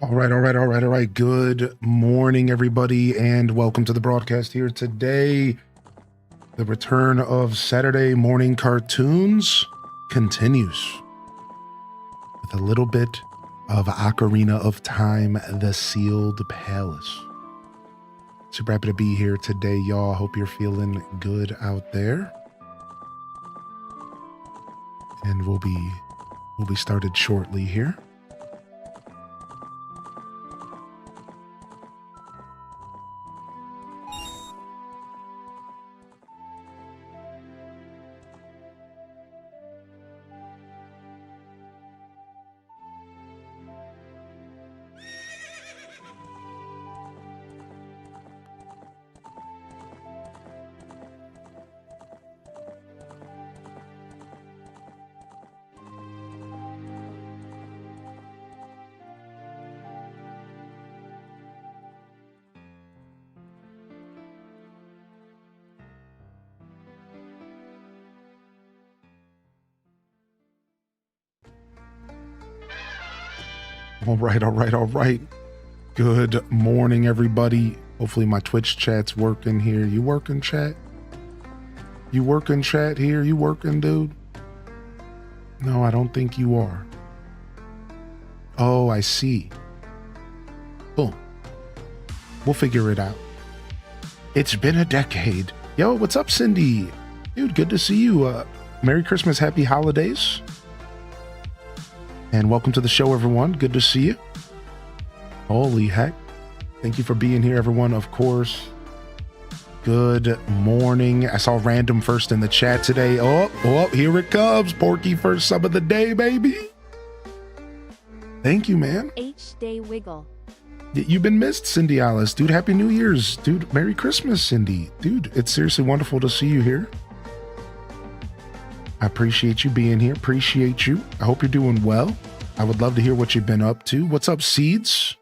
All right. Good morning, everybody, and welcome to the broadcast here today. The return of Saturday morning cartoons continues with a little bit of Ocarina of Time, The Sealed Palace. Super happy to be here today, y'all. Hope you're feeling good out there. And we'll be started shortly here. All right, all right, all right. Good morning, everybody. Hopefully my Twitch chat's working here. You working, chat? You working, chat here? You working, dude? No, I don't think you are. Oh, I see. Boom. We'll figure it out. It's been a decade. Yo, what's up, Cindy? Dude, good to see you. Merry Christmas, happy holidays. And welcome to the show, everyone. Good to see you. Holy heck. Thank you for being here, everyone, of course. Good morning. I saw random first in the chat today. Oh, here it comes. Porky first sub of the day, baby. Thank you, man. H-Day Wiggle. You've been missed, Cindy Alice. Dude, Happy New Year's. Dude, Merry Christmas, Cindy. Dude, it's seriously wonderful to see you here. I appreciate you being here. Appreciate you. I hope you're doing well. I would love to hear what you've been up to. What's up, Seeds?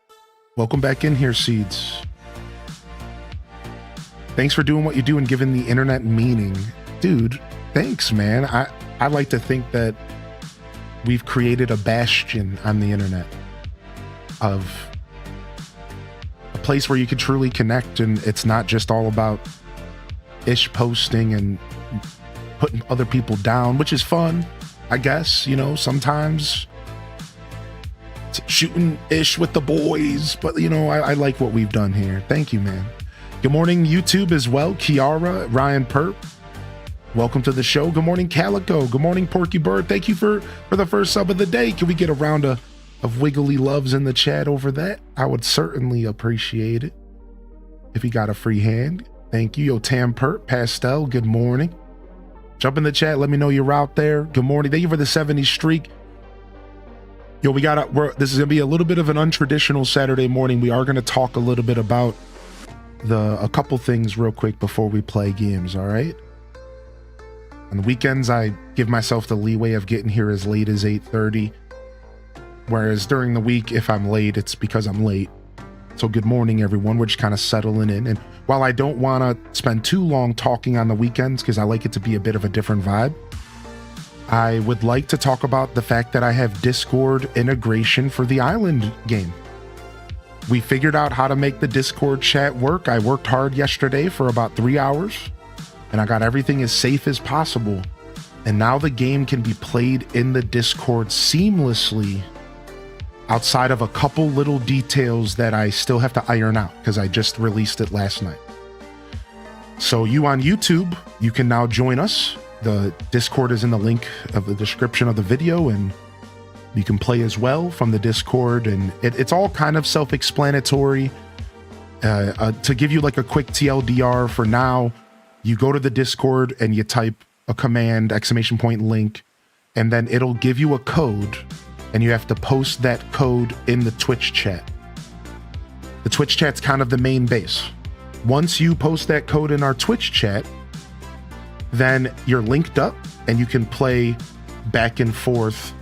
Welcome back in here, Seeds. Thanks for doing what you do and giving the internet meaning. Dude, thanks, man. I like to think that we've created a bastion on the internet of a place where you can truly connect, and it's not just all about ish posting and putting other people down, which is fun, I guess, you know, sometimes shooting ish with the boys, but you know, I like what we've done here. Thank you, man. Good morning, YouTube as well. Kiara, Ryan Perp, welcome to the show. Good morning, Calico. Good morning, Porky Bird. Thank you for the first sub of the day. Can we get a round of wiggly loves in the chat over that? I would certainly appreciate it if you got a free hand. Thank you. Yo, Tam Perp, Pastel, good morning. Jump in the chat. Let me know you're out there. Good morning. Thank you for the 70 streak. Yo, this is going to be a little bit of an untraditional Saturday morning. We are going to talk a little bit about a couple things real quick before we play games, all right? On the weekends, I give myself the leeway of getting here as late as 8:30. Whereas during the week, if I'm late, it's because I'm late. So good morning, everyone. We're just kind of settling in. And while I don't want to spend too long talking on the weekends, because I like it to be a bit of a different vibe, I would like to talk about the fact that I have Discord integration for the Island game. We figured out how to make the Discord chat work. I worked hard yesterday for about 3 hours, and I got everything as safe as possible. And now the game can be played in the Discord seamlessly, outside of a couple little details that I still have to iron out because I just released it last night. So you on YouTube, you can now join us. The Discord is in the link of the description of the video, and you can play as well from the Discord, and it's all kind of self-explanatory. To give you like a quick TLDR for now, you go to the Discord and you type a command, ! link, and then it'll give you a code, and you have to post that code in the Twitch chat. The Twitch chat's kind of the main base. Once you post that code in our Twitch chat, then you're linked up and you can play back and forth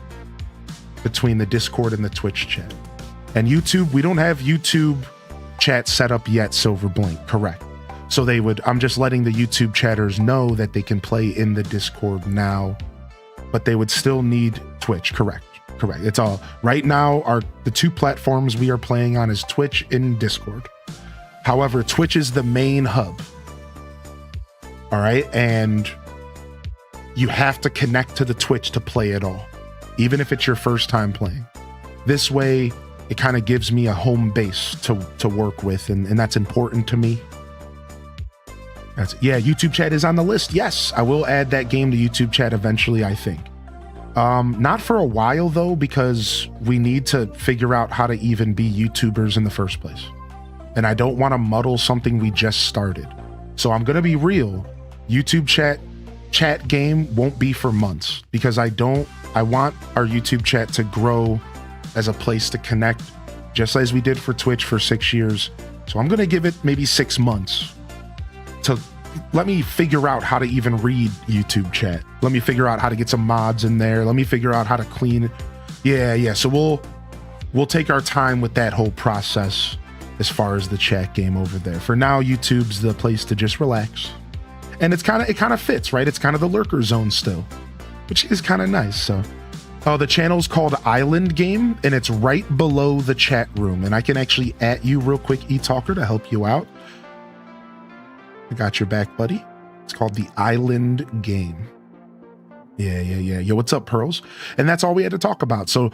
between the Discord and the Twitch chat. And YouTube, we don't have YouTube chat set up yet, Silverblink, correct. So I'm just letting the YouTube chatters know that they can play in the Discord now, but they would still need Twitch, correct. It's all right now. The two platforms we are playing on is Twitch and Discord. However, Twitch is the main hub. All right. And you have to connect to the Twitch to play it all, even if it's your first time playing. This way, it kind of gives me a home base to work with. And that's important to me. YouTube chat is on the list. Yes, I will add that game to YouTube chat eventually, I think. Not for a while though, because we need to figure out how to even be YouTubers in the first place. And I don't want to muddle something we just started. So I'm going to be real. YouTube chat game won't be for months, because I want our YouTube chat to grow as a place to connect, just as we did for Twitch for 6 years. So I'm going to give it maybe 6 months to let me figure out how to even read YouTube chat. Let me figure out how to get some mods in there. Let me figure out how to clean it. Yeah. So we'll take our time with that whole process as far as the chat game over there. For now, YouTube's the place to just relax. And it kind of fits, right? It's kind of the lurker zone still, which is kind of nice. So Oh, the channel's called Island Game, and it's right below the chat room. And I can actually @ you real quick, eTalker, to help you out. I got your back, buddy. It's called the Island Game. Yeah. Yo, what's up, Pearls? And that's all we had to talk about. So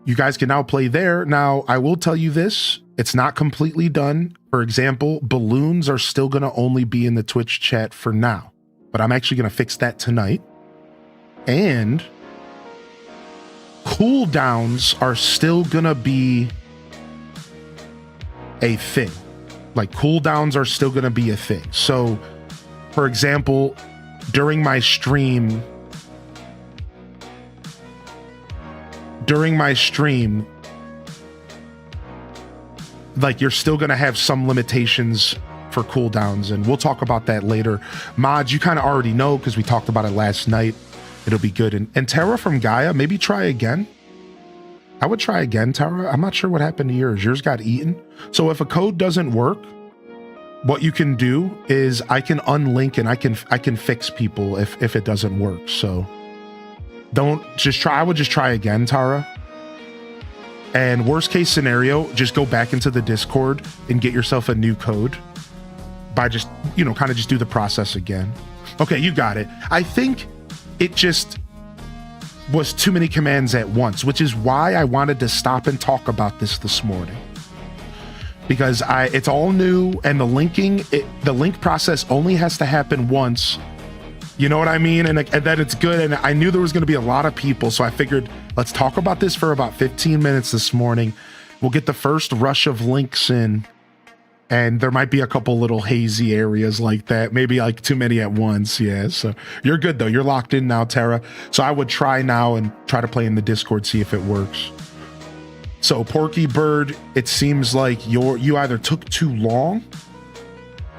you guys can now play there. Now, I will tell you this. It's not completely done. For example, balloons are still going to only be in the Twitch chat for now. But I'm actually going to fix that tonight. And cooldowns are still gonna be a thing. Like, cooldowns are still gonna be a thing. So, for example, during my stream, like, you're still gonna have some limitations for cooldowns, and we'll talk about that later. Mods, you kind of already know because we talked about it last night. It'll be good. And Tara from Gaia, maybe try again. I would try again, Tara. I'm not sure what happened to yours. Yours got eaten. So if a code doesn't work, what you can do is I can unlink and I can fix people if it doesn't work. So don't just try. I would just try again, Tara. And worst case scenario, just go back into the Discord and get yourself a new code by just, kind of just do the process again. Okay, you got it. I think it just was too many commands at once, which is why I wanted to stop and talk about this morning. Because it's all new, and the link process only has to happen once. You know what I mean? And that it's good. And I knew there was going to be a lot of people, so I figured let's talk about this for about 15 minutes this morning. We'll get the first rush of links in. And there might be a couple little hazy areas like that, maybe like too many at once. Yeah, so you're good though. You're locked in now, Tara. So I would try now and try to play in the Discord, see if it works. So Porky Bird, it seems like you either took too long,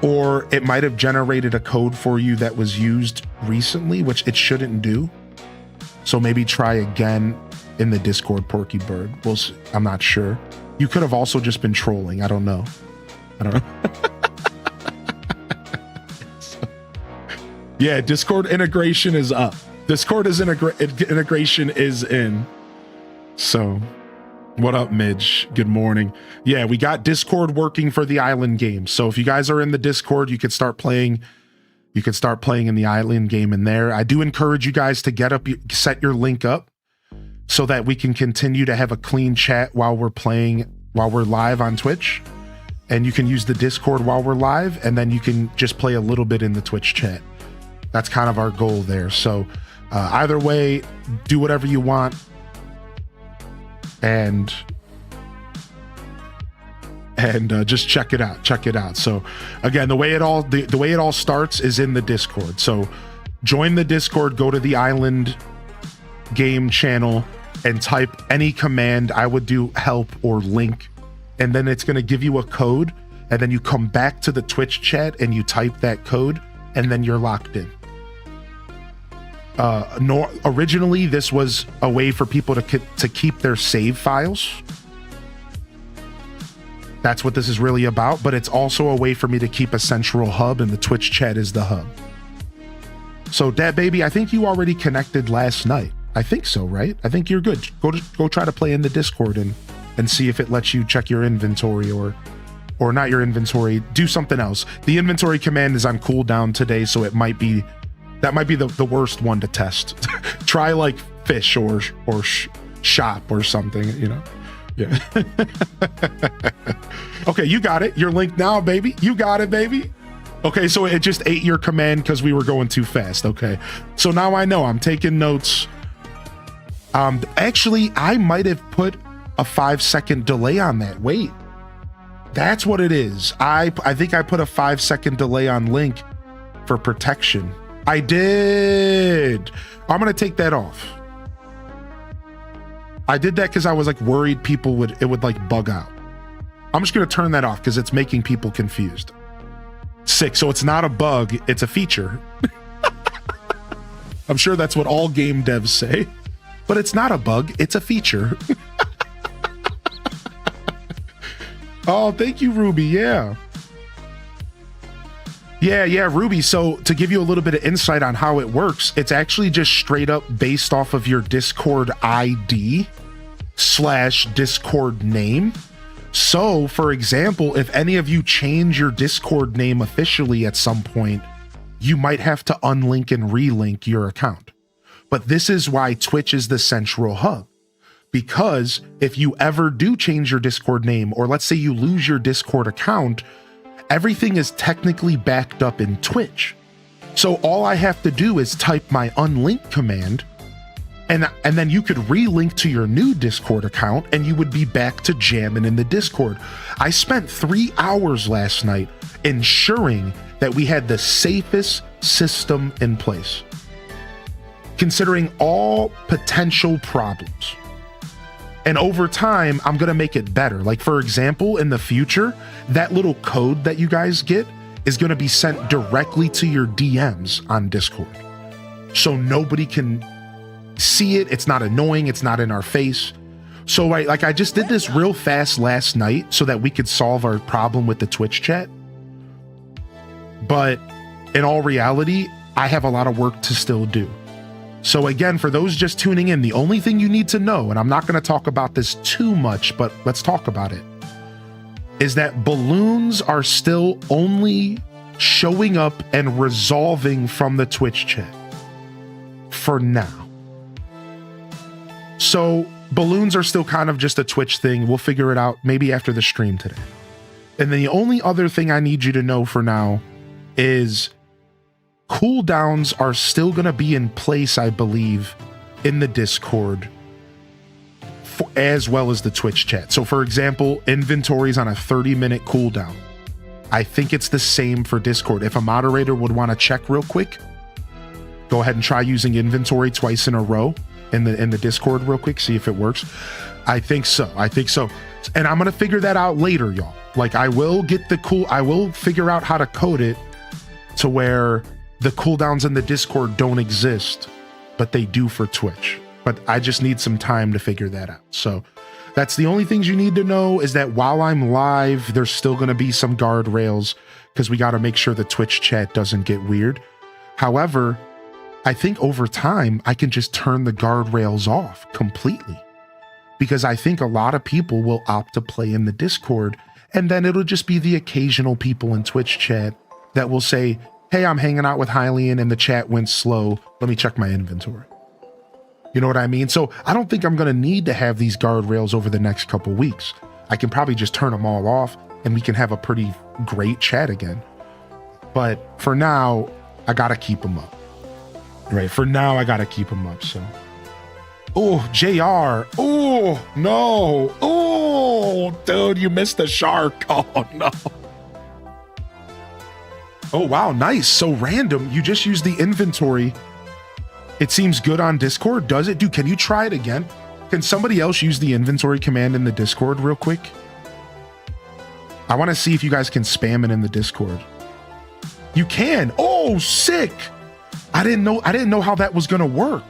or it might have generated a code for you that was used recently, which it shouldn't do. So maybe try again in the Discord, Porky Bird. We'll see. I'm not sure. You could have also just been trolling. I don't know. Yeah, Discord integration is up. Discord integration is in. So, what up, Midge? Good morning. Yeah, we got Discord working for the Island Game. So if you guys are in the Discord, you can start playing. You can start playing in the Island Game in there. I do encourage you guys to set your link up so that we can continue to have a clean chat while we're live on Twitch. And you can use the Discord while we're live, and then you can just play a little bit in the Twitch chat. That's kind of our goal there. So either way, do whatever you want, and just check it out. So again, the way it all starts is in the Discord. So join the Discord, go to the Island Game channel, and type any command. I would do help or link. And then it's going to give you a code, and then you come back to the Twitch chat and you type that code, and then you're locked in. Originally, this was a way for people to keep their save files. That's what this is really about, but it's also a way for me to keep a central hub, and the Twitch chat is the hub. So, Dad Baby, I think you already connected last night. I think so, right? I think you're good. Go try to play in the Discord and see if it lets you check your inventory or not your inventory. Do something else. The inventory command is on cooldown today, so that might be the worst one to test. Try like fish or shop or something, Yeah. Okay, you got it. You're linked now, baby. You got it, baby. Okay, so it just ate your command because we were going too fast. Okay, so now I know. I'm taking notes. Actually, I might have put a 5-second delay on that. Wait, that's what it is. I think I put a 5-second delay on link for protection. I did. I'm gonna take that off. I did that because I was like worried it would like bug out. I'm just gonna turn that off because it's making people confused. Sick. So it's not a bug, it's a feature. I'm sure that's what all game devs say, but it's not a bug, it's a feature. Oh, thank you, Ruby. Yeah. Yeah, Ruby. So to give you a little bit of insight on how it works, it's actually just straight up based off of your Discord ID / Discord name. So for example, if any of you change your Discord name officially at some point, you might have to unlink and relink your account. But this is why Twitch is the central hub. Because if you ever do change your Discord name, or let's say you lose your Discord account, everything is technically backed up in Twitch. So all I have to do is type my unlink command, and then you could relink to your new Discord account and you would be back to jamming in the Discord. I spent 3 hours last night ensuring that we had the safest system in place, considering all potential problems. And over time, I'm going to make it better. Like, for example, in the future, that little code that you guys get is going to be sent directly to your DMs on Discord. So nobody can see it. It's not annoying. It's not in our face. So I just did this real fast last night so that we could solve our problem with the Twitch chat. But in all reality, I have a lot of work to still do. So again, for those just tuning in, the only thing you need to know, and I'm not going to talk about this too much, but let's talk about it, is that balloons are still only showing up and resolving from the Twitch chat for now. So balloons are still kind of just a Twitch thing. We'll figure it out maybe after the stream today. And then the only other thing I need you to know for now is cooldowns are still going to be in place, I believe, in the Discord as well as the Twitch chat. So for example, inventory's on a 30-minute cooldown. I think it's the same for Discord. If a moderator would want to check real quick, go ahead and try using inventory twice in a row in the Discord real quick, see if it works. I think so. And I'm going to figure that out later, y'all. Like, I will figure out how to code it to where the cooldowns in the Discord don't exist, but they do for Twitch. But I just need some time to figure that out. So that's the only things you need to know, is that while I'm live, there's still going to be some guardrails because we got to make sure the Twitch chat doesn't get weird. However, I think over time, I can just turn the guardrails off completely, because I think a lot of people will opt to play in the Discord, and then it'll just be the occasional people in Twitch chat that will say, hey, I'm hanging out with Hylian and the chat went slow. Let me check my inventory. You know what I mean? So I don't think I'm going to need to have these guardrails over the next couple weeks. I can probably just turn them all off and we can have a pretty great chat again. But for now, I got to keep them up. Right? For now, I got to keep them up. So, oh, JR. Oh, no. Oh, dude, you missed the shark. Oh, no. Oh, wow, nice. So random. You just used the inventory. It seems good on Discord, does it? Dude, can you try it again? Can somebody else use the inventory command in the Discord real quick? I want to see if you guys can spam it in the Discord. You can. Oh, sick. I didn't know how that was going to work.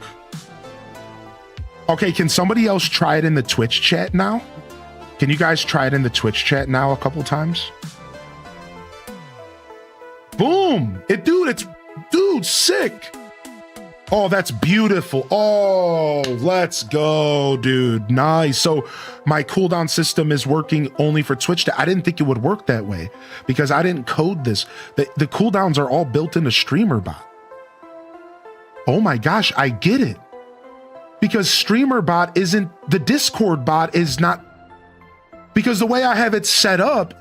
Okay, can somebody else try it in the Twitch chat now? Can you guys try it in the Twitch chat now a couple times? Boom! Dude, sick. Oh, that's beautiful. Oh, let's go, dude. Nice. So my cooldown system is working only for Twitch. I didn't think it would work that way because I didn't code this. The cooldowns are all built into StreamerBot. Oh my gosh, I get it. Because StreamerBot isn't, the Discord bot is not, because the way I have it set up,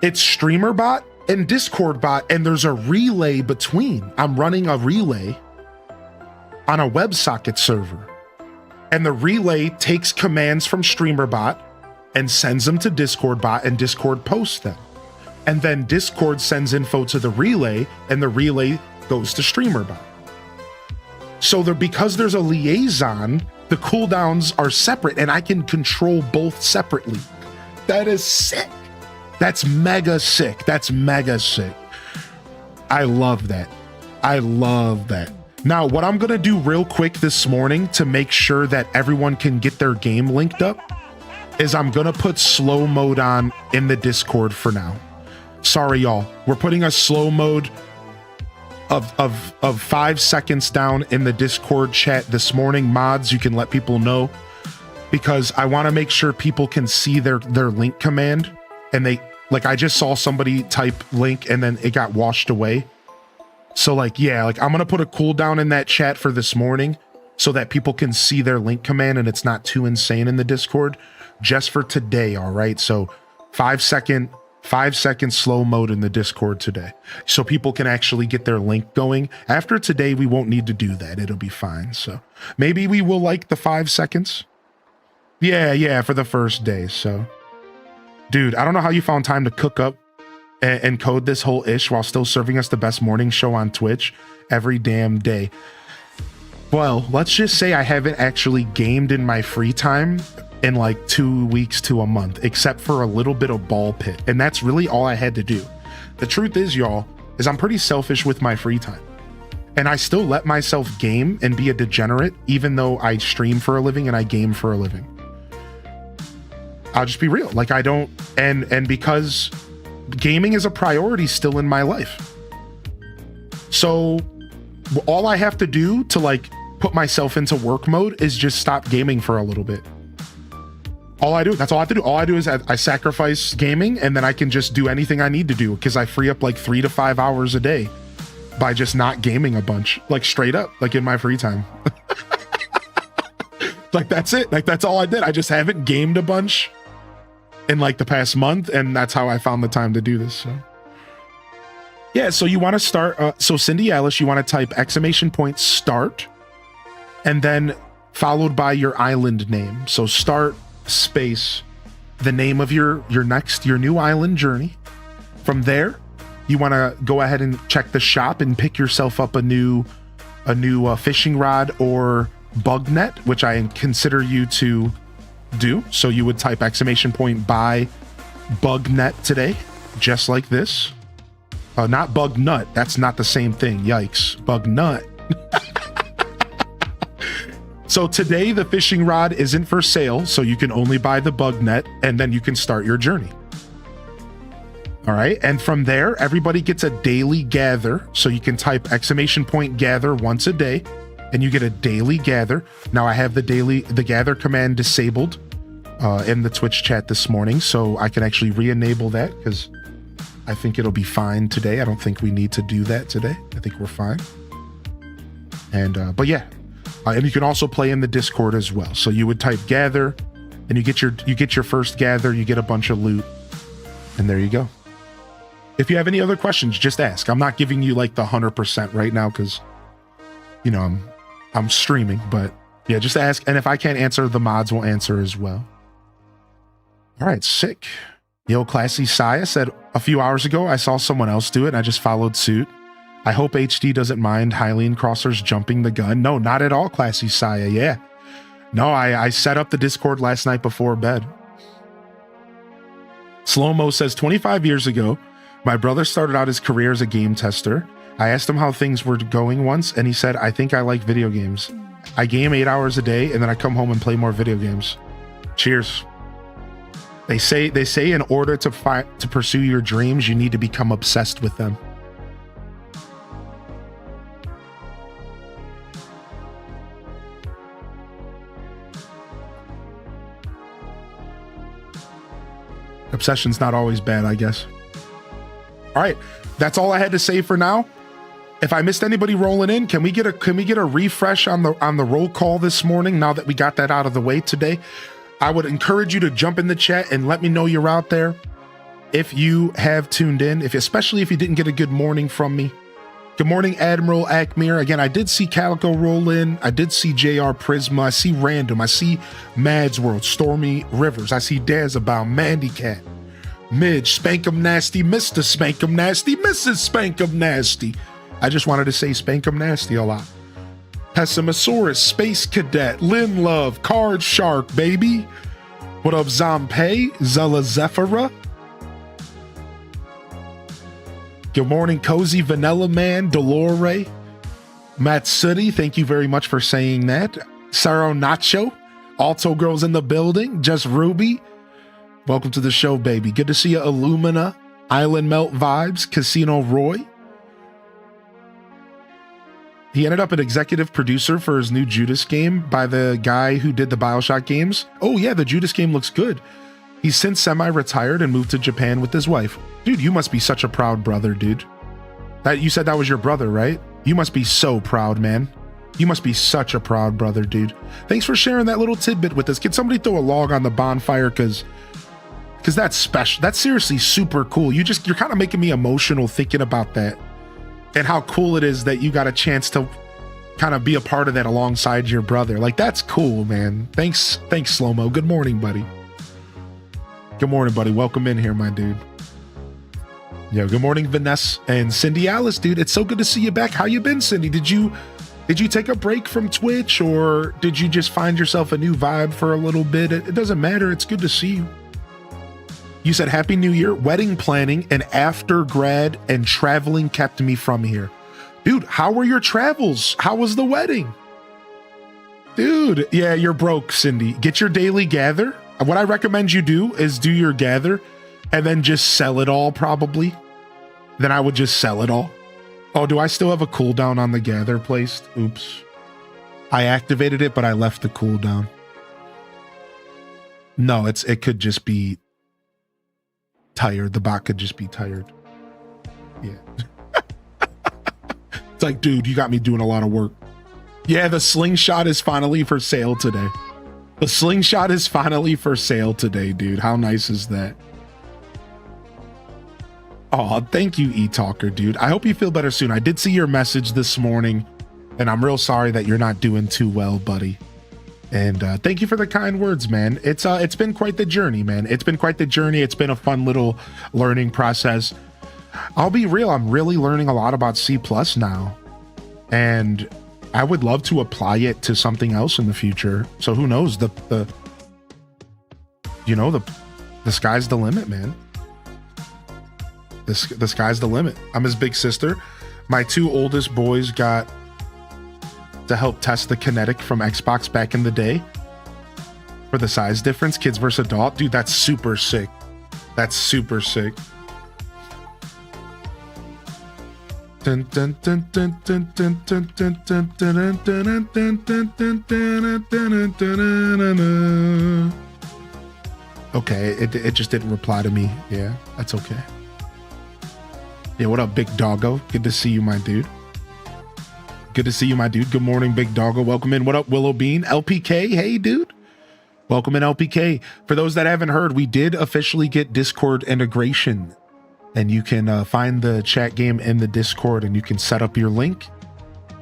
it's StreamerBot and Discord bot, and there's a relay between. I'm running a relay on a WebSocket server, and the relay takes commands from StreamerBot and sends them to Discord bot, and Discord posts them. And then Discord sends info to the relay, and the relay goes to StreamerBot. So because there's a liaison, the cooldowns are separate, and I can control both separately. That is sick. That's mega sick. That's mega sick. I love that. I love that. Now, what I'm going to do real quick this morning to make sure that everyone can get their game linked up is I'm going to put slow mode on in the Discord for now. Sorry, y'all. We're putting a slow mode of 5 seconds down in the Discord chat this morning. Mods, you can let people know, because I want to make sure people can see their link command, and they, like, I just saw somebody type link and then it got washed away. So like, yeah, like I'm going to put a cooldown in that chat for this morning so that people can see their link command and it's not too insane in the Discord just for today. All right. So 5 second slow mode in the Discord today, so people can actually get their link going. After today, we won't need to do that. It'll be fine. So maybe we will like the 5 seconds. Yeah, for the first day. So, dude, I don't know how you found time to cook up and code this whole ish while still serving us the best morning show on Twitch every damn day. Well, let's just say I haven't actually gamed in my free time in like 2 weeks to a month, except for a little bit of ball pit. And that's really all I had to do. The truth is, y'all, is I'm pretty selfish with my free time. And I still let myself game and be a degenerate, even though I stream for a living and I game for a living. I'll just be real. Like I don't, and because gaming is a priority still in my life. So all I have to do to like put myself into work mode is just stop gaming for a little bit. That's all I have to do. All I do is I sacrifice gaming, and then I can just do anything I need to do, because I free up like 3 to 5 hours a day by just not gaming a bunch, like straight up, like in my free time. Like that's it. Like that's all I did. I just haven't gamed a bunch in like the past month, and that's how I found the time to do this. So yeah, so you want to start. So Cindy Alice, you want to type !start, and then followed by your island name. So start space the name of your new island journey. From there, you want to go ahead and check the shop and pick yourself up a new fishing rod or bug net, which I consider you to do. So you would type !buy bug net today, just like this. Not bug nut. That's not the same thing. Yikes. Bug nut. So today the fishing rod isn't for sale, so you can only buy the bug net, and then you can start your journey. All right, and from there, everybody gets a daily gather, so you can type !gather once a day, and you get a daily gather. Now I have the gather command disabled in the Twitch chat this morning, so I can actually re-enable that, because I think it'll be fine today. I don't think we need to do that today. I think we're fine. And but yeah. And you can also play in the Discord as well. So you would type gather, and you get your first gather, you get a bunch of loot, and there you go. If you have any other questions, just ask. I'm not giving you like the 100% right now, because you know I'm streaming, but yeah, just ask. And if I can't answer, the mods will answer as well. All right, sick. Yo, Classy Saya said a few hours ago I saw someone else do it and I just followed suit. I hope HD doesn't mind Hylian Crossers jumping the gun. No, not at all, Classy Saya. Yeah. No, I set up the Discord last night before bed. Slow-Mo says, 25 years ago, my brother started out his career as a game tester. I asked him how things were going once, and he said, I think I like video games. I game 8 hours a day, and then I come home and play more video games. Cheers. They say in order to pursue your dreams, you need to become obsessed with them. Obsession's not always bad, I guess. All right, that's all I had to say for now. If I missed anybody rolling in, can we get a refresh on the roll call this morning? Now that we got that out of the way today, I would encourage you to jump in the chat and let me know you're out there. If you have tuned in, especially if you didn't get a good morning from me. Good morning, Admiral Akmir. Again, I did see Calico roll in. I did see JR Prisma. I see Random. I see Mads World, Stormy Rivers. I see Dazabow, Mandy Cat, Midge, Spankum Nasty, Mr. Spankum Nasty, Mrs. Spankum Nasty. I just wanted to say Spankum Nasty a lot. Pessimosaurus, Space Cadet, Lynn Love, Card Shark, baby. What up, Zompay, Zella Zephira? Good morning, Cozy Vanilla Man, Dolore, Matsudi, thank you very much for saying that. Saro Nacho, Alto Girls in the building, Just Ruby. Welcome to the show, baby. Good to see you, Illumina. Island Melt Vibes, Casino Roy. He ended up an executive producer for his new Judas game by the guy who did the BioShock games. Oh yeah, the Judas game looks good. He's since semi-retired and moved to Japan with his wife. Dude, you must be such a proud brother, dude. That you said that was your brother, right? You must be so proud, man. You must be such a proud brother, dude. Thanks for sharing that little tidbit with us. Can somebody throw a log on the bonfire? Because that's special. That's seriously super cool. You're kind of making me emotional thinking about that. And how cool it is that you got a chance to kind of be a part of that alongside your brother. Like, that's cool, man. Thanks, Slow-Mo. Good morning, buddy. Good morning, buddy. Welcome in here, my dude. Yo, good morning, Vanessa and Cindy Alice, dude. It's so good to see you back. How you been, Cindy? Did you take a break from Twitch, or did you just find yourself a new vibe for a little bit? It doesn't matter. It's good to see you. You said Happy New Year. Wedding planning and after grad and traveling kept me from here. Dude, how were your travels? How was the wedding? Dude, yeah, you're broke, Cindy. Get your daily gather. What I recommend you do is do your gather and then just sell it all, probably. Then I would just sell it all. Oh, do I still have a cooldown on the gather placed? Oops. I activated it, but I left the cooldown. No, it could just be tired. The bot could just be tired. Yeah. It's like, dude, you got me doing a lot of work. Yeah, the slingshot is finally for sale today. The slingshot is finally for sale today, dude. How nice is that? Oh, thank you, E-Talker, dude. I hope you feel better soon. I did see your message this morning, and I'm real sorry that you're not doing too well, buddy. And thank you for the kind words, man. It's been quite the journey, man. It's been quite the journey. It's been a fun little learning process. I'll be real. I'm really learning a lot about C+ now, and I would love to apply it to something else in the future. So who knows? The sky's the limit, man. The sky's the limit. I'm his big sister. My two oldest boys got to help test the kinetic from Xbox back in the day for the size difference, kids versus adult. Dude, that's super sick. That's super sick. Okay, it just didn't reply to me. Yeah, that's okay. Yeah, what up, Big Doggo? Good to see you, my dude. Good to see you, my dude. Good morning, Big Doggo. Welcome in. What up, Willow Bean? LPK, hey, dude. Welcome in, LPK. For those that haven't heard, we did officially get Discord integration, and you can find the chat game in the Discord, and you can set up your link,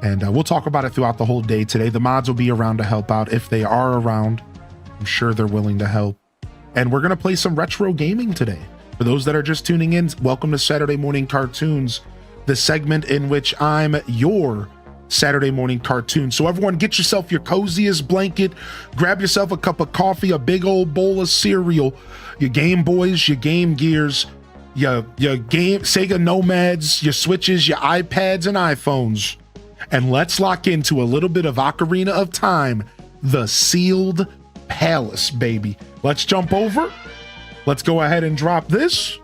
and we'll talk about it throughout the whole day today. The mods will be around to help out. If they are around, I'm sure they're willing to help. And we're going to play some retro gaming today. For those that are just tuning in, welcome to Saturday Morning Cartoons, the segment in which I'm your Saturday morning cartoon. So everyone, get yourself your coziest blanket, grab yourself a cup of coffee, a big old bowl of cereal, your Game Boys, your Game Gears, your game Sega Nomads, your Switches, your iPads and iPhones, and let's lock into a little bit of Ocarina of Time, the Sealed Palace, baby. Let's jump over. Let's go ahead and drop this,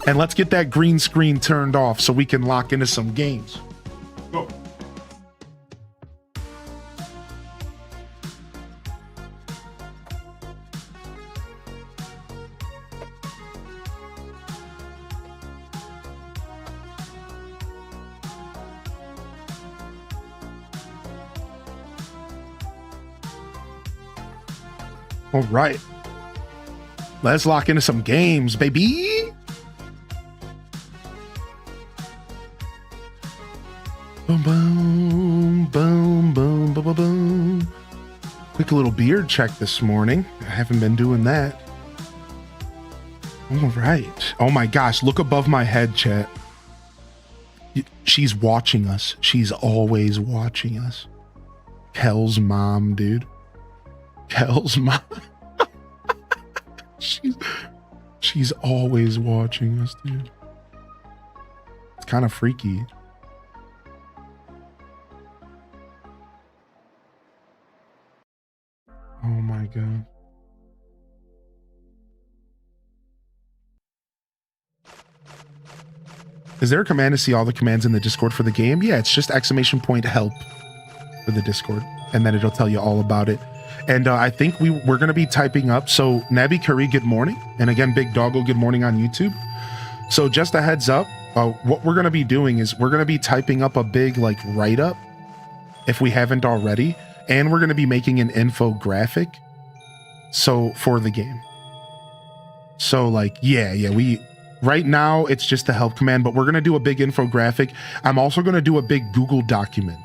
and let's get that green screen turned off so we can lock into some games. Go. All right. Let's lock into some games, baby. Boom, boom, boom, boom, boom, boom, boom. Quick little beard check this morning. I haven't been doing that. All right. Oh my gosh, look above my head, chat. She's watching us. She's always watching us. Kel's mom, dude. Kel's mom. She's always watching us, dude. It's kind of freaky. Oh my god. is there a command to see all the commands in the Discord for the game? Yeah, it's just ! help for the Discord, and then it'll tell you all about it. And I think we're going to be typing up. So Nabi Curry, good morning. And again, Big Doggo, good morning on YouTube. So just a heads up, what we're going to be doing is we're going to be typing up a big like write-up if we haven't already. And we're going to be making an infographic. So for the game. So like, right now it's just the help command, but we're going to do a big infographic. I'm also going to do a big Google document.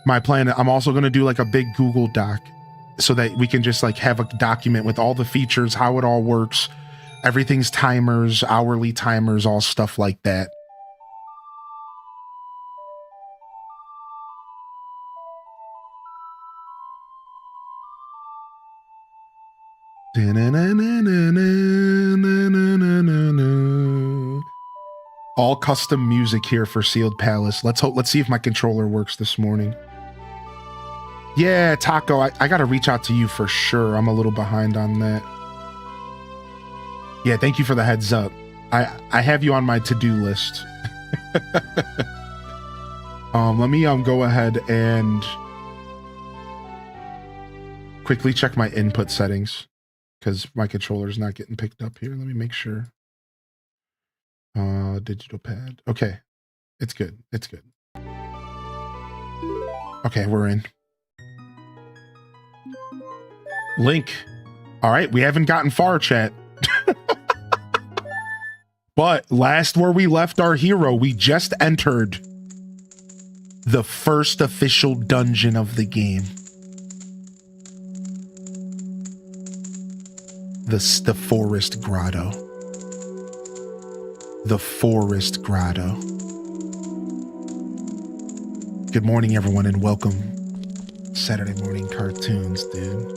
My plan, I'm also going to do like a big Google Doc so that we can just like have a document with all the features, how it all works, everything's timers, hourly timers, all stuff like that. All custom music here for Sealed Palace. Let's see if my controller works this morning. Yeah, Taco, I gotta reach out to you for sure. I'm a little behind on that. Yeah, thank you for the heads up. I have you on my to-do list. Let me go ahead and quickly check my input settings because my controller's not getting picked up here. Let me make sure. Digital pad. Okay, it's good. It's good. Okay, we're in. Link. All right, we haven't gotten far, chat. But last where we left our hero, we just entered the first official dungeon of the game. The Forest Grotto. The Forest Grotto. Good morning, everyone, and welcome. Saturday morning cartoons, dude.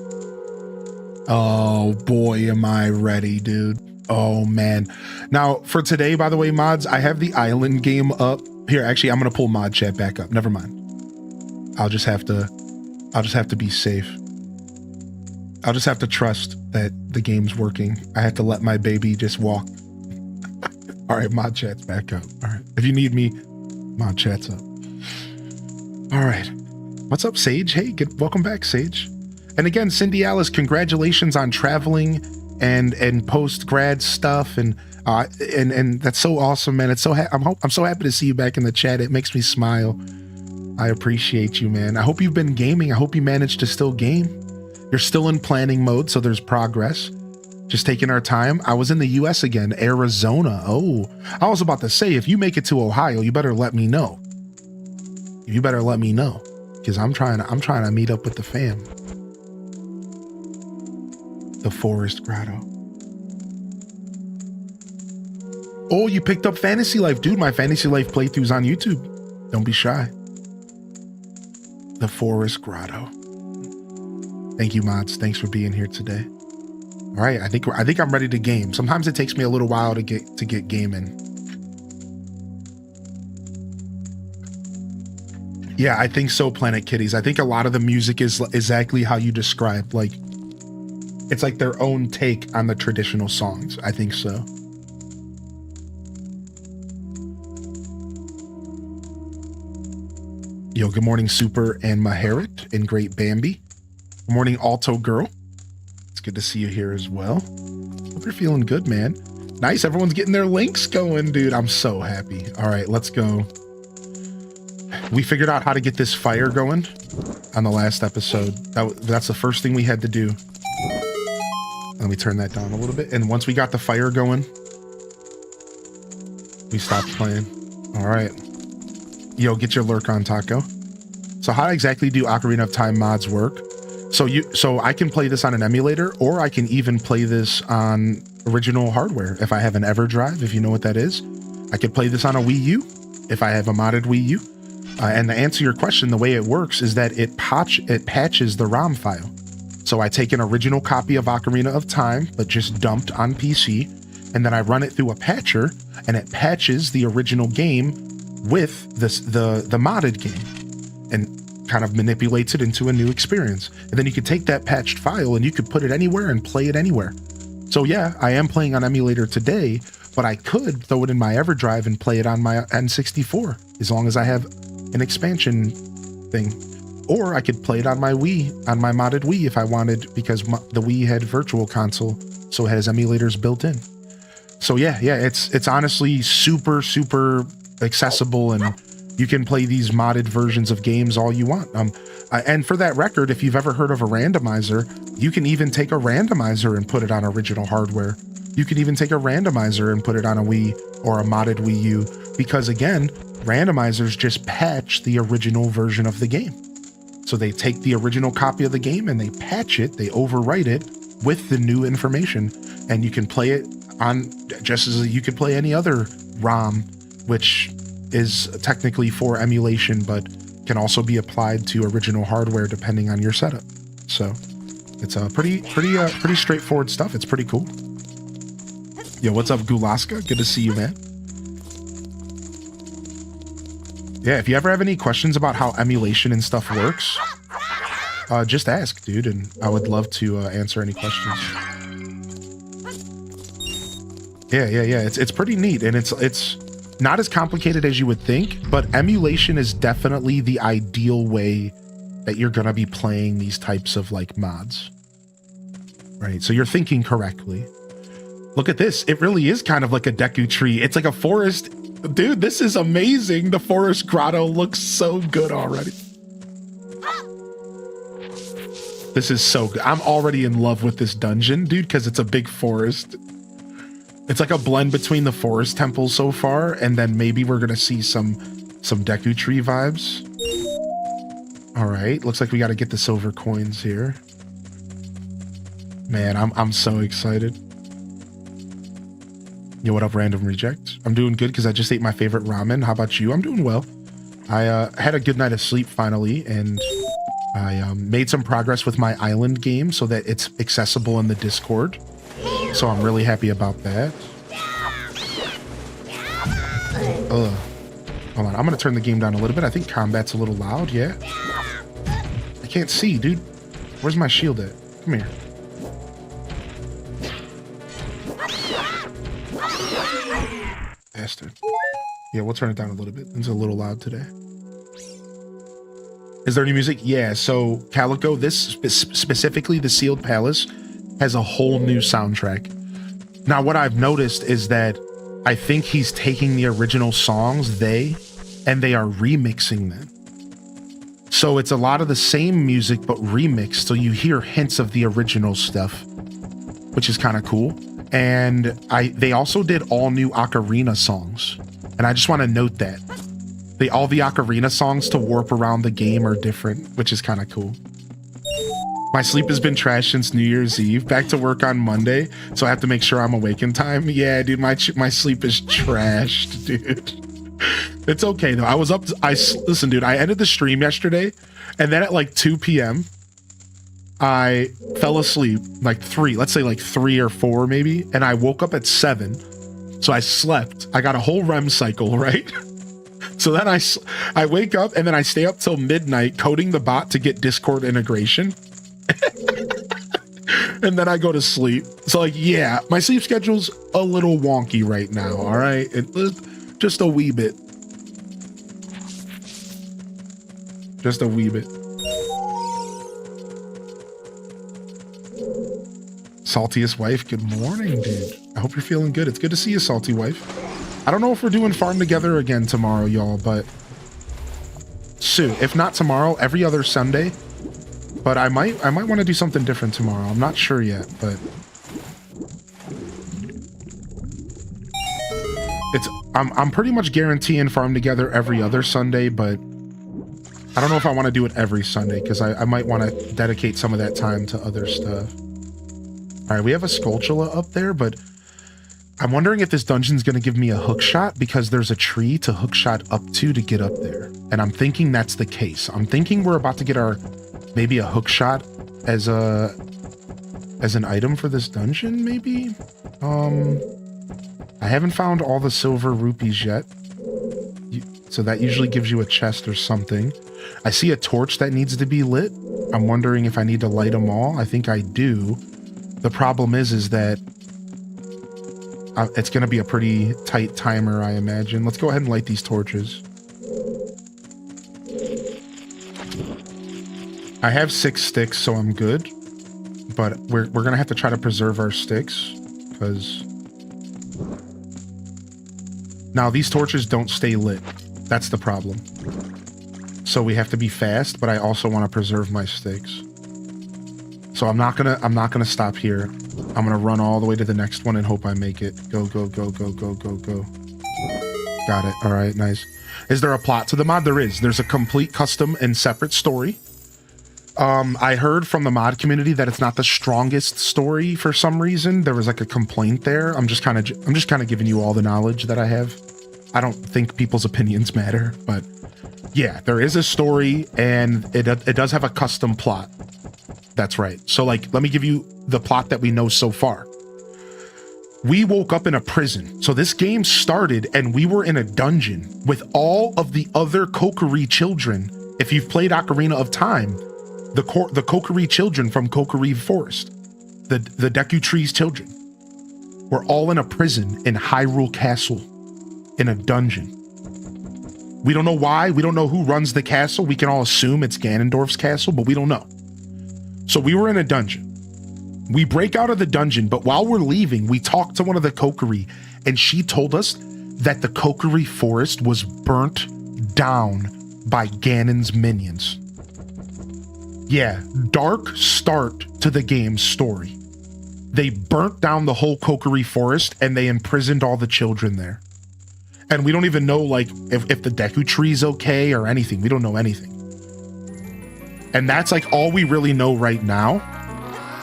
Oh boy, am I ready, dude. Oh man. Now for today, by the way, mods, I have the island game up here. Actually, I'm gonna pull mod chat back up. Never mind. I'll just have to be safe. I'll just have to trust that the game's working. I have to let my baby just walk. All right, mod chat's back up. All right, if you need me, mod chat's up. All right, what's up, Sage? Hey, welcome back, Sage. And again, Cindy Alice, congratulations on traveling and post grad stuff, and that's so awesome, man. It's so I'm so happy to see you back in the chat. It makes me smile. I appreciate you, man. I hope you've been gaming. I hope you managed to still game. You're still in planning mode, so there's progress. Just taking our time. I was in the US again, Arizona. Oh, I was about to say, if you make it to Ohio, you better let me know. You better let me know, because I'm trying to meet up with the fam. The Forest Grotto. Oh, you picked up Fantasy Life, dude. My Fantasy Life playthrough's on YouTube. Don't be shy. The Forest Grotto. Thank you, mods. Thanks for being here today. All right, I think I'm ready to game. Sometimes it takes me a little while to get gaming. Yeah, I think so, Planet Kitties. I think a lot of the music is exactly how you described. Like, it's like their own take on the traditional songs. I think so. Yo, good morning, Super and Maharit and Great Bambi. Good morning, Alto Girl. It's good to see you here as well. Hope you're feeling good, man. Nice, everyone's getting their links going, dude. I'm so happy. All right, let's go. We figured out how to get this fire going on the last episode. That's the first thing we had to do. Let me turn that down a little bit. And once we got the fire going, we stopped playing. All right. Yo, get your lurk on, Taco. So how exactly do Ocarina of Time mods work? So I can play this on an emulator, or I can even play this on original hardware. If I have an EverDrive, if you know what that is, I could play this on a Wii U if I have a modded Wii U. And to answer your question, the way it works is that it patches the ROM file. So I take an original copy of Ocarina of Time, but just dumped on PC, and then I run it through a patcher, and it patches the original game with the modded game, and kind of manipulates it into a new experience. And then you could take that patched file and you could put it anywhere and play it anywhere. So yeah, I am playing on emulator today, but I could throw it in my EverDrive and play it on my N64 as long as I have an expansion thing. Or I could play it on my Wii, on my modded Wii if I wanted, because the Wii had Virtual Console, so it has emulators built in. So yeah, it's honestly super, super accessible, and you can play these modded versions of games all you want. And for that record, if you've ever heard of a randomizer, you can even take a randomizer and put it on original hardware. You can even take a randomizer and put it on a Wii or a modded Wii U, because again, randomizers just patch the original version of the game. So they take the original copy of the game and they patch it, they overwrite it with the new information, and you can play it on just as you could play any other ROM, which is technically for emulation, but can also be applied to original hardware depending on your setup. So it's a pretty straightforward stuff. It's pretty cool. Yo, what's up, Gulaska? Good to see you, man. Yeah, if you ever have any questions about how emulation and stuff works, just ask, dude, and I would love to answer any questions. Yeah. It's pretty neat, and it's not as complicated as you would think, but emulation is definitely the ideal way that you're gonna be playing these types of like mods, right? So you're thinking correctly. Look at this. It really is kind of like a Deku tree. It's like a forest. Dude, this is amazing. The forest grotto looks so good already. This is so good. I'm already in love with this dungeon, dude, because it's a big forest. It's like a blend between the forest temple so far, and then maybe we're gonna see some Deku tree vibes. All right, looks like we got to get the silver coins here. Man, I'm so excited. Yo, what up, Random Reject? I'm doing good because I just ate my favorite ramen. How about you? I'm doing well. I had a good night of sleep finally, and I made some progress with my island game so that it's accessible in the Discord. So I'm really happy about that. Hold on, I'm gonna turn the game down a little bit. I think combat's a little loud, yeah? I can't see, dude. Where's my shield at? Come here. Bastard. Yeah, we'll turn it down a little bit. It's a little loud today. Is there any music? Yeah, so Calico, this specifically the Sealed Palace, has a whole new soundtrack. Now, what I've noticed is that I think he's taking the original songs, and they are remixing them. So it's a lot of the same music, but remixed, so you hear hints of the original stuff, which is kind of cool. And they also did all new Ocarina songs. And I just want to note that. All the Ocarina songs to warp around the game are different, which is kind of cool. My sleep has been trashed since New Year's Eve. Back to work on Monday, so I have to make sure I'm awake in time. Yeah, dude, my sleep is trashed, dude. It's okay though. Listen, dude, I ended the stream yesterday, and then at like 2 p.m. I fell asleep like 3 or 4 maybe, and I woke up at 7. So I slept. I got a whole REM cycle, right? So then I wake up and then I stay up till midnight coding the bot to get Discord integration. And then I go to sleep. So like, yeah, my sleep schedule's a little wonky right now, all right? Just a wee bit. Just a wee bit. Saltiest wife, good morning, dude. I hope you're feeling good. It's good to see you, salty wife. I don't know if we're doing farm together again tomorrow, y'all, but soon. If not tomorrow, every other Sunday. But I might want to do something different tomorrow. I'm not sure yet, but I'm pretty much guaranteeing farm together every other Sunday, but I don't know if I want to do it every Sunday because I might want to dedicate some of that time to other stuff. All right, we have a Skulltula up there, but I'm wondering if this dungeon's going to give me a hook shot because there's a tree to hook shot up to get up there. And I'm thinking that's the case. I'm thinking we're about to get maybe a hook shot as an item for this dungeon, maybe? I haven't found all the silver rupees yet. So that usually gives you a chest or something. I see a torch that needs to be lit. I'm wondering if I need to light them all. I think I do. The problem is that it's going to be a pretty tight timer, I imagine. Let's go ahead and light these torches. I have 6 sticks, so I'm good. But we're going to have to try to preserve our sticks, because... Now, these torches don't stay lit. That's the problem. So we have to be fast, but I also want to preserve my sticks. So I'm not gonna stop here. I'm gonna run all the way to the next one and hope I make it. Go, go, go, go, go, go, go. Got it. All right, nice. Is there a plot to the mod? There is. There's a complete custom and separate story. I heard from the mod community that it's not the strongest story for some reason. There was like a complaint there. I'm just kind of giving you all the knowledge that I have. I don't think people's opinions matter, but yeah, there is a story and it does have a custom plot. That's right. So like, let me give you the plot that we know so far. We woke up in a prison. So this game started and we were in a dungeon with all of the other Kokiri children. If you've played Ocarina of Time, the Kokiri children from Kokiri Forest, the Deku Tree's children, were all in a prison in Hyrule Castle, in a dungeon. We don't know why. We don't know who runs the castle. We can all assume it's Ganondorf's castle, but we don't know. So we were in a dungeon. We break out of the dungeon, but while we're leaving, we talked to one of the Kokiri, and she told us that the Kokiri Forest was burnt down by Ganon's minions. Yeah, dark start to the game's story. They burnt down the whole Kokiri Forest, and they imprisoned all the children there. And we don't even know, like, if the Deku Tree's okay or anything. We don't know anything. And that's, like, all we really know right now.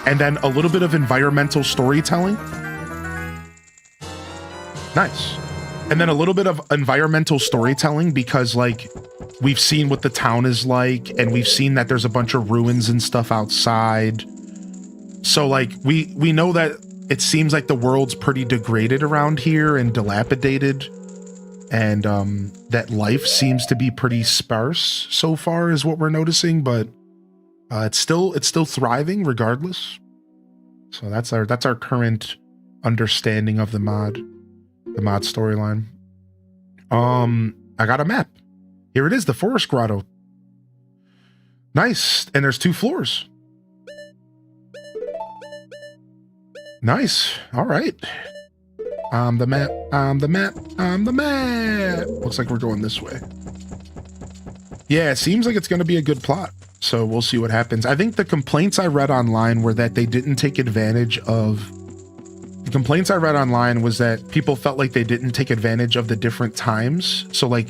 And then a little bit of environmental storytelling. Nice. And then a little bit of environmental storytelling because, like, we've seen what the town is like, and we've seen that there's a bunch of ruins and stuff outside. So, like, we know that it seems like the world's pretty degraded around here and dilapidated. And that life seems to be pretty sparse so far is what we're noticing, but it's still thriving regardless. So that's our current understanding of the mod storyline. I got a map. Here it is, the Forest Grotto. Nice, and there's 2 floors. Nice, all right. The map, the map, the map. Looks like we're going this way. Yeah, it seems like it's going to be a good plot. So we'll see what happens. I think the complaints I read online were that they didn't take advantage of... The complaints I read online was that people felt like they didn't take advantage of the different times. So like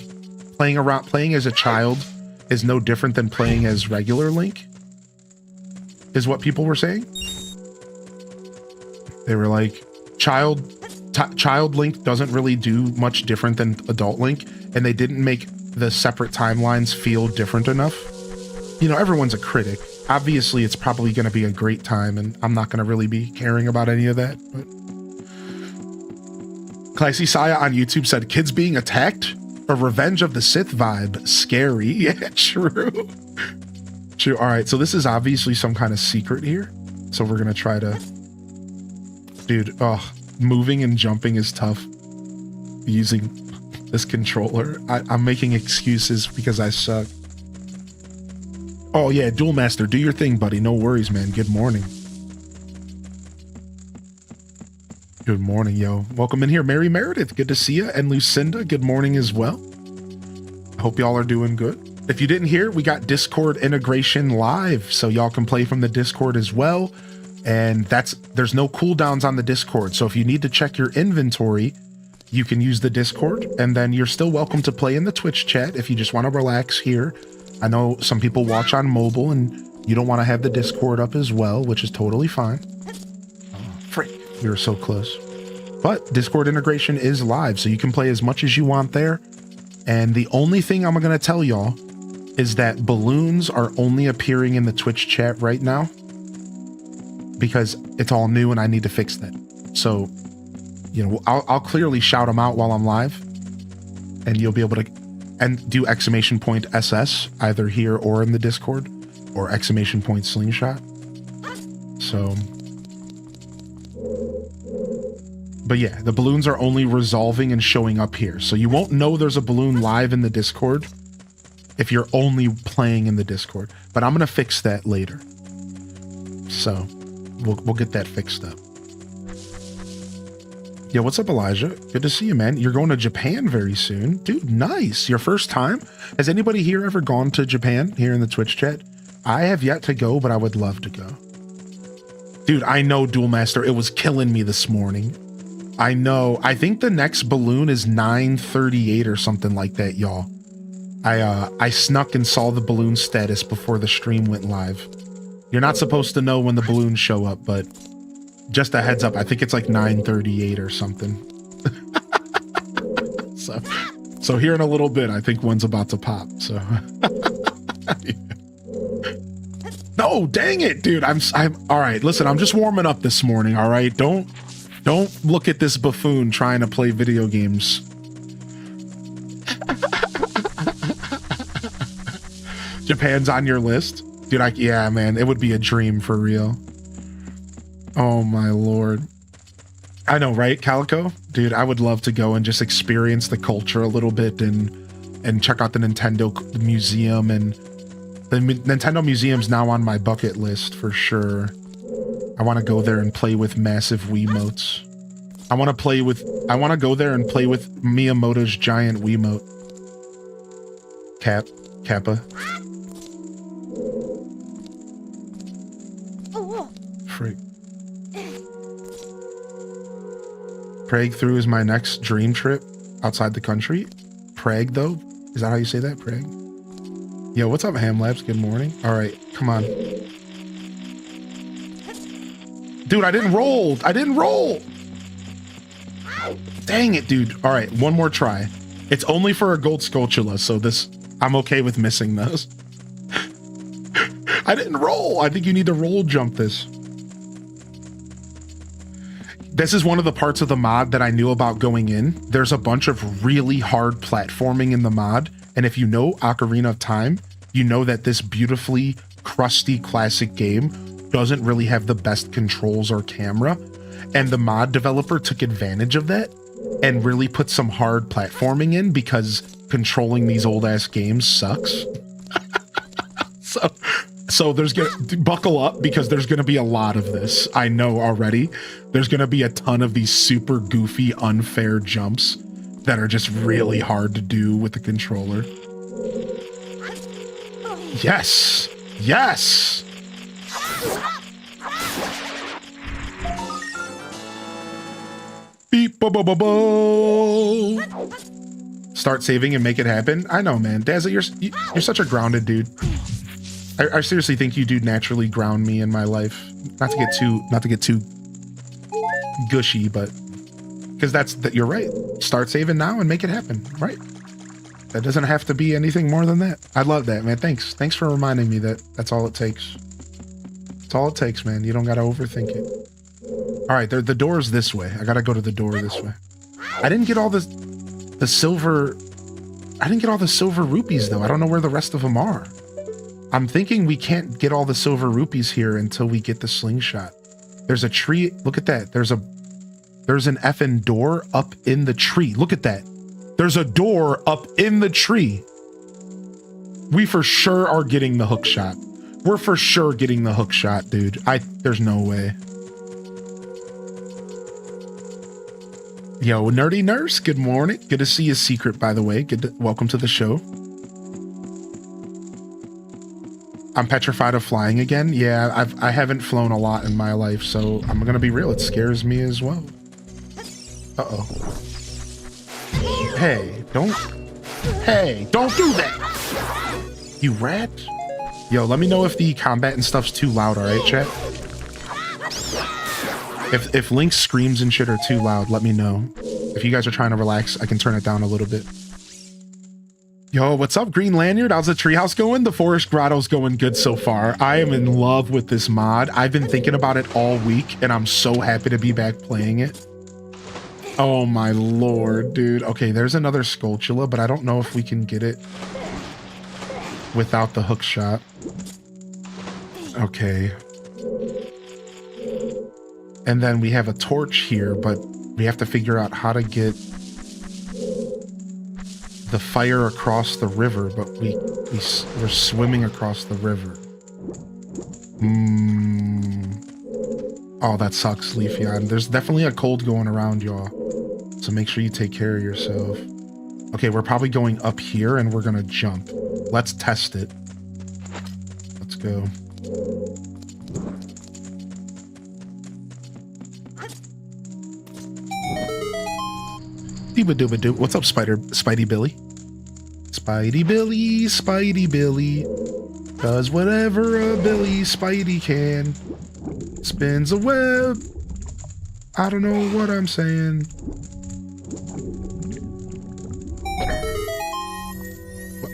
playing as a child is no different than playing as regular Link, is what people were saying. They were like, Child Link doesn't really do much different than adult Link, and they didn't make the separate timelines feel different enough. You know, everyone's a critic. Obviously, it's probably going to be a great time, and I'm not going to really be caring about any of that. But Classy Saya on YouTube said, kids being attacked? A Revenge of the Sith vibe. Scary. Yeah, true. True. All right, so this is obviously some kind of secret here. So we're going to try to... Dude, moving and jumping is tough using this controller. I'm making excuses because I suck. Oh yeah, Duel Master, do your thing, buddy. No worries, man. Good morning. Good morning, yo. Welcome in here, Mary Meredith. Good to see you. And Lucinda, good morning as well. I hope y'all are doing good. If you didn't hear, we got Discord integration live, so y'all can play from the Discord as well. And there's no cooldowns on the Discord. So if you need to check your inventory, you can use the Discord, and then you're still welcome to play in the Twitch chat if you just want to relax here. I know some people watch on mobile and you don't want to have the Discord up as well, which is totally fine. Freak, we were so close. But Discord integration is live, so you can play as much as you want there. And the only thing I'm going to tell y'all is that balloons are only appearing in the Twitch chat right now, because it's all new and I need to fix that. So, you know, I'll clearly shout them out while I'm live, and you'll be able to do exclamation point SS either here or in the Discord, or exclamation point slingshot. So But yeah, the balloons are only resolving and showing up here. So you won't know there's a balloon live in the Discord if you're only playing in the Discord. But I'm going to fix that later. So we'll get that fixed up. Yo, what's up, Elijah? Good to see you, man. You're going to Japan very soon. Dude, nice. Your first time? Has anybody here ever gone to Japan here in the Twitch chat? I have yet to go, but I would love to go. Dude, I know, Duel Master. It was killing me this morning. I know. I think the next balloon is 9:38 or something like that, y'all. I snuck and saw the balloon status before the stream went live. You're not supposed to know when the balloons show up, but just a heads up. I think it's like 9:38 or something. So here in a little bit, I think one's about to pop. So no, dang it, dude. I'm all right. Listen, I'm just warming up this morning. All right, don't look at this buffoon trying to play video games. Japan's on your list, dude. Yeah, man, it would be a dream for real. Oh my lord. I know, right, Calico? Dude, I would love to go and just experience the culture a little bit and check out the Nintendo Museum, and the Nintendo Museum's now on my bucket list for sure. I want to go there and play with massive Wiimotes. I want to go there and play with Miyamoto's giant Wiimote. Kappa. Freak. Prague through is my next dream trip outside the country. Prague, though? Is that how you say that? Prague? Yo, what's up, Ham Labs? Good morning. All right, come on. Dude, I didn't roll. Dang it, dude. All right, one more try. It's only for a gold Skulltula, so I'm okay with missing those. I didn't roll. I think you need to roll jump this. This is one of the parts of the mod that I knew about going in. There's a bunch of really hard platforming in the mod, and if you know Ocarina of Time, you know that this beautifully crusty classic game doesn't really have the best controls or camera, and the mod developer took advantage of that and really put some hard platforming in because controlling these old ass games sucks. So there's gonna buckle up because there's gonna be a lot of this. I know already. There's gonna be a ton of these super goofy, unfair jumps that are just really hard to do with the controller. Yes! Yes! Beep bo bo bo bo. Start saving and make it happen. I know, man. Dazza, you're such a grounded dude. I seriously think you do naturally ground me in my life. Not to get too gushy, but because you're right. Start saving now and make it happen, right? That doesn't have to be anything more than that. I love that, man. Thanks for reminding me that that's all it takes. That's all it takes, man. You don't gotta overthink it. All right, the door's this way. I gotta go to the door this way. I didn't get all the silver. I didn't get all the silver rupees though. I don't know where the rest of them are. I'm thinking we can't get all the silver rupees here until we get the slingshot. There's a tree. Look at that. There's an effing door up in the tree. Look at that. There's a door up in the tree. We for sure are getting the hook shot. We're for sure getting the hook shot, dude. There's no way. Yo, Nerdy Nurse, good morning. Good to see you, Secret, by the way. Welcome to the show. I'm petrified of flying again. Yeah, I haven't flown a lot in my life, so I'm gonna be real. It scares me as well. Uh-oh. Hey, don't do that! You rat. Yo, let me know if the combat and stuff's too loud, alright, chat? If Link's screams and shit are too loud, let me know. If you guys are trying to relax, I can turn it down a little bit. Yo, what's up, Green Lanyard? How's the treehouse going? The Forest Grotto's going good so far. I am in love with this mod. I've been thinking about it all week, and I'm so happy to be back playing it. Oh my lord, dude. Okay, there's another Skulltula, but I don't know if we can get it without the hook shot. Okay. And then we have a torch here, but We have to figure out how to get the fire across the river, but we're swimming across the river. Oh, that sucks, Leafy. There's definitely a cold going around, y'all. So make sure you take care of yourself. Okay, we're probably going up here and we're gonna jump. Let's test it. Let's go. Dooba-dooba-doo. What's up, Spidey Billy? Spidey Billy, Spidey Billy. Does whatever a Billy Spidey can. Spins a web. I don't know what I'm saying.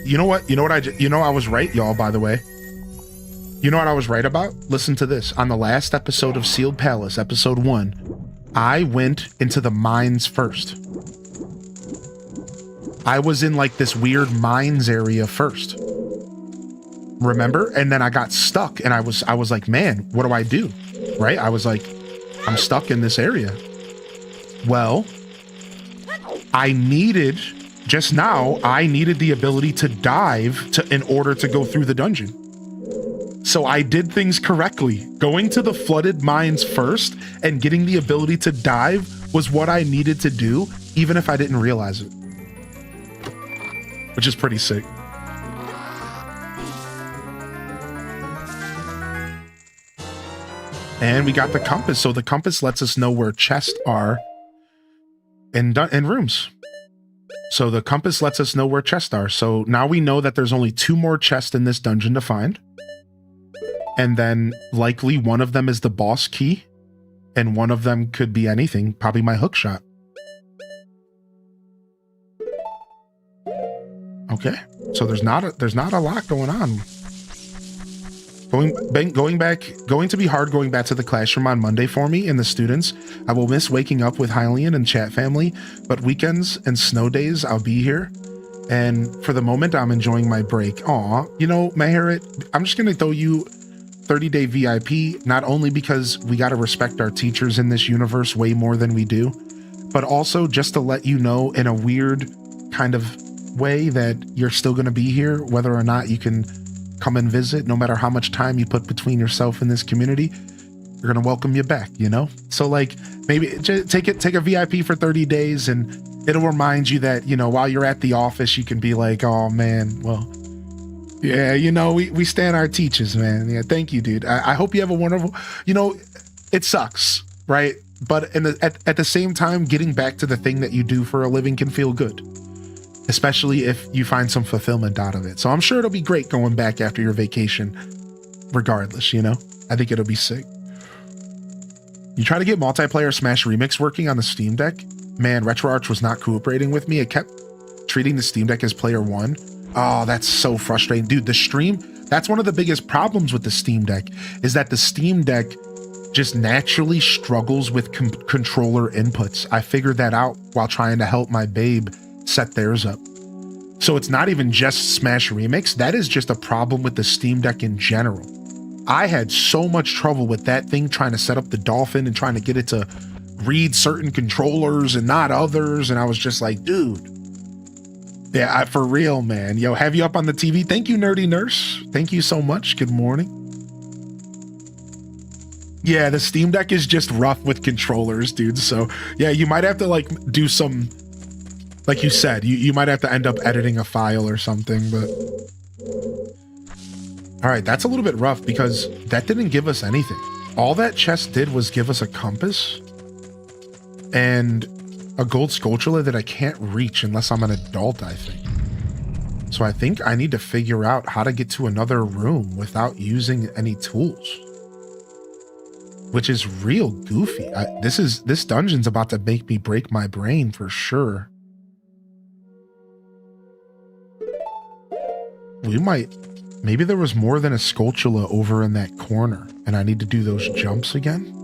You know what? I was right, y'all, by the way. You know what I was right about? Listen to this. On the last episode of Sealed Palace, episode 1, I went into the mines first. I was in like this weird mines area first. Remember? And then I got stuck and I was like, man, what do I do? Right? I was like, I'm stuck in this area. Well, I needed the ability to dive in order to go through the dungeon. So I did things correctly. Going to the flooded mines first and getting the ability to dive was what I needed to do, even if I didn't realize it. Which is pretty sick. And we got the compass. So the compass lets us know where chests are in rooms. So the compass lets us know where chests are. So now we know that there's only 2 more chests in this dungeon to find. And then likely one of them is the boss key. And one of them could be anything. Probably my hook shot. Okay. So there's not a lot going on. Going to be hard going back to the classroom on Monday for me and the students. I will miss waking up with Hylian and chat family, but weekends and snow days I'll be here. And for the moment, I'm enjoying my break. Aw, you know, Maharit, I'm just gonna throw you 30-day VIP, not only because we gotta respect our teachers in this universe way more than we do, but also just to let you know in a weird kind of way that you're still gonna be here, whether or not you can come and visit. No matter how much time you put between yourself and this community, we're gonna welcome you back, you know? So like maybe take a VIP for 30 days and it'll remind you that, you know, while you're at the office, you can be like, oh man, well, yeah, you know, we stand our teachers, man. Yeah, thank you, dude. I hope you have a wonderful, you know, it sucks, right? But at the same time, getting back to the thing that you do for a living can feel good. Especially if you find some fulfillment out of it. So I'm sure it'll be great going back after your vacation, regardless, you know? I think it'll be sick. You try to get multiplayer Smash Remix working on the Steam Deck? Man, RetroArch was not cooperating with me. It kept treating the Steam Deck as player 1. Oh, that's so frustrating. Dude, the stream, that's one of the biggest problems with the Steam Deck, is that the Steam Deck just naturally struggles with controller inputs. I figured that out while trying to help my babe set theirs up. So it's not even just Smash Remix, that is just a problem with the Steam Deck in general. I had so much trouble with that thing trying to set up the Dolphin and trying to get it to read certain controllers and not others, and I was just like, dude. Yeah, for real, man. Yo, have you up on the TV? Thank you, Nerdy Nurse. Thank you so much. Good morning. Yeah, the Steam Deck is just rough with controllers, dude. So yeah, you might have to like do some, like you said, you might have to end up editing a file or something, but all right, that's a little bit rough because that didn't give us anything. All that chest did was give us a compass and a gold sculpture that I can't reach unless I'm an adult, I think. So I think I need to figure out how to get to another room without using any tools, which is real goofy. This dungeon's about to make me break my brain for sure. Maybe there was more than a sculpture over in that corner and I need to do those jumps again.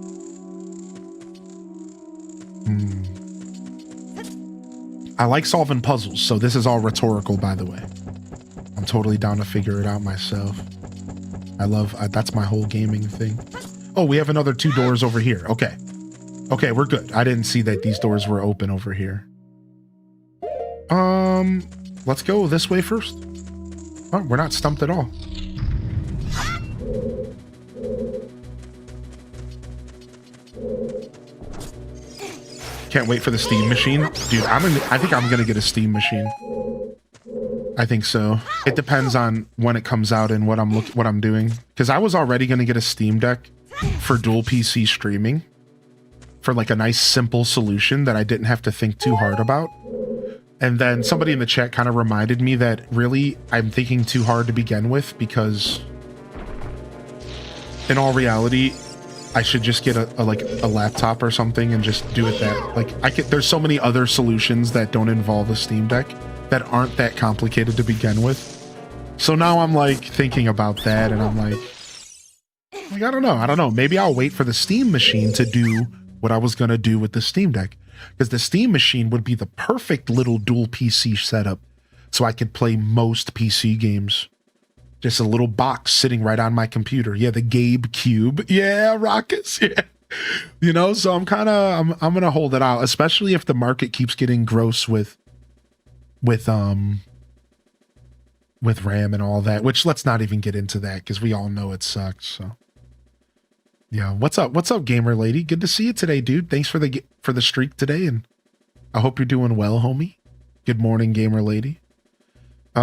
I like solving puzzles, so this is all rhetorical, by the way. I'm totally down to figure it out myself. That's my whole gaming thing. Oh, we have another 2 doors over here. Okay. Okay, we're good. I didn't see that these doors were open over here. Let's go this way first. Oh, we're not stumped at all. Can't wait for the steam machine. Dude, I think I'm gonna get a steam machine. I think so. It depends on when it comes out and what I'm doing. Because I was already gonna get a Steam Deck for dual PC streaming. For like a nice simple solution that I didn't have to think too hard about. And then somebody in the chat kind of reminded me that really I'm thinking too hard to begin with, because in all reality, I should just get a laptop or something and just do it that, like, there's so many other solutions that don't involve a Steam Deck that aren't that complicated to begin with. So now I'm like thinking about that, and I'm like I don't know. Maybe I'll wait for the Steam machine to do what I was going to do with the Steam Deck, because the Steam machine would be the perfect little dual PC setup so I could play most PC games. Just a little box sitting right on my computer. Yeah, the Gabe Cube. Yeah, Rockets. Yeah. You know, so I'm going to hold it out, especially if the market keeps getting gross with RAM and all that, which let's not even get into that because we all know it sucks. So yeah, what's up, gamer lady? Good to see you today, dude. Thanks for the streak today, and I hope you're doing well, homie. Good morning, gamer lady. A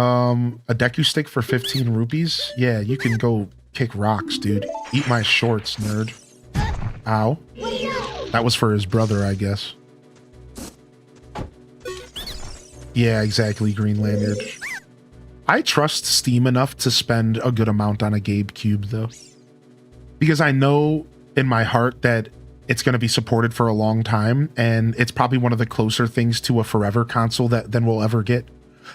Deku stick for 15 rupees. Yeah, you can go kick rocks, dude. Eat my shorts, nerd. Ow. That was for his brother, I guess. Yeah, exactly, Green Lanyard. I trust Steam enough to spend a good amount on a Gabe Cube, though. Because I know in my heart that it's going to be supported for a long time, and it's probably one of the closer things to a forever console than we'll ever get.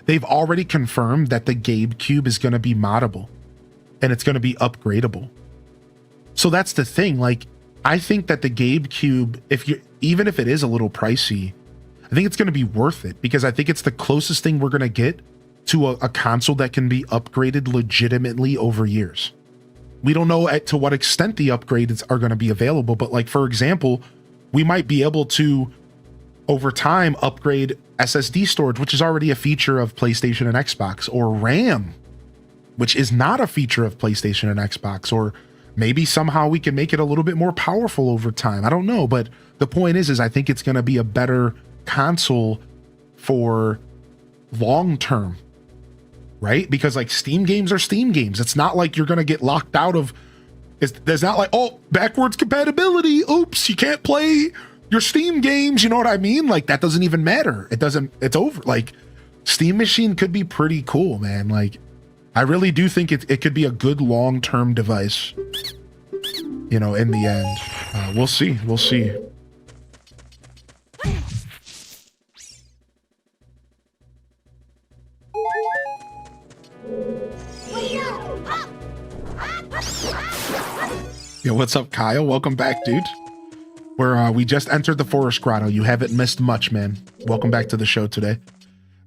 They've already confirmed that the Gabe Cube is going to be moddable, and it's going to be upgradable. So that's the thing. Like, I think that the Gabe Cube, even if it is a little pricey, I think it's going to be worth it, because I think it's the closest thing we're going to get to a console that can be upgraded legitimately over years. We don't know to what extent the upgrades are going to be available, but like, for example, we might be able to, over time, upgrade SSD storage, which is already a feature of PlayStation and Xbox, or RAM, which is not a feature of PlayStation and Xbox, or maybe somehow we can make it a little bit more powerful over time. I don't know, but the point is I think it's going to be a better console for long term. Right? Because like Steam games are Steam games. It's not like you're going to get locked out of, there's not like, oh, backwards compatibility. Oops, you can't play your Steam games. You know what I mean? Like, that doesn't even matter. It's over. Like, Steam Machine could be pretty cool, man. Like, I really do think it could be a good long-term device, you know, in the end. We'll see. We'll see. Yo, what's up, Kyle? Welcome back, dude. We just entered the Forest Grotto. You haven't missed much, man. Welcome back to the show today.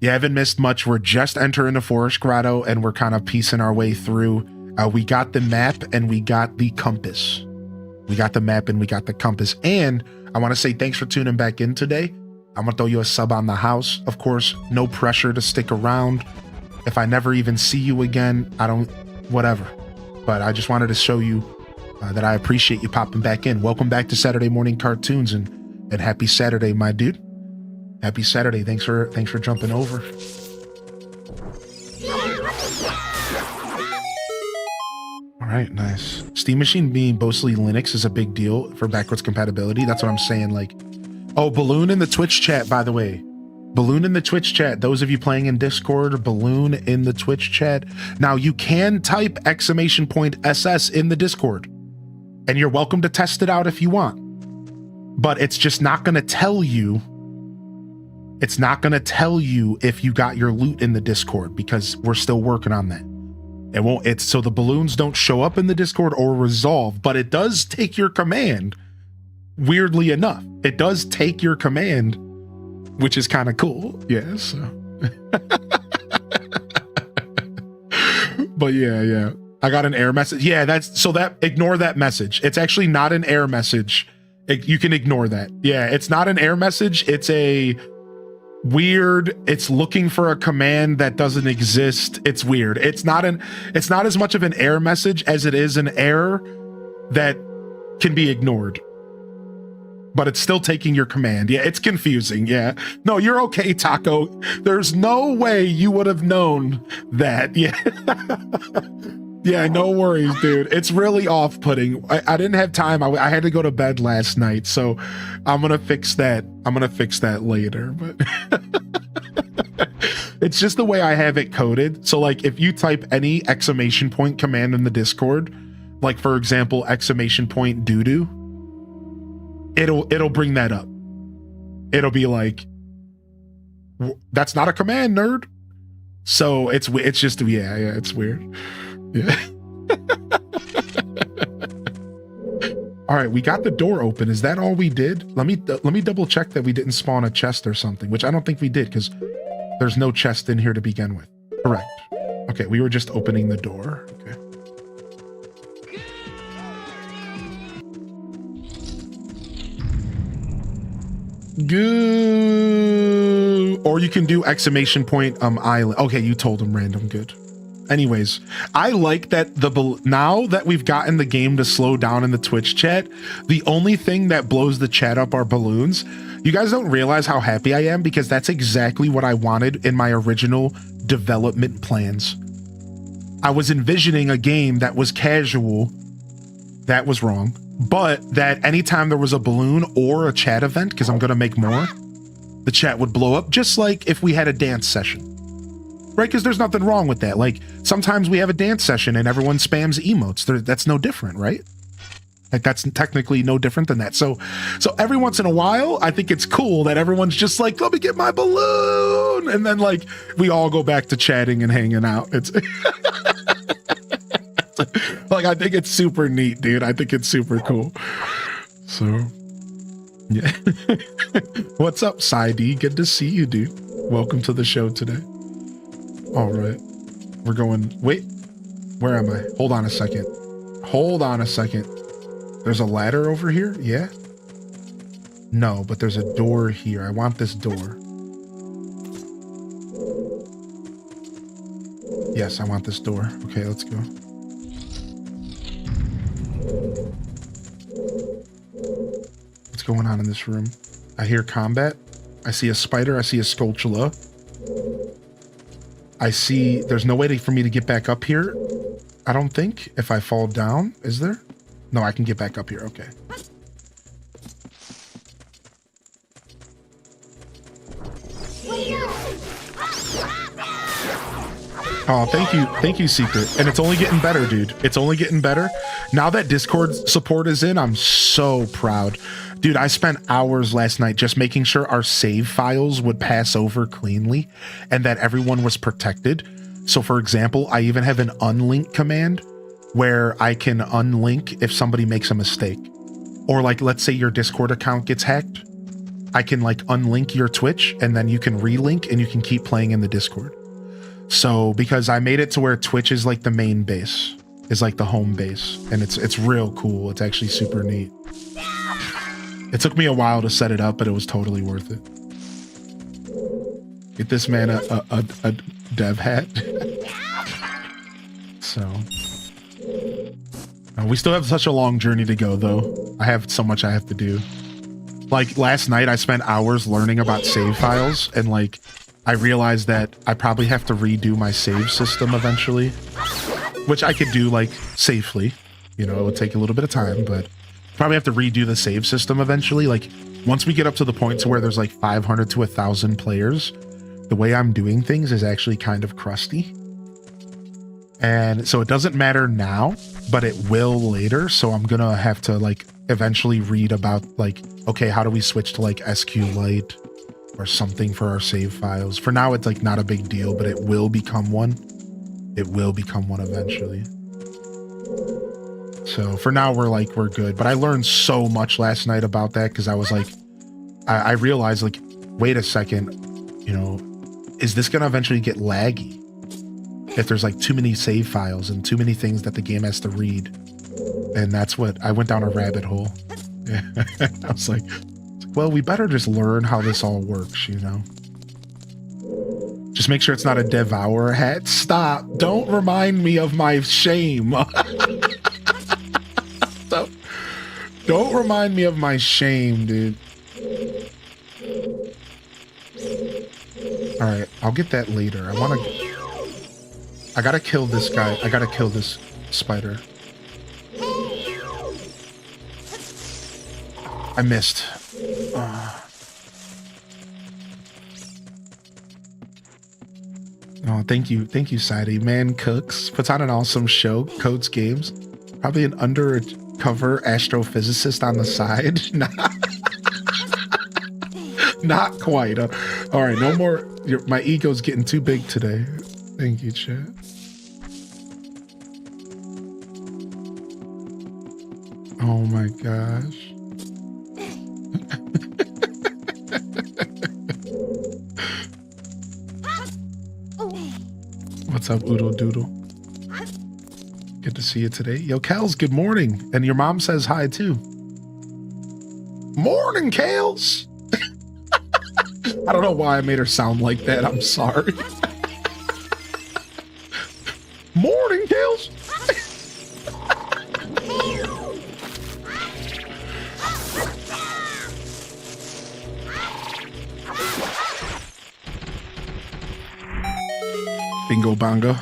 You haven't missed much. We're just entering the Forest Grotto, and we're kind of piecing our way through. We got the map, and we got the compass. We got the map, and we got the compass. And I want to say thanks for tuning back in today. I'm going to throw you a sub on the house. Of course, no pressure to stick around. If I never even see you again, whatever. But I just wanted to show you that I appreciate you popping back in. Welcome back to Saturday Morning Cartoons, and happy Saturday, my dude. Happy Saturday. Thanks for jumping over. All right, nice. Steam Machine being mostly Linux is a big deal for backwards compatibility. That's what I'm saying. Like, oh, Balloon in the Twitch chat, by the way. Balloon in the Twitch chat. Those of you playing in Discord, Balloon in the Twitch chat. Now, you can type !SS in the Discord, and you're welcome to test it out if you want. But it's just not going to tell you. It's not going to tell you if you got your loot in the Discord, because we're still working on that. It won't. So the balloons don't show up in the Discord or resolve, but it does take your command. Weirdly enough, it does take your command, which is kind of cool. Yeah. So. But yeah. I got an error message. Yeah, ignore that message. It's actually not an error message. You can ignore that. Yeah, it's not an error message. It's a weird, it's looking for a command that doesn't exist. It's weird. It's not as much of an error message as it is an error that can be ignored. But it's still taking your command. Yeah, it's confusing. Yeah. No, you're okay, Taco. There's no way you would have known that. Yeah. Yeah, no worries, dude. It's really off-putting. I didn't have time. I had to go to bed last night, so I'm gonna fix that. I'm gonna fix that later. But it's just the way I have it coded. So like if you type any exclamation point command in the Discord, like for example, exclamation point doo-doo, it'll bring that up. It'll be like, that's not a command, nerd. So it's just, yeah, it's weird. Yeah. All right, we got the door open. Is that all we did? Let me double check that we didn't spawn a chest or something, which I don't think we did because there's no chest in here to begin with. Correct. Okay, we were just opening the door. Okay. Good. Or you can do exclamation point island. Okay, you told him random. Good. Anyways, I like that now that we've gotten the game to slow down in the Twitch chat, the only thing that blows the chat up are balloons. You guys don't realize how happy I am because that's exactly what I wanted in my original development plans. I was envisioning a game that was casual. That was wrong. But that anytime there was a balloon or a chat event, because I'm going to make more, the chat would blow up, just like if we had a dance session. Right? Because there's nothing wrong with that. Like, sometimes we have a dance session and everyone spams emotes. That's no different, right? Like, that's technically no different than that. So every once in a while, I think it's cool that everyone's just like, let me get my balloon. And then, like, we all go back to chatting and hanging out. It's... like, I think it's super neat, dude. I think it's super cool. So, yeah. What's up, Saidi? Good to see you, dude. Welcome to the show today. All right. We're going... Wait. Where am I? Hold on a second. Hold on a second. There's a ladder over here? Yeah? No, but there's a door here. I want this door. Yes, I want this door. Okay, let's go. What's going on in this room? I hear combat. I see a spider. I see a Skulltula. I see there's no way for me to get back up here. I don't think if I fall down, is there? No, I can get back up here. Okay. Oh, thank you. Thank you, Secret. And it's only getting better, dude. It's only getting better. Now that Discord support is in, I'm so proud. Dude, I spent hours last night just making sure our save files would pass over cleanly and that everyone was protected. So for example, I even have an unlink command where I can unlink if somebody makes a mistake. Or like, let's say your Discord account gets hacked. I can like unlink your Twitch and then you can relink and you can keep playing in the Discord. So because I made it to where Twitch is like the main base, is like the home base, and it's real cool. It's actually super neat. It took me a while to set it up, but it was totally worth it. Get this man a dev hat. So we still have such a long journey to go though. I have so much I have to do. Like last night I spent hours learning about save files, and like I realized that I probably have to redo my save system eventually, which I could do like safely. You know, it would take a little bit of time, but probably have to redo the save system eventually. Like once we get up to the point to where there's like 500 to 1,000 players, the way I'm doing things is actually kind of crusty. And so it doesn't matter now, but it will later. So I'm going to have to like eventually read about like, okay, how do we switch to like SQLite or something for our save files? For now, it's like not a big deal, but it will become one. It will become one eventually. So for now, we're good. But I learned so much last night about that because I was like, I realized like, wait a second, you know, is this going to eventually get laggy if there's like too many save files and too many things that the game has to read? And that's what I went down a rabbit hole. Yeah. I was like, well, we better just learn how this all works, you know? Just make sure it's not a Devour hat. Stop. Don't remind me of my shame. Don't remind me of my shame, dude. All right, I'll get that later. I gotta kill this guy. I gotta kill this spider. I missed. Oh, thank you, Sadie. Man Cooks puts on an awesome show. Codes Games, probably an undercover astrophysicist on the side. Not quite. All right, no more. My ego's getting too big today. Thank you, chat. Oh my gosh. What's up, Oodle Doodle? Good to see you today. Yo, Kels, good morning. And your mom says hi, too. Morning, Kels! I don't know why I made her sound like that. I'm sorry. Morning, Kels! Bingo bongo.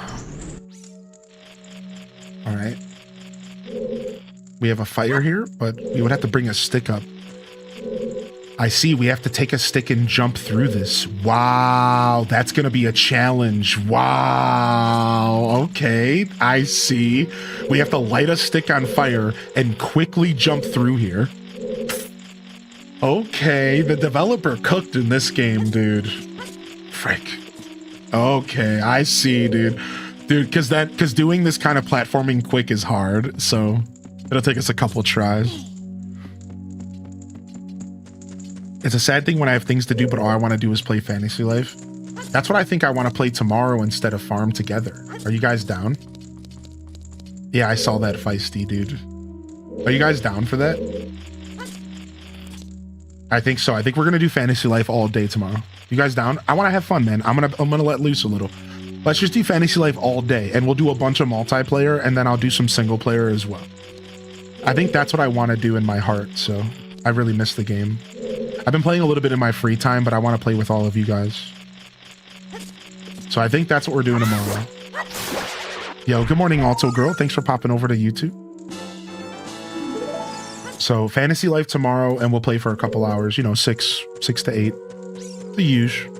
All right. We have a fire here, but we would have to bring a stick up. I see. We have to take a stick and jump through this. Wow. That's going to be a challenge. Wow. Okay. I see. We have to light a stick on fire and quickly jump through here. Okay. The developer cooked in this game, dude. Frick. Okay, I see, dude. Dude, because doing this kind of platforming quick is hard, so it'll take us a couple tries. It's a sad thing when I have things to do, but all I want to do is play Fantasy Life. That's what I think I want to play tomorrow instead of Farm Together. Are you guys down? Yeah, I saw that, Feisty, dude. Are you guys down for that? I think so. I think we're gonna do Fantasy Life all day tomorrow. You guys down? I want to have fun, man. I'm gonna let loose a little. Let's just do Fantasy Life all day, and we'll do a bunch of multiplayer, and then I'll do some single player as well. I think that's what I want to do in my heart. So I really miss the game. I've been playing a little bit in my free time, but I want to play with all of you guys. So I think that's what we're doing tomorrow. Yo, good morning, Alto Girl. Thanks for popping over to YouTube. So Fantasy Life tomorrow, and we'll play for a couple hours, you know, 6 to 8. The usual.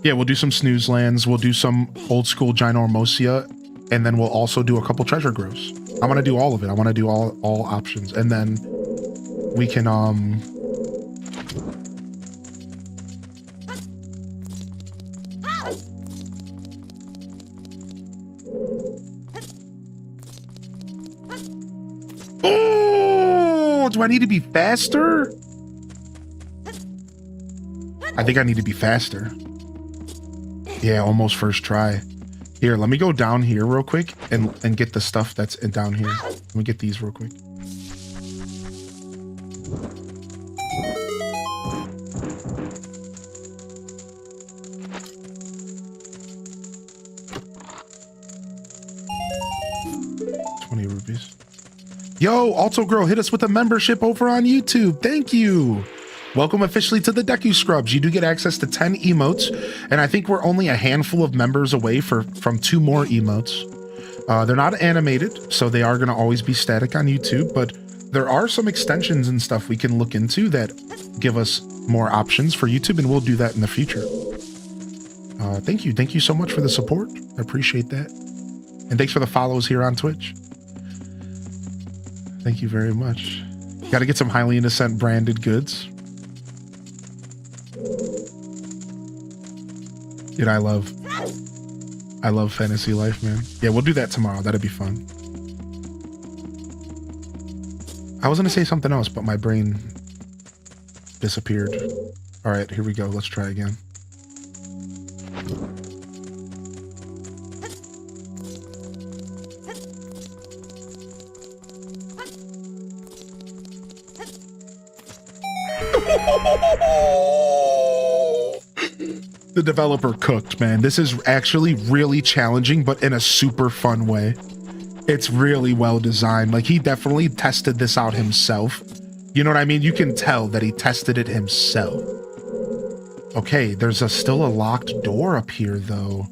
Yeah, we'll do some snooze lands. We'll do some old school Ginormosia, and then we'll also do a couple treasure grows. I want to do all of it. I want to do all options, and then we can Oh, do I need to be faster? I think I need to be faster. Yeah, almost first try. Here, let me go down here real quick and get the stuff that's down here. Let me get these real quick. $20. Yo, Alto Girl, hit us with a membership over on YouTube. Thank you. Welcome officially to the Deku Scrubs. You do get access to 10 emotes, and I think we're only a handful of members away from 2 more emotes. They're not animated, so they are going to always be static on YouTube, but there are some extensions and stuff we can look into that give us more options for YouTube, and we'll do that in the future. Thank you. Thank you so much for the support. I appreciate that. And thanks for the follows here on Twitch. Thank you very much. Got to get some highly innocent branded goods. Dude, I love Fantasy Life, man. Yeah, we'll do that tomorrow. That'd be fun. I was going to say something else, but my brain disappeared. All right, here we go. Let's try again. The developer cooked, man. This is actually really challenging, but in a super fun way. It's really well designed. Like, he definitely tested this out himself. You know what I mean? You can tell that he tested it himself. Okay, there's still a locked door up here, though.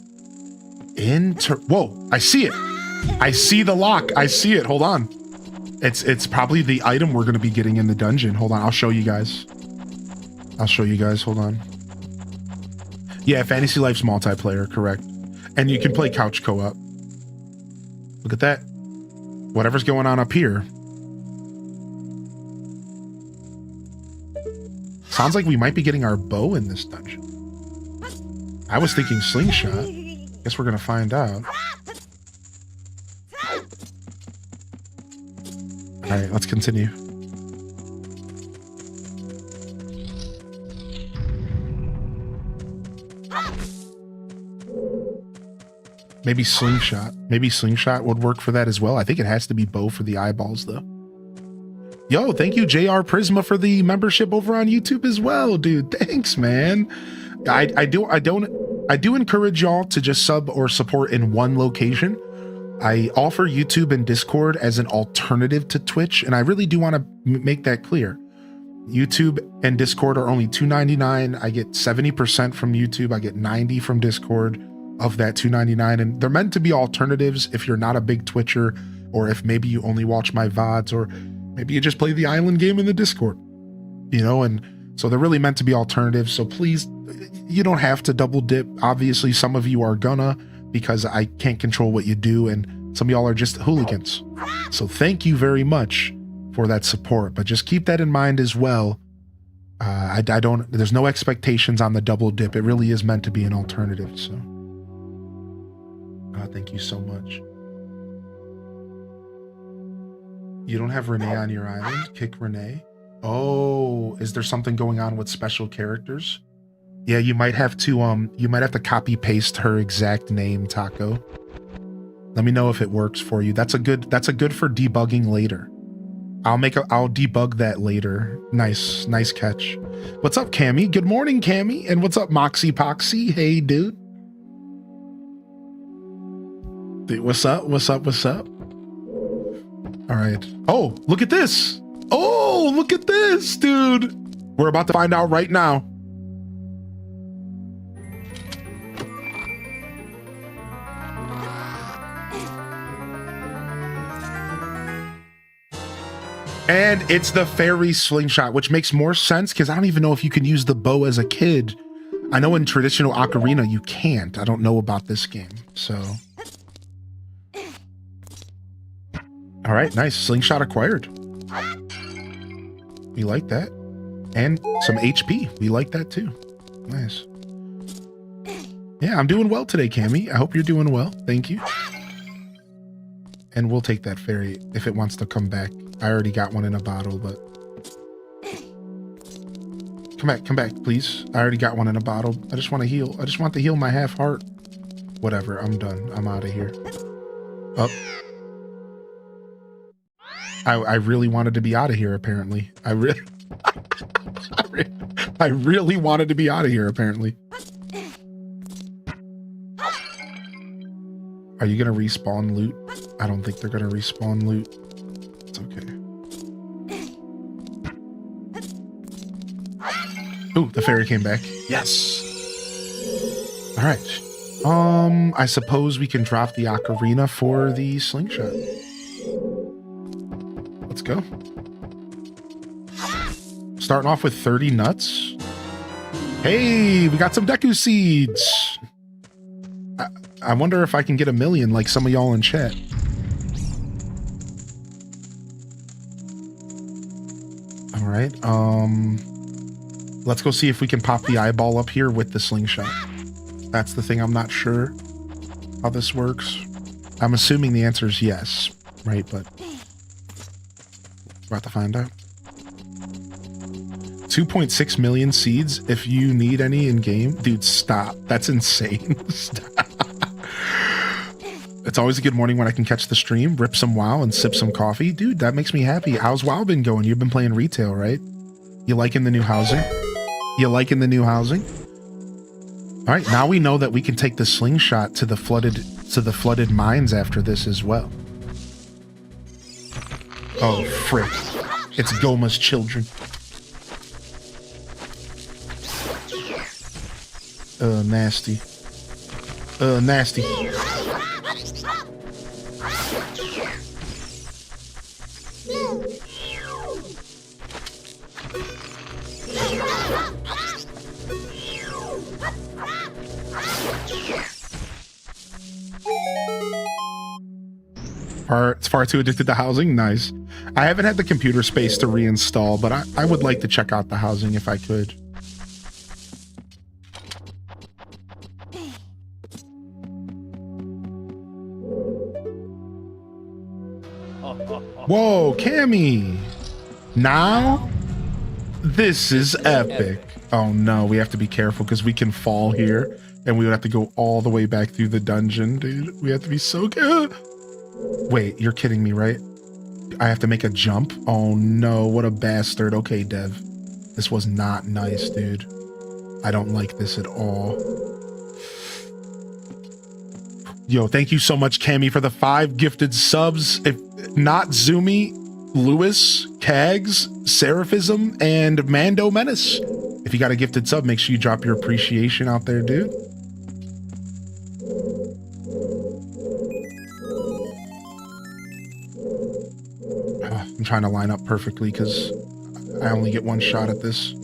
Whoa, I see it. I see the lock. I see it. Hold on. It's probably the item we're going to be getting in the dungeon. Hold on. I'll show you guys. Hold on. Yeah, Fantasy Life's multiplayer, correct. And you can play couch co-op. Look at that. Whatever's going on up here. Sounds like we might be getting our bow in this dungeon. I was thinking slingshot. Guess we're gonna find out. Alright, let's continue. Maybe slingshot. Maybe slingshot would work for that as well. I think it has to be bow for the eyeballs, though. Yo, thank you, JR Prisma, for the membership over on YouTube as well, dude. Thanks, man. I do encourage y'all to just sub or support in one location. I offer YouTube and Discord as an alternative to Twitch, and I really do want to make that clear. YouTube and Discord are only $2.99. I get 70% from YouTube. I get 90 from Discord of that $2.99, and they're meant to be alternatives if you're not a big Twitcher, or if maybe you only watch my VODs, or maybe you just play the island game in the Discord, you know, and so they're really meant to be alternatives. So please, you don't have to double dip. Obviously, some of you are gonna, because I can't control what you do, and some of y'all are just hooligans. So thank you very much for that support, but just keep that in mind as well. There's no expectations on the double dip. It really is meant to be an alternative, so. Thank you so much. You don't have Renee on your island? Kick Renee? Oh, is there something going on with special characters? Yeah, you might have to copy paste her exact name, Taco. Let me know if it works for you. That's a good for debugging later. I'll debug that later. Nice catch. What's up, Cammy? Good morning, Cammy. And what's up, Moxie Poxy? Hey, dude. What's up? All right. Oh, look at this. Oh, look at this, dude. We're about to find out right now. And it's the fairy slingshot, which makes more sense because I don't even know if you can use the bow as a kid. I know in traditional Ocarina you can't. I don't know about this game, so. All right, nice. Slingshot acquired. We like that. And some HP. We like that too. Nice. Yeah, I'm doing well today, Cammy. I hope you're doing well. Thank you. And we'll take that fairy if it wants to come back. I already got one in a bottle, but... Come back, please. I already got one in a bottle. I just want to heal. I just want to heal my half heart. Whatever, I'm done. I'm out of here. Up. I really wanted to be out of here, apparently. I really wanted to be out of here, apparently. Are you gonna respawn loot? I don't think they're gonna respawn loot. It's okay. Ooh, the fairy came back. Yes. All right. I suppose we can drop the ocarina for the slingshot. Let's go. Starting off with 30 nuts. Hey, we got some Deku seeds. I wonder if I can get 1 million like some of y'all in chat. All right. Let's go see if we can pop the eyeball up here with the slingshot. That's the thing. I'm not sure how this works. I'm assuming the answer is yes, right? But we're about to find out. 2.6 million seeds if you need any in game. Dude, stop. That's insane. Stop. It's always a good morning when I can catch the stream, rip some WoW, and sip some coffee. Dude, that makes me happy. How's WoW been going? You've been playing retail, right? You liking the new housing? You liking the new housing? All right, now we know that we can take the slingshot to the flooded mines after this as well. Oh, frick. It's Goma's children. Nasty. Nasty. It's far too addicted to housing. Nice. I haven't had the computer space to reinstall, but I would like to check out the housing if I could. Whoa, Cammy! Now? This is epic. Oh no, we have to be careful because we can fall here and we would have to go all the way back through the dungeon, dude. We have to be so good. Wait, you're kidding me, right? I have to make a jump? Oh no, what a bastard. Okay, Dev. This was not nice, dude. I don't like this at all. Yo, thank you so much, Cammy, for the 5 gifted subs. If not Zoomy, Lewis, Kags, Seraphism, and Mando Menace. If you got a gifted sub, make sure you drop your appreciation out there, dude. I'm trying to line up perfectly because I only get one shot at this.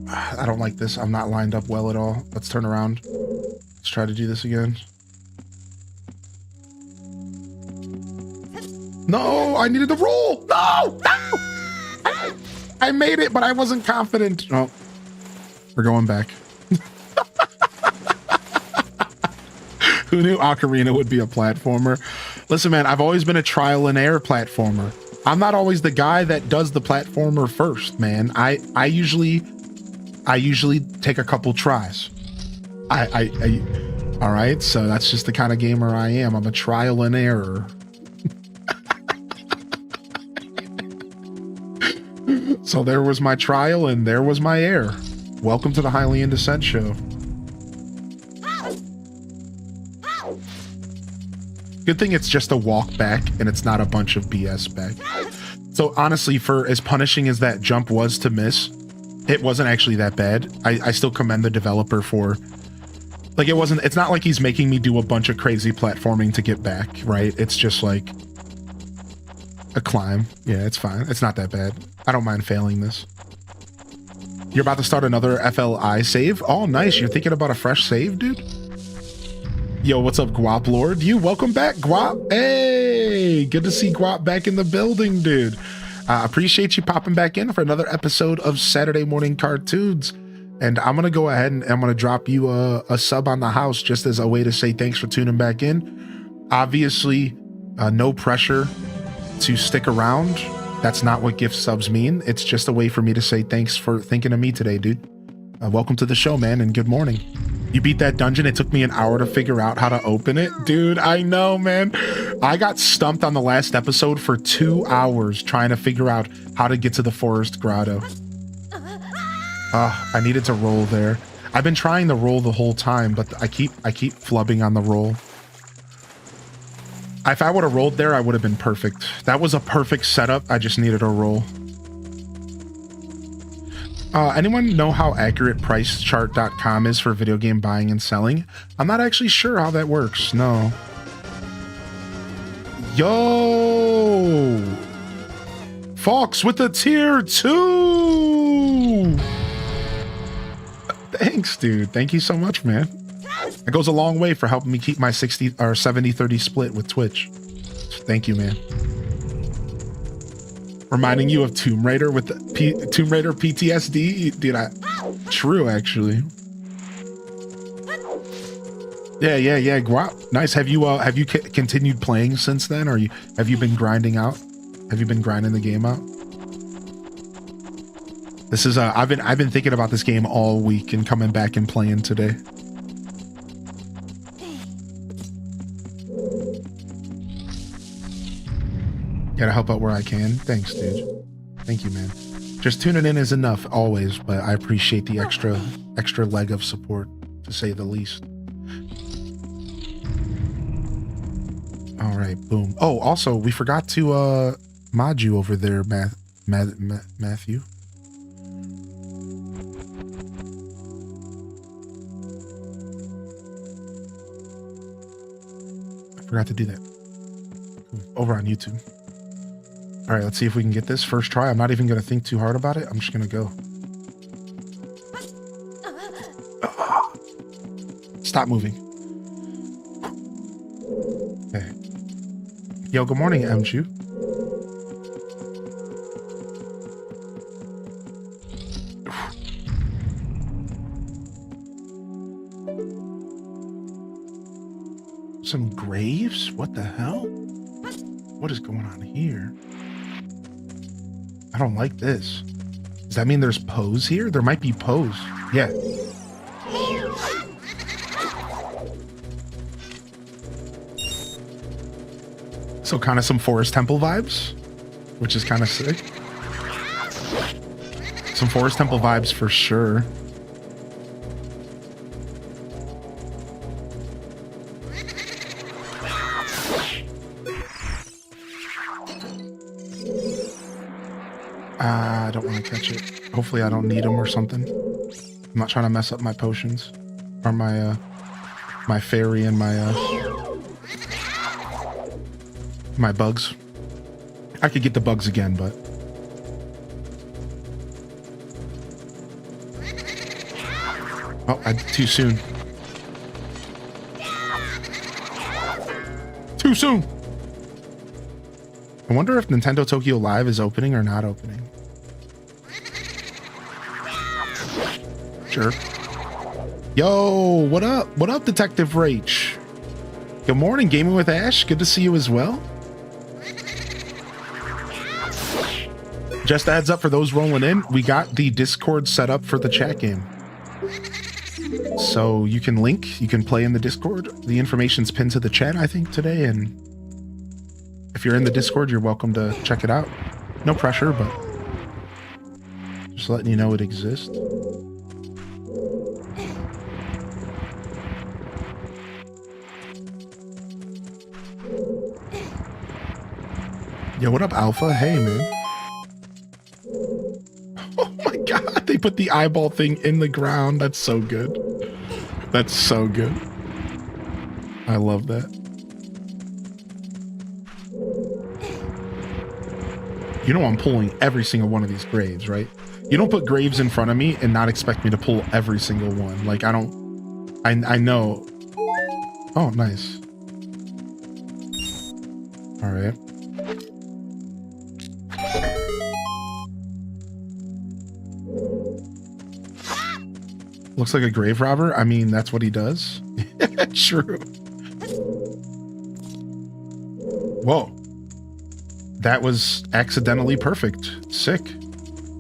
I don't like this. I'm not lined up well at all. Let's turn around. Let's try to do this again. No, I needed to roll. No, no. I made it, but I wasn't confident. Oh, we're going back. Who knew Ocarina would be a platformer? Listen, man, I've always been a trial and error platformer. I'm not always the guy that does the platformer first, man. I usually take a couple tries. All right, so that's just the kind of gamer I am. I'm a trial and error. So there was my trial and there was my error. Welcome to the Hylian Descent show. Good thing it's just a walk back and it's not a bunch of BS back. So honestly, for as punishing as that jump was to miss, it wasn't actually that bad. I still commend the developer for, like, it's not like he's making me do a bunch of crazy platforming to get back, right? It's just like a climb. Yeah, it's fine. It's not that bad. I don't mind failing this. You're about to start another FLI save? Oh, nice. You're thinking about a fresh save, dude? Yo, what's up, Guap Lord? Welcome back, Guap. Hey, good to see Guap back in the building, dude. Appreciate you popping back in for another episode of Saturday Morning Cartoons. And I'm going to go ahead and I'm going to drop you a sub on the house just as a way to say thanks for tuning back in. Obviously, no pressure to stick around. That's not what gift subs mean. It's just a way for me to say thanks for thinking of me today, dude. Welcome to the show, man, and good morning. You beat that dungeon. It took me an hour to figure out how to open it. Dude, I know, man. I got stumped on the last episode for 2 hours trying to figure out how to get to the forest grotto. I needed to roll there. I've been trying to roll the whole time, but I keep flubbing on the roll. If I would have rolled there, I would have been perfect. That was a perfect setup. I just needed a roll. Anyone know how accurate pricechart.com is for video game buying and selling? I'm not actually sure how that works. No. Yo! Fox with the tier 2! Thanks, dude. Thank you so much, man. It goes a long way for helping me keep my 60 or 70-30 split with Twitch. Thank you, man. Reminding you of Tomb Raider with the Tomb Raider PTSD, dude. True, actually. Yeah. Guap. Nice. Have you continued playing since then, or have you been grinding out? Have you been grinding the game out? This is I've been thinking about this game all week and coming back and playing today. Gotta help out where I can. Thanks, dude. Thank you, man. Just tuning in is enough always, but I appreciate the extra leg of support, to say the least. All right, boom. Oh, also, we forgot to mod you over there, Matthew. I forgot to do that. Over on YouTube. All right, let's see if we can get this first try. I'm not even going to think too hard about it. I'm just going to go. Stop moving. Okay. Yo, good morning, Mchu. Some graves? What the hell? What is going on here? I don't like this. Does that mean there's Poes here? There might be Poes. Yeah. So kind of some Forest Temple vibes, which is kind of sick. Some Forest Temple vibes for sure. I don't want to catch it. Hopefully I don't need them or something. I'm not trying to mess up my potions. Or my, my fairy and my bugs. I could get the bugs again, but... Oh, too soon. Too soon! I wonder if Nintendo Tokyo Live is opening or not opening. Sure. Yo, what up? What up, Detective Rach? Good morning, Gaming with Ash. Good to see you as well. Just adds up for those rolling in. We got the Discord set up for the chat game. So you can link, you can play in the Discord. The information's pinned to the chat, I think, today. And if you're in the Discord, you're welcome to check it out. No pressure, but just letting you know it exists. Yo, what up, Alpha? Hey, man. Oh my god, they put the eyeball thing in the ground. That's so good. That's so good. I love that. You know I'm pulling every single one of these graves, right? You don't put graves in front of me and not expect me to pull every single one. Like, I don't... I know. Oh, nice. All right. Looks like a grave robber. I mean, that's what he does. True. Whoa. That was accidentally perfect. Sick.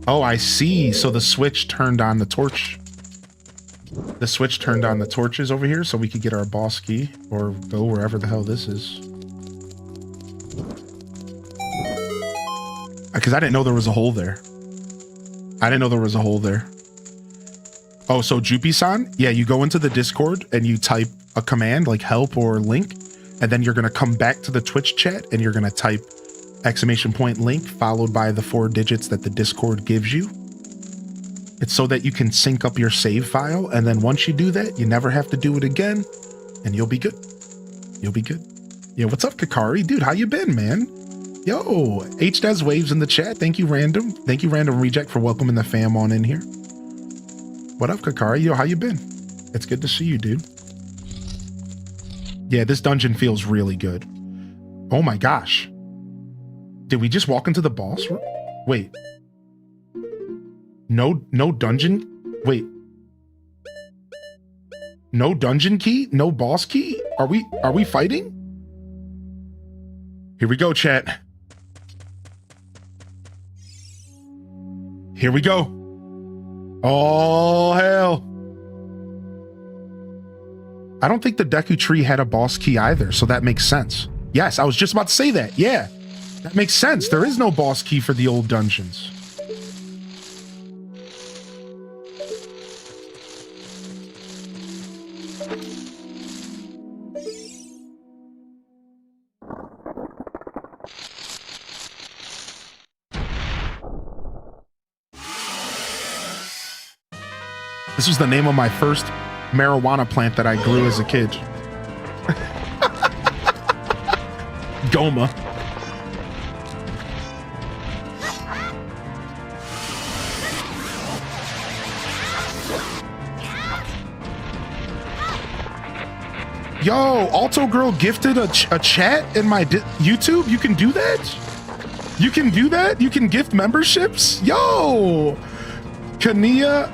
Oh, I see. So the switch turned on the torch. The switch turned on the torches over here so we could get our boss key or go wherever the hell this is. Because I didn't know there was a hole there. I didn't know there was a hole there. Oh, so Jupi-san? Yeah, you go into the Discord and you type a command like help or link, and then you're going to come back to the Twitch chat and you're going to type !link followed by the 4 digits that the Discord gives you. It's so that you can sync up your save file, and then once you do that, you never have to do it again, and you'll be good. You'll be good. Yeah, what's up, Kakari? Dude, how you been, man? Yo, HDAS Waves in the chat. Thank you, Random. Thank you, Random Reject, for welcoming the fam on in here. What up, Kakari? Yo, how you been? It's good to see you, dude. Yeah, this dungeon feels really good. Oh my gosh. Did we just walk into the boss room? Wait. No dungeon? Wait. No dungeon key? No boss key? Are we fighting? Here we go, chat. Here we go. Oh, hell. I don't think the Deku Tree had a boss key either, so that makes sense. Yes, I was just about to say that. Yeah. That makes sense. There is no boss key for the old dungeons. This was the name of my first marijuana plant that I grew as a kid. Goma. Yo, Alto Girl gifted a chat in my YouTube? You can do that? You can do that? You can gift memberships? Yo! Kenia,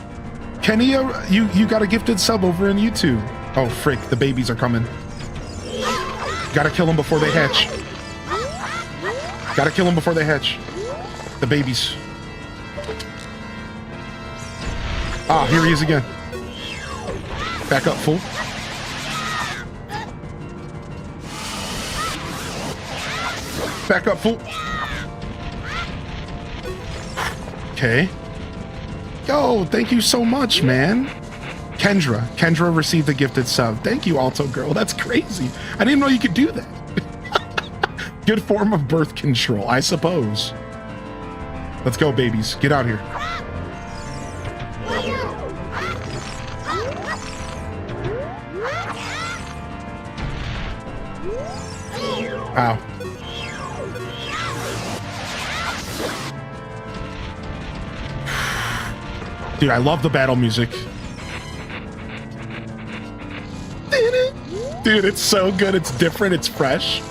you got a gifted sub over in YouTube. Oh, frick, the babies are coming. Gotta kill them before they hatch. Gotta kill them before they hatch. The babies. Ah, here he is again. Back up, fool. Back up, fool. Okay. Yo, thank you so much, man. Kendra received a gifted sub. Thank you, Alto Girl. That's crazy. I didn't know you could do that. Good form of birth control, I suppose. Let's go, babies. Get out here. Ow. Dude, I love the battle music. Dude, it's so good. It's different. It's fresh.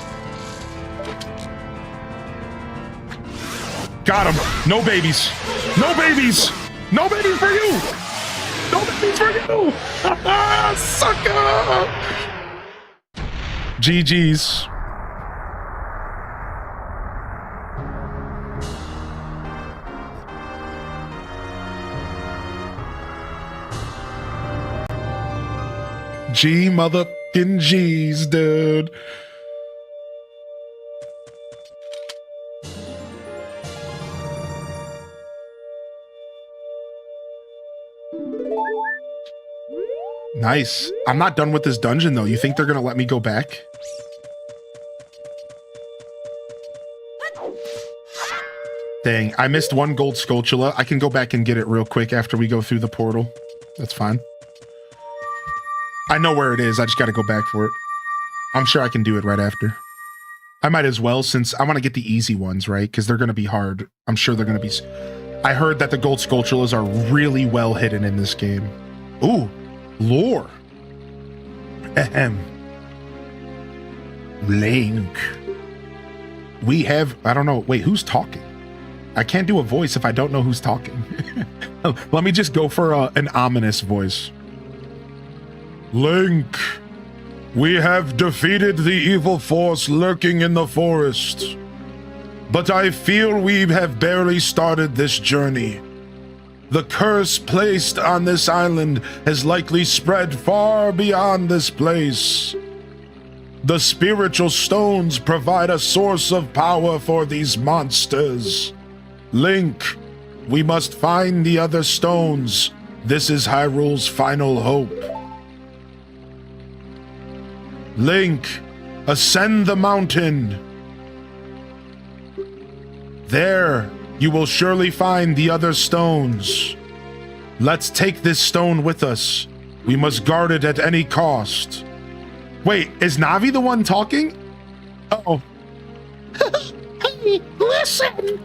Got him. No babies. No babies. No babies for you. No babies for you. Sucker. GG's. G motherfucking G's, dude. Nice. I'm not done with this dungeon, though. You think they're gonna let me go back? Dang, I missed one gold Skulltula. I can go back and get it real quick after we go through the portal. That's fine. I know where it is. I just got to go back for it. I'm sure I can do it right after. I might as well, since I want to get the easy ones, right? Because they're going to be hard. I'm sure they're going to be... I heard that the gold Skulltulas are really well hidden in this game. Ooh, lore. Ahem. Link. We have... I don't know. Wait, who's talking? I can't do a voice if I don't know who's talking. Let me just go for an ominous voice. Link, we have defeated the evil force lurking in the forest. But I feel we have barely started this journey. The curse placed on this island has likely spread far beyond this place. The spiritual stones provide a source of power for these monsters. Link, we must find the other stones. This is Hyrule's final hope. Link, ascend the mountain. There, you will surely find the other stones. Let's take this stone with us. We must guard it at any cost. Wait, is Navi the one talking? Uh-oh. Hey, listen!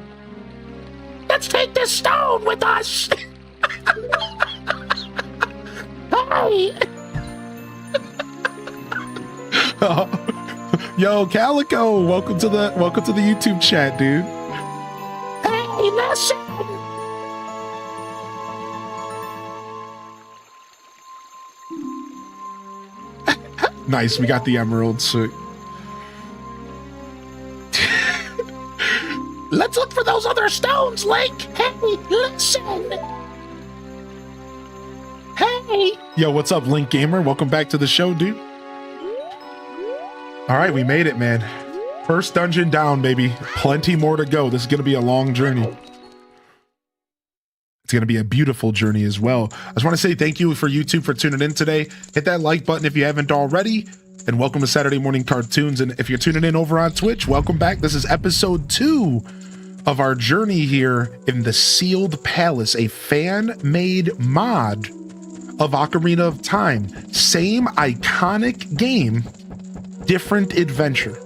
Let's take this stone with us! Hey! Yo, Calico, welcome to the YouTube chat, dude. Hey, listen. Nice, we got the emeralds. Let's look for those other stones, Link. Hey, listen. Hey. Yo, what's up, Link Gamer? Welcome back to the show, dude. All right, we made it, man. First dungeon down, baby. Plenty more to go. This is going to be a long journey. It's going to be a beautiful journey as well. I just want to say thank you for YouTube for tuning in today. Hit that like button if you haven't already. And welcome to Saturday Morning Cartoons. And if you're tuning in over on Twitch, welcome back. This is episode 2 of our journey here in the Sealed Palace, a fan-made mod of Ocarina of Time. Same iconic game, different adventure.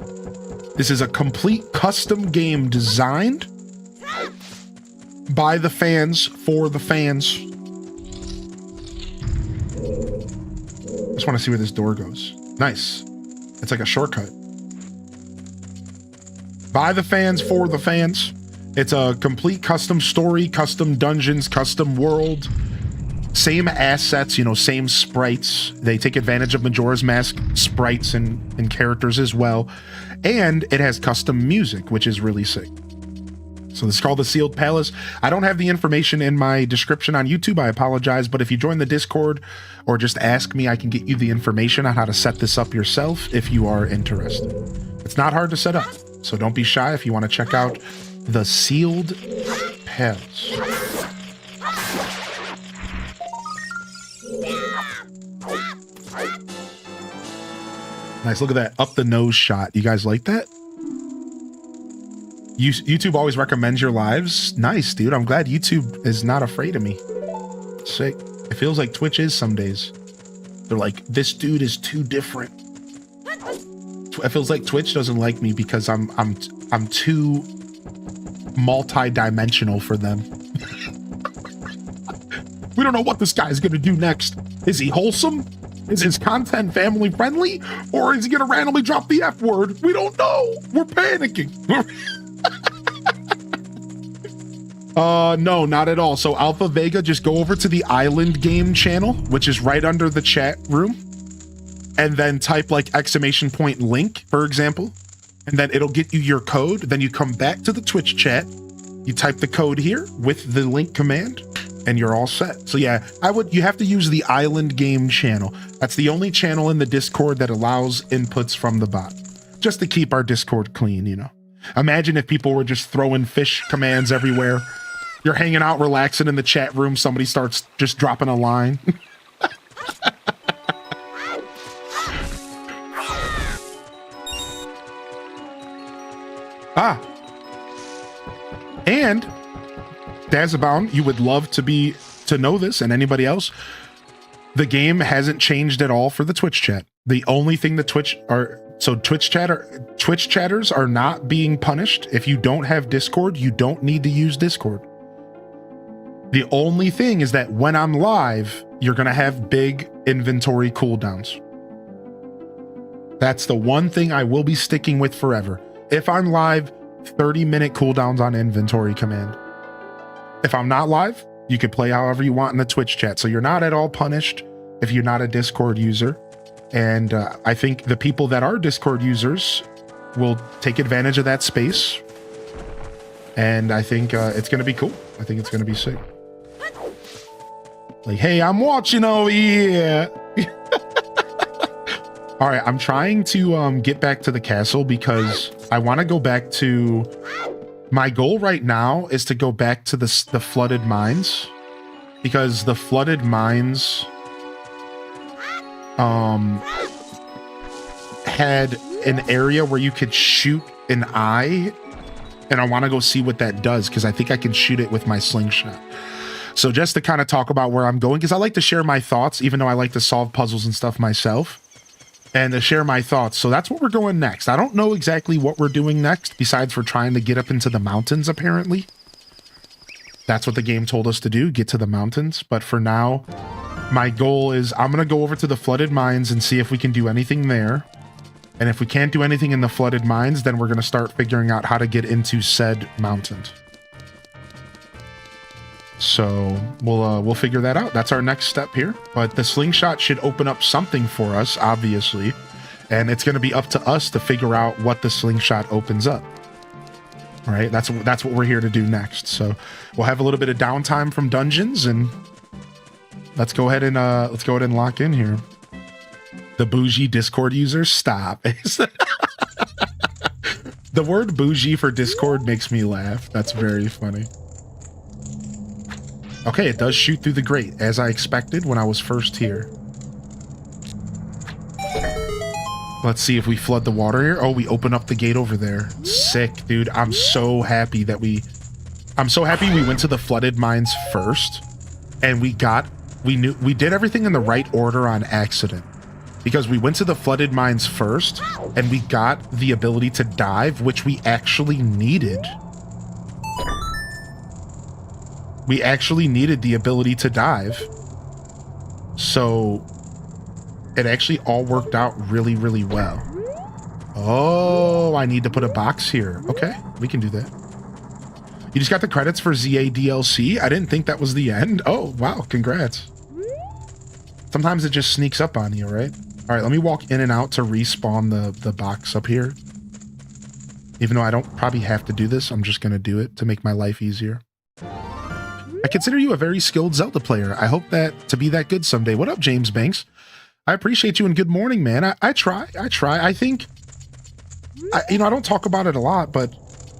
This is a complete custom game designed by the fans, for the fans. Just want to see where this door goes. Nice. It's like a shortcut. By the fans, for the fans. It's a complete custom story, custom dungeons, custom world. Same assets, you know, same sprites. They take advantage of Majora's Mask sprites and characters as well. And it has custom music, which is really sick. So this is called the Sealed Palace. I don't have the information in my description on YouTube. I apologize. But if you join the Discord or just ask me, I can get you the information on how to set this up yourself if you are interested. It's not hard to set up. So don't be shy if you want to check out the Sealed Palace. Nice, look at that up the nose shot. You guys like that? YouTube always recommends your lives. Nice, dude. I'm glad YouTube is not afraid of me. Sick. It feels like Twitch is some days. They're like, this dude is too different. It feels like Twitch doesn't like me because I'm too multi-dimensional for them. We don't know what this guy's gonna do next. Is he wholesome? Is his content family friendly? Or is he gonna randomly drop the F word? We don't know. We're panicking. No, not at all. So Alpha Vega, just go over to the Island Game channel, which is right under the chat room, and then type like ! link, for example, and then it'll get you your code. Then you come back to the Twitch chat, you type the code here with the link command, and you're all set. So yeah, you have to use the Island Game channel. That's the only channel in the Discord that allows inputs from the bot, just to keep our Discord clean, you know. Imagine if people were just throwing fish commands everywhere. You're hanging out, relaxing in the chat room. Somebody starts just dropping a line. And Dazabound, you would love to know this, and anybody else. The game hasn't changed at all for the Twitch chat. The only thing that Twitch chatters are not being punished. If you don't have Discord, you don't need to use Discord. The only thing is that when I'm live, you're going to have big inventory cooldowns. That's the one thing I will be sticking with forever. If I'm live, 30-minute cooldowns on inventory command. If I'm not live, you can play however you want in the Twitch chat. So you're not at all punished if you're not a Discord user. And I think the people that are Discord users will take advantage of that space. And I think it's going to be cool. I think it's going to be sick. Like, hey, I'm watching over here. All right, I'm trying to get back to the castle because I want to go back to... My goal right now is to go back to the flooded mines. Because the flooded mines... had an area where you could shoot an eye, and I want to go see what that does because I think I can shoot it with my slingshot. So just to kind of talk about where I'm going, because I like to share my thoughts, even though I like to solve puzzles and stuff myself, and to share my thoughts. So that's what we're going next. I don't know exactly what we're doing next, besides we're trying to get up into the mountains, apparently. That's what the game told us to do, get to the mountains. But for now, my goal is I'm going to go over to the flooded mines and see if we can do anything there. And if we can't do anything in the flooded mines, then we're going to start figuring out how to get into said mountains. So we'll figure that out. That's our next step here. But the slingshot should open up something for us, obviously. And it's going to be up to us to figure out what the slingshot opens up. All right, that's what we're here to do next. So we'll have a little bit of downtime from dungeons, and let's go ahead and lock in here. The bougie Discord users, stop. The word bougie for Discord makes me laugh. That's very funny. Okay, it does shoot through the grate, as I expected when I was first here. Let's see if we flood the water here. Oh, we open up the gate over there. Sick, dude. I'm so happy that we went to the flooded mines first, and we did everything in the right order on accident. Because we went to the flooded mines first, and we got the ability to dive, which we actually needed. We actually needed the ability to dive. So it actually all worked out really, really well. Oh, I need to put a box here. Okay, we can do that. You just got the credits for ZA DLC? I didn't think that was the end. Oh, wow, congrats. Sometimes it just sneaks up on you, right? All right, let me walk in and out to respawn the box up here. Even though I don't probably have to do this, I'm just going to do it to make my life easier. I consider you a very skilled Zelda player. I hope that to be that good someday. What up, James Banks? I appreciate you and good morning, man. I try. I think, I don't talk about it a lot, but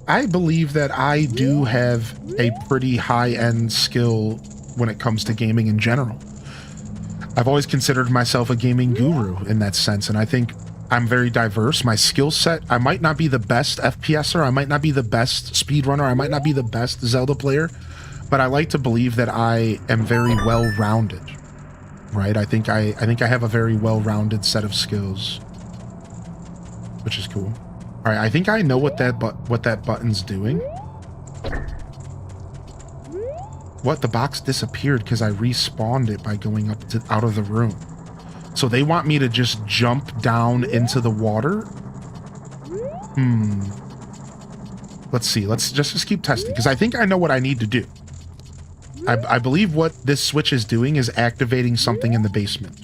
I believe that I do have a pretty high-end skill when it comes to gaming in general. I've always considered myself a gaming guru in that sense, and I think I'm very diverse. My skill set, I might not be the best FPSer, I might not be the best speedrunner, I might not be the best Zelda player, but I like to believe that I am very well-rounded, right? I think I have a very well-rounded set of skills, which is cool. All right, I think I know what that button's doing. What? The box disappeared because I respawned it by going up to out of the room. So they want me to just jump down into the water? Let's see. Let's just keep testing because I think I know what I need to do. I believe what this switch is doing is activating something in the basement.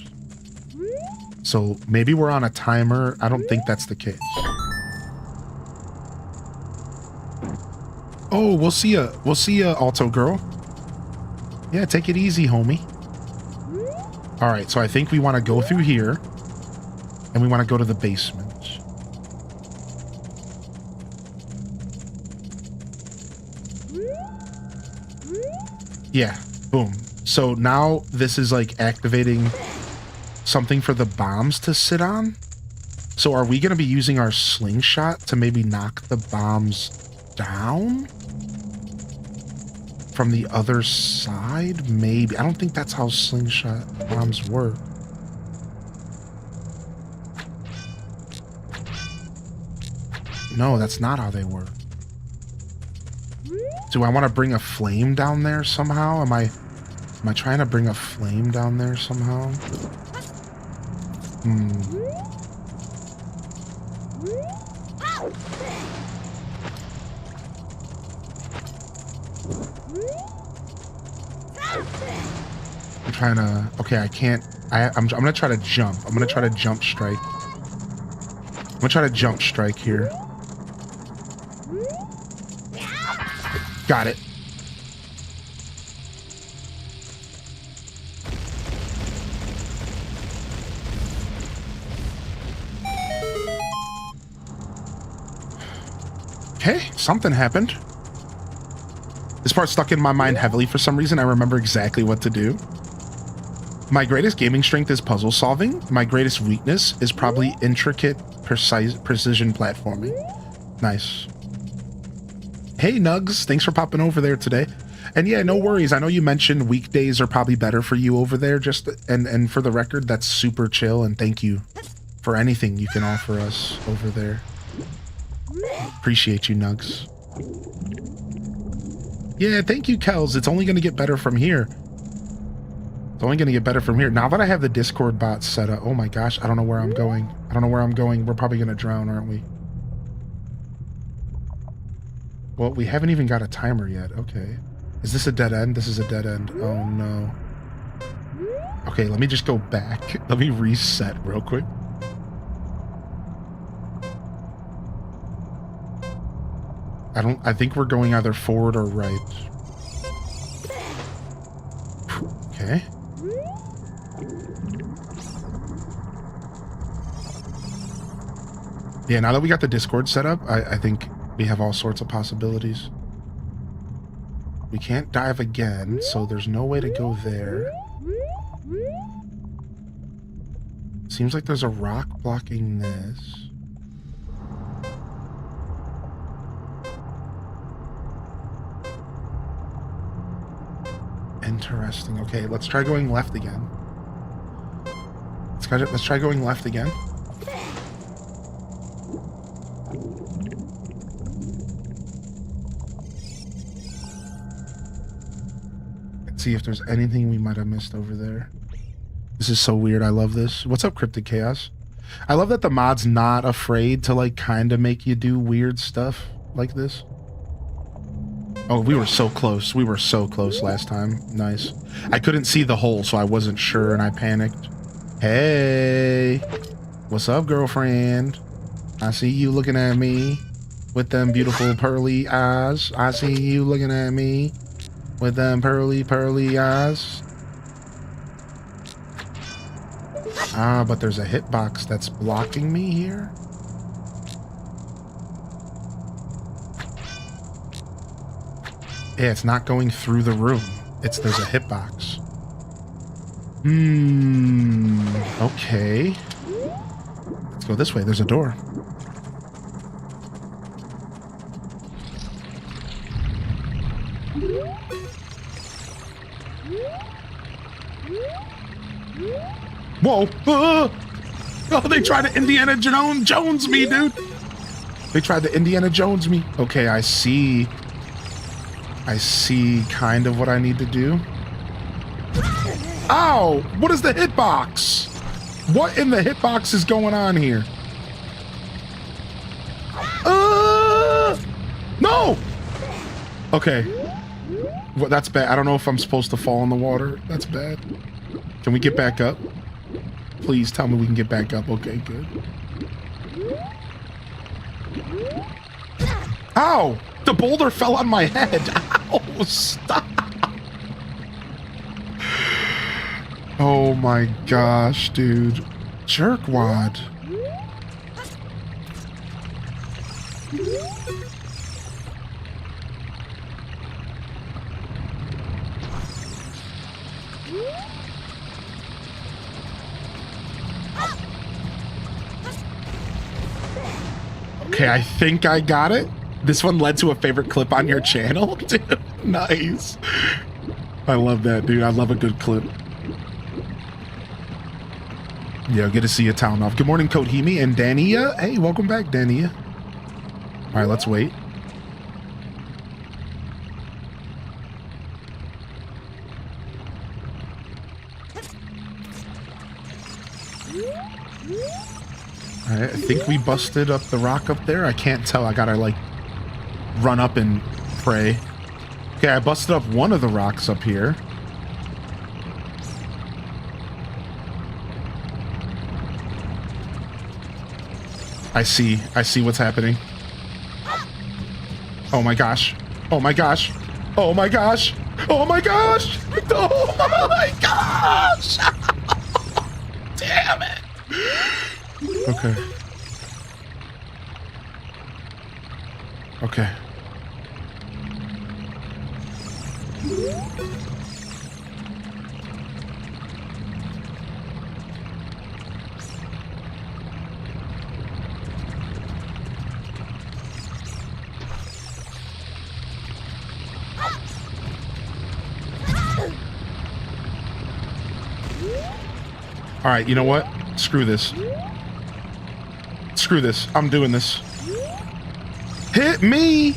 So maybe we're on a timer. I don't think that's the case. Oh, we'll see ya, Alto girl. Yeah, take it easy, homie. All right, so I think we want to go through here, and we want to go to the basement. Yeah, boom. So now this is like activating something for the bombs to sit on. So are we going to be using our slingshot to maybe knock the bombs down from the other side? Maybe. I don't think that's how slingshot bombs work. No, that's not how they work. Do I want to bring a flame down there somehow? Am I trying to bring a flame down there somehow? I'm trying to... Okay, I can't... I'm going to try to jump. I'm going to try to jump strike. I'm going to try to jump strike here. Got it. Okay, something happened. This part stuck in my mind heavily for some reason. I remember exactly what to do. My greatest gaming strength is puzzle solving. My greatest weakness is probably intricate, precision platforming. Nice. Hey, Nugs. Thanks for popping over there today. And yeah, no worries. I know you mentioned weekdays are probably better for you over there. And for the record, that's super chill. And thank you for anything you can offer us over there. Appreciate you, Nugs. Yeah, thank you, Kels. It's only going to get better from here. It's only going to get better from here. Now that I have the Discord bot set up. Oh my gosh, I don't know where I'm going. I don't know where I'm going. We're probably going to drown, aren't we? Well, we haven't even got a timer yet. Okay. Is this a dead end? This is a dead end. Oh, no. Okay, let me just go back. Let me reset real quick. I think we're going either forward or right. Okay. Yeah, now that we got the Discord set up, I think we have all sorts of possibilities. We can't dive again, so there's no way to go there. Seems like there's a rock blocking this. Interesting. Okay, let's try going left again. Let's try going left again. Let's see if there's anything we might have missed over there. This is so weird. I love this. What's up, Cryptic Chaos? I love that the mod's not afraid to, like, kind of make you do weird stuff like this. Oh, we were so close. We were so close last time. Nice. I couldn't see the hole, so I wasn't sure, and I panicked. Hey. What's up, girlfriend? I see you looking at me with them beautiful pearly eyes. I see you looking at me with them pearly eyes. Ah, but there's a hitbox that's blocking me here. Yeah, it's not going through the room. There's a hitbox. Okay. Let's go this way. There's a door. Whoa! Oh, they tried to Indiana Jones me, dude. They tried to Indiana Jones me. Okay, I see kind of what I need to do. Ow! What is the hitbox? What in the hitbox is going on here? No! Okay. Well, that's bad. I don't know if I'm supposed to fall in the water. That's bad. Can we get back up? Please tell me we can get back up. Okay, good. Ow! The boulder fell on my head. Ow! Stop! Oh my gosh, dude. Jerkwad. Okay, I think I got it. This one led to a favorite clip on your channel. Dude, nice. I love that, dude. I love a good clip. Yeah, good to see you, Town Off. Good morning, Kodhimi and Dania. Hey, welcome back, Dania. All right, let's wait. All right, I think we busted up the rock up there. I can't tell. I gotta, like, run up and pray. Okay, I busted up one of the rocks up here. I see what's happening. Oh my gosh. Oh my gosh. Oh my gosh. Oh my gosh. Oh my gosh. Damn it. Okay. Okay. All right, you know what? Screw this. Screw this. I'm doing this. Hit me!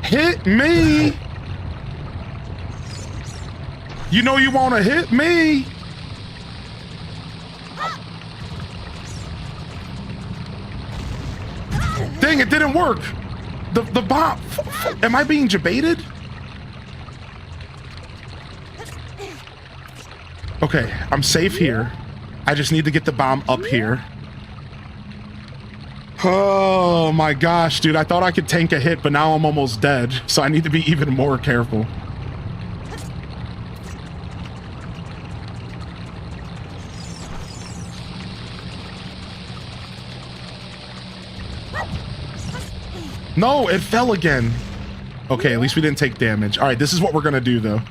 Hit me! You know you want to hit me! Dang, it didn't work! The bomb... Am I being debated? Okay, I'm safe here. I just need to get the bomb up here. Oh my gosh, dude. I thought I could tank a hit, but now I'm almost dead. So I need to be even more careful. No, it fell again. Okay, at least we didn't take damage. All right, this is what we're gonna do, though.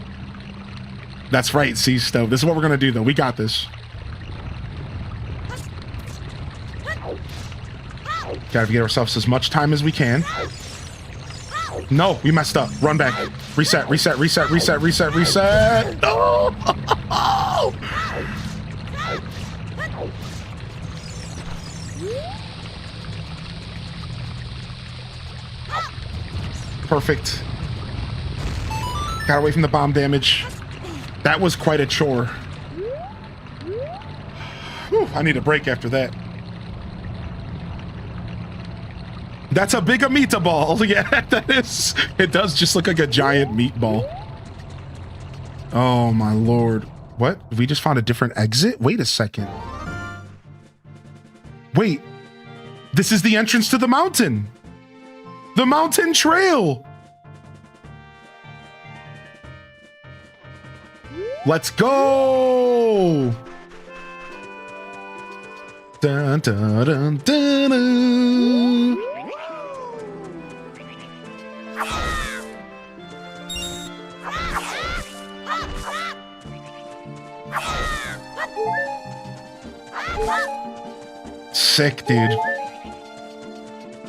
That's right, Sea Stove. This is what we're gonna do, though. We got this. Gotta give ourselves as much time as we can. No, we messed up. Run back. Reset, reset, reset, reset, reset, reset. No! Perfect. Got away from the bomb damage. That was quite a chore. Whew, I need a break after that. That's a big meatball. Yeah, that is. It does just look like a giant meatball. Oh my lord. What? We just found a different exit? Wait a second. Wait. This is the entrance to the mountain. The mountain trail. Let's go. Dun, dun, dun, dun, dun. Sick, dude.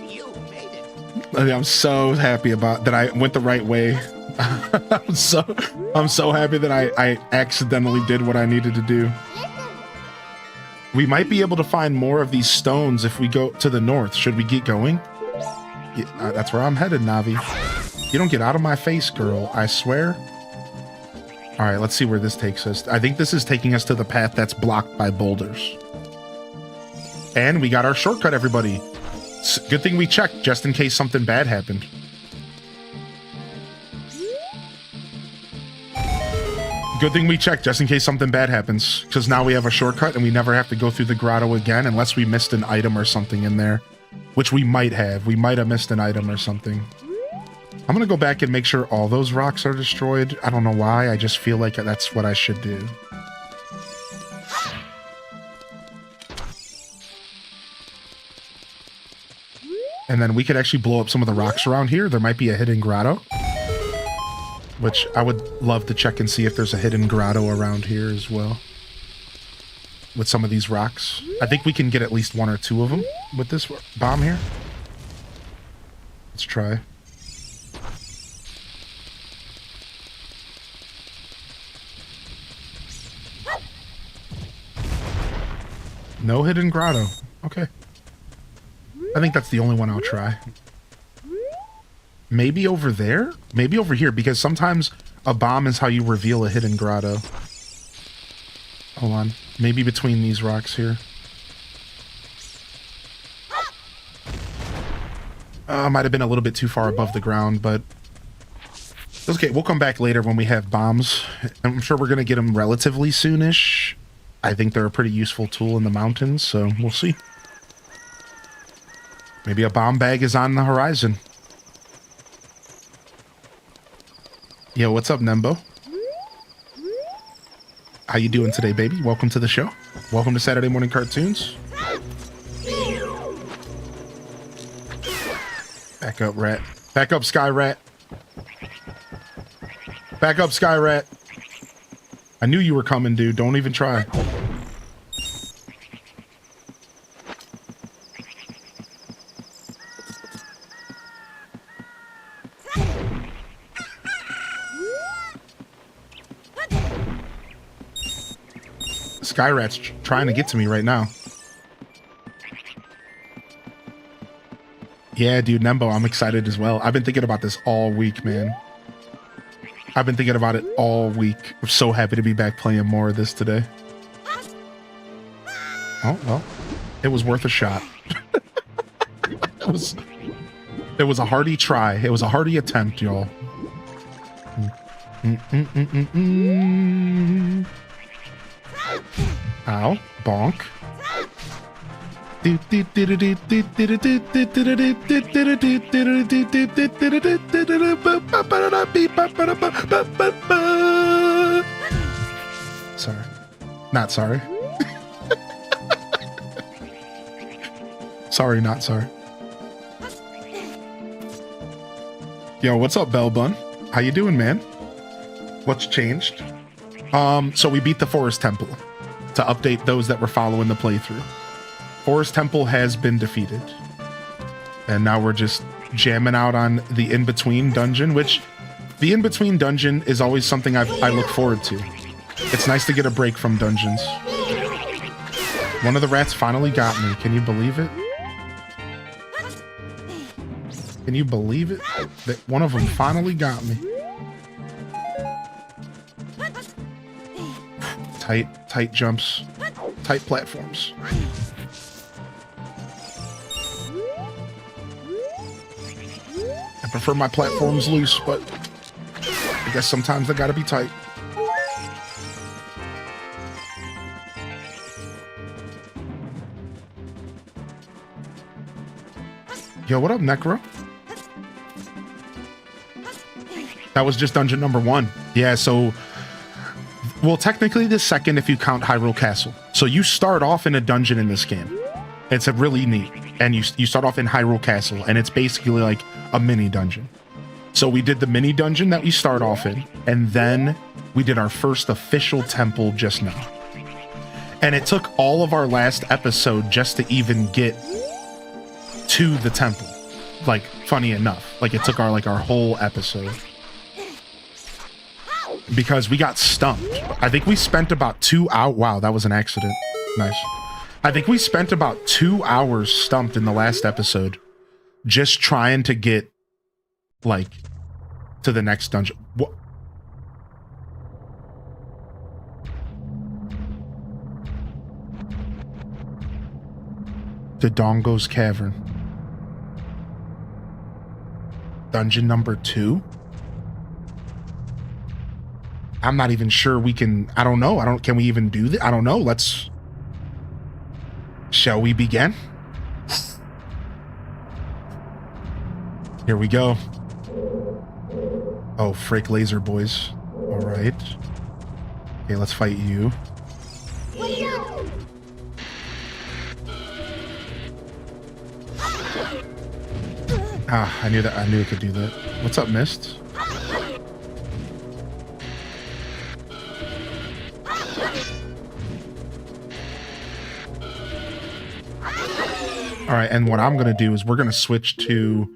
You made it. I'm so happy about that I went the right way. I'm so happy that I accidentally did what I needed to do. We might be able to find more of these stones if we go to the north. Should we get going? Yeah, that's where I'm headed, Navi. You don't get out of my face, girl. I swear. All right, let's see where this takes us. I think this is taking us to the path that's blocked by boulders. And we got our shortcut, everybody. Good thing we checked, just in case something bad happened. Good thing we checked, just in case something bad happens. Because now we have a shortcut, and we never have to go through the grotto again, unless we missed an item or something in there. Which we might have. We might have missed an item or something. I'm going to go back and make sure all those rocks are destroyed. I don't know why, I just feel like that's what I should do. And then we could actually blow up some of the rocks around here. There might be a hidden grotto. Which I would love to check and see if there's a hidden grotto around here as well. With some of these rocks. I think we can get at least one or two of them with this bomb here. Let's try. No hidden grotto. Okay. I think that's the only one I'll try. Maybe over there? Maybe over here, because sometimes a bomb is how you reveal a hidden grotto. Hold on. Maybe between these rocks here. Might have been a little bit too far above the ground, but... Okay, we'll come back later when we have bombs. I'm sure we're going to get them relatively soonish. I think they're a pretty useful tool in the mountains, so we'll see. Maybe a bomb bag is on the horizon. Yo, what's up, Nembo? How you doing today, baby? Welcome to the show. Welcome to Saturday Morning Cartoons. Back up, rat. Back up, Sky Rat. Back up, Sky Rat. I knew you were coming, dude. Don't even try. Skyrat's trying to get to me right now. Yeah, dude, Nembo, I'm excited as well. I've been thinking about this all week, man. I've been thinking about it all week. I'm so happy to be back playing more of this today. Oh, well, it was worth a shot. It was a hearty try. It was a hearty attempt, y'all. Ow, bonk. Sorry. Not sorry. Sorry, not sorry. Yo, what's up, Bell Bun? How you doing, man? What's changed? So we beat the Forest Temple to update those that were following the playthrough. Forest Temple has been defeated. And now we're just jamming out on the in-between dungeon, which the in-between dungeon is always something I look forward to. It's nice to get a break from dungeons. One of the rats finally got me. Can you believe it? Can you believe it? That one of them finally got me. Tight jumps. Tight platforms. I prefer my platforms loose, but I guess sometimes they gotta be tight. Yo, what up, Necro? That was just dungeon number 1. Yeah, so... Well, technically the second if you count Hyrule Castle. So you start off in a dungeon in this game. It's a really neat. And you start off in Hyrule Castle, and it's basically like a mini dungeon. So we did the mini dungeon that we start off in, and then we did our first official temple just now. And it took all of our last episode just to even get to the temple. Like, funny enough. Like, it took our whole episode. Because we got stumped. I think we spent about 2 hours. Wow, that was an accident. Nice. I think we spent about 2 hours stumped in the last episode. Just trying to get, like, to the next dungeon. What? Dodongo's Cavern. Dungeon number 2? I'm not even sure we can... I don't know. Can we even do that? I don't know. Let's... Shall we begin? Here we go. Oh, frick, laser boys. All right. Okay, let's fight you. Ah, I knew that. I knew it could do that. What's up, Mist? All right, and what I'm going to do is we're going to switch to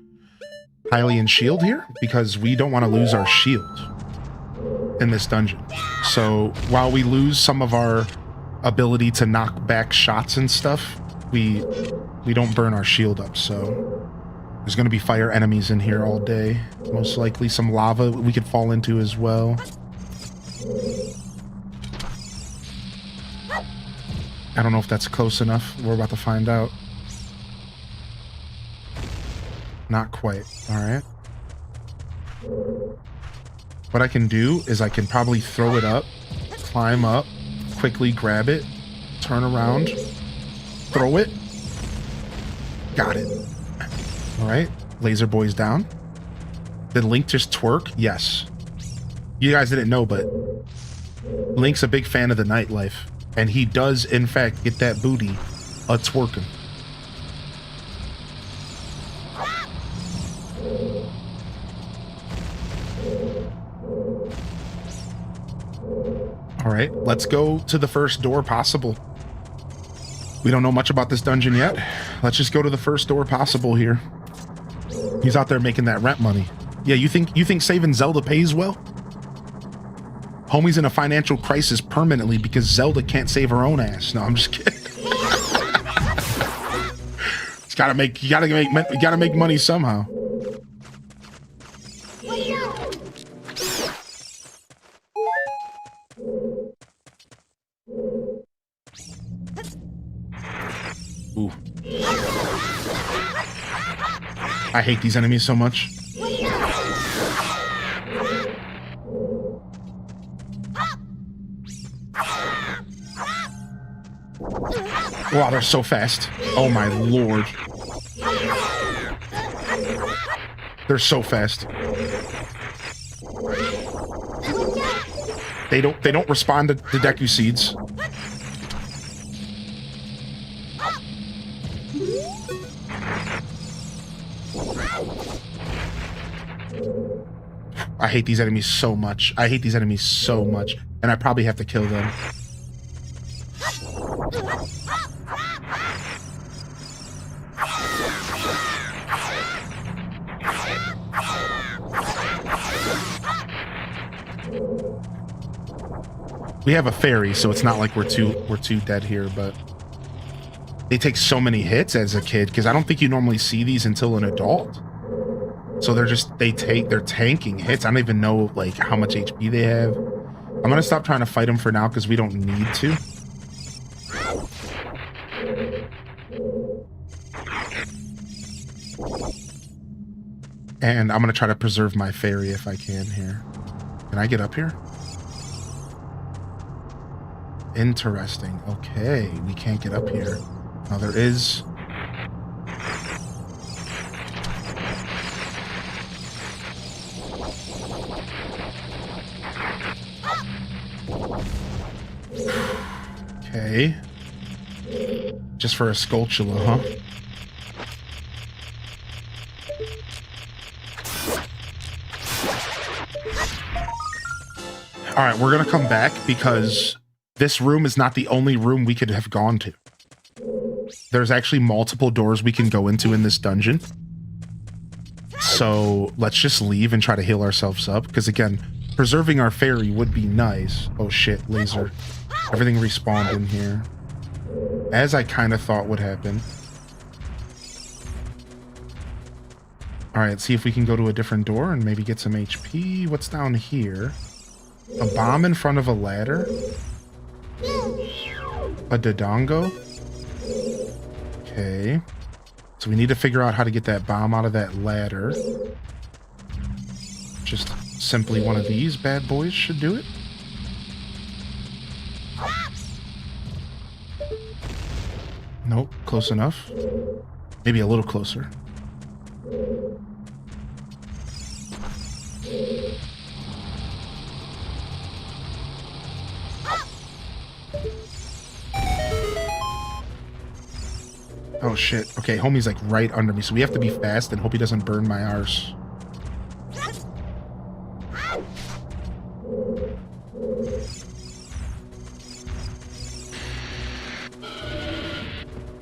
Hylian Shield here because we don't want to lose our shield in this dungeon. So while we lose some of our ability to knock back shots and stuff, we don't burn our shield up. So there's going to be fire enemies in here all day. Most likely some lava we could fall into as well. I don't know if that's close enough. We're about to find out. Not quite. All right. What I can do is I can probably throw it up, climb up, quickly grab it, turn around, throw it. Got it. All right. Laser boy's down. Did Link just twerk? Yes. You guys didn't know, but Link's a big fan of the nightlife, and he does, in fact, get that booty a-twerking. All right, let's go to the first door possible. We don't know much about this dungeon yet. Let's just go to the first door possible here. He's out there making that rent money. Yeah, you think saving Zelda pays well? Homie's in a financial crisis permanently because Zelda can't save her own ass. No, I'm just kidding. You gotta make money somehow. Ooh. I hate these enemies so much. Wow, they're so fast. Oh my lord. They're so fast. They don't respond to the Deku Seeds. I hate these enemies so much. I hate these enemies so much. And I probably have to kill them. We have a fairy, so it's not like we're too dead here, but they take so many hits as a kid because I don't think you normally see these until an adult. So they're tanking hits. I don't even know like how much HP they have. I'm gonna stop trying to fight them for now because we don't need to. And I'm gonna try to preserve my fairy if I can here. Can I get up here? Interesting. Okay, we can't get up here. Now there is... Okay. Just for a Skulltula, huh? Alright, we're gonna come back because this room is not the only room we could have gone to. There's actually multiple doors we can go into in this dungeon. So let's just leave and try to heal ourselves up. Because again, preserving our fairy would be nice. Oh shit, laser. Everything respawned in here. As I kind of thought would happen. Alright, see if we can go to a different door and maybe get some HP. What's down here? A bomb in front of a ladder? A Dodongo? Okay. So we need to figure out how to get that bomb out of that ladder. Just simply one of these bad boys should do it. Nope, close enough. Maybe a little closer. Oh shit. Okay, homie's like right under me, so we have to be fast and hope he doesn't burn my arse.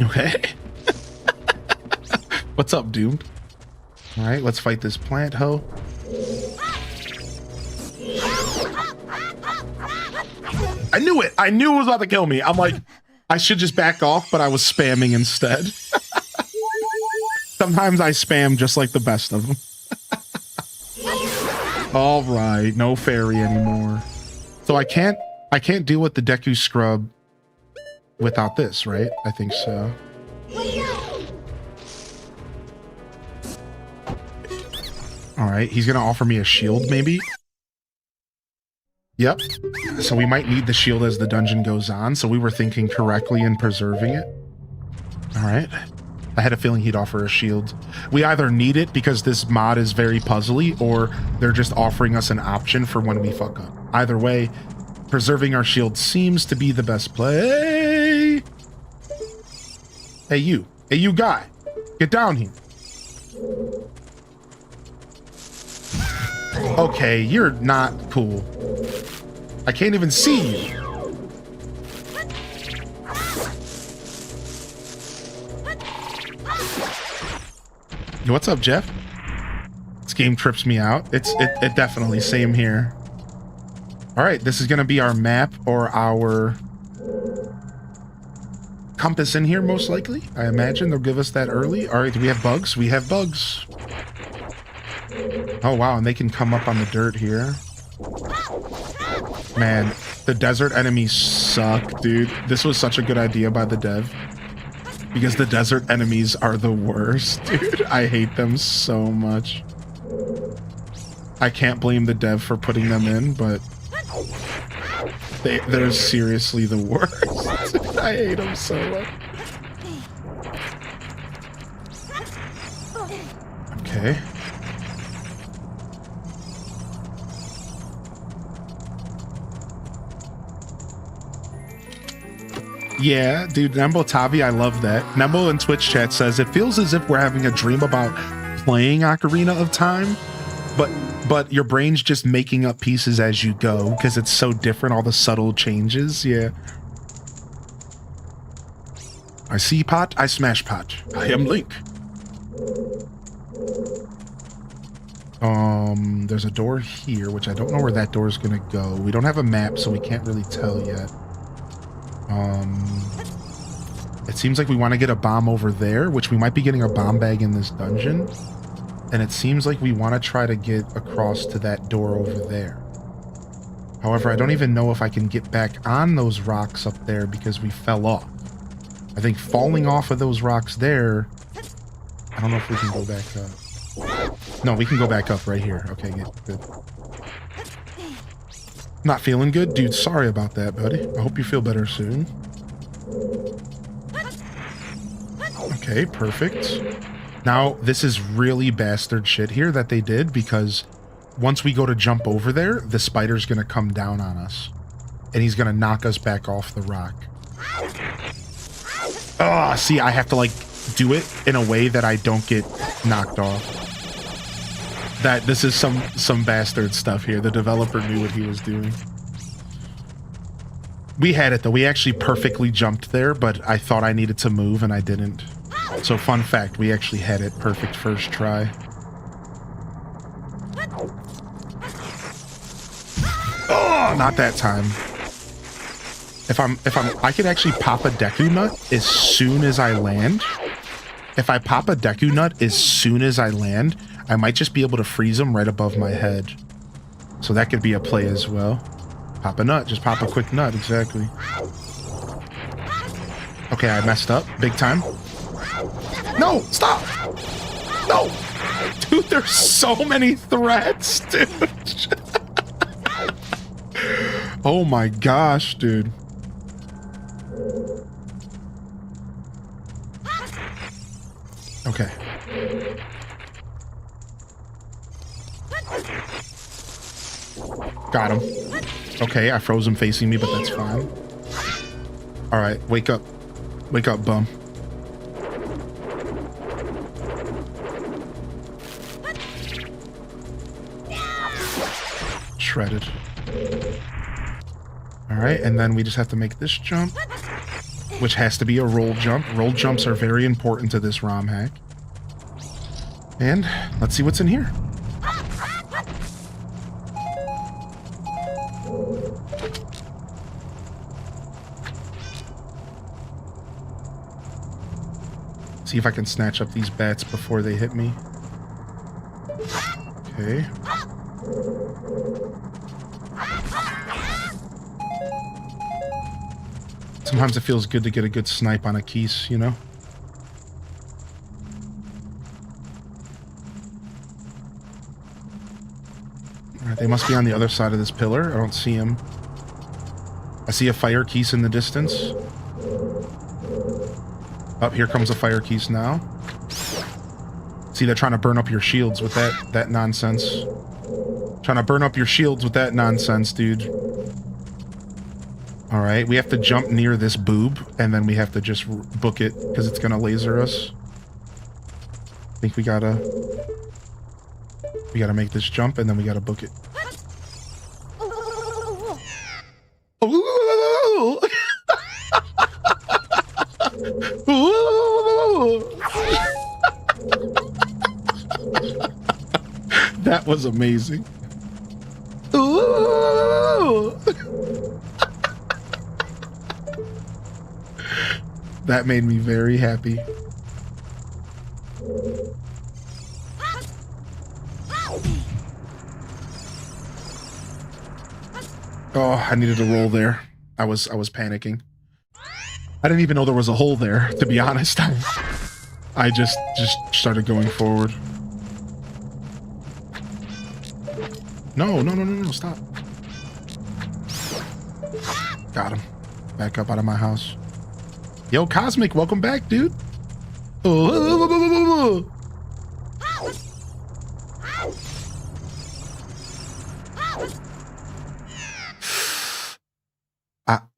Okay. What's up, dude? Alright, let's fight this plant hoe. I knew it! I knew it was about to kill me. I'm like, I should just back off, but I was spamming instead. Sometimes I spam just like the best of them. All right, no fairy anymore. So I can't deal with the Deku Scrub without this, right? I think so. All right, he's gonna offer me a shield, maybe? Yep. So we might need the shield as the dungeon goes on, so we were thinking correctly in preserving it. All right. I had a feeling he'd offer a shield. We either need it because this mod is very puzzly, or they're just offering us an option for when we fuck up. Either way, preserving our shield seems to be the best play. Hey, you. Hey, you guy. Get down here. Okay, you're not cool. I can't even see you. What's up, Jeff? This game trips me out. It definitely, same here. All right, this is gonna be our map or our compass in here, most likely. I imagine they'll give us that early. All right, do we have bugs? We have bugs. Oh, wow, and they can come up on the dirt here. Man, the desert enemies suck, dude. This was such a good idea by the dev. Because the desert enemies are the worst, dude. I hate them so much. I can't blame the dev for putting them in, but they're seriously the worst. I hate them so much. Okay. Yeah, dude, Nembo Tavi, I love that. Nembo in Twitch chat says, it feels as if we're having a dream about playing Ocarina of Time. But your brain's just making up pieces as you go because it's so different, all the subtle changes. Yeah. I see pot, I smash pot. I am Link. There's a door here, which I don't know where that door is gonna go. We don't have a map, so we can't really tell yet. It seems like we want to get a bomb over there, which we might be getting a bomb bag in this dungeon. And it seems like we want to try to get across to that door over there. However, I don't even know if I can get back on those rocks up there because we fell off. I think falling off of those rocks there... I don't know if we can go back up. No, we can go back up right here. Okay, good. Not feeling good? Dude, sorry about that, buddy. I hope you feel better soon. Okay, perfect. Now, this is really bastard shit here that they did because once we go to jump over there, the spider's gonna come down on us. And he's gonna knock us back off the rock. Oh, see, I have to, like, do it in a way that I don't get knocked off. This is some bastard stuff here. The developer knew what he was doing. We had it, though. We actually perfectly jumped there, but I thought I needed to move, and I didn't. So, fun fact, we actually had it perfect first try. Oh, not that time. I could actually pop a Deku Nut as soon as I land. If I pop a Deku Nut as soon as I land, I might just be able to freeze him right above my head. So that could be a play as well. Pop a nut, just pop a quick nut, exactly. Okay, I messed up, big time. No, stop! No! Dude, there's so many threats, dude. Oh my gosh, dude. Okay. Got him. Okay, I froze him facing me, but that's fine. Alright, wake up. Wake up, bum. Shredded. Alright, and then we just have to make this jump, which has to be a roll jump. Roll jumps are very important to this ROM hack. And let's see what's in here. See if I can snatch up these bats before they hit me. Okay. Sometimes it feels good to get a good snipe on a Keese, you know? Alright, they must be on the other side of this pillar. I don't see him. I see a fire Keese in the distance. Oh, here comes a fire Keese now. See, they're trying to burn up your shields with that nonsense. Trying to burn up your shields with that nonsense, dude. Alright, we have to jump near this boob, and then we have to just book it, because it's gonna laser us. I think we gotta make this jump, and then we gotta book it. Ooh. That was amazing. Ooh. That made me very happy. Oh, I needed to roll there. I was panicking. I didn't even know there was a hole there, to be honest. I just started going forward. No, stop. Got him. Back up out of my house. Yo, Cosmic, welcome back, dude.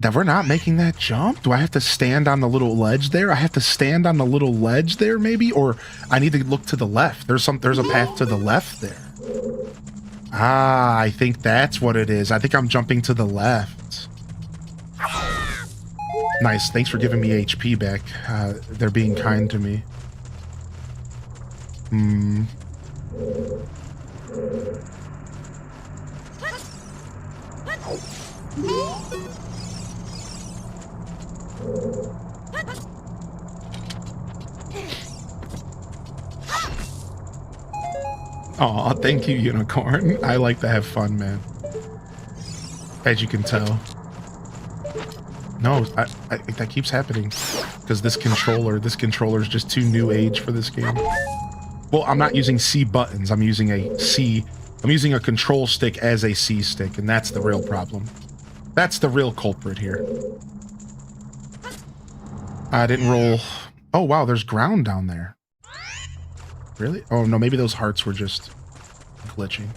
That we're not making that jump? Do I have to stand on the little ledge there? I have to stand on the little ledge there, maybe? Or I need to look to the left. There's a path to the left there. Ah, I think that's what it is. I think I'm jumping to the left. Nice. Thanks for giving me HP back. They're being kind to me. Hmm. Aw, thank you, Unicorn. I like to have fun, man. As you can tell. No, that keeps happening. Because this controller is just too new age for this game. Well, I'm not using C buttons. I'm using a control stick as a C stick, and that's the real problem. That's the real culprit here. I didn't roll. Oh, wow, there's ground down there. Really? Oh, no, maybe those hearts were just glitching.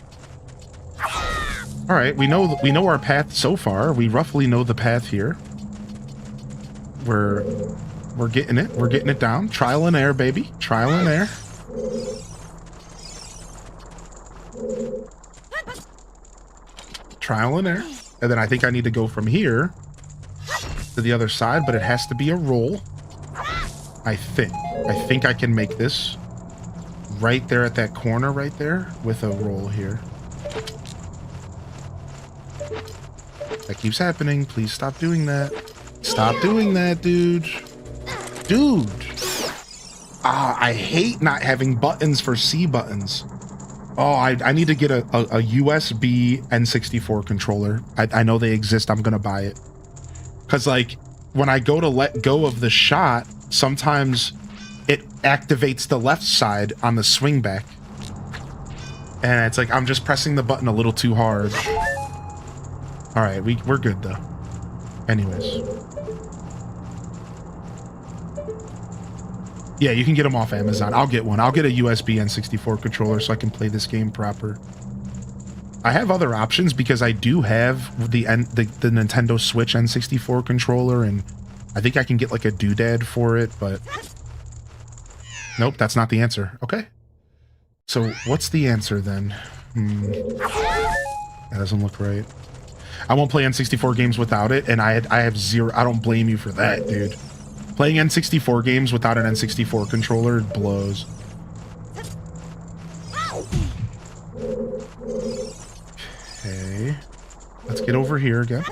All right, we know our path so far. We roughly know the path here. We're getting it. We're getting it down. Trial and error, baby. Trial and error. Trial and error. And then I think I need to go from here to the other side, but it has to be a roll. I think I can make this right there at that corner right there with a roll here. That keeps happening. Please stop doing that. Stop doing that, dude. Dude. Ah, I hate not having buttons for C buttons. Oh, I need to get a USB N64 controller. I know they exist. I'm going to buy it. Because, like, when I go to let go of the shot, sometimes it activates the left side on the swing back. And it's like, I'm just pressing the button a little too hard. All right, we're good, though. Anyways. Yeah, you can get them off Amazon. I'll get one. I'll get a USB N64 controller so I can play this game proper. I have other options because I do have the Nintendo Switch N64 controller, and I think I can get like a doodad for it, but nope, that's not the answer. Okay. So what's the answer then? That doesn't look right. I won't play N64 games without it, and I have zero. I don't blame you for that, dude. Playing N64 games without an N64 controller blows. Okay. Let's get over here again.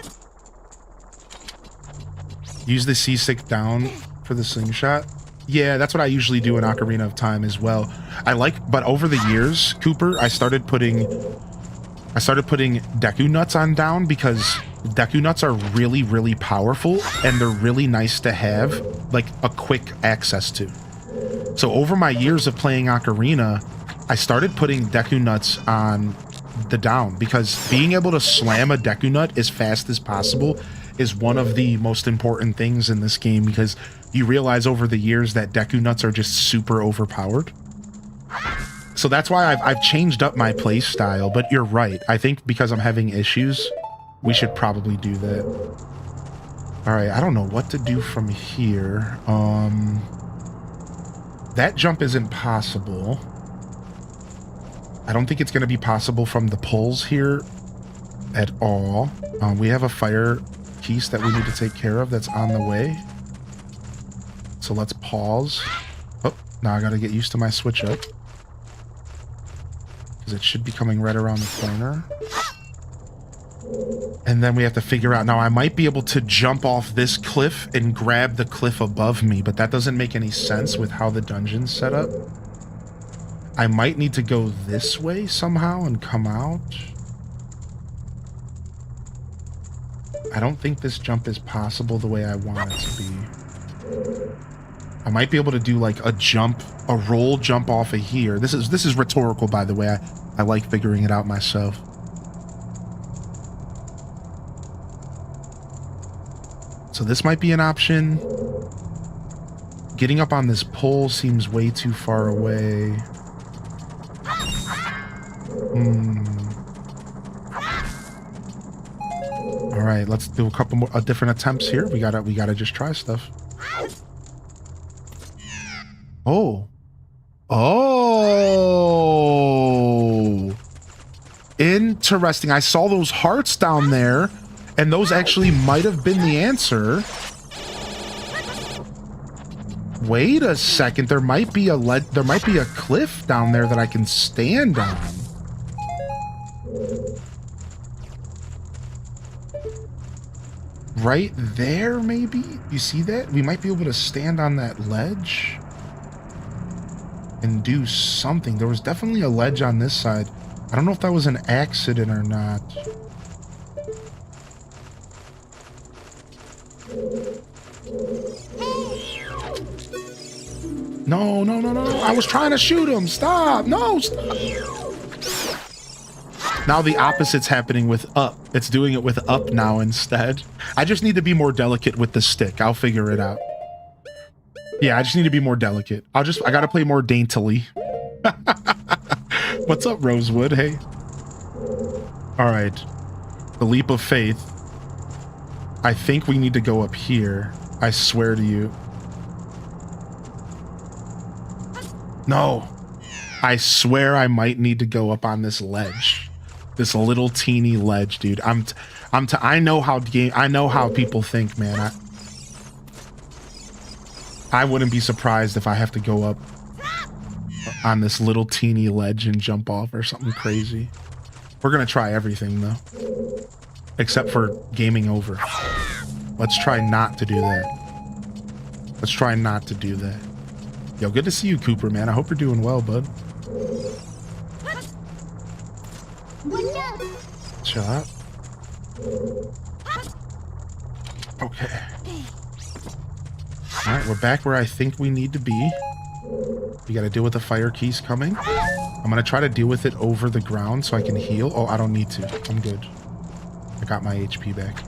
Use the C-stick down for the slingshot. Yeah, that's what I usually do in Ocarina of Time as well. But over the years, Cooper, I started putting Deku Nuts on down because Deku Nuts are really, really powerful and they're really nice to have, like, a quick access to. So over my years of playing Ocarina, I started putting Deku Nuts on the down because being able to slam a Deku Nut as fast as possible is one of the most important things in this game because you realize over the years that Deku Nuts are just super overpowered. So that's why I've changed up my play style, but you're right. I think because I'm having issues, we should probably do that. All right, I don't know what to do from here. That jump isn't possible. I don't think it's going to be possible from the pulls here at all. We have a fire piece that we need to take care of that's on the way. So let's pause. Oh, now I got to get used to my switch up. Because it should be coming right around the corner. And then we have to figure out... Now, I might be able to jump off this cliff and grab the cliff above me, but that doesn't make any sense with how the dungeon's set up. I might need to go this way somehow and come out. I don't think this jump is possible the way I want it to be. I might be able to do like a roll jump off of here. This is rhetorical, by the way. I like figuring it out myself. So this might be an option. Getting up on this pole seems way too far away. All right, let's do a couple more different attempts here. We gotta just try stuff. Oh. Interesting. I saw those hearts down there, and those actually might have been the answer. Wait a second. There might be a cliff down there that I can stand on. Right there, maybe? You see that? We might be able to stand on that ledge and do something. There was definitely a ledge on this side. I don't know if that was an accident or not. No, no, no, no, no. I was trying to shoot him. Stop. No, stop. Now the opposite's happening with up. It's doing it with up now instead. I just need to be more delicate with the stick. I'll figure it out. Yeah, I just need to be more delicate. I gotta play more daintily. What's up, Rosewood? Hey. All right. The leap of faith. I think we need to go up here. I swear to you. No. I swear I might need to go up on this ledge. This little teeny ledge, dude. I know how people think, man. I wouldn't be surprised if I have to go up on this little teeny ledge and jump off or something crazy. We're gonna try everything though. Except for gaming over. Let's try not to do that. Let's try not to do that. Yo, good to see you, Cooper, man. I hope you're doing well, bud. Chill out. Okay. Alright, we're back where I think we need to be. We gotta deal with the fire keys coming. I'm gonna try to deal with it over the ground so I can heal. Oh, I don't need to. I'm good. I got my HP back.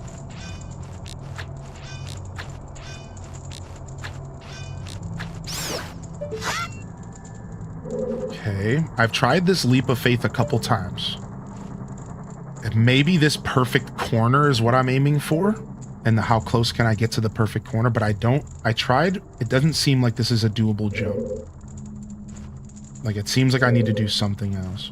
Okay. I've tried this leap of faith a couple times. Maybe this perfect corner is what I'm aiming for. And how close can I get to the perfect corner? But I tried. It doesn't seem like this is a doable jump. Like, it seems like I need to do something else.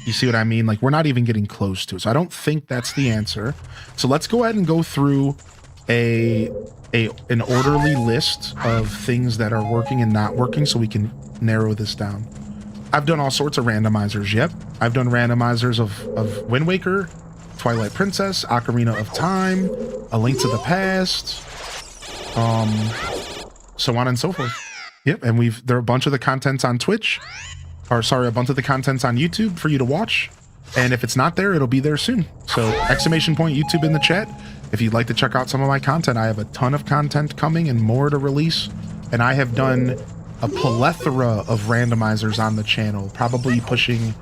You see what I mean? Like, we're not even getting close to it. So I don't think that's the answer. So let's go ahead and go through an orderly list of things that are working and not working so we can narrow this down. I've done all sorts of randomizers. Yep. I've done randomizers of Wind Waker, Twilight Princess, Ocarina of Time, A Link to the Past, so on and so forth. Yep, and there are a bunch of the contents on Twitch, or sorry, a bunch of the contents on YouTube for you to watch. And if it's not there, it'll be there soon. So exclamation point YouTube in the chat. If you'd like to check out some of my content, I have a ton of content coming and more to release. And I have done a plethora of randomizers on the channel, probably pushing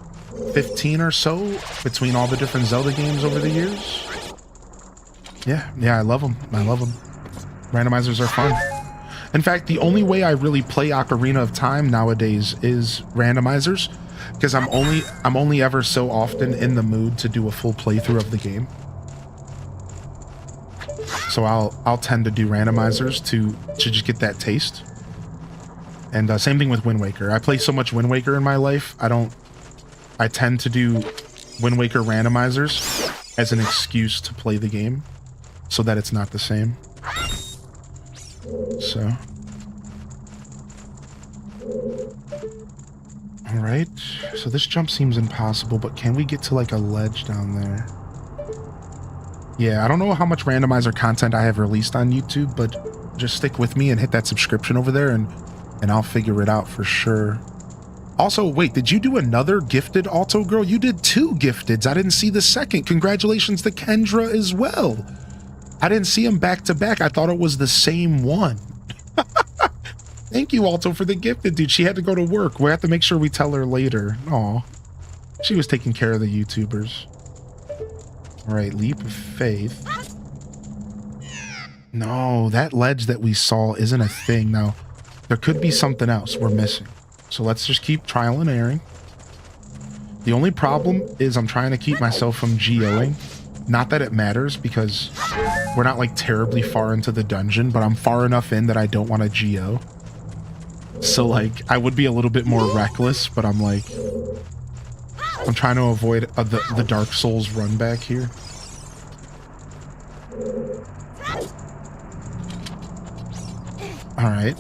15 or so between all the different Zelda games over the years. Yeah, I love them. I love them. Randomizers are fun. In fact, the only way I really play Ocarina of Time nowadays is randomizers, because I'm only ever so often in the mood to do a full playthrough of the game. So I'll tend to do randomizers to just get that taste. And same thing with Wind Waker. I play so much Wind Waker in my life, I tend to do Wind Waker randomizers as an excuse to play the game so that it's not the same. So. Alright. So this jump seems impossible, but can we get to like a ledge down there? Yeah, I don't know how much randomizer content I have released on YouTube, but just stick with me and hit that subscription over there and I'll figure it out for sure. Also, wait, did you do another gifted Alto Girl? You did 2 gifteds. I didn't see the second. Congratulations to Kendra as well. I didn't see them back to back. I thought it was the same one. Thank you, Alto, for the gifted, dude. She had to go to work. We have to make sure we tell her later. Aw. She was taking care of the YouTubers. All right, leap of faith. No, that ledge that we saw isn't a thing. Now, there could be something else we're missing. So let's just keep trial and erroring. The only problem is I'm trying to keep myself from geoing. Not that it matters, because we're not like terribly far into the dungeon, but I'm far enough in that I don't want to geo. So like, I would be a little bit more reckless, but I'm like, I'm trying to avoid the Dark Souls run back here. All right.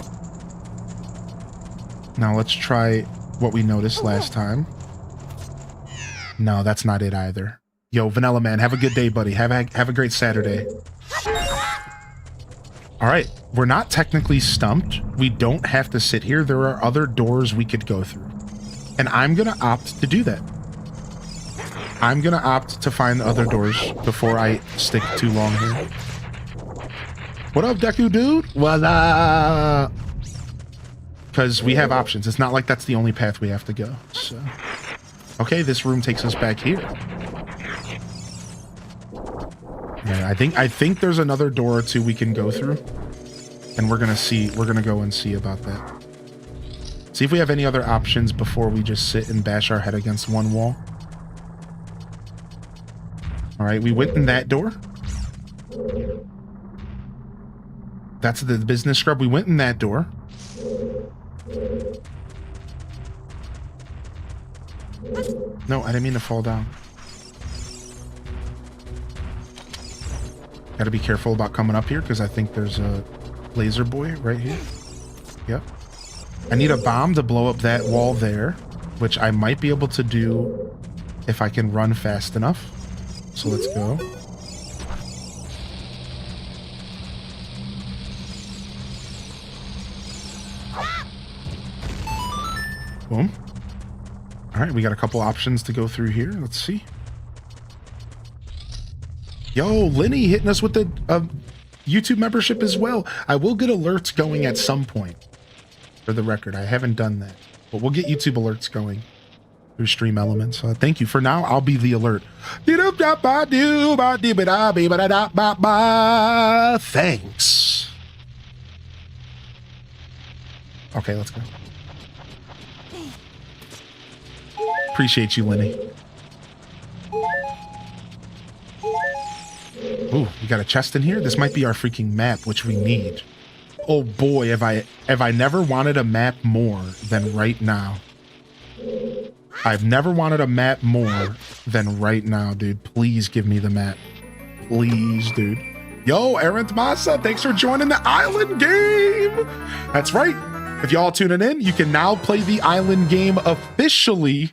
Now let's try what we noticed last time. No, that's not it either. Yo, Vanilla Man, have a good day, buddy. Have a great Saturday. All right, we're not technically stumped. We don't have to sit here. There are other doors we could go through. And I'm going to opt to do that. I'm going to opt to find other doors before I stick too long here. What up, Deku dude? What's up? Because we have options. It's not like that's the only path we have to go. So, okay, this room takes us back here. Yeah, I think there's another door or two we can go through. And we're gonna go and see about that. See if we have any other options before we just sit and bash our head against one wall. Alright, we went in that door. That's the business scrub. We went in that door. No, I didn't mean to fall down. Gotta be careful about coming up here because I think there's a laser boy right here. Yep. I need a bomb to blow up that wall there, which I might be able to do if I can run fast enough. So let's go. Boom. All right, we got a couple options to go through here. Let's see. Yo, Lenny hitting us with the YouTube membership as well. I will get alerts going at some point. For the record, I haven't done that. But we'll get YouTube alerts going through Stream Elements. Thank you. For now, I'll be the alert. Thanks. Okay, let's go. Appreciate you, Lenny. Ooh, we got a chest in here. This might be our freaking map, which we need. Oh boy, have I never wanted a map more than right now. I've never wanted a map more than right now, dude. Please give me the map. Please, dude. Yo, Erent Masa, thanks for joining the island game. That's right. If y'all tuning in, you can now play the island game officially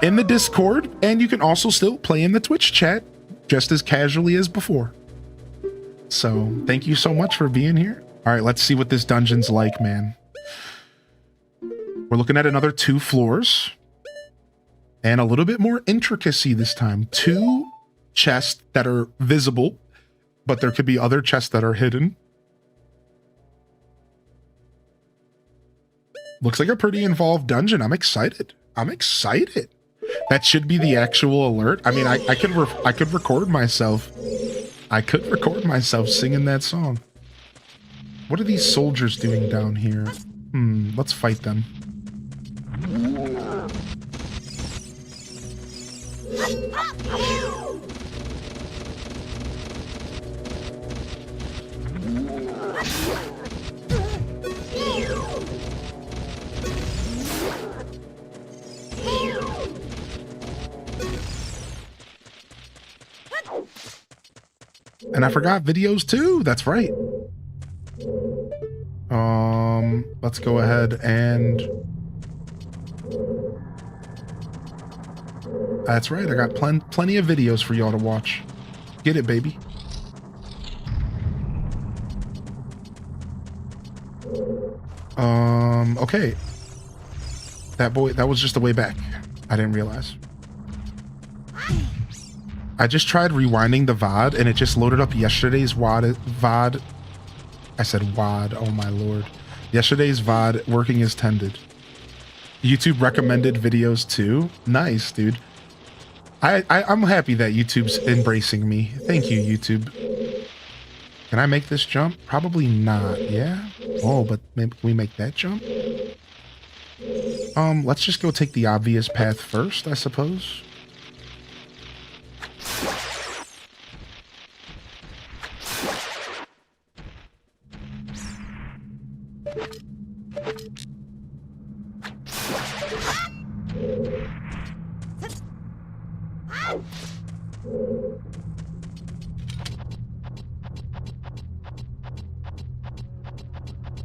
in the Discord, and you can also still play in the Twitch chat just as casually as before. So thank you so much for being here. All right, let's see what this dungeon's like, man. We're looking at another 2 floors and a little bit more intricacy this time. 2 chests that are visible, but there could be other chests that are hidden. Looks like a pretty involved dungeon. I'm excited. I'm excited. That should be the actual alert. I mean, I could record myself. I could record myself singing that song. What are these soldiers doing down here? Let's fight them. And I forgot videos too. That's right. Let's go ahead and... That's right. I got plenty of videos for y'all to watch. Get it, baby. Okay. That was just the way back. I didn't realize. I just tried rewinding the VOD and it just loaded up yesterday's VOD. I said WOD, oh my lord. Yesterday's VOD working as tended. YouTube recommended videos too. Nice, dude. I'm happy that YouTube's embracing me. Thank you, YouTube. Can I make this jump? Probably not, yeah? Oh, but maybe can we make that jump? Let's just go take the obvious path first, I suppose.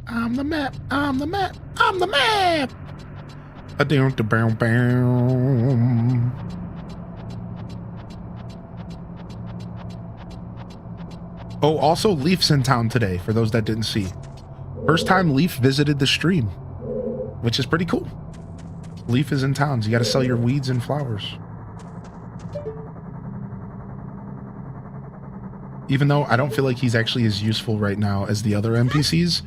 I'm the map. I'm the map. I'm the map. A down to bow bow. Oh, also Leaf's in town today, for those that didn't see. First time Leaf visited the stream, which is pretty cool. Leaf is in town, so you gotta sell your weeds and flowers. Even though I don't feel like he's actually as useful right now as the other NPCs,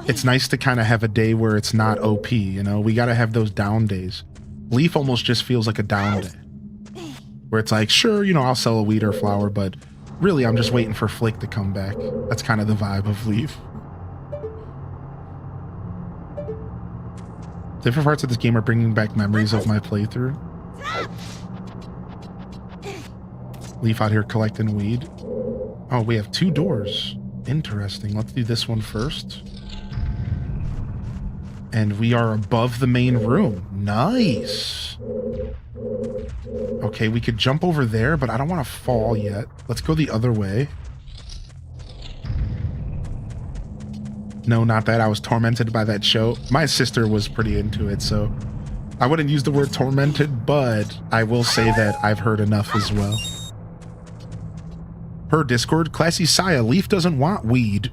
it's nice to kind of have a day where it's not OP, you know? We gotta have those down days. Leaf almost just feels like a down day. Where it's like, sure, you know, I'll sell a weed or a flower, but really I'm just waiting for Flick to come back. That's kind of the vibe of Leaf. Different parts of this game are bringing back memories of my playthrough. Leaf out here collecting weed. Oh, we have 2 doors. Interesting. Let's do this one first. And we are above the main room. Nice. Okay, we could jump over there, but I don't want to fall yet. Let's go the other way. No, not that. I was tormented by that show. My sister was pretty into it, so I wouldn't use the word tormented, but I will say that I've heard enough as well. Per Discord, Classy Saya, Leaf doesn't want weed.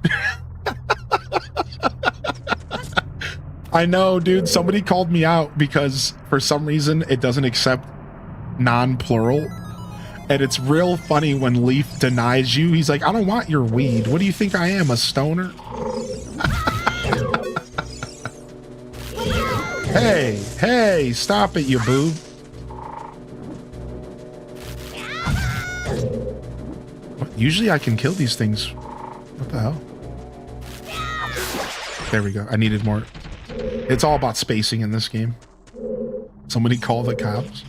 I know, dude. Somebody called me out because for some reason it doesn't accept non-plural. And it's real funny when Leaf denies you. He's like, I don't want your weed. What do you think I am, a stoner? Hey, stop it, you boob. What? Usually I can kill these things. What the hell? There we go. I needed more. It's all about spacing in this game. Somebody call the cops.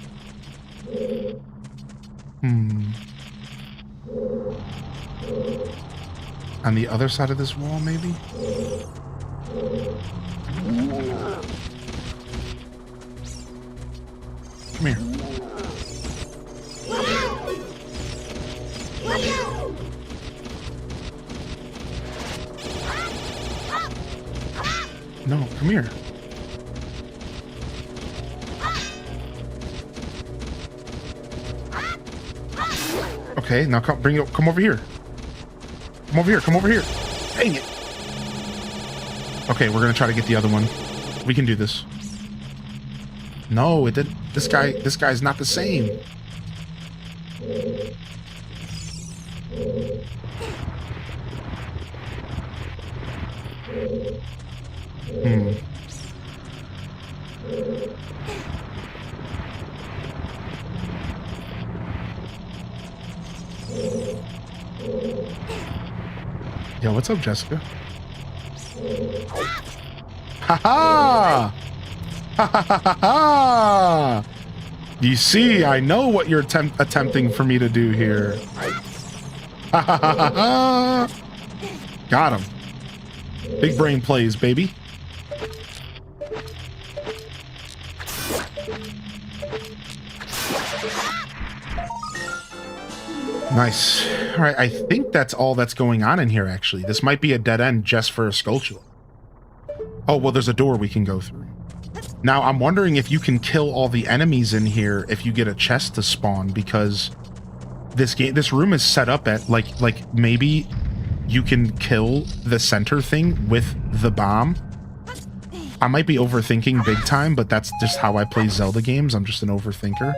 On the other side of this wall, maybe? Come here. No, come here. Okay, now come over here. Come over here, come over here. Dang it. Okay, we're gonna try to get the other one. We can do this. No, it didn't. This guy's not the same. Yo, what's up, Jessica? Ha ha! Ha ha ha ha ha! You see, I know what you're attempting for me to do here. Ha ha ha ha ha! Got him. Big brain plays, baby. Nice. All right, I think that's all that's going on in here, actually. This might be a dead end just for a Skulltula. Oh, well, there's a door we can go through. Now, I'm wondering if you can kill all the enemies in here if you get a chest to spawn, because this room is set up at, like maybe you can kill the center thing with the bomb. I might be overthinking big time, but that's just how I play Zelda games. I'm just an overthinker.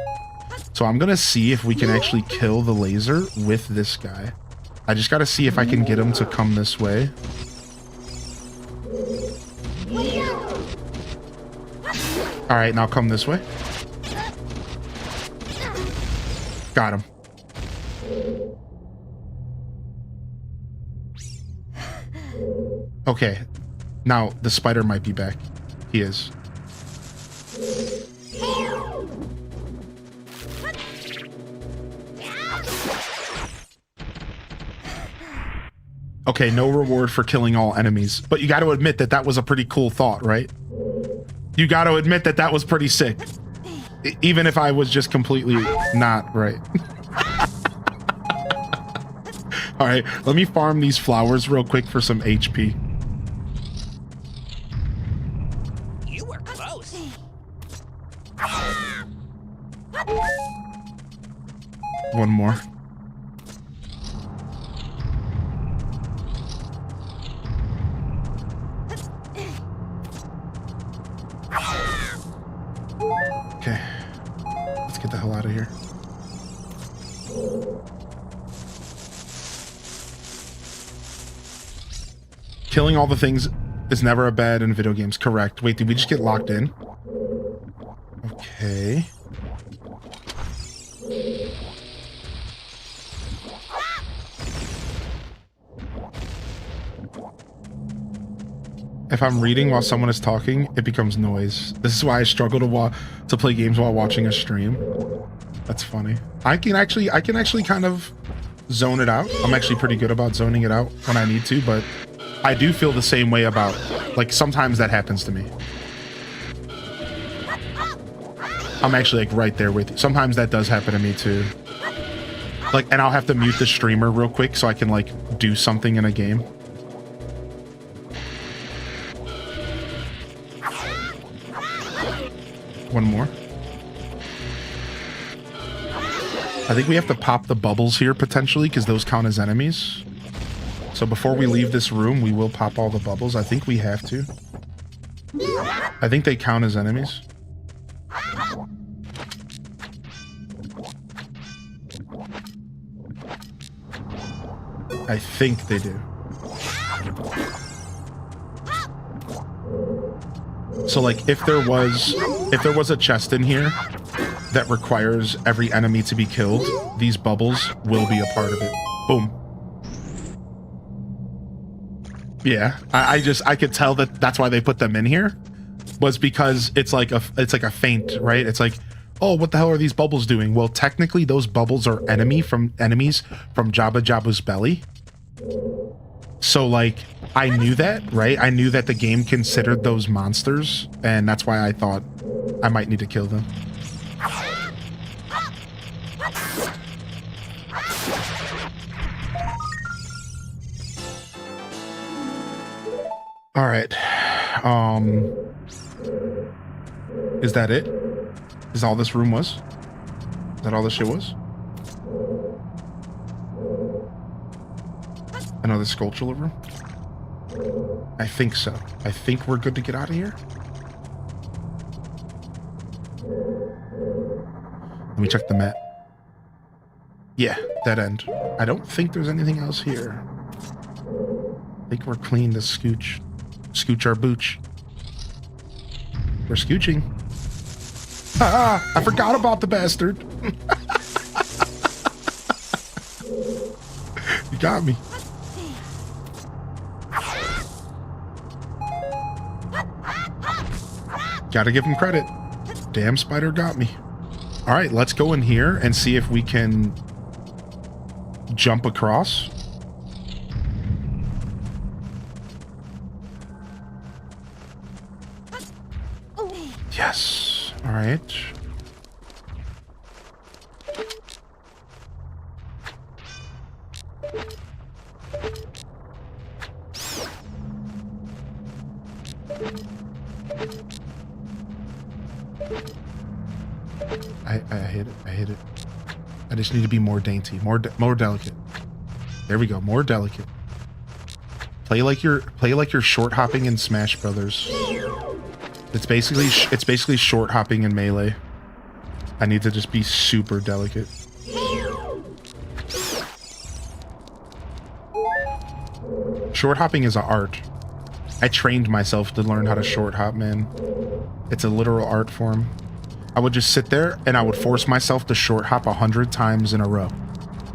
So I'm gonna see if we can actually kill the laser with this guy. I just gotta see if I can get him to come this way. Alright, now come this way. Got him. Okay. Now, the spider might be back. He is. Okay, no reward for killing all enemies. But you got to admit that that was a pretty cool thought, right? You got to admit that that was pretty sick. Even if I was just completely not right. All right, let me farm these flowers real quick for some HP. One more. Okay. Let's get the hell out of here. Killing all the things is never a bad in video games. Correct. Wait, did we just get locked in? Okay. If I'm reading while someone is talking, it becomes noise. This is why I struggle to play games while watching a stream. That's funny. I can actually kind of zone it out. I'm actually pretty good about zoning it out when I need to, but I do feel the same way about, like, sometimes that happens to me. I'm actually, like, right there with you. Sometimes that does happen to me too. Like, and I'll have to mute the streamer real quick so I can, like, do something in a game. One more. I think we have to pop the bubbles here potentially because those count as enemies. So before we leave this room, we will pop all the bubbles. I think we have to. I think they count as enemies. I think they do. So like if there was a chest in here that requires every enemy to be killed, these bubbles will be a part of it. Boom. Yeah, I could tell that that's why they put them in here, was because it's like a feint, right? It's like, oh, what the hell are these bubbles doing? Well, technically those bubbles are enemies from Jabba Jabba's belly. So like I knew that, right? I knew that the game considered those monsters, and that's why I thought I might need to kill them. All right. Is that it? Is all this room was? Is that all this shit was? Another sculptural room? I think so. I think we're good to get out of here. Let me check the map. Yeah, dead end. I don't think there's anything else here. I think we're clean to scooch our booch. We're scooching. Ah, I forgot about the bastard. You got me. Gotta give him credit. Damn spider got me. All right, let's go in here and see if we can jump across. Yes. All right. I hit it. I just need to be more dainty, more delicate. There we go, more delicate. Play like you're short hopping in Smash Brothers. It's basically short hopping in Melee. I need to just be super delicate. Short hopping is an art. I trained myself to learn how to short hop, man. It's a literal art form. I would just sit there and I would force myself to short hop 100 times in a row.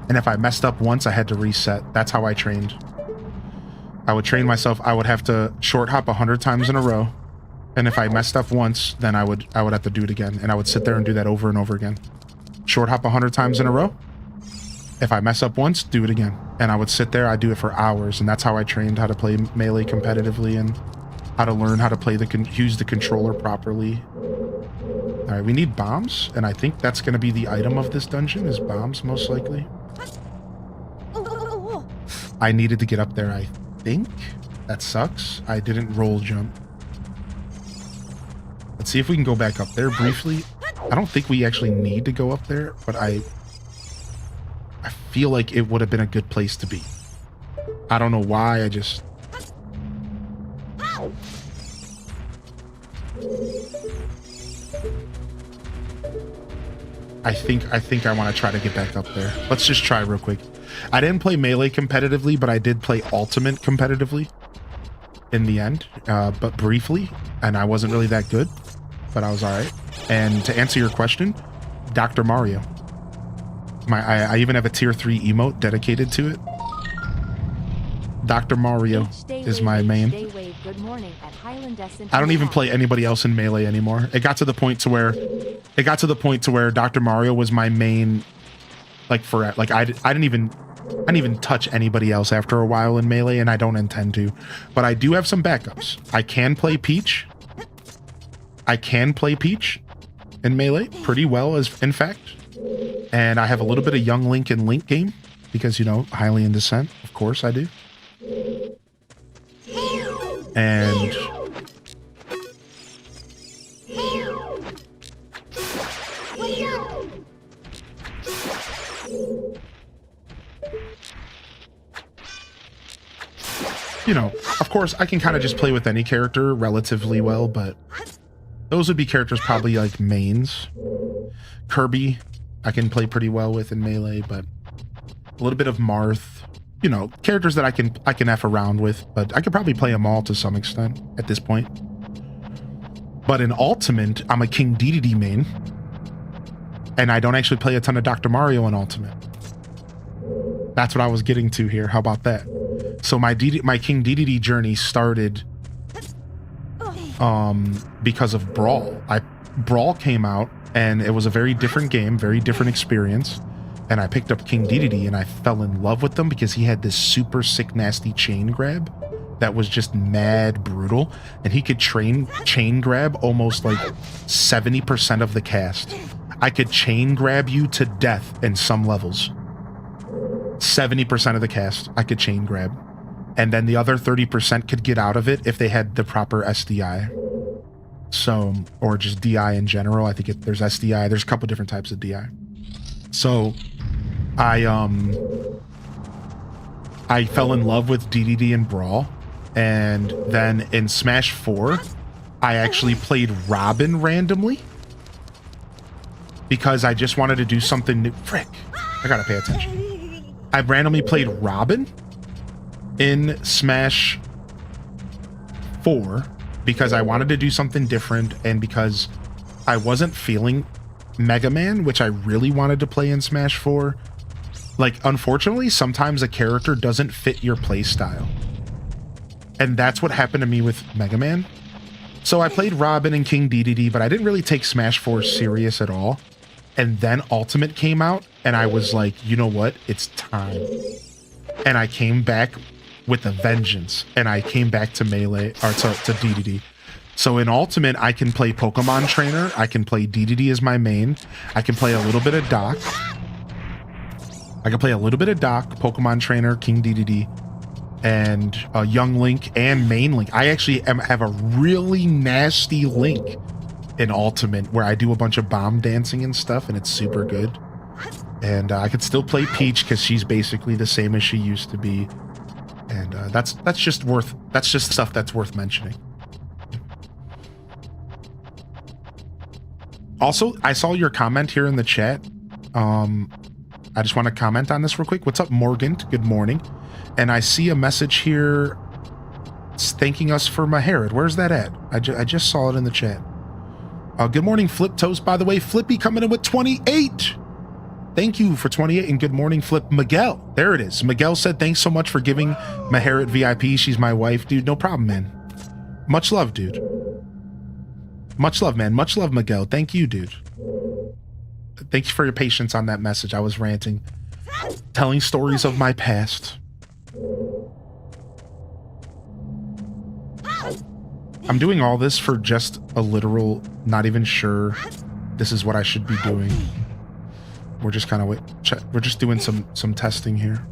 And if I messed up once, I had to reset. That's how I trained. I would train myself. I would have to short hop 100 times in a row. And if I messed up once, then I would have to do it again. And I would sit there and do that over and over again. Short hop 100 times in a row. If I mess up once, do it again. And I would sit there. I'd do it for hours. And that's how I trained how to play Melee competitively and how to learn how to play use the controller properly. All right, we need bombs, and I think that's going to be the item of this dungeon, is bombs, most likely. I needed to get up there, I think. That sucks. I didn't roll jump. Let's see if we can go back up there briefly. I don't think we actually need to go up there, but feel like it would have been a good place to be. I don't know why, I think I want to try to get back up there. Let's just try real quick. I didn't play Melee competitively, but I did play Ultimate competitively in the end, but briefly, and I wasn't really that good, but I was all right. And to answer your question, Dr. Mario. I even have a tier 3 emote dedicated to it. Dr. Mario is my main. I don't even play anybody else in Melee anymore. It got to the point to where Dr. Mario was my main, like for like I didn't even touch anybody else after a while in Melee, and I don't intend to. But I do have some backups. I can play Peach. I can play Peach in Melee pretty well, as in fact. And I have a little bit of Young Link in Link game because, you know, highly in descent. Of course I do. And you know, of course I can kind of just play with any character relatively well, but those would be characters probably like mains. Kirby I can play pretty well with in Melee, but a little bit of Marth, you know, characters that I can F around with, but I could probably play them all to some extent at this point. But in Ultimate, I'm a King Dedede main, and I don't actually play a ton of Dr. Mario in Ultimate. That's what I was getting to here. How about that? So my King Dedede journey started because of Brawl. Brawl came out, and it was a very different game, very different experience. And I picked up King Dedede, and I fell in love with him because he had this super sick, nasty chain grab that was just mad brutal. And he could chain grab almost like 70% of the cast. I could chain grab you to death in some levels. 70% of the cast I could chain grab. And then the other 30% could get out of it if they had the proper SDI. So, or just DI in general. I think there's SDI. There's a couple different types of DI. So I fell in love with Dedede in Brawl, and then in Smash 4, I actually played Robin randomly because I just wanted to do something new. Frick, I gotta pay attention. I randomly played Robin in Smash 4 because I wanted to do something different, and because I wasn't feeling Mega Man, which I really wanted to play in Smash 4. Like, unfortunately, sometimes a character doesn't fit your play style. And that's what happened to me with Mega Man. So I played Robin and King Dedede, but I didn't really take Smash 4 serious at all. And then Ultimate came out, and I was like, you know what? It's time. And I came back with a vengeance, and I came back to Melee, or to Dedede. So in Ultimate, I can play Pokemon Trainer, I can play Dedede as my main, I can play a little bit of Doc, Pokemon Trainer, King Dedede, and Young Link, and Main Link. I actually have a really nasty Link in Ultimate where I do a bunch of bomb dancing and stuff, and it's super good. And I could still play Peach because she's basically the same as she used to be. And that's just stuff that's worth mentioning. Also, I saw your comment here in the chat. I just want to comment on this real quick. What's up, Morgan? Good morning. And I see a message here thanking us for Maharid. Where's that at? I just saw it in the chat. Good morning, Flip Toast. By the way, Flippy coming in with 28. Thank you for 28, and good morning, Flip. Miguel, there it is. Miguel said, thanks so much for giving Maharid VIP. She's my wife. Dude, no problem, man. Much love, dude. Much love, man. Much love, Miguel. Thank you, dude. Thank you for your patience on that message. I was ranting, telling stories of my past. I'm doing all this for just a literal, not even sure this is what I should be doing. We're just kind of we're just doing some testing here.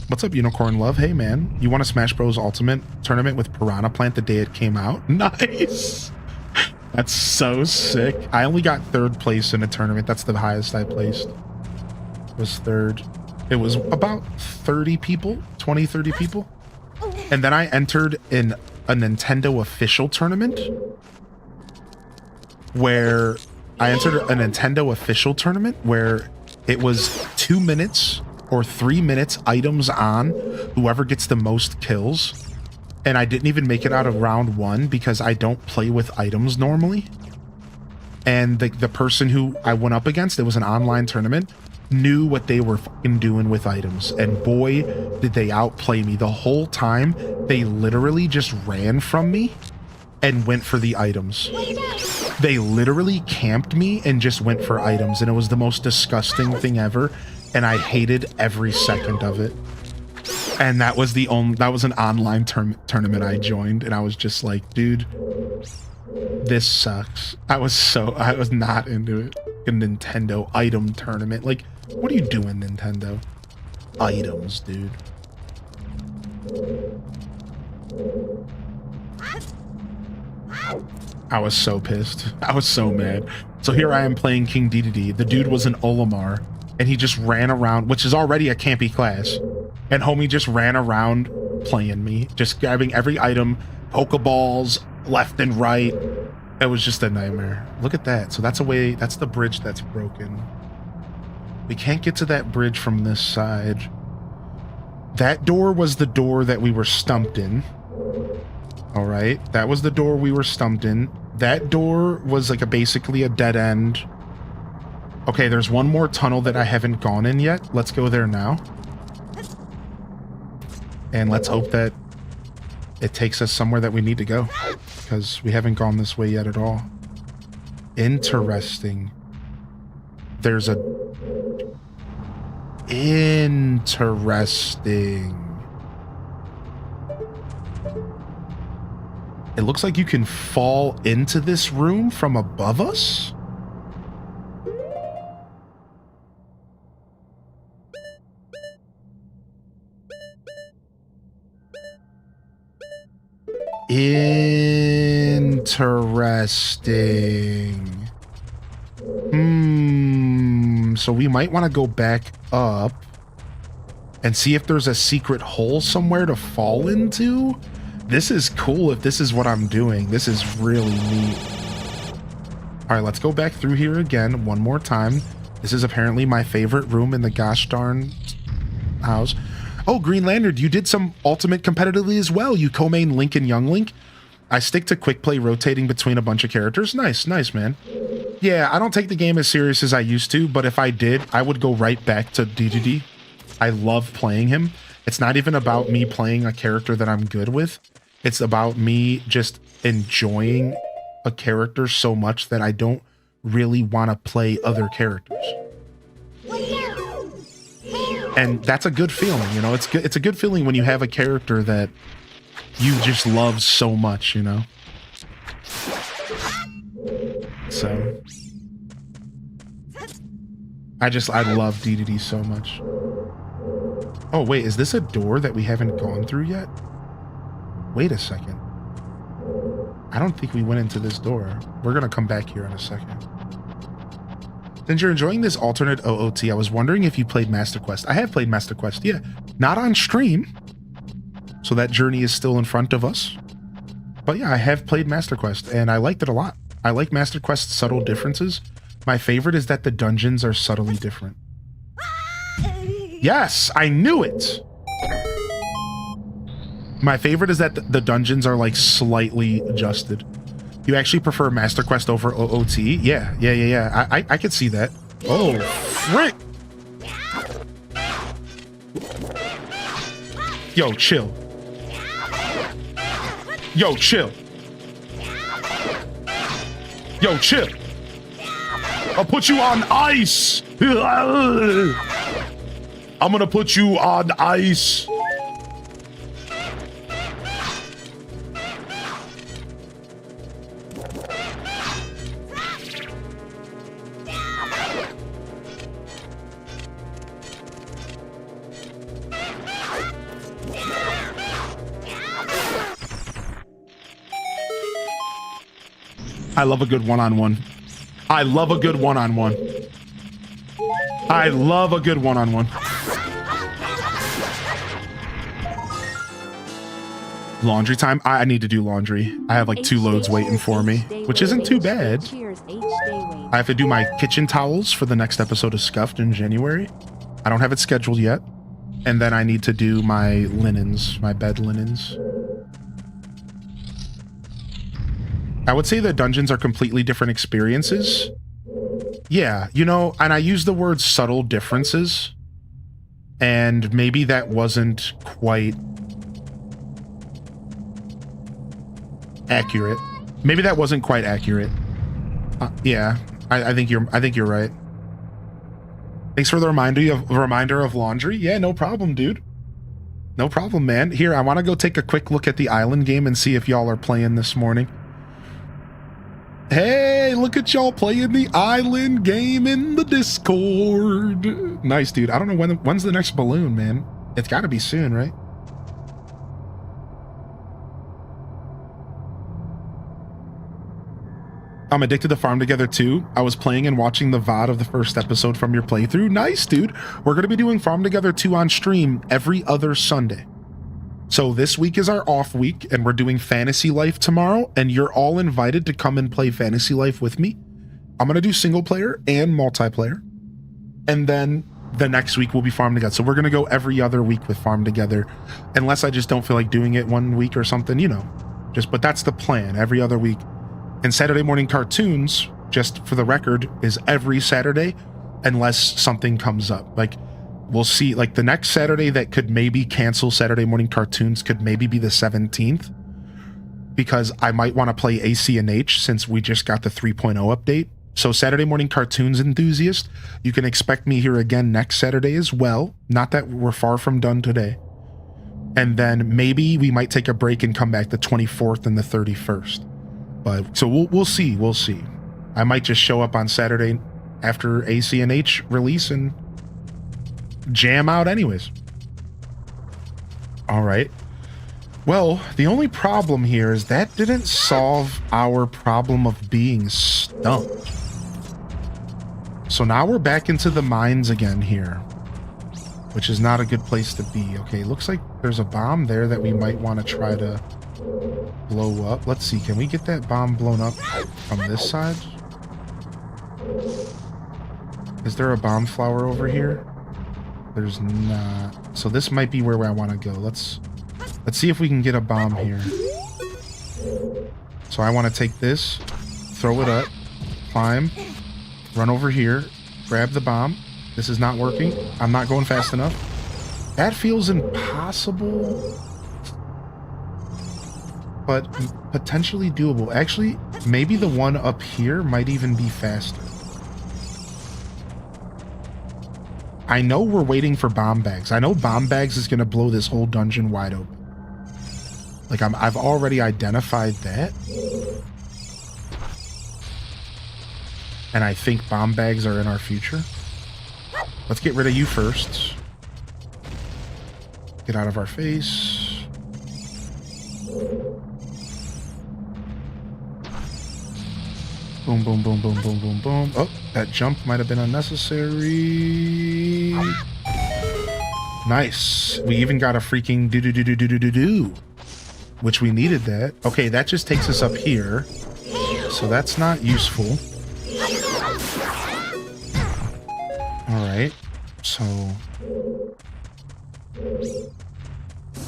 What's up, Unicorn Love? Hey, man. You want a Smash Bros. Ultimate tournament with Piranha Plant the day it came out? Nice! That's so sick. I only got 3rd place in a tournament. That's the highest I placed. was third. It was about 30 people, 20, 30 people. And then I entered in a Nintendo official tournament where it was 2 minutes or 3 minutes items on whoever gets the most kills. And I didn't even make it out of round 1 because I don't play with items normally. And the person who I went up against, it was an online tournament, knew what they were fucking doing with items. And boy, did they outplay me. The whole time, they literally just ran from me and went for the items. They literally camped me and just went for items. And it was the most disgusting thing ever. And I hated every second of it. And that was an online tournament I joined. And I was just like, dude, this sucks. I was not into it. A Nintendo item tournament. Like, what are you doing, Nintendo? Items, dude. I was so pissed. I was so mad. So here I am playing King Dedede. The dude was an Olimar, and he just ran around, which is already a campy class. And homie just ran around playing me, just grabbing every item, Pokeballs left and right. It was just a nightmare. Look at that. So that's the bridge that's broken. We can't get to that bridge from this side. That door was the door that we were stumped in. All right. That was the door we were stumped in. That door was like basically a dead end. Okay, there's one more tunnel that I haven't gone in yet. Let's go there now. And let's hope that it takes us somewhere that we need to go, because we haven't gone this way yet at all. Interesting. Interesting. It looks like you can fall into this room from above us. Interesting. So we might want to go back up and see if there's a secret hole somewhere to fall into. This is cool if this is what I'm doing. This is really neat. All right, let's go back through here again one more time. This is apparently my favorite room in the gosh darn house. Oh, Green Lantern, you did some Ultimate competitively as well. You co-main Link and Young Link. I stick to quick play rotating between a bunch of characters. Nice, man. Yeah, I don't take the game as serious as I used to, but if I did, I would go right back to Dedede. I love playing him. It's not even about me playing a character that I'm good with. It's about me just enjoying a character so much that I don't really want to play other characters. And that's a good feeling, you know. It's a good feeling when you have a character that you just love so much, you know. So I love Dedede so much. Oh wait, is this a door that we haven't gone through yet? Wait a second. I don't think we went into this door. We're gonna come back here in a second. Since you're enjoying this alternate OOT, I was wondering if you played Master Quest. I have played Master Quest, yeah. Not on stream, so that journey is still in front of us. But yeah, I have played Master Quest, and I liked it a lot. I like Master Quest's subtle differences. My favorite is that the dungeons are subtly different. Yes, I knew it! My favorite is that the dungeons are like slightly adjusted. You actually prefer Master Quest over OOT? Yeah. I could see that. Oh, frick! Yo, chill. Yo, chill. Yo, chill. I'll put you on ice. I'm gonna put you on ice. I love a good one-on-one. I love a good one-on-one. I love a good one-on-one. Laundry time? I need to do laundry. I have like 2 loads waiting for me, which isn't too bad. I have to do my kitchen towels for the next episode of Scuffed in January. I don't have it scheduled yet. And then I need to do my linens, my bed linens. I would say the dungeons are completely different experiences. Yeah, you know, and I use the word subtle differences. And maybe that wasn't quite accurate. Maybe that wasn't quite accurate. Yeah, I think you're right. Thanks for the reminder of laundry. Yeah, no problem, dude. No problem, man. Here, I want to go take a quick look at the island game and see if y'all are playing this morning. Hey, look at y'all playing the island game in the Discord. Nice, dude. I don't know when's the next balloon, man. It's got to be soon, right? I'm addicted to Farm Together too. I was playing and watching the VOD of the first episode from your playthrough. Nice, dude. We're going to be doing Farm Together 2 on stream every other Sunday. So this week is our off week, and we're doing Fantasy Life tomorrow, and you're all invited to come and play Fantasy Life with me. I'm going to do single player and multiplayer. And then the next week will be Farm Together. So we're going to go every other week with Farm Together, unless I just don't feel like doing it one week or something, you know. But that's the plan, every other week. And Saturday morning cartoons, just for the record, is every Saturday unless something comes up. Like, we'll see, like the next Saturday that could maybe cancel Saturday morning cartoons could maybe be the 17th, because I might want to play AC&H since we just got the 3.0 update. So Saturday morning cartoons enthusiast, you can expect me here again next Saturday as well. Not that we're far from done today. And then maybe we might take a break and come back the 24th and the 31st. But so we'll see. I might just show up on Saturday after AC&H release and jam out anyways. All right. Well, the only problem here is that didn't solve our problem of being stumped. So now we're back into the mines again here, which is not a good place to be. Okay, looks like there's a bomb there that we might want to try to blow up. Let's see, can we get that bomb blown up from this side? Is there a bomb flower over here? There's not. So this might be where I want to go. Let's see if we can get a bomb here. So I want to take this, throw it up, climb, run over here, grab the bomb. This is not working. I'm not going fast enough. That feels impossible, but potentially doable. Actually, maybe the one up here might even be faster. I know we're waiting for bomb bags. I know bomb bags is going to blow this whole dungeon wide open. Like, I've already identified that. And I think bomb bags are in our future. Let's get rid of you first. Get out of our face. Boom, boom, boom, boom, boom, boom, boom. Oh, that jump might have been unnecessary. Nice. We even got a freaking do-do-do-do-do-do-do-do, which we needed that. Okay, that just takes us up here. So that's not useful. Alright. So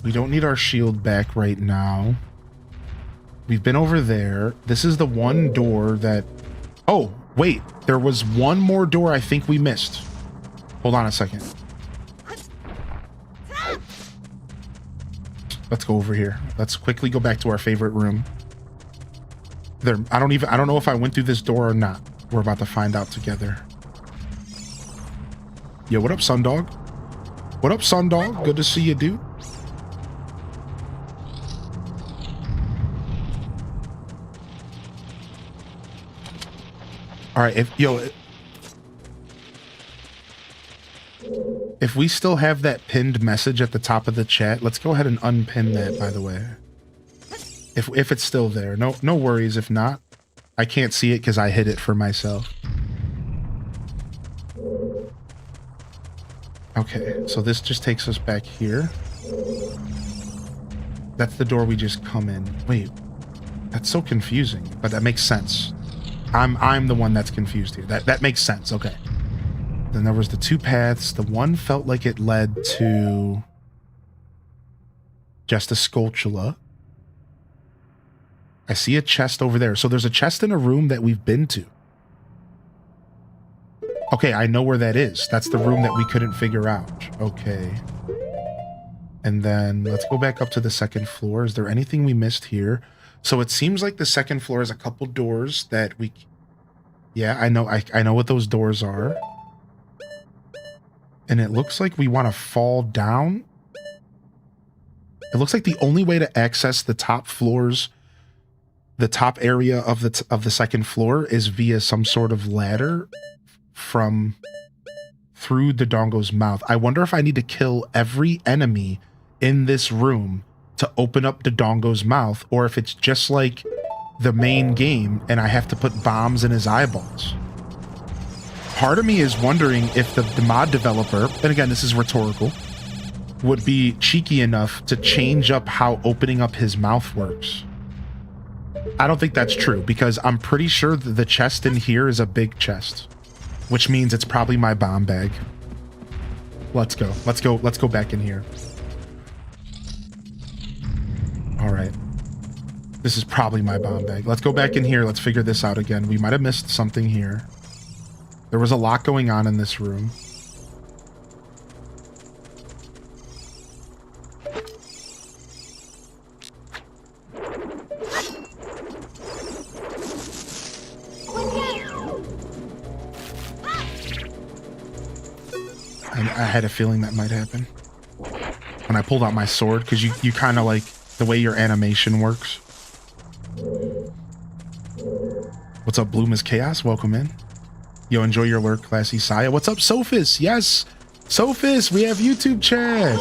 we don't need our shield back right now. We've been over there. This is the one door that... Oh, wait. There was one more door I think we missed. Hold on a second. Let's go over here. Let's quickly go back to our favorite room. There, I don't know if I went through this door or not. We're about to find out together. Yo, what up, Sundog? What up, Sundog? Good to see you, dude. All right, if we still have that pinned message at the top of the chat, let's go ahead and unpin that, by the way. If it's still there. No worries if not. I can't see it because I hid it for myself. Okay, so this just takes us back here. That's the door we just come in. Wait, that's so confusing, but that makes sense. I'm the one that's confused here. That makes sense. Okay. Then there was the two paths. The one felt like it led to just a sculptula. I see a chest over there. So there's a chest in a room that we've been to. Okay, I know where that is. That's the room that we couldn't figure out. Okay. And then let's go back up to the second floor. Is there anything we missed here? So it seems like the second floor has a couple doors that we... Yeah, I know what those doors are. And it looks like we want to fall down. It looks like the only way to access the top floors, the top area of the second floor, is via some sort of ladder from through the Dodongo's mouth. I wonder if I need to kill every enemy in this room to open up the Dodongo's mouth, or if it's just like the main game and I have to put bombs in his eyeballs. Part of me is wondering if the mod developer, and again, this is rhetorical, would be cheeky enough to change up how opening up his mouth works. I don't think that's true, because I'm pretty sure that the chest in here is a big chest, which means it's probably my bomb bag. Let's go. Let's go back in here. All right. This is probably my bomb bag. Let's go back in here. Let's figure this out again. We might have missed something here. There was a lot going on in this room. I had a feeling that might happen when I pulled out my sword, because you kind of like the way your animation works. What's up, Bloom is Chaos? Welcome in. Yo, enjoy your lurk, classy Saya. What's up, Sophis? Yes, Sophis, we have YouTube chat.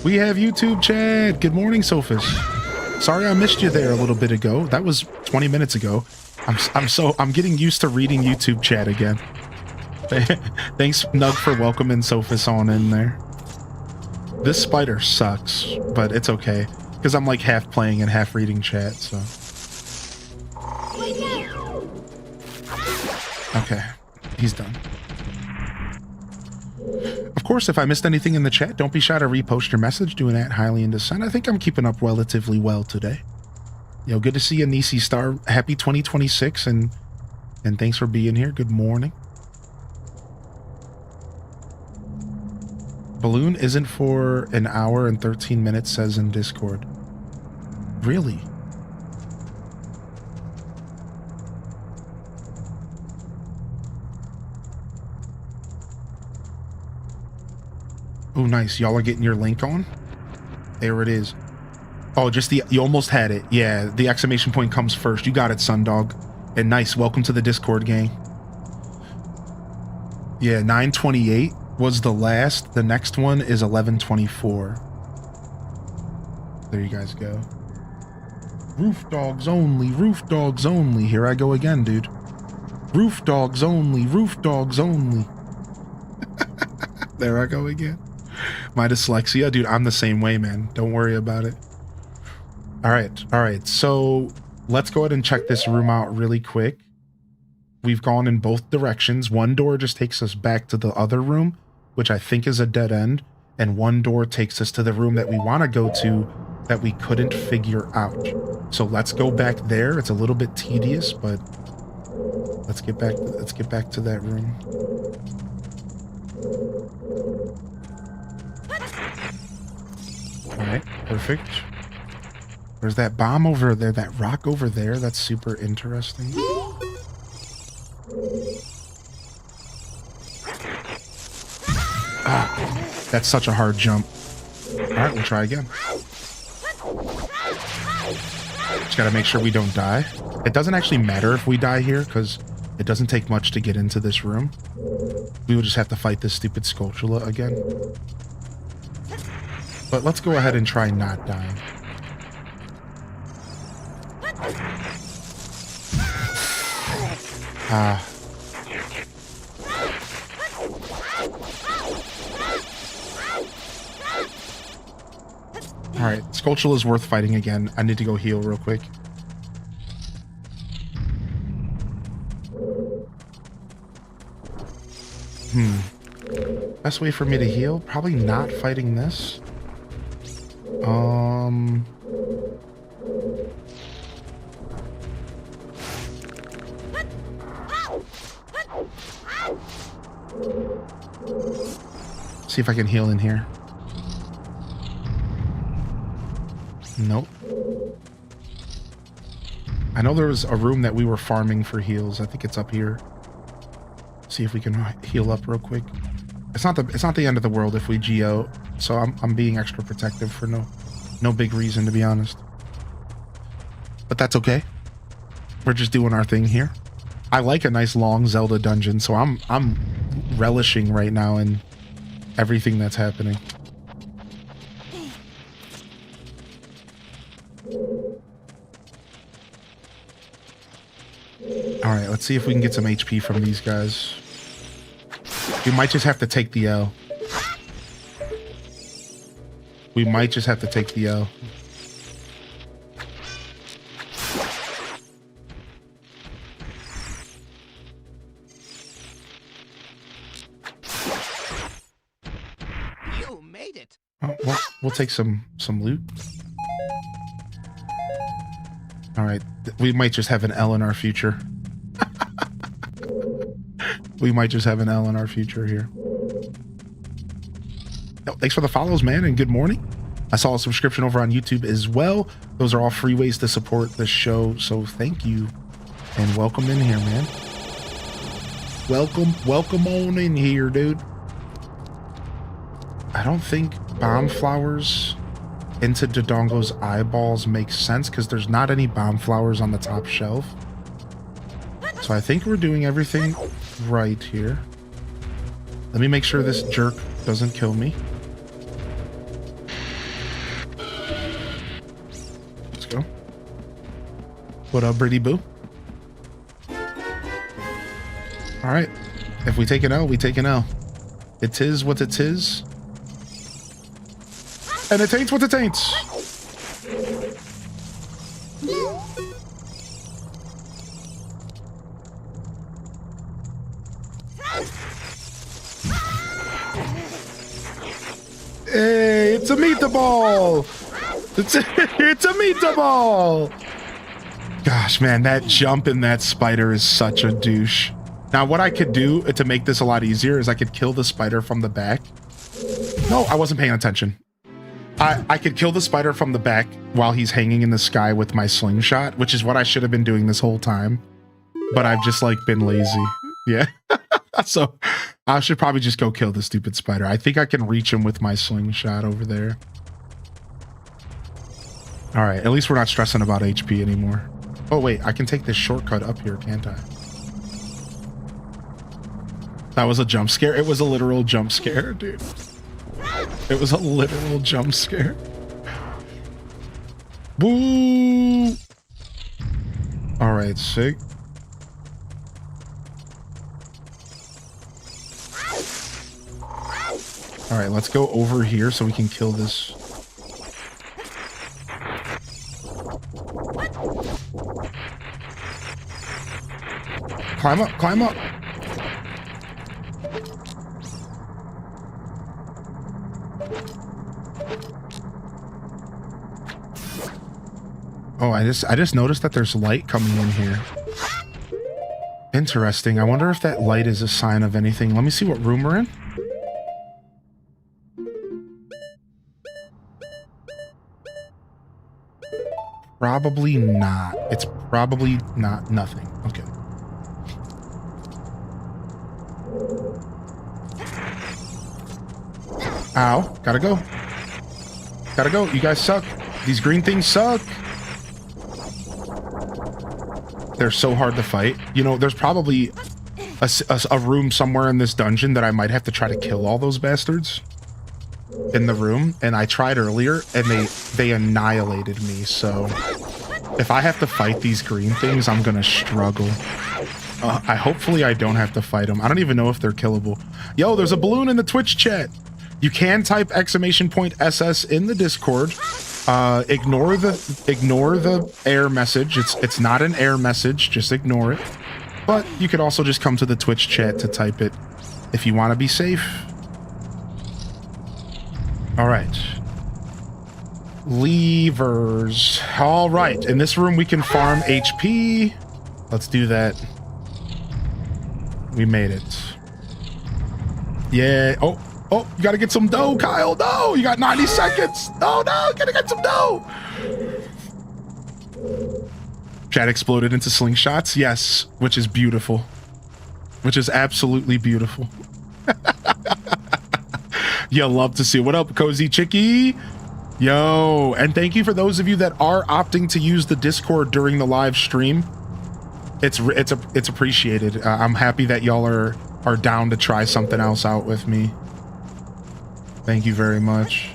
We have YouTube chat. Good morning, Sophis. Sorry I missed you there a little bit ago. That was 20 minutes ago. I'm getting used to reading YouTube chat again. Thanks, Nug, for welcoming Sophis on in there. This spider sucks, but it's okay, because I'm like half playing and half reading chat, so. Okay, he's done. Of course, if I missed anything in the chat, don't be shy to repost your message, doing that highly in dissent. I think I'm keeping up relatively well today. Yo, good to see you, Nisi Star. Happy 2026, and thanks for being here. Good morning. Balloon isn't for an hour and 13 minutes, says in Discord. Really? Oh, nice. Y'all are getting your link on? There it is. Oh, just you almost had it. Yeah, the exclamation point comes first. You got it, Sundog. And nice. Welcome to the Discord gang. Yeah, 928 was the last. The next one is 1124. There you guys go. Roof dogs only. Roof dogs only. Here I go again, dude. Roof dogs only. Roof dogs only. There I go again. My dyslexia. Dude, I'm the same way, man. Don't worry about it. All right. So let's go ahead and check this room out really quick. We've gone in both directions. One door just takes us back to the other room, which I think is a dead end. And one door takes us to the room that we want to go to that we couldn't figure out. So let's go back there. It's a little bit tedious, but let's get back to that room. All right, perfect. There's that bomb over there, that rock over there. That's super interesting. Ah, that's such a hard jump. All right, we'll try again. Just gotta make sure we don't die. It doesn't actually matter if we die here, because it doesn't take much to get into this room. We will just have to fight this stupid Sculptula again. But let's go ahead and try not dying. All right, Skulltula is worth fighting again. I need to go heal real quick. Best way for me to heal? Probably not fighting this. See if I can heal in here. Nope. I know there was a room that we were farming for heals. I think it's up here. See if we can heal up real quick. It's not the end of the world if we GO. So I'm being extra protective for no big reason, to be honest. But that's okay. We're just doing our thing here. I like a nice long Zelda dungeon, so I'm relishing right now in everything that's happening. All right, let's see if we can get some HP from these guys. We might just have to take the L. We might just have to take the L. You made it. Oh, well, we'll take some loot. All right, we might just have an L in our future. We might just have an L in our future here. Oh, thanks for the follows, man, and good morning. I saw a subscription over on YouTube as well. Those are all free ways to support the show, so thank you. And welcome in here, man. Welcome on in here, dude. I don't think bomb flowers into Dodongo's eyeballs makes sense because there's not any bomb flowers on the top shelf. So I think we're doing everything right here. Let me make sure this jerk doesn't kill me. Let's go. What up, Britty Boo? All right. If we take an L, we take an L. It is what it is. And it ain't what it ain't. Hey, it's a meatball! It's a meatball! Gosh, man, that jump in that spider is such a douche. Now, what I could do to make this a lot easier is I could kill the spider from the back. No, I wasn't paying attention. I could kill the spider from the back while he's hanging in the sky with my slingshot, which is what I should have been doing this whole time. But I've just, like, been lazy. Yeah. So I should probably just go kill the stupid spider. I think I can reach him with my slingshot over there. All right, at least we're not stressing about HP anymore. Oh, wait, I can take this shortcut up here, can't I? That was a jump scare. It was a literal jump scare, dude. It was a literal jump scare. Boo! All right, sick. All right, let's go over here so we can kill this. Climb up, climb up. Oh, I just noticed that there's light coming in here. Interesting. I wonder if that light is a sign of anything. Let me see what room we're in. Probably not. It's probably not nothing. Okay. Ow. Gotta go. Gotta go. You guys suck. These green things suck. They're so hard to fight. You know, there's probably a room somewhere in this dungeon that I might have to try to kill all those bastards in the room. And I tried earlier and they annihilated me. So if I have to fight these green things, I'm gonna struggle. Hopefully I don't have to fight them. I don't even know if they're killable. Yo, there's a balloon in the Twitch chat. You can type !SS in the Discord. Ignore the error message. It's not an error message. Just ignore it. But you could also just come to the Twitch chat to type it if you want to be safe. All right. Levers. All right. In this room, we can farm HP. Let's do that. We made it. Yeah. Oh, you got to get some dough, Kyle. No, you got 90 seconds. Oh, no, gotta get some dough. Chat exploded into slingshots. Yes, which is beautiful. Which is absolutely beautiful. You'll love to see. What up, Cozy Chicky? Yo, and thank you for those of you that are opting to use the Discord during the live stream. It's appreciated. I'm happy that y'all are down to try something else out with me. Thank you very much.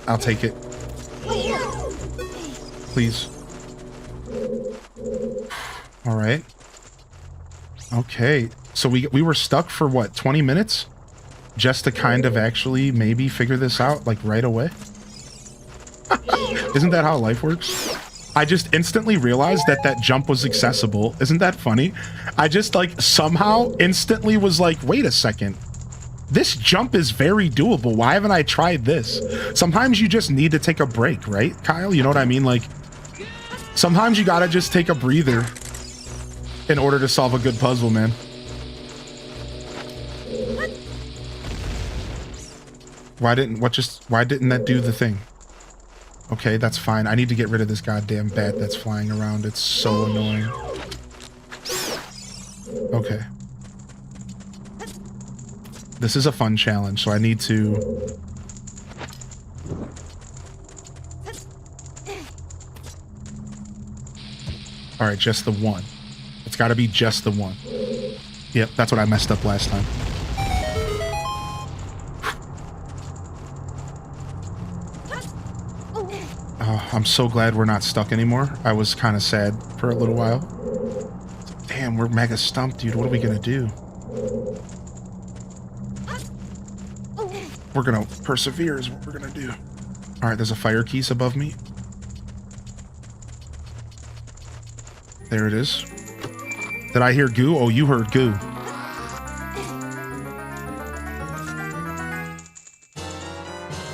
I'll take it. Please. All right. Okay. So we were stuck for what, 20 minutes? Just to kind of actually maybe figure this out like right away? Isn't that how life works? I just instantly realized that that jump was accessible. Isn't that funny? I just like somehow instantly was like, wait a second. This jump is very doable. Why haven't I tried this? Sometimes you just need to take a break, right, Kyle? You know what I mean? Like, sometimes you gotta just take a breather in order to solve a good puzzle, man. Why didn't that do the thing? Okay, that's fine. I need to get rid of this goddamn bat that's flying around. It's so annoying. Okay. This is a fun challenge, so I need to... Alright, just the one. It's gotta be just the one. Yep, that's what I messed up last time. I'm so glad we're not stuck anymore. I was kind of sad for a little while. Damn, we're mega stumped, dude. What are we gonna do? We're gonna persevere is what we're gonna do. All right, there's a fire keys above me. There it is. Did I hear goo? Oh, you heard goo.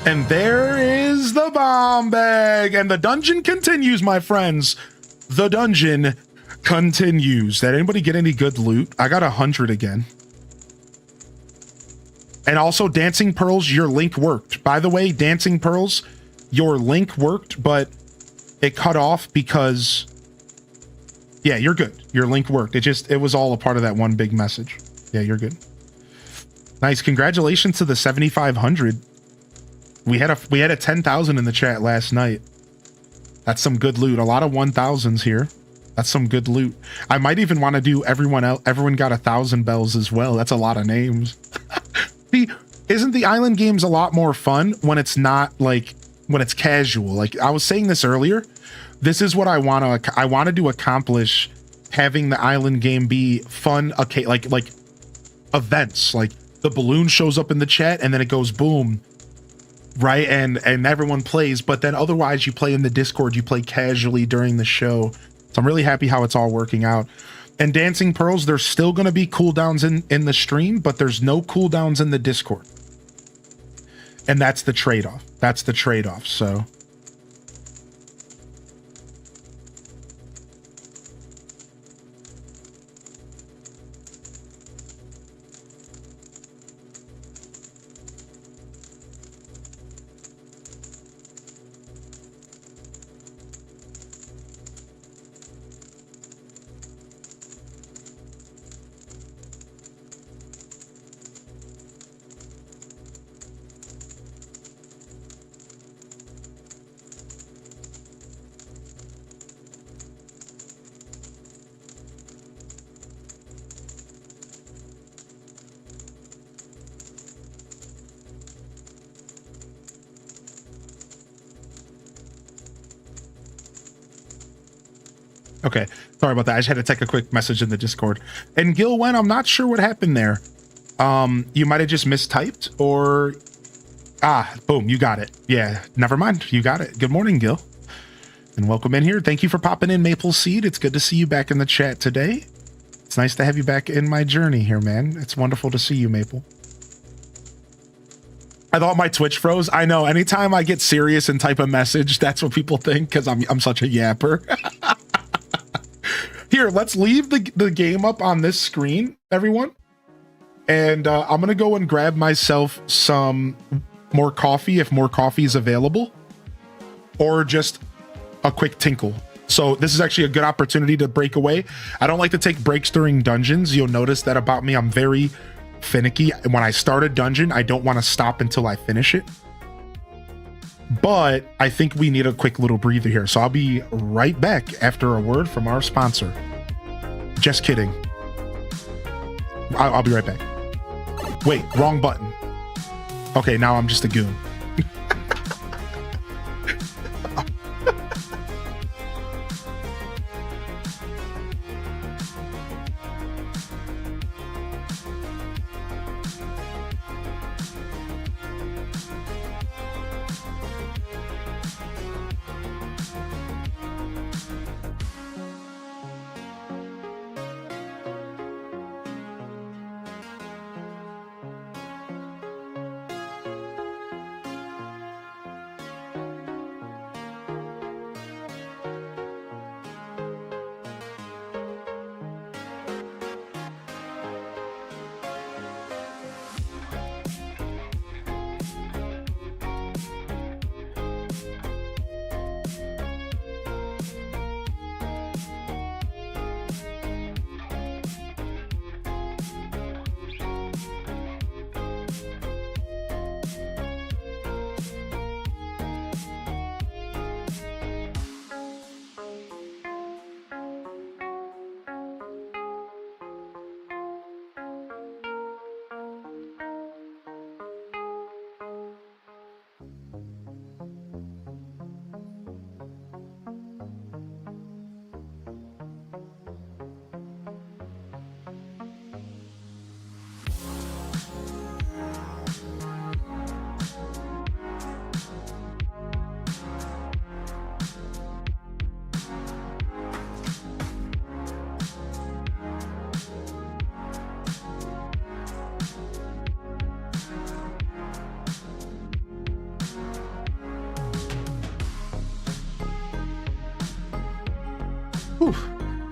And there is the bomb bag. And the dungeon continues, my friends. The dungeon continues. Did anybody get any good loot? I got 100 again. And also, Dancing Pearls, your link worked. By the way, Dancing Pearls, your link worked, but it cut off because... Yeah, you're good. Your link worked. It was all a part of that one big message. Yeah, you're good. Nice. Congratulations to the 7,500. We had a 10,000 in the chat last night. That's some good loot. A lot of 1,000s here. That's some good loot. I might even want to do everyone got 1,000 bells as well. That's a lot of names. Isn't the island games a lot more fun when it's not like when it's casual? Like I was saying this earlier, this is what I want to accomplish, having the island game be fun. Okay, like events, like the balloon shows up in the chat and then it goes boom, right? And everyone plays, but then otherwise you play in the Discord, you play casually during the show. So I'm really happy how it's all working out. And Dancing Pearls, there's still going to be cooldowns in the stream, but there's no cooldowns in the Discord. And that's the trade-off. That's the trade-off, so... Okay, sorry about that. I just had to take a quick message in the Discord. And Gil Wen, I'm not sure what happened there. You might have just mistyped or... boom, you got it. Yeah, never mind. You got it. Good morning, Gil. And welcome in here. Thank you for popping in, Maple Seed. It's good to see you back in the chat today. It's nice to have you back in my journey here, man. It's wonderful to see you, Maple. I thought my Twitch froze. I know. Anytime I get serious and type a message, that's what people think because I'm such a yapper. Here, let's leave the game up on this screen, everyone. And I'm going to go and grab myself some more coffee if more coffee is available. Or just a quick tinkle. So this is actually a good opportunity to break away. I don't like to take breaks during dungeons. You'll notice that about me. I'm very finicky. When I start a dungeon, I don't want to stop until I finish it. But I think we need a quick little breather here. So I'll be right back after a word from our sponsor. Just kidding. I'll be right back. Wait, wrong button. Okay, now I'm just a goon.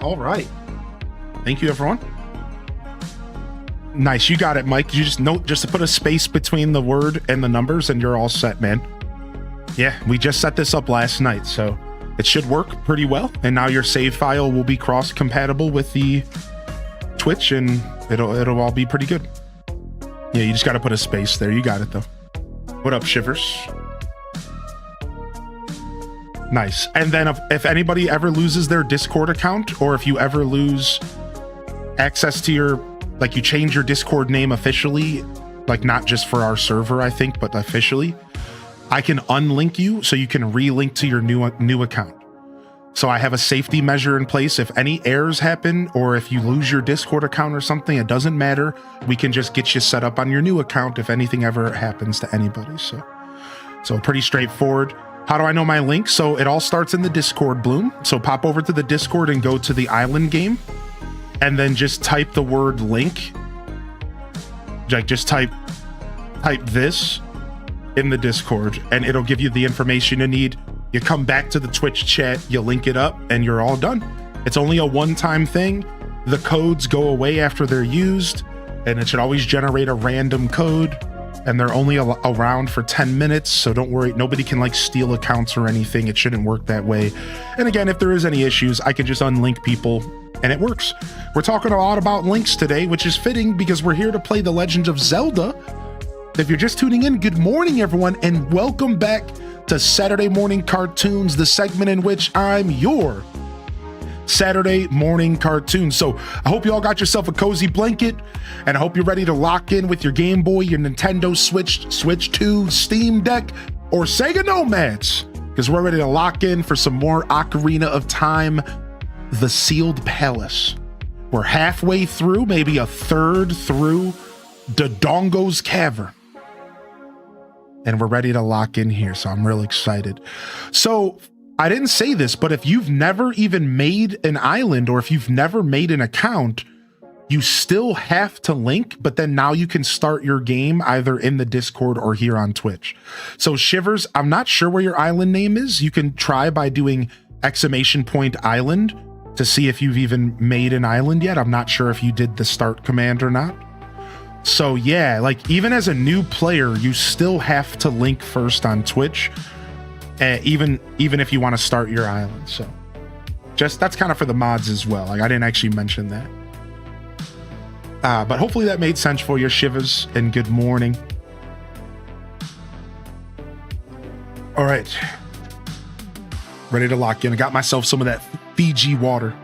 All right. Thank you, everyone. Nice. You got it, Mike. You just note just to put a space between the word and the numbers and you're all set, man. Yeah, we just set this up last night, so it should work pretty well. And now your save file will be cross-compatible with the Twitch and it'll all be pretty good. Yeah, you just got to put a space there. You got it, though. What up, Shivers? Nice. And then if anybody ever loses their Discord account, or if you ever lose access to your, like you change your Discord name officially, like not just for our server, I think, but officially, I can unlink you so you can relink to your new account. So I have a safety measure in place. If any errors happen, or if you lose your Discord account or something, it doesn't matter. We can just get you set up on your new account if anything ever happens to anybody. So pretty straightforward. How do I know my link? So it all starts in the Discord, Bloom. So pop over to the Discord and go to the island game and then just type the word link. Like just type this in the Discord and it'll give you the information you need. You come back to the Twitch chat, you link it up and you're all done. It's only a one-time thing. The codes go away after they're used and it should always generate a random code. And they're only around for 10 minutes, so don't worry. Nobody can like steal accounts or anything. It shouldn't work that way. And again, if there is any issues, I can just unlink people and it works. We're talking a lot about links today, which is fitting because we're here to play The Legend of Zelda. If you're just tuning in, good morning, everyone, and welcome back to Saturday Morning Cartoons, the segment in which I'm your Saturday morning cartoon. So I hope you all got yourself a cozy blanket and I hope you're ready to lock in with your Game Boy, your Nintendo Switch 2, Steam Deck, or Sega Nomads, because we're ready to lock in for some more Ocarina of Time the Sealed Palace. We're halfway through, maybe a third through Dodongo's Cavern. And we're ready to lock in here, so I'm real excited. So I didn't say this, but if you've never even made an island, or if you've never made an account, you still have to link, but then now you can start your game either in the Discord or here on Twitch. So Shivers, I'm not sure where your island name is. You can try by doing !island to see if you've even made an island yet. I'm not sure if you did the start command or not. So yeah, like even as a new player, you still have to link first on Twitch, even if you want to start your island. So just that's kind of for the mods as well. Like I didn't actually mention that. But hopefully that made sense for your Shivers, and good morning. All right. Ready to lock in. I got myself some of that Fiji water.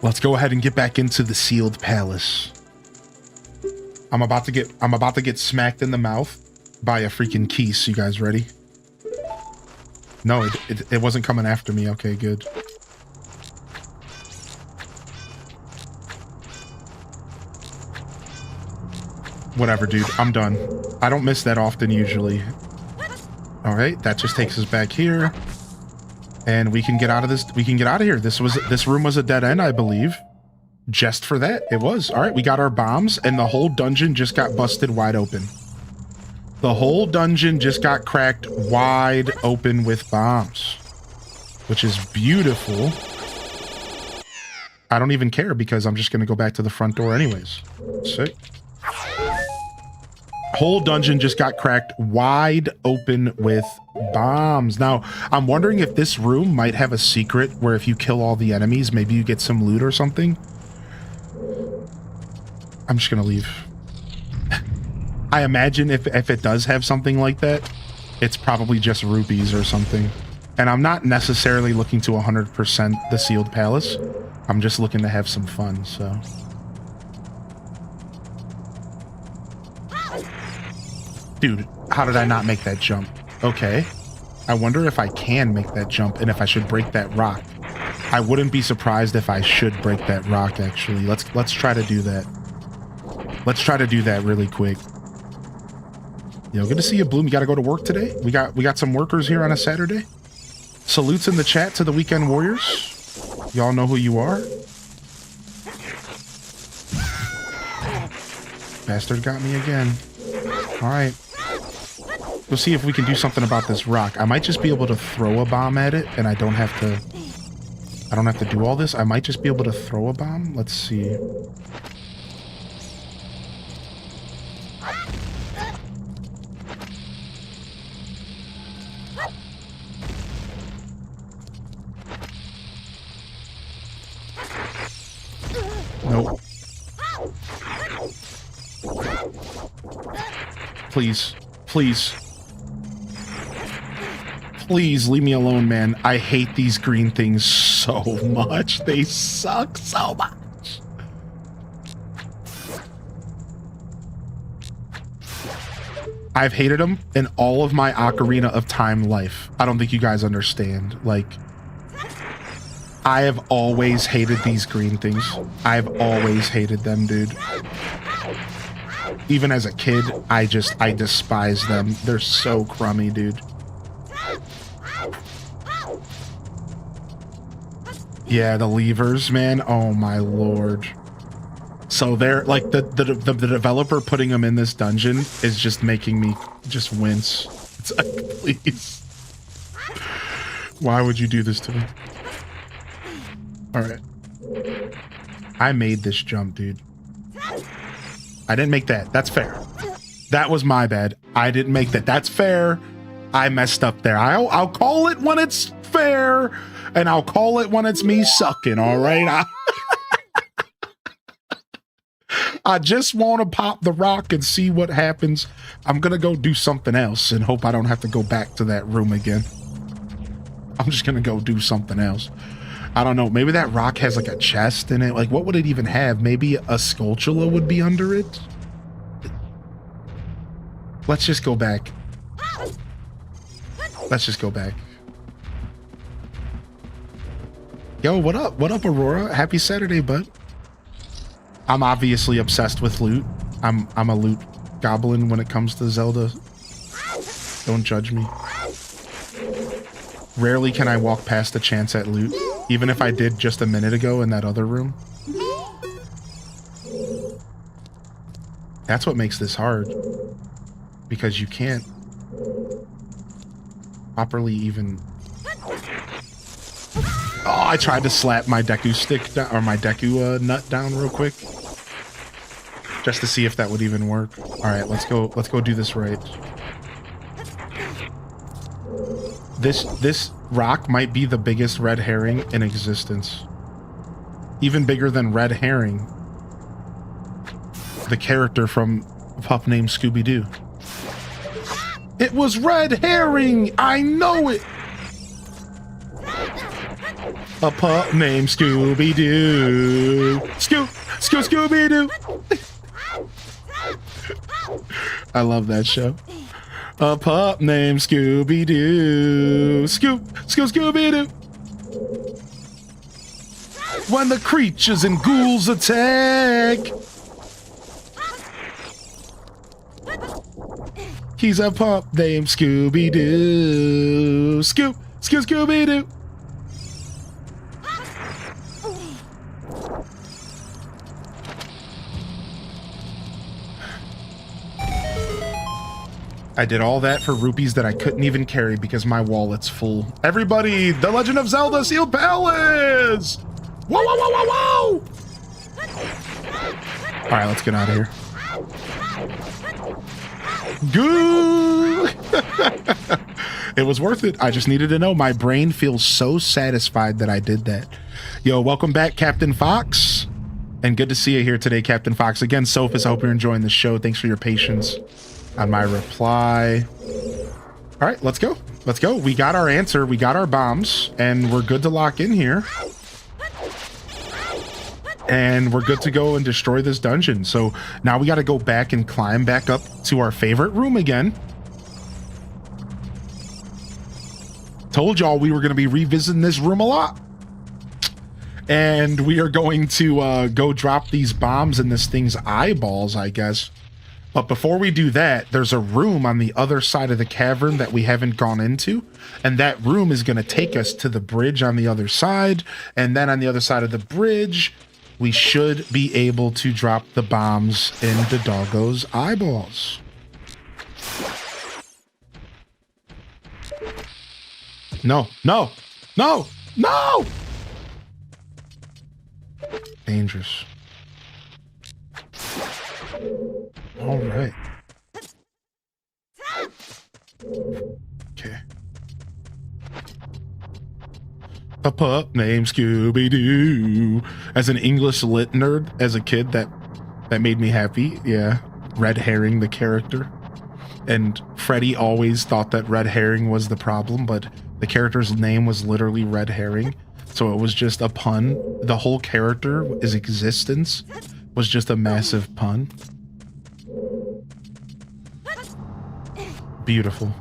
Let's go ahead and get back into the Sealed Palace. I'm about to get smacked in the mouth by a freaking Keese. You guys ready? No, it wasn't coming after me. Okay, good. Whatever, dude. I'm done. I don't miss that often usually. All right, that just takes us back here. And we can get out of this. We can get out of here. This room was a dead end, I believe. Just for that, it was. All right, we got our bombs, and the whole dungeon just got busted wide open. The whole dungeon just got cracked wide open with bombs, which is beautiful. I don't even care because I'm just going to go back to the front door anyways. Sick. Whole dungeon just got cracked wide open with bombs. Now, I'm wondering if this room might have a secret where if you kill all the enemies, maybe you get some loot or something. I'm just going to leave. I imagine if it does have something like that, it's probably just rupees or something. And I'm not necessarily looking to 100% the Sealed Palace. I'm just looking to have some fun, so. Dude, how did I not make that jump? Okay. I wonder if I can make that jump and if I should break that rock. I wouldn't be surprised if I should break that rock, actually. Let's try to do that. Let's try to do that really quick. Yo, good to see you, Bloom. You got to go to work today? We got some workers here on a Saturday. Salutes in the chat to the Weekend Warriors. Y'all know who you are. Bastard got me again. All right. We'll see if we can do something about this rock. I might just be able to throw a bomb at it, and I don't have to do all this. I might just be able to throw a bomb. Let's see. Nope. Please. Please. Please leave me alone, man. I hate these green things so much. They suck so much. I've hated them in all of my Ocarina of Time life. I don't think you guys understand. Like, I have always hated these green things. I've always hated them, dude. Even as a kid, I despise them. They're so crummy, dude. Yeah, the levers, man. Oh my lord. So they're like the developer putting them in this dungeon is just making me just wince. It's like, please. Why would you do this to me? All right. I made this jump, dude. I didn't make that. That's fair. That was my bad. I didn't make that. That's fair. I messed up there. I'll call it when it's fair, and I'll call it when it's me sucking, all right? I just want to pop the rock and see what happens. I'm going to go do something else and hope I don't have to go back to that room again. I'm just going to go do something else. I don't know. Maybe that rock has like a chest in it. Like, what would it even have? Maybe a Skulltula would be under it? Let's just go back. Yo, what up? What up, Aurora? Happy Saturday, bud. I'm obviously obsessed with loot. I'm a loot goblin when it comes to Zelda. Don't judge me. Rarely can I walk past a chance at loot, even if I did just a minute ago in that other room. That's what makes this hard. Because you can't properly even... Oh, I tried to slap my Deku stick down, or my Deku nut down real quick. Just to see if that would even work. Alright, let's go do this right. This rock might be the biggest red herring in existence. Even bigger than Red Herring, the character from a pup named Scooby-Doo. It was Red Herring! I know it! A pup named Scooby-Doo. Scooby-Doo! I love that show. A pup named Scooby-Doo. Scooby-Doo. When the creatures and ghouls attack, he's a pup named Scooby-Doo. Scooby-Doo. I did all that for rupees that I couldn't even carry because my wallet's full. Everybody, The Legend of Zelda Sealed Palace! Whoa, whoa, whoa, whoa, whoa! All right, let's get out of here. Good. It was worth it. I just needed to know. My brain feels so satisfied that I did that. Yo, welcome back, Captain Fox. And good to see you here today, Captain Fox. Again, Sophus, I hope you're enjoying the show. Thanks for your patience on my reply. All right, let's go. Let's go. We got our answer. We got our bombs, and we're good to lock in here. And we're good to go and destroy this dungeon. So now we got to go back and climb back up to our favorite room again. Told y'all we were going to be revisiting this room a lot. And we are going to go drop these bombs in this thing's eyeballs, I guess. But before we do that, there's a room on the other side of the cavern that we haven't gone into. And that room is going to take us to the bridge on the other side. And then on the other side of the bridge, we should be able to drop the bombs into Doggo's eyeballs. No, no, no, no! Dangerous. All right. Okay. A pup named Scooby-Doo. As an English lit nerd, as a kid, that made me happy. Yeah. Red Herring, the character. And Freddy always thought that Red Herring was the problem, but the character's name was literally Red Herring. So it was just a pun. The whole character, his existence, was just a massive pun. Beautiful.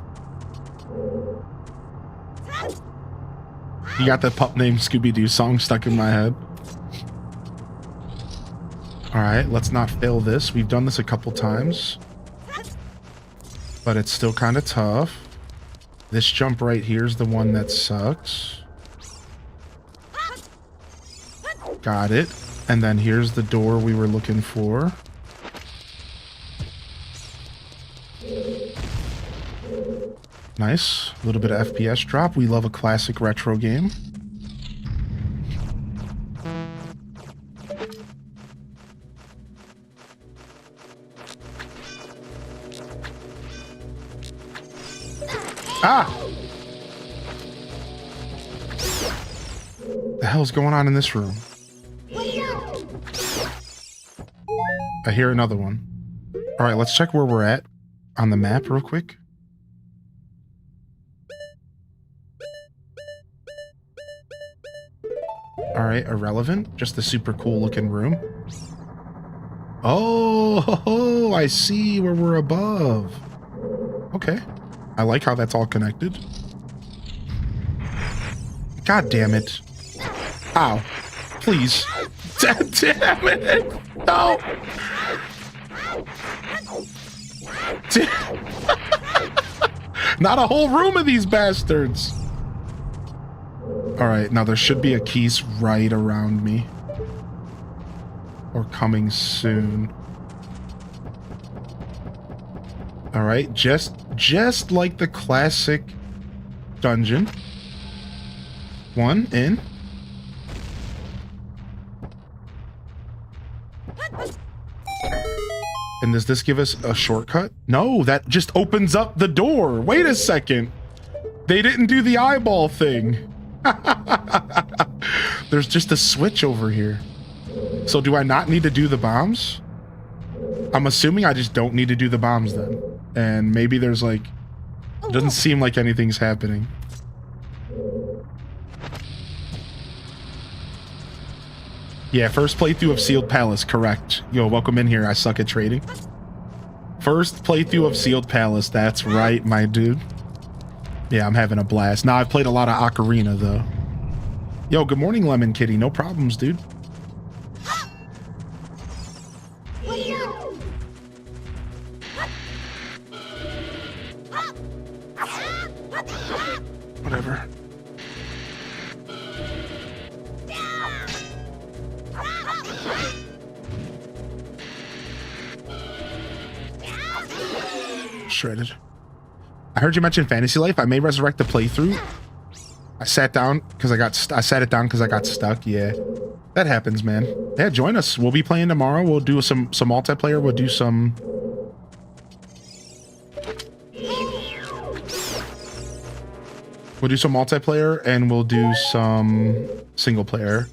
You got the pup named Scooby-Doo song stuck in my head. Alright, let's not fail this. We've done this a couple times. But it's still kind of tough. This jump right here is the one that sucks. Got it. And then here's the door we were looking for. Nice. A little bit of FPS drop. We love a classic retro game. Ah! The hell's going on in this room? I hear another one. All right, let's check where we're at on the map real quick. All right, irrelevant. Just a super cool looking room. Oh, I see where we're above. Okay. I like how that's all connected. God damn it. Ow. Please. Damn it. No. Not a whole room of these bastards. All right, now there should be a keys right around me. Or coming soon. All right, just like the classic dungeon. One in. And does this give us a shortcut? No, that just opens up the door. Wait a second. They didn't do the eyeball thing. There's just a switch over here. So do I not need to do the bombs? I'm assuming I just don't need to do the bombs then. And maybe there's like... It doesn't seem like anything's happening. Yeah, first playthrough of Sealed Palace, correct. Yo, welcome in here. I suck at trading. First playthrough of Sealed Palace. That's right, my dude. Yeah, I'm having a blast. Now, I've played a lot of Ocarina, though. Yo, good morning, Lemon Kitty. No problems, dude. Whatever. Shredded. I heard you mention Fantasy Life. I may resurrect the playthrough. I sat down because I sat it down because I got stuck. Yeah, that happens, man. Yeah, join us. We'll be playing tomorrow. We'll do some multiplayer. We'll do some. We'll do some multiplayer and we'll do some single player.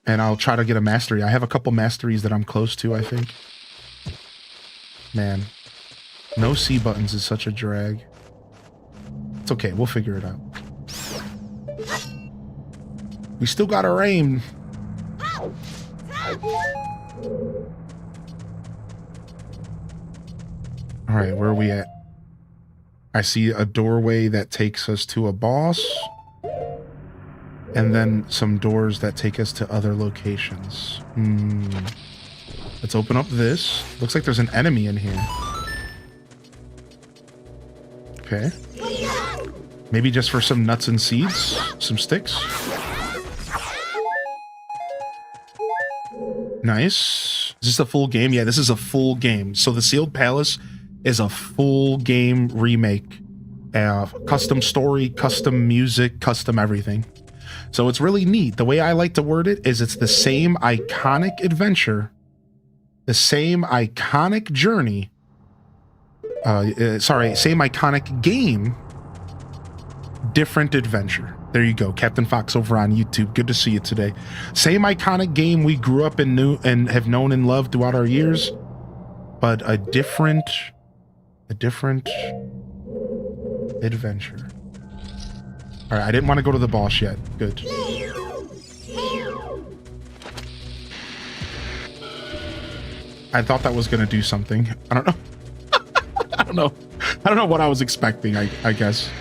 And I'll try to get a mastery. I have a couple masteries that I'm close to, I think. Man, no C buttons is such a drag. It's okay, we'll figure it out. We still got our aim. All right, where are we at? I see a doorway that takes us to a boss. And then some doors that take us to other locations. Let's open up this. Looks like there's an enemy in here. Okay. Maybe just for some nuts and seeds? Some sticks? Nice. Is this a full game? Yeah, this is a full game. So the Sealed Palace is a full game remake. Custom story, custom music, custom everything. So it's really neat. The way I like to word it is it's the same iconic adventure, the same iconic journey, same iconic game, different adventure. There you go, Captain Fox over on YouTube. Good to see you today. Same iconic game we grew up and knew and have known and loved throughout our years, but a different adventure. All right, I didn't want to go to the boss yet. Good. I thought that was going to do something. I don't know. I don't know. I don't know what I was expecting, I guess.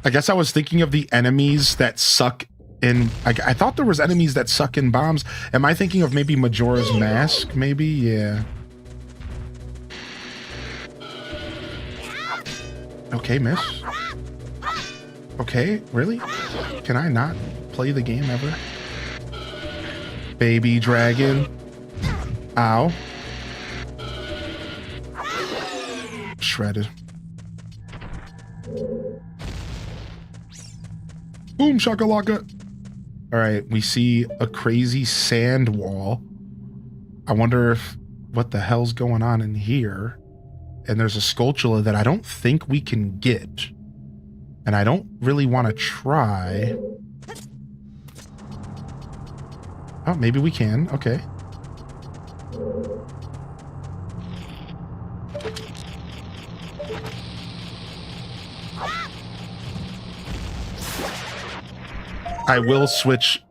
I guess I was thinking of the enemies that suck in... I thought there was enemies that suck in bombs. Am I thinking of maybe Majora's Mask? Maybe? Yeah. Okay, miss. Okay, really? Can I not play the game ever? Baby dragon. Ow. Shredded. Boom shakalaka. All right, we see a crazy sand wall. I wonder if what the hell's going on in here. And there's a Skulltula that I don't think we can get. And I don't really want to try. Oh, maybe we can. Okay. I will switch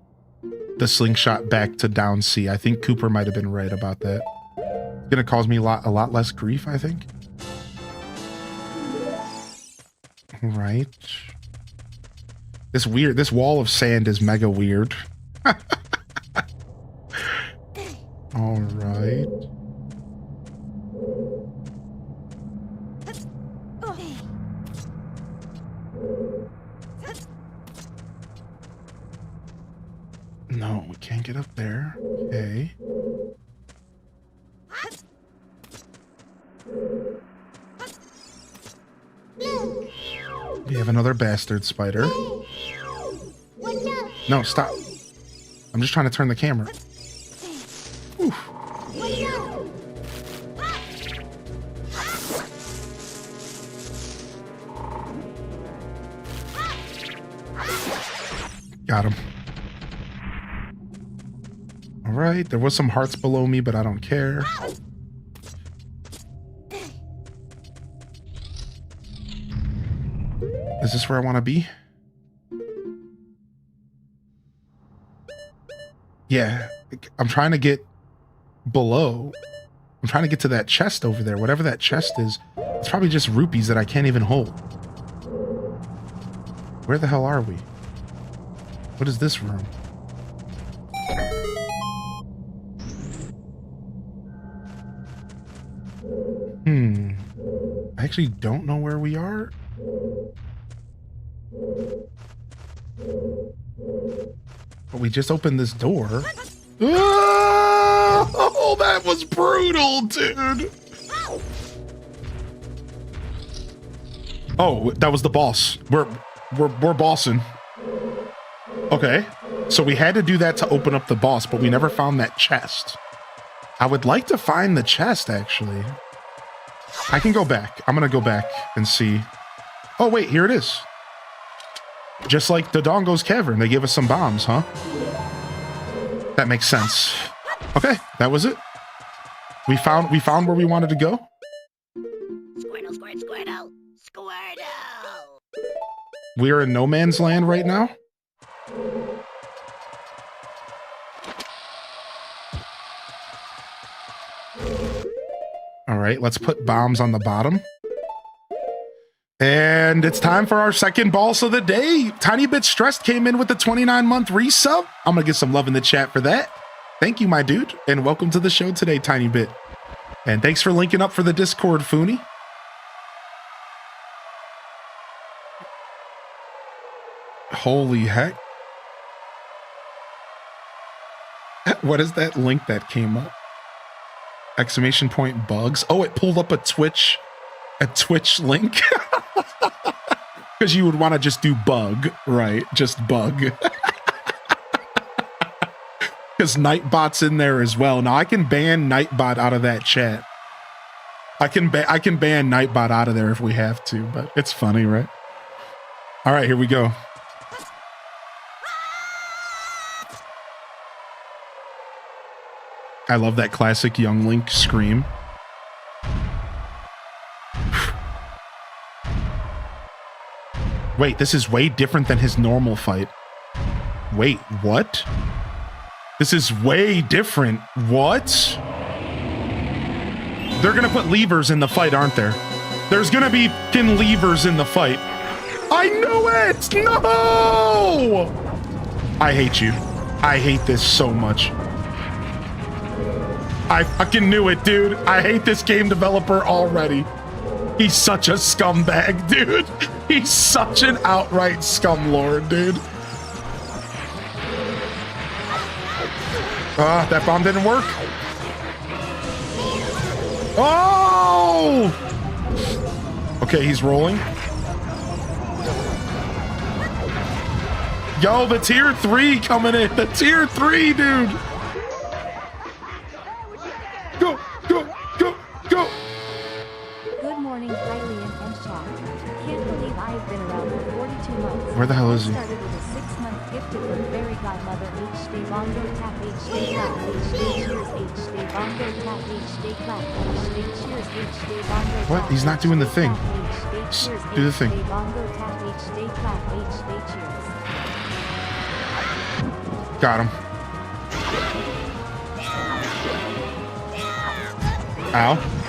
the slingshot back to down C. I think Cooper might have been right about that. Gonna cause me a lot less grief, I think. Right. This wall of sand is mega weird. All right. No, we can't get up there. Okay. We have another bastard spider. No, stop. I'm just trying to turn the camera. Oof. Got him. All right, there was some hearts below me, but I don't care. Is this where I want to be? Yeah, I'm trying to get below. I'm trying to get to that chest over there. Whatever that chest is, it's probably just rupees that I can't even hold. Where the hell are we? What is this room? I actually don't know where we are. But we just opened this door. Oh, that was brutal, dude. Oh, that was the boss. We're bossing. Okay. So we had to do that to open up the boss, but we never found that chest. I would like to find the chest, actually. I can go back. I'm gonna go back and see. Oh, wait, here it is. Just like the Dongo's Cavern, they gave us some bombs, huh? That makes sense. Okay, that was it. We found where we wanted to go. Squirtle, Squirtle, Squirtle. We are in no man's land right now. All right, let's put bombs on the bottom. And it's time for our second boss of the day. Tiny Bit Stressed came in with the 29-month resub. I'm gonna get some love in the chat for that. Thank you, my dude, and welcome to the show today, Tiny Bit. And thanks for linking up for the Discord, Foony. Holy heck. What is that link that came up? Exclamation point bugs. Oh, it pulled up a Twitch link. Because you would want to just do bug, right? Just bug. Because Nightbot's in there as well. Now I can ban Nightbot out of that chat. I can ban Nightbot out of there if we have to, but it's funny, right? All right, here we go. I love that classic Young Link scream. Wait, this is way different than his normal fight. Wait, what? This is way different. What? They're gonna put levers in the fight, aren't there? There's gonna be fucking levers in the fight. I knew it! No! I hate you. I hate this so much. I fucking knew it, dude. I hate this game developer already. He's such a scumbag, dude. He's such an outright scumlord, dude. Ah, that bomb didn't work. Oh! Okay, he's rolling. Yo, the tier 3 coming in. The tier 3, dude. Go, go, go, go. Good morning, Hylian and Chat. Can't believe I've been around for 42 months. Where the hell is he? Started with a 6-month gifted from Fairy Godmother H. Bongo Tap H. Clap H. Cheers H. Bongo Tap H. Clap H. Cheers H. Bongo. What? He's not doing the thing. Do the thing. Bongo Tap H. Clap H. Cheers. Got him. Ow.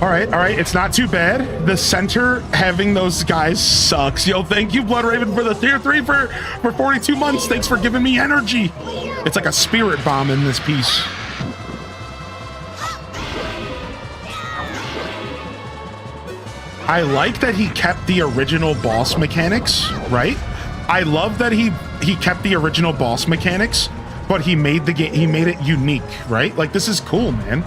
All right, it's not too bad. The center having those guys sucks. Yo, thank you, Blood Raven, for the tier 3 for 42 months. Thanks for giving me energy. It's like a spirit bomb in this piece. I like that he kept the original boss mechanics, right? I love that he kept the original boss mechanics, but he made the game, he made it unique, right? Like, this is cool, man.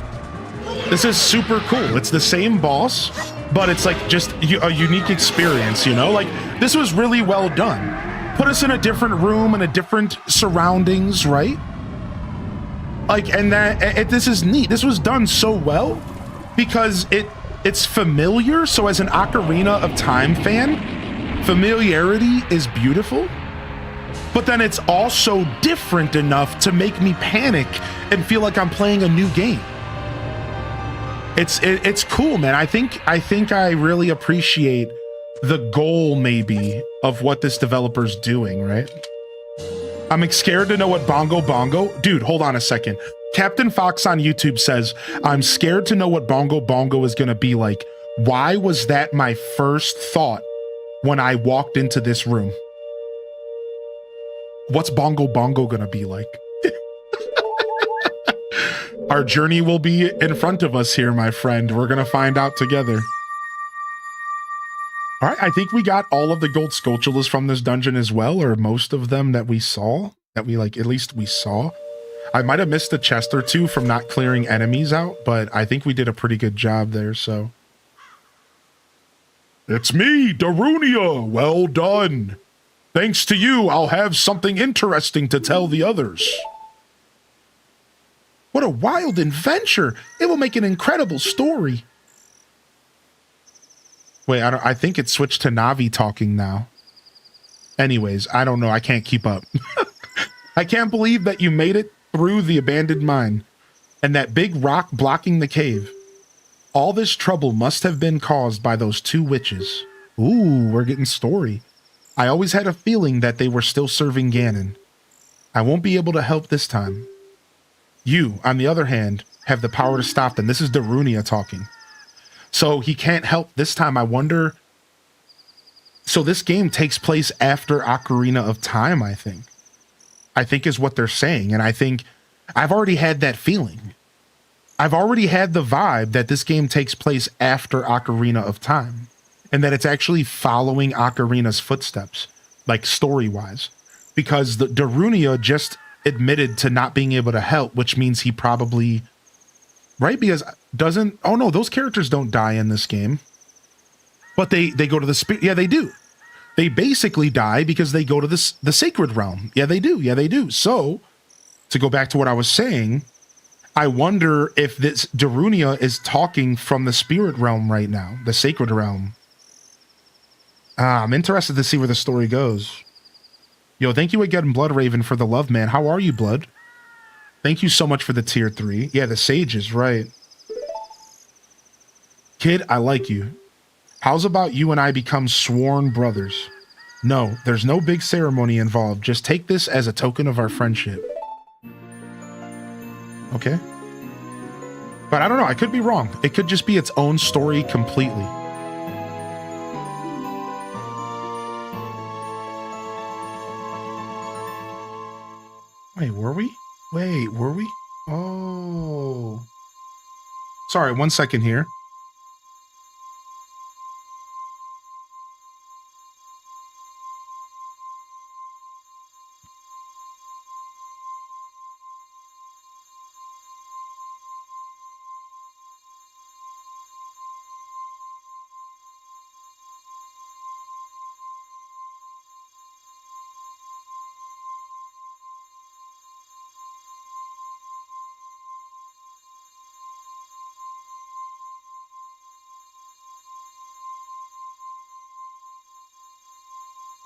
This is super cool. It's the same boss, but it's like just a unique experience, you know? Like, this was really well done. Put us in a different room and a different surroundings, right? Like, and this is neat. This was done so well because it's familiar. So as an Ocarina of Time fan, familiarity is beautiful, but then it's also different enough to make me panic and feel like I'm playing a new game. It's cool, man. I think I really appreciate the goal maybe of what this developer's doing, right? I'm scared to know what Bongo Bongo... Dude, hold on a second. Captain Fox on YouTube says, I'm scared to know what Bongo Bongo is going to be like. Why was that my first thought when I walked into this room? What's Bongo Bongo going to be like? Our journey will be in front of us here, my friend. We're going to find out together. All right, I think we got all of the gold Skulltulas from this dungeon as well, or most of them that we saw, at least we saw. I might have missed a chest or two from not clearing enemies out, but I think we did a pretty good job there, so. It's me, Darunia. Well done. Thanks to you, I'll have something interesting to tell the others. What a wild adventure. It will make an incredible story. Wait, I think it switched to Navi talking now. Anyways, I don't know. I can't keep up. I can't believe that you made it through the abandoned mine and that big rock blocking the cave. All this trouble must have been caused by those two witches. Ooh, we're getting story. I always had a feeling that they were still serving Ganon. I won't be able to help this time. You, on the other hand, have the power to stop them. This is Darunia talking. So he can't help this time. I wonder... So this game takes place after Ocarina of Time, I think. I think is what they're saying. And I think I've already had that feeling. I've already had the vibe that this game takes place after Ocarina of Time. And that it's actually following Ocarina's footsteps, like story-wise. Because the Darunia just admitted to not being able to help, which means he probably... Right? Because doesn't... Oh no, those characters don't die in this game. But they go to the spirit... Yeah, they do. They basically die because they go to the sacred realm. Yeah, they do. Yeah, they do. So, to go back to what I was saying, I wonder if this Darunia is talking from the spirit realm right now, the sacred realm. I'm interested to see where the story goes. Yo, thank you again, Blood Raven, for the love, man. How are you, Blood? Thank you so much for the tier 3. Yeah, the sages, right. Kid, I like you. How's about you and I become sworn brothers? No, there's no big ceremony involved. Just take this as a token of our friendship. Okay. But I don't know. I could be wrong. It could just be its own story completely. Wait, were we? Wait, were we? Oh. Sorry, 1 second here.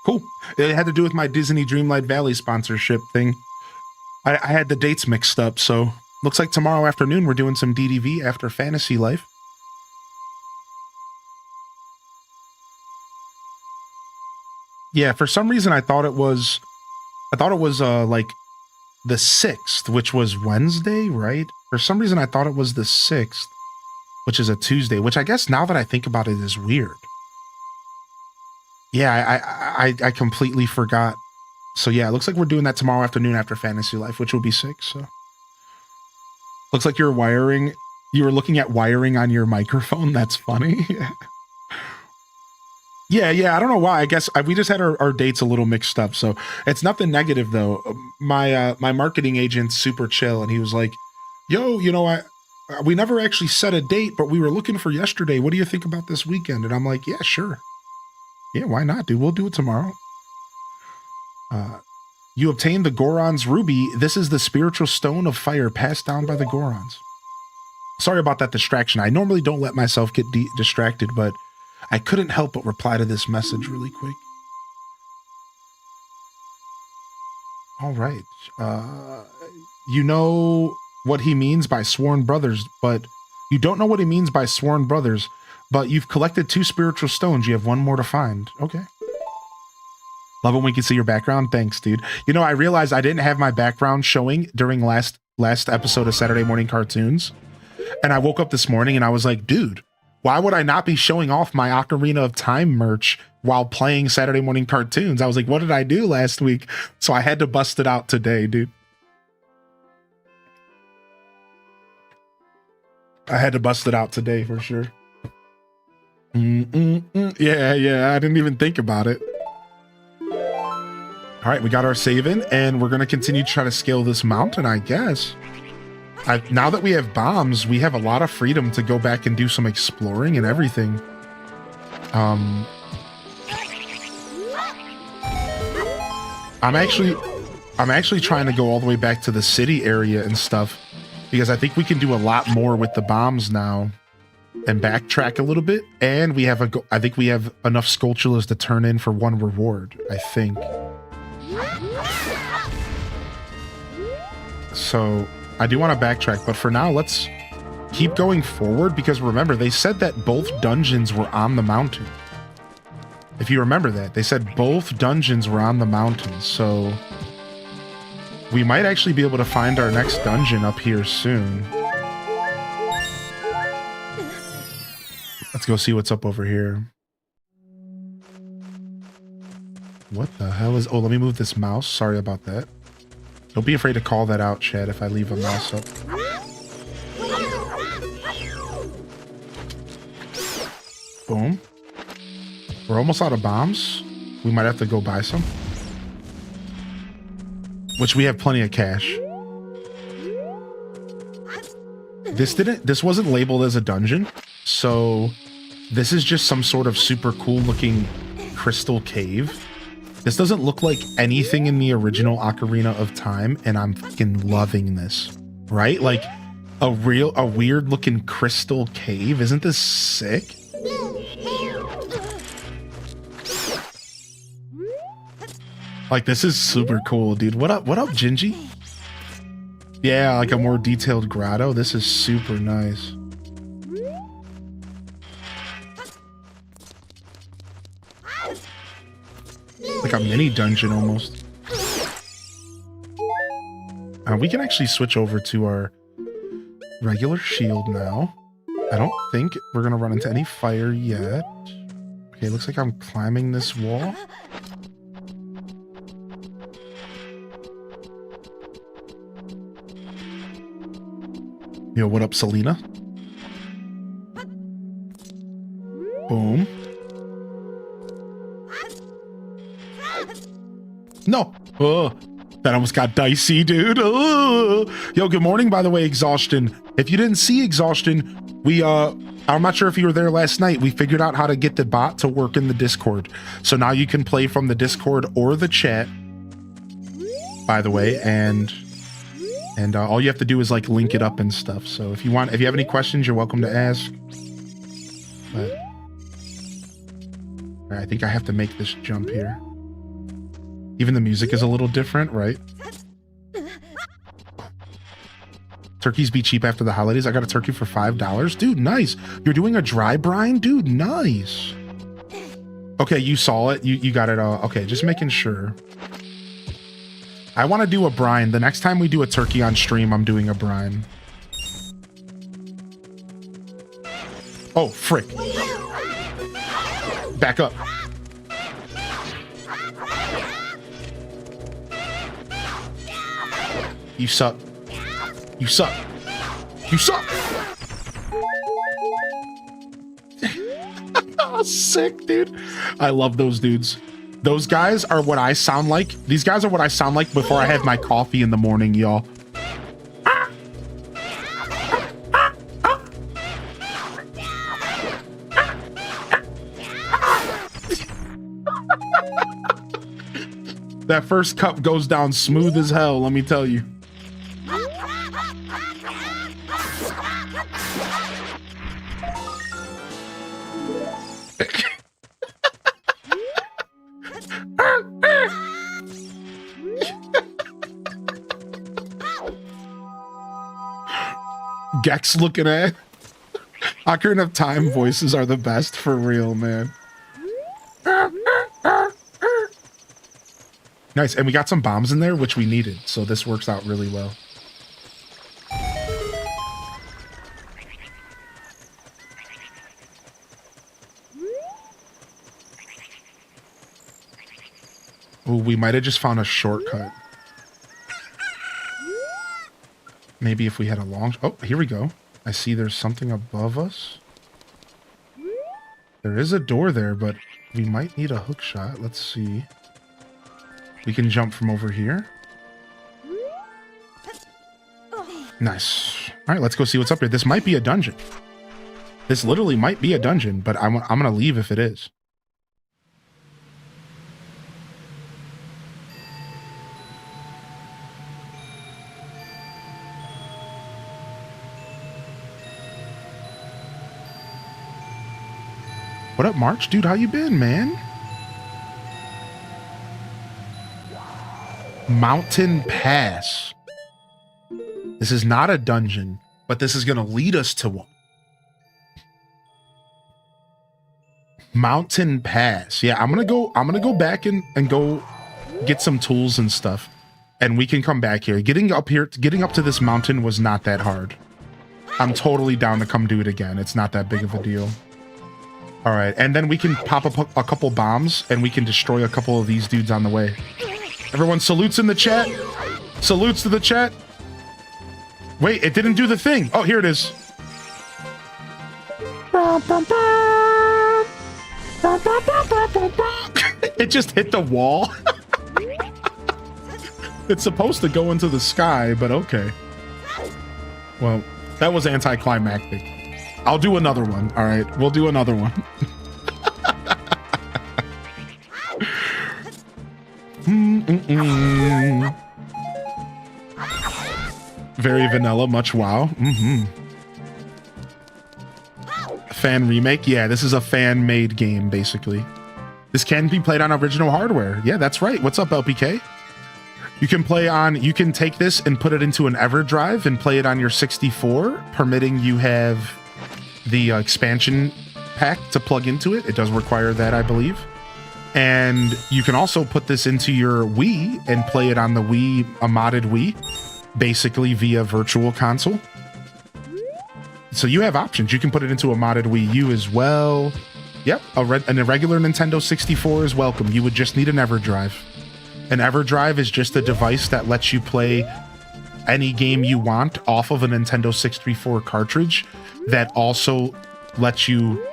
Cool. It had to do with my Disney Dreamlight Valley sponsorship thing. I had the dates mixed up, so looks like tomorrow afternoon we're doing some DDV after Fantasy Life. Yeah, for some reason I thought it was like the 6th, which was Wednesday, right? For some reason, I thought it was the 6th, which is a Tuesday, which I guess now that I think about it is weird. Yeah, I completely forgot. So yeah, it looks like we're doing that tomorrow afternoon after Fantasy Life, which will be 6. So looks like you were looking at wiring on your microphone. That's funny. Yeah. I don't know why. I guess we just had our dates a little mixed up. So it's nothing negative though. My marketing agent's super chill, and he was like, "Yo, we never actually set a date, but we were looking for yesterday. What do you think about this weekend?" And I'm like, "Yeah, sure. Yeah, why not, dude? We'll do it tomorrow." You obtained the Goron's Ruby. This is the spiritual stone of fire passed down by the Gorons. Sorry about that distraction. I normally don't let myself get distracted, but I couldn't help but reply to this message really quick. All right. You know what he means by sworn brothers, but you don't know what he means by sworn brothers, but you've collected 2 spiritual stones. You have 1 more to find. Okay. Love it when we can see your background. Thanks, dude. I realized I didn't have my background showing during last episode of Saturday Morning Cartoons. And I woke up this morning and I was like, dude, why would I not be showing off my Ocarina of Time merch while playing Saturday Morning Cartoons? I was like, what did I do last week? So I had to bust it out today, dude. I had to bust it out today for sure. Yeah. I didn't even think about it. All right, we got our save in, and we're going to continue to try to scale this mountain, I guess. Now that we have bombs, we have a lot of freedom to go back and do some exploring and everything. I'm actually trying to go all the way back to the city area and stuff, because I think we can do a lot more with the bombs now and backtrack a little bit. And I think we have enough Skulltulas to turn in for 1 reward, I think. So I do want to backtrack, but for now, let's keep going forward, because remember, they said that both dungeons were on the mountain. If you remember that, they said both dungeons were on the mountain, so we might actually be able to find our next dungeon up here soon. Let's go see what's up over here. What the hell is... Oh, let me move this mouse. Sorry about that. Don't be afraid to call that out, Chad, if I leave a mouse up. Boom. We're almost out of bombs. We might have to go buy some. Which we have plenty of cash. This wasn't labeled as a dungeon, so this is just some sort of super cool looking crystal cave. This doesn't look like anything in the original Ocarina of Time, and I'm fucking loving this. Right? Like a weird looking crystal cave. Isn't this sick? Like, this is super cool, dude. What up, Gingy? Yeah, like a more detailed grotto. This is super nice. Like a mini dungeon almost. We can actually switch over to our regular shield now. I don't think we're gonna run into any fire yet. Okay, looks like I'm climbing this wall. Yo, what up, Selena? Boom. No. Oh, that almost got dicey, dude. Oh. Yo, good morning, by the way, Exhaustion. If you didn't see Exhaustion, I'm not sure if you were there last night. We figured out how to get the bot to work in the Discord. So now you can play from the Discord or the chat, by the way, and all you have to do is like link it up and stuff. So if you have any questions, you're welcome to ask. But I think I have to make this jump here. Even the music is a little different, right? Turkeys be cheap after the holidays. I got a turkey for $5. Dude, nice. You're doing a dry brine? Dude, nice. Okay, you saw it. You got it all. Okay, just making sure. I want to do a brine. The next time we do a turkey on stream, I'm doing a brine. Oh, frick. Back up. You suck. You suck. You suck. Sick, dude. I love those dudes. Those guys are what I sound like. These guys are what I sound like before I have my coffee in the morning, y'all. That first cup goes down smooth as hell, let me tell you. Gex looking at Ocarina of Time voices are the best for real, man. Nice, and we got some bombs in there, which we needed, so this works out really well. Ooh, we might have just found a shortcut. Maybe if we had a long... Oh, here we go. I see there's something above us. There is a door there, but we might need a hook shot. Let's see. We can jump from over here. Nice. All right, let's go see what's up here. This might be a dungeon. This literally might be a dungeon, but I'm going to leave if it is. What up, March? Dude, how you been, man? Mountain Pass. This is not a dungeon, but this is going to lead us to one. Mountain Pass. Yeah, I'm going to go back and go get some tools and stuff, and we can come back here. Getting up to this mountain was not that hard. I'm totally down to come do it again. It's not that big of a deal. All right, and then we can pop up a couple bombs, and we can destroy a couple of these dudes on the way. Everyone salutes in the chat. Salutes to the chat. Wait, it didn't do the thing. Oh, here it is. It just hit the wall. It's supposed to go into the sky, but okay. Well, that was anticlimactic. I'll do another one. All right, we'll do another one. Very vanilla, much wow. Fan remake? Yeah, this is a fan-made game, basically. This can be played on original hardware. Yeah, that's right. What's up, LPK? You can take this and put it into an EverDrive and play it on your 64, permitting you have the expansion pack to plug into it. It does require that, I believe. And you can also put this into your Wii and play it on the Wii, a modded Wii, basically via Virtual Console. So you have options. You can put it into a modded Wii U as well. Yep, an irregular Nintendo 64 is welcome. You would just need an EverDrive. An EverDrive is just a device that lets you play any game you want off of a Nintendo 64 cartridge that also lets you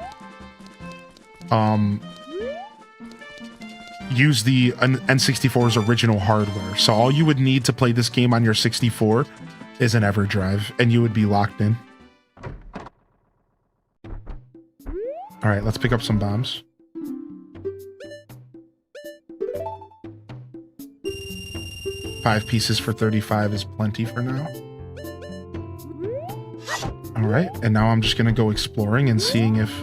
use the N64's original hardware. So all you would need to play this game on your 64 is an EverDrive, and you would be locked in. All right, let's pick up some bombs. Five pieces for 35 is plenty for now. All right, and now I'm just gonna go exploring and seeing if...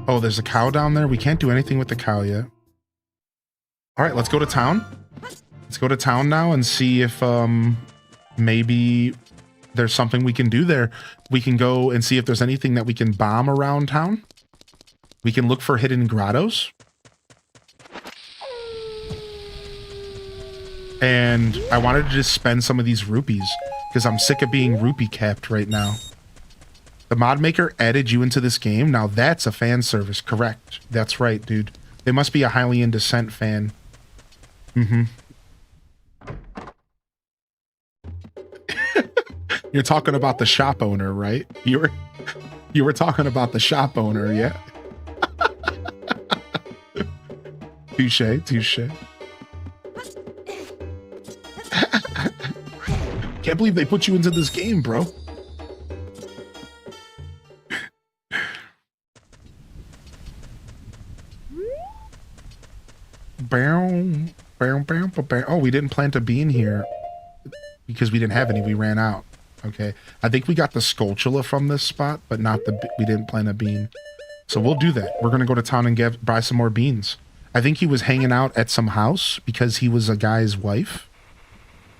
Oh, there's a cow down there. We can't do anything with the cow yet. All right, let's go to town. Let's go to town now and see if maybe there's something we can do there. We can go and see if there's anything that we can bomb around town. We can look for hidden grottos. And I wanted to just spend some of these rupees because I'm sick of being rupee capped right now. The mod maker added you into this game. Now that's a fan service. Correct. That's right, dude. They must be a highly in descent fan. Mm-hmm. You're talking about the shop owner, right? You were talking about the shop owner, yeah? Touche, touche. Can't believe they put you into this game, bro. Oh, we didn't plant a bean here because we didn't have any. We ran out. Okay. I think we got the Skulltula from this spot, but not we didn't plant a bean. So we'll do that. We're going to go to town and buy some more beans. I think he was hanging out at some house because he was a guy's wife.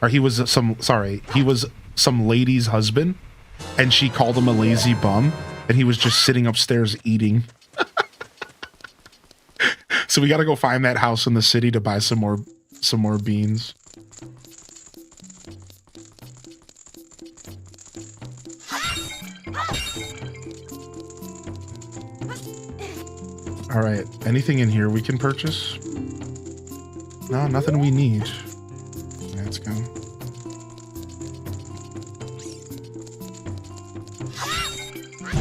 Or he was he was some lady's husband, and she called him a lazy bum, and he was just sitting upstairs eating. So we got to go find that house in the city to buy some more beans. All right, anything in here we can purchase? No, nothing we need. Let's go.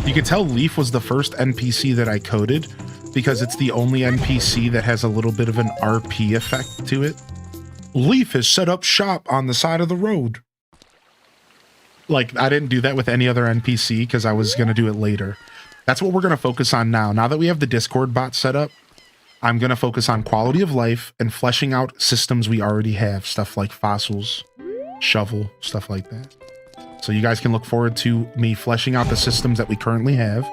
You can tell Leaf was the first NPC that I coded because it's the only NPC that has a little bit of an RP effect to it. Leaf has set up shop on the side of the road. Like, I didn't do that with any other NPC because I was going to do it later. That's what we're going to focus on now. Now that we have the Discord bot set up, I'm going to focus on quality of life and fleshing out systems we already have. Stuff like fossils, shovel, stuff like that. So you guys can look forward to me fleshing out the systems that we currently have.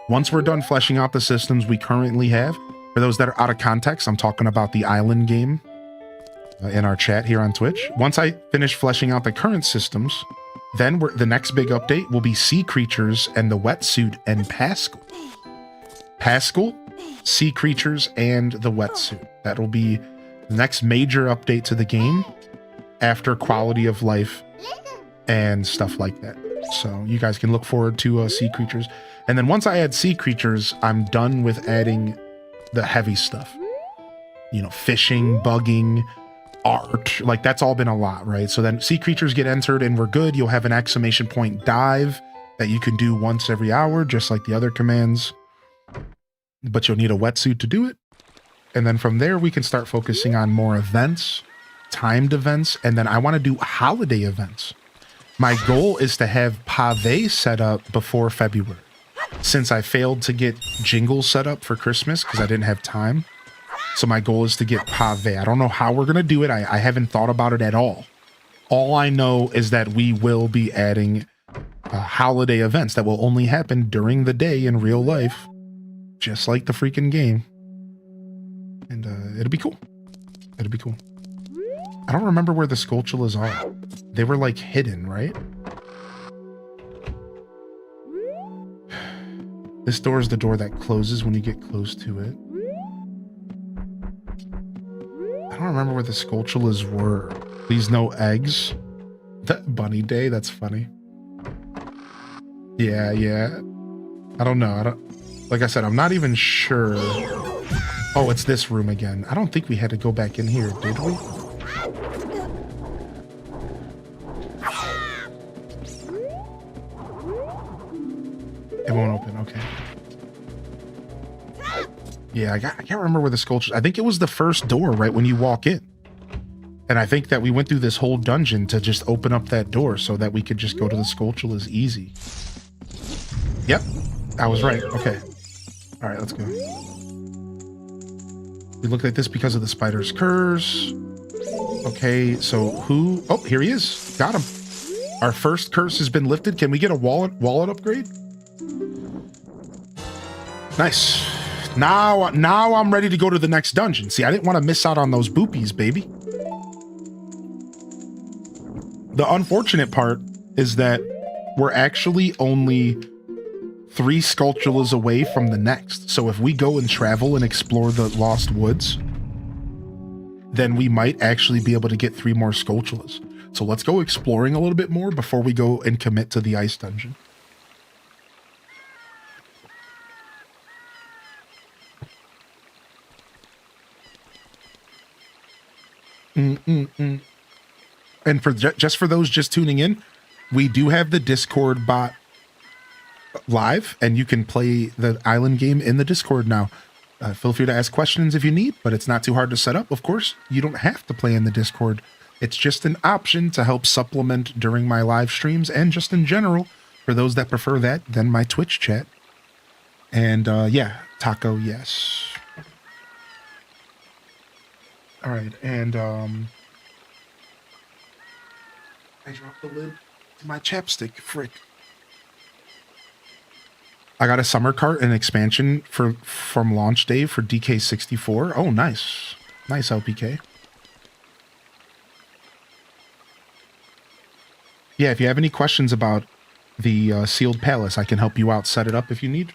Once we're done fleshing out the systems we currently have, for those that are out of context, I'm talking about the island game in our chat here on Twitch. Once I finish fleshing out the current systems, then the next big update will be sea creatures and the wetsuit and Pascal. Pascal, sea creatures, and the wetsuit. That'll be the next major update to the game after quality of life and stuff like that. So you guys can look forward to sea creatures. And then once I add sea creatures, I'm done with adding the heavy stuff. You know, fishing, bugging, art. Like, that's all been a lot, right? So then sea creatures get entered and we're good. You'll have an exclamation point dive that you can do once every hour, just like the other commands. But you'll need a wetsuit to do it. And then from there, we can start focusing on more events, timed events, and then I want to do holiday events. My goal is to have Pave set up before February, since I failed to get Jingle set up for Christmas because I didn't have time. So my goal is to get Pave. I don't know how we're going to do it. I haven't thought about it at all. All I know is that we will be adding holiday events that will only happen during the day in real life, just like the freaking game. And it'll be cool. It'll be cool. I don't remember where the Skulltulas are. They were like hidden, right? This door is the door that closes when you get close to it. I don't remember where the Skulltulas were. Please no eggs. That bunny day, that's funny. Yeah. I don't know. Like I said, I'm not even sure. Oh, it's this room again. I don't think we had to go back in here, did we? It won't open, okay. Yeah, I can't remember where the Skulltulas... I think it was the first door right when you walk in. And I think that we went through this whole dungeon to just open up that door so that we could just go to the Skulltulas easy. Yep, I was right. Okay. All right, let's go. We looked at this because of the spider's curse. Okay, so who... Oh, here he is. Got him. Our first curse has been lifted. Can we get a wallet upgrade? Nice. Now I'm ready to go to the next dungeon. See, I didn't want to miss out on those boopies, baby. The unfortunate part is that we're actually only 3 Skulltulas away from the next. So if we go and travel and explore the Lost Woods, then we might actually be able to get 3 more Skulltulas. So let's go exploring a little bit more before we go and commit to the ice dungeon. Mm-mm-mm. And for just for those just tuning in, we do have the Discord bot live, and you can play the island game in the Discord now. Feel free to ask questions if you need, but it's not too hard to set up. Of course, you don't have to play in the Discord. It's just an option to help supplement during my live streams and just in general for those that prefer that than my Twitch chat. And yeah, Taco, yes. All right, and I dropped the lid to my chapstick. Frick. I got a summer cart and expansion from launch day for DK64. Oh, nice. Nice, LPK. Yeah, if you have any questions about the sealed palace, I can help you out, set it up if you need.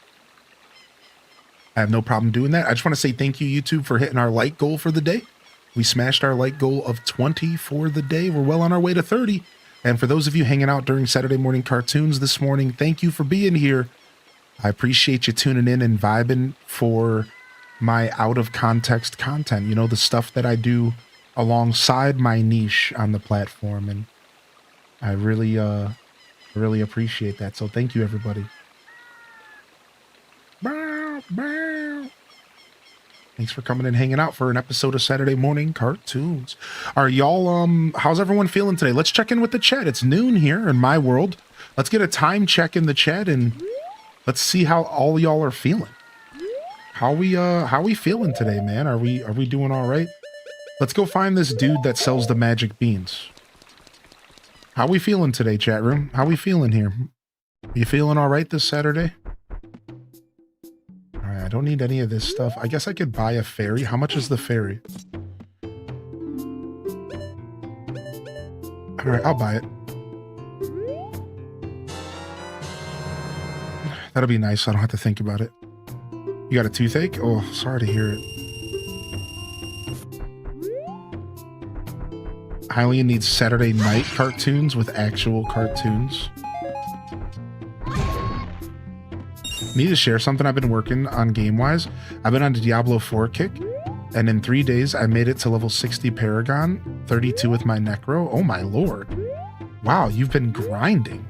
I have no problem doing that. I just want to say thank you, YouTube, for hitting our like goal for the day. We smashed our like goal of 20 for the day. We're well on our way to 30. And for those of you hanging out during Saturday morning cartoons this morning, thank you for being here. I appreciate you tuning in and vibing for my out of context content. You know, the stuff that I do alongside my niche on the platform. And I really appreciate that. So thank you, everybody. Thanks for coming and hanging out for an episode of Saturday morning cartoons. Are y'all, how's everyone feeling today? Let's check in with the chat. It's noon here in my world. Let's get a time check in the chat and let's see how all y'all are feeling. How we feeling today, man? Are we doing all right? Let's go find this dude that sells the magic beans. How we feeling today, chat room? How we feeling here? You feeling all right this Saturday? All right, I don't need any of this stuff. I guess I could buy a ferry. How much is the ferry? All right, I'll buy it. That'll be nice. So I don't have to think about it. You got a toothache? Oh, sorry to hear it. Hylian needs Saturday night cartoons with actual cartoons. Need to share something I've been working on game-wise. I've been on a Diablo 4 kick, and in 3 days, I made it to level 60 Paragon, 32 with my Necro. Oh my lord. Wow, you've been grinding.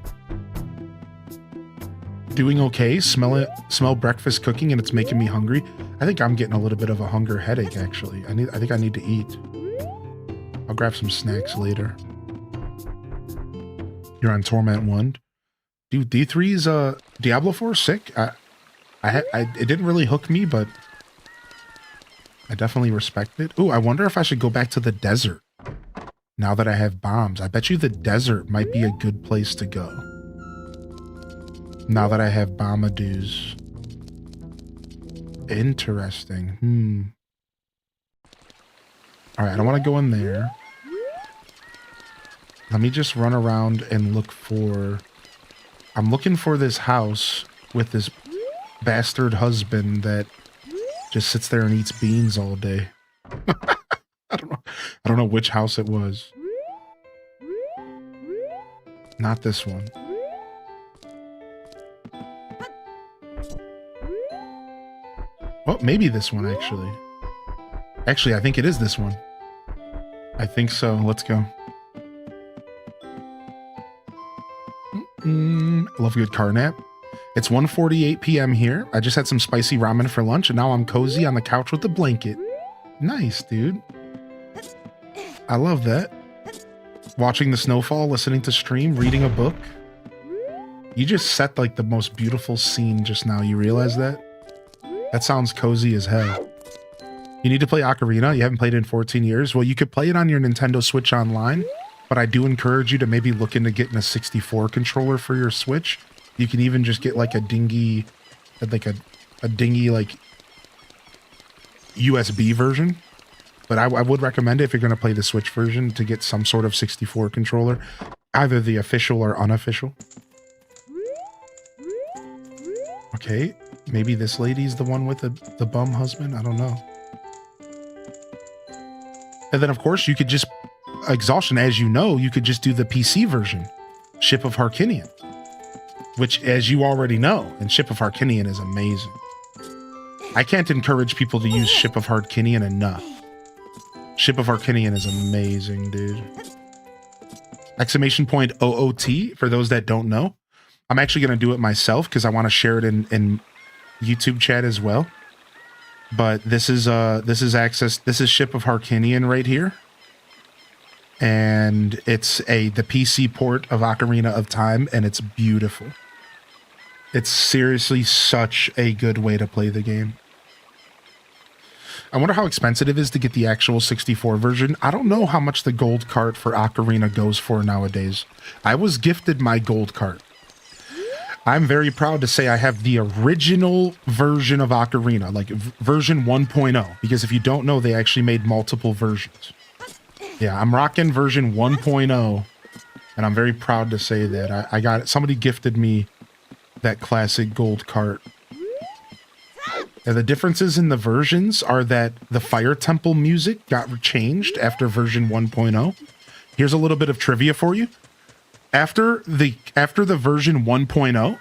Doing okay. Smell breakfast cooking, and it's making me hungry. I think I'm getting a little bit of a hunger headache, actually. I think I need to eat. I'll grab some snacks later. You're on Torment 1. Dude, D3's Diablo 4 sick. It didn't really hook me, but I definitely respect it. Ooh, I wonder if I should go back to the desert now that I have bombs. I bet you the desert might be a good place to go. Now that I have Bomadoos. Interesting. All right, I don't want to go in there. Let me just run around and look for... I'm looking for this house with this bastard husband that just sits there and eats beans all day. I don't know which house it was. Not this one. Well, maybe this one, actually. Actually, I think it is this one. I think so. Let's go. Love a good car nap. It's 1:48 p.m. here. I just had some spicy ramen for lunch, and now I'm cozy on the couch with a blanket. Nice, dude. I love that. Watching the snowfall, listening to stream, reading a book. You just set like the most beautiful scene just now. You realize that? That sounds cozy as hell. You need to play Ocarina. You haven't played it in 14 years. Well, you could play it on your Nintendo Switch Online, but I do encourage you to maybe look into getting a 64 controller for your Switch. You can even just get like a dingy, like USB version. But I would recommend it if you're going to play the Switch version to get some sort of 64 controller, either the official or unofficial. Okay, maybe this lady's the one with the bum husband. I don't know. And then, of course, you could just... Exhaustion, as you know, you could just do the PC version. Ship of Harkinian. Which, as you already know, and Ship of Harkinian is amazing. I can't encourage people to use Ship of Harkinian enough. Ship of Arcinian is amazing, dude. Exclamation point OOT for those that don't know. I'm actually going to do it myself because I want to share it in YouTube chat as well. But this is Ship of Arcinian right here. And it's the PC port of Ocarina of Time, and it's beautiful. It's seriously such a good way to play the game. I wonder how expensive it is to get the actual 64 version. I don't know how much the gold cart for Ocarina goes for nowadays. I was gifted my gold cart. I'm very proud to say I have the original version of Ocarina, like version 1.0, because if you don't know, they actually made multiple versions. Yeah, I'm rocking version 1.0, and I'm very proud to say that. I got it. Somebody gifted me that classic gold cart. And the differences in the versions are that the Fire Temple music got changed after version 1.0. Here's a little bit of trivia for you. After the version 1.0,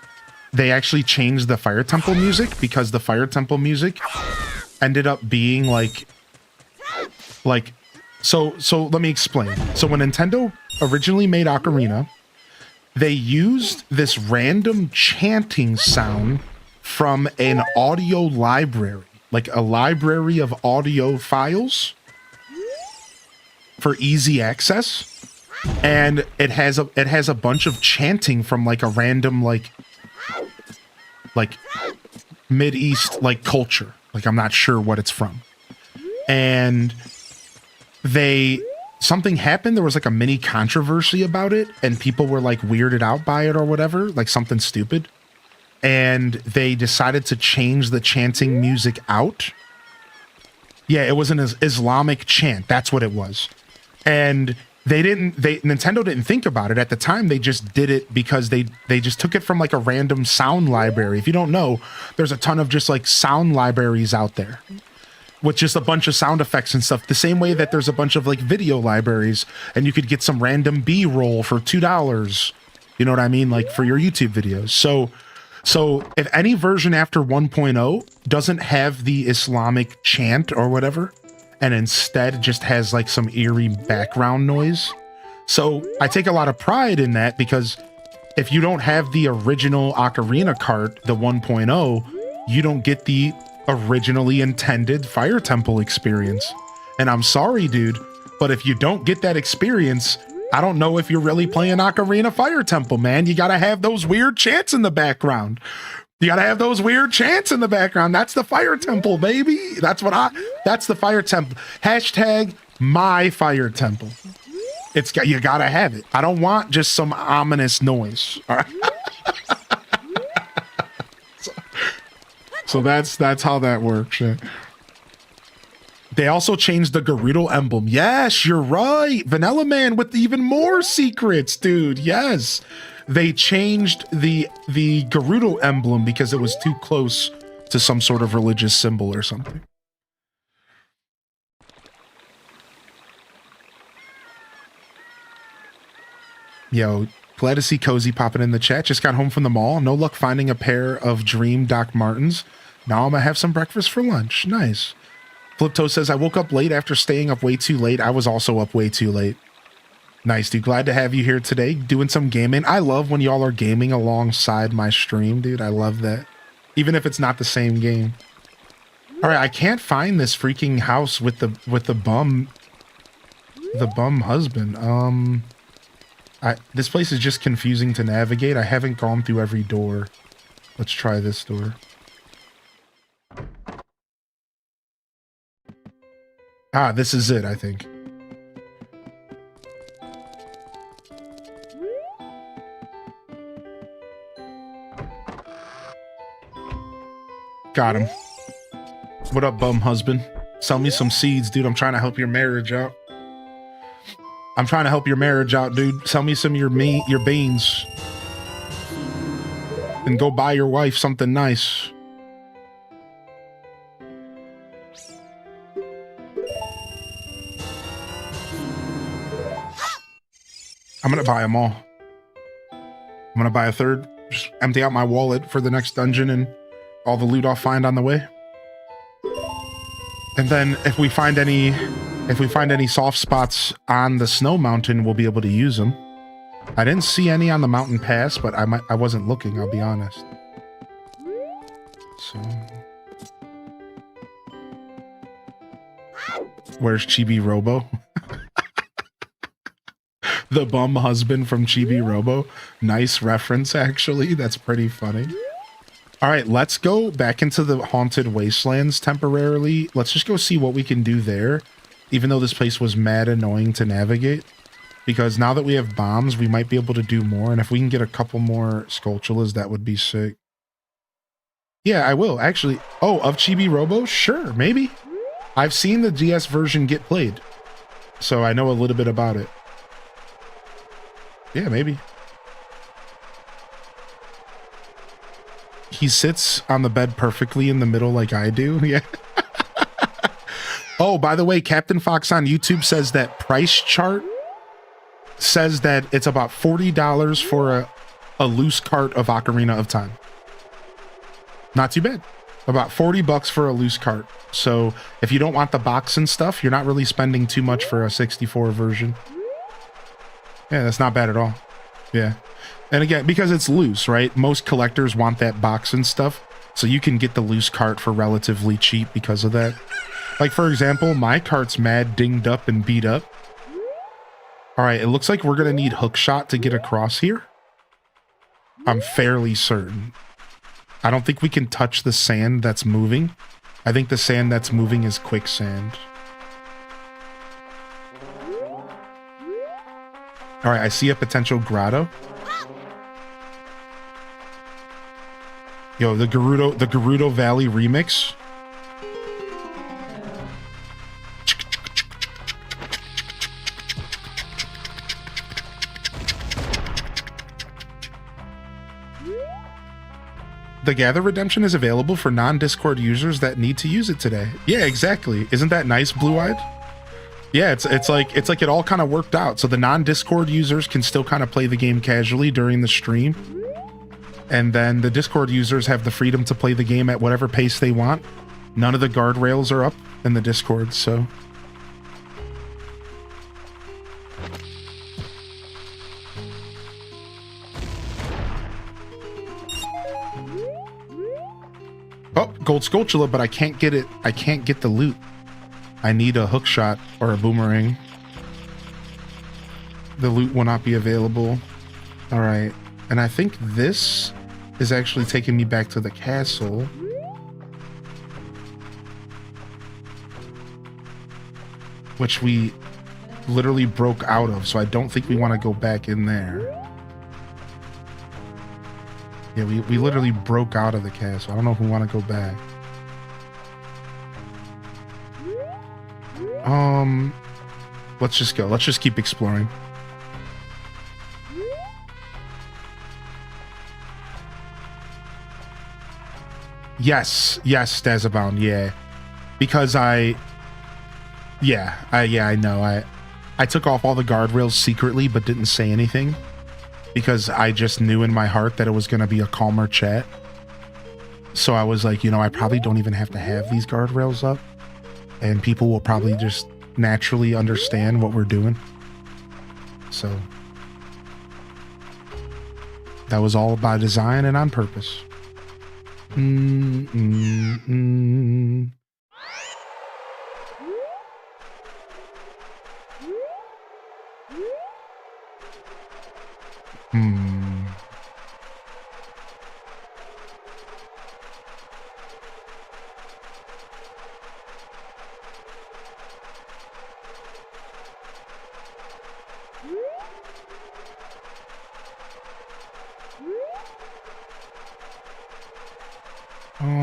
they actually changed the Fire Temple music because the Fire Temple music ended up being so let me explain. So when Nintendo originally made Ocarina, they used this random chanting sound from an audio library, like a library of audio files for easy access. And it has a bunch of chanting from like a random like Mid-East like culture. Like I'm not sure what it's from. And something happened. There was like a mini controversy about it, and people were like weirded out by it or whatever, like something stupid. And they decided to change the chanting music out. Yeah, it was an Islamic chant. That's what it was. And Nintendo didn't think about it at the time. They just did it because they just took it from like a random sound library. If you don't know, there's a ton of just like sound libraries out there with just a bunch of sound effects and stuff. The same way that there's a bunch of like video libraries and you could get some random B-roll for $2. You know what I mean? Like for your YouTube videos. So if any version after 1.0 doesn't have the Islamic chant or whatever, and instead just has like some eerie background noise. So I take a lot of pride in that, because if you don't have the original Ocarina cart, the 1.0, you don't get the originally intended Fire Temple experience. And I'm sorry, dude, but if you don't get that experience, I don't know if you're really playing Ocarina Fire Temple, man. You gotta have those weird chants in the background. You gotta have those weird chants in the background. That's the Fire Temple, baby. That's the Fire Temple. Hashtag my Fire Temple. You gotta have it. I don't want just some ominous noise. All right. So that's how that works. Yeah. They also changed the Gerudo emblem. Yes, you're right. Vanilla Man with even more secrets, dude. Yes. They changed the Gerudo emblem because it was too close to some sort of religious symbol or something. Yo, glad to see Cozy popping in the chat. Just got home from the mall. No luck finding a pair of Dream Doc Martens. Now I'm gonna have some breakfast for lunch. Nice. Fliptoe says, I woke up late after staying up way too late. I was also up way too late. Nice, dude. Glad to have you here today doing some gaming. I love when y'all are gaming alongside my stream, dude. I love that. Even if it's not the same game. All right, I can't find this freaking house with the bum husband. This place is just confusing to navigate. I haven't gone through every door. Let's try this door. Ah, this is it, I think. Got him. What up, bum husband? Sell me some seeds, dude. I'm trying to help your marriage out. I'm trying to help your marriage out, dude. Sell me some of your beans. And go buy your wife something nice. I'm gonna buy them all. I'm gonna buy a third. Just empty out my wallet for the next dungeon and all the loot I'll find on the way. And then if we find any If we find any soft spots on the snow mountain, we'll be able to use them. I didn't see any on the mountain pass, but I wasn't looking, I'll be honest. So, where's Chibi Robo? The bum husband from Chibi Robo. Nice reference, actually. That's pretty funny. All right, let's go back into the Haunted Wastelands temporarily. Let's just go see what we can do there, even though this place was mad annoying to navigate. Because now that we have bombs, we might be able to do more. And if we can get a couple more Skulltulas, that would be sick. Yeah, I will, actually. Oh, of Chibi Robo? Sure, maybe. I've seen the DS version get played, so I know a little bit about it. Yeah, maybe. He sits on the bed perfectly in the middle like I do. Yeah. Oh, by the way, Captain Fox on YouTube says that price chart says that it's about $40 for a loose cart of Ocarina of Time. Not too bad. About 40 bucks for a loose cart. So if you don't want the box and stuff, you're not really spending too much for a 64 version. Yeah, that's not bad at all. Yeah. And again, because it's loose, right? Most collectors want that box and stuff. So you can get the loose cart for relatively cheap because of that. Like, for example, my cart's mad dinged up and beat up. All right, it looks like we're going to need hookshot to get across here. I'm fairly certain. I don't think we can touch the sand that's moving. I think the sand that's moving is quicksand. All right, I see a potential grotto. Yo, the Gerudo Valley remix. The Gather redemption is available for non-Discord users that need to use it today. Yeah, exactly. Isn't that nice, Blue-Eyed? Yeah, it's like it all kind of worked out. So the non-Discord users can still kind of play the game casually during the stream. And then the Discord users have the freedom to play the game at whatever pace they want. None of the guardrails are up in the Discord, so... Oh, gold Skulltula, but I can't get it. I can't get the loot. I need a hookshot or a boomerang. The loot will not be available. All right. And I think this is actually taking me back to the castle. Which we literally broke out of, so I don't think we want to go back in there. Yeah, we literally broke out of the castle. I don't know if we want to go back. Let's just go. Let's just keep exploring. Yes, Stazabound, yeah. Because I know. I took off all the guardrails secretly, but didn't say anything. Because I just knew in my heart that it was going to be a calmer chat. So I was like, you know, I probably don't even have to have these guardrails up. And people will probably just naturally understand what we're doing. So that was all by design and on purpose.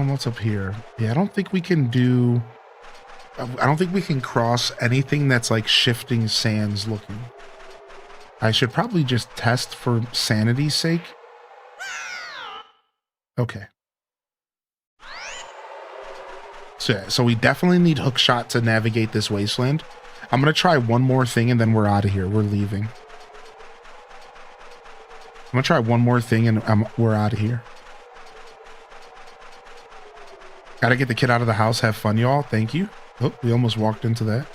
What's up here? Yeah, I don't think we can cross anything that's like shifting sands looking. I should probably just test for sanity's sake. Okay. So we definitely need hookshot to navigate this wasteland. I'm going to try one more thing and then we're out of here. We're leaving. I'm going to try one more thing and we're out of here. Gotta get the kid out of the house. Have fun, y'all. Thank you. Oh, we almost walked into that.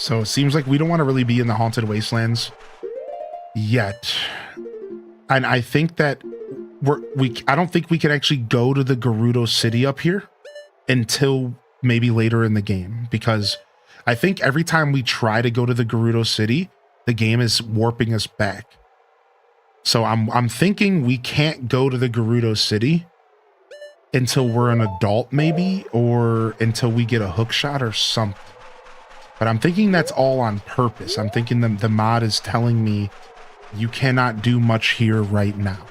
So it seems like we don't want to really be in the Haunted Wastelands yet. And I think that I don't think we can actually go to the Gerudo City up here until maybe later in the game, because I think every time we try to go to the Gerudo City, the game is warping us back. So I'm thinking we can't go to the Gerudo City until we're an adult, maybe, or until we get a hook shot or something. But I'm thinking that's all on purpose. I'm thinking the mod is telling me you cannot do much here right now.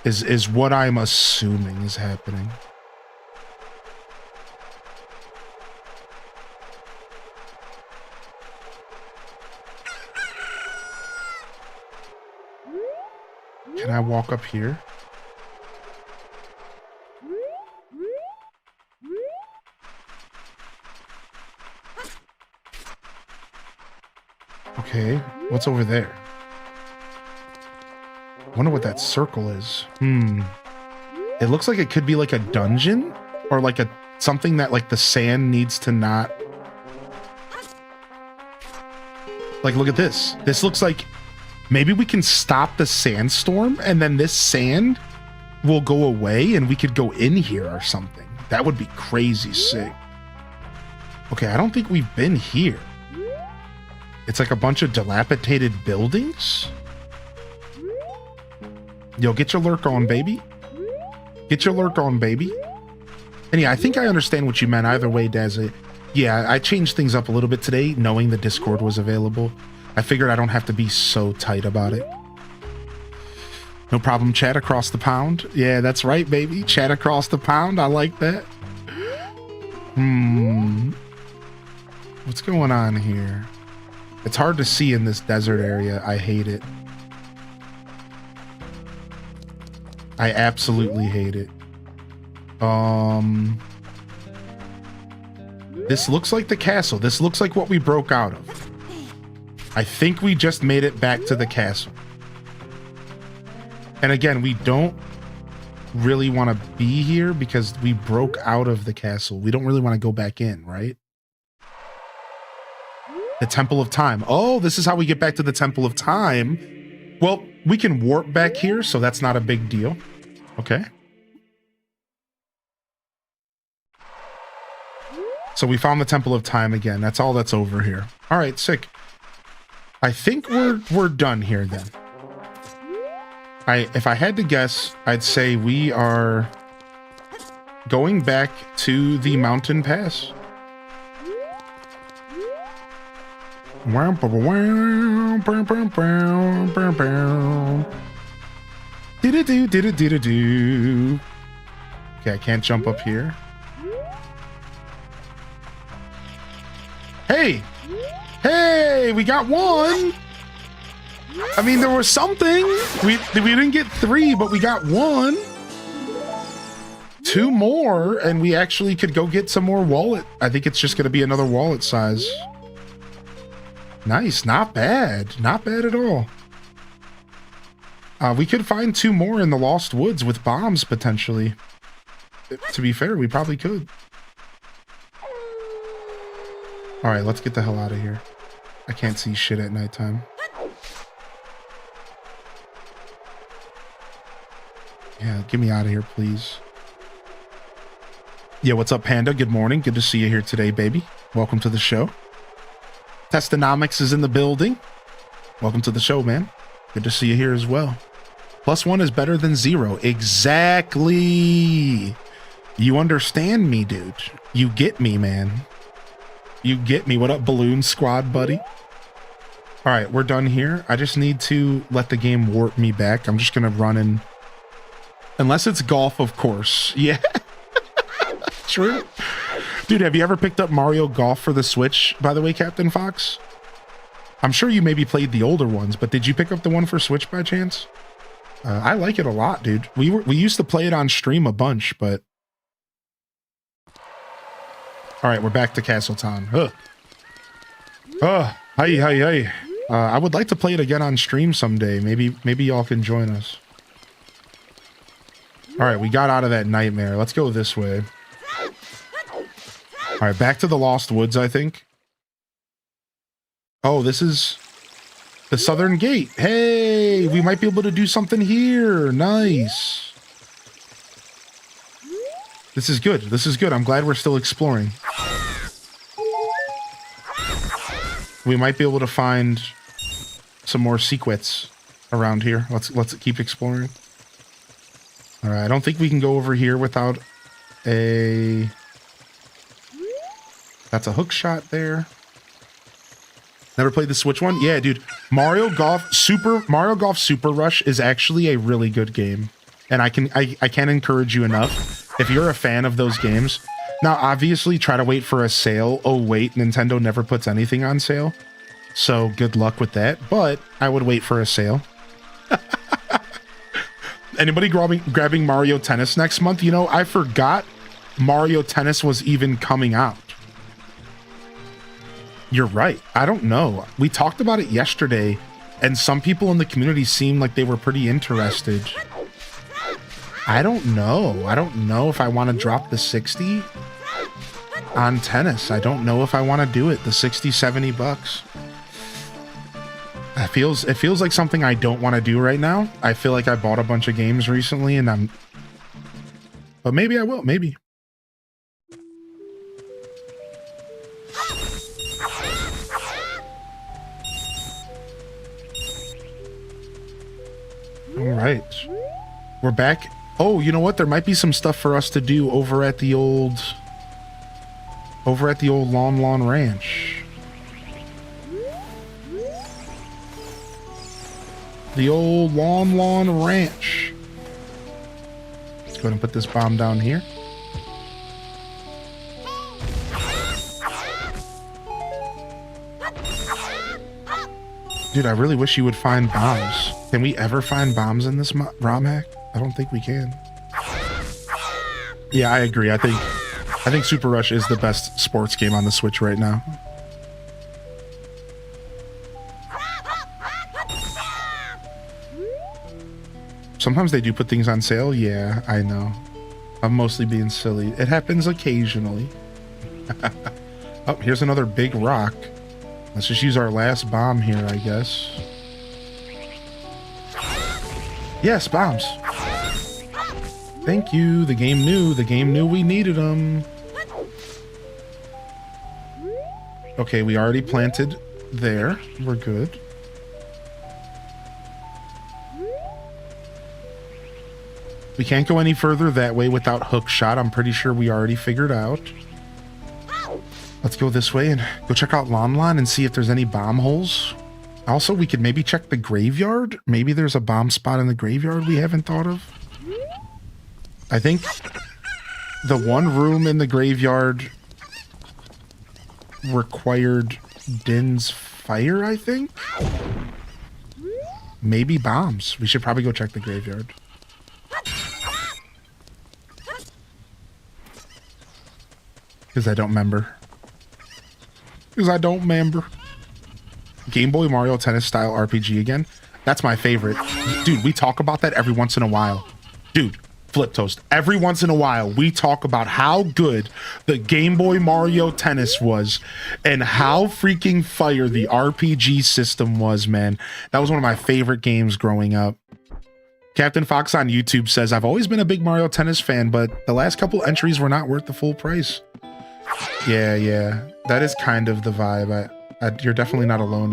Is what I'm assuming is happening. Can I walk up here? Okay, what's over there? Wonder what that circle is. It looks like it could be like a dungeon or like something that like the sand needs to not. Like, look at this. This looks like maybe we can stop the sandstorm and then this sand will go away and we could go in here or something. That would be crazy sick. Okay, I don't think we've been here. It's like a bunch of dilapidated buildings. Yo, get your lurk on, baby. Get your lurk on, baby. And yeah, I think I understand what you meant either way, Dazzy. Yeah, I changed things up a little bit today, knowing the Discord was available. I figured I don't have to be so tight about it. No problem, chat across the pound. Yeah, that's right, baby. Chat across the pound. I like that. What's going on here? It's hard to see in this desert area. I hate it. I absolutely hate it. This looks like the castle. This looks like what we broke out of. I think we just made it back to the castle. And again, we don't really want to be here because we broke out of the castle. We don't really want to go back in, right? The Temple of Time. Oh, this is how we get back to the Temple of Time. Well, we can warp back here, so that's not a big deal. Okay. So we found the Temple of Time again. That's all that's over here. All right, sick. I think we're done here then. If I had to guess, I'd say we are going back to the mountain pass. Do-do-do-do-do-do-do. Okay, I can't jump up here. Hey! Hey, we got one! I mean, there was something. We didn't get 3, but we got 1. 2 more, and we actually could go get some more wallet. I think it's just going to be another wallet size. Nice, not bad. Not bad at all. We could find 2 more in the Lost Woods with bombs, potentially. To be fair, we probably could. Alright, let's get the hell out of here. I can't see shit at nighttime. Yeah, get me out of here, please. Yeah, what's up, Panda? Good morning. Good to see you here today, baby. Welcome to the show. Testonomics is in the building. Welcome to the show, man. Good to see you here as well. +1 is better than 0. Exactly. You understand me, dude. You get me, man. You get me. What up, Balloon Squad, buddy? All right, we're done here. I just need to let the game warp me back. I'm just going to run in. Unless it's golf, of course. Yeah. True. Dude, have you ever picked up Mario Golf for the Switch, by the way, Captain Fox? I'm sure you maybe played the older ones, but did you pick up the one for Switch by chance? I like it a lot, dude. We used to play it on stream a bunch, but... All right, we're back to Castle Town. Hi. I would like to play it again on stream someday. Maybe y'all can join us. All right, we got out of that nightmare. Let's go this way. All right, back to the Lost Woods, I think. Oh, this is the southern gate. Hey, we might be able to do something here. Nice. This is good. This is good. I'm glad we're still exploring. We might be able to find some more secrets around here. Let's keep exploring. All right, I don't think we can go over here without a... That's a hook shot there. Never played the Switch one? Yeah, dude. Mario Golf Super Rush is actually a really good game. And I can't encourage you enough. If you're a fan of those games. Now, obviously, try to wait for a sale. Oh, wait, Nintendo never puts anything on sale. So, good luck with that. But I would wait for a sale. Anybody grabbing Mario Tennis next month? You know, I forgot Mario Tennis was even coming out. You're right. I don't know. We talked about it yesterday, and some people in the community seemed like they were pretty interested. I don't know. I don't know if I want to drop the 60 on tennis. I don't know if I want to do it. The 60, 70 bucks. It feels like something I don't want to do right now. I feel like I bought a bunch of games recently, and but maybe I will. Maybe. All right, we're back. Oh, you know what? There might be some stuff for us to do over at the old Lawn Ranch. The old Lawn Ranch. Let's go ahead and put this bomb down here. Dude, I really wish you would find bombs. Can we ever find bombs in this ROM hack? I don't think we can. Yeah, I agree. I think Super Rush is the best sports game on the Switch right now. Sometimes they do put things on sale. Yeah, I know. I'm mostly being silly. It happens occasionally. Oh, here's another big rock. Let's just use our last bomb here, I guess. Yes, bombs. Thank you. The game knew. The game knew we needed them. Okay, we already planted there. We're good. We can't go any further that way without hook shot. I'm pretty sure we already figured out. Let's go this way and go check out Lon and see if there's any bomb holes. Also, we could maybe check the graveyard. Maybe there's a bomb spot in the graveyard we haven't thought of. I think the one room in the graveyard required Din's fire, I think? Maybe bombs. We should probably go check the graveyard. Because I don't remember. Game Boy Mario Tennis style RPG again. That's my favorite. Dude, we talk about that every once in a while. Dude, Flip Toast. Every once in a while, we talk about how good the Game Boy Mario Tennis was and how freaking fire the RPG system was, man. That was one of my favorite games growing up. Captain Fox on YouTube says, I've always been a big Mario Tennis fan, but the last couple entries were not worth the full price. Yeah. That is kind of the vibe. You're definitely not alone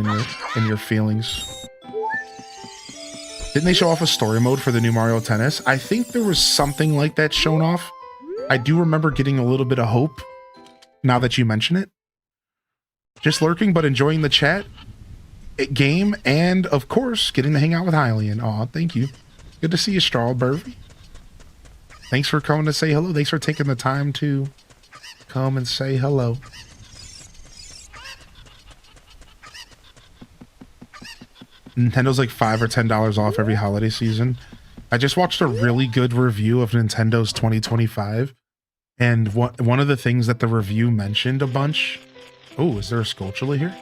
in your feelings. Didn't they show off a story mode for the new Mario Tennis? I think there was something like that shown off. I do remember getting a little bit of hope now that you mention it. Just lurking, but enjoying the chat game, and of course, getting to hang out with Hylian. Aw, thank you. Good to see you, Strawberry. Thanks for coming to say hello. Thanks for taking the time to come and say hello. Nintendo's like $5 or $10 off every holiday season. I just watched a really good review of Nintendo's 2025, and one of the things that the review mentioned a bunch. Oh, is there a Skulltula here?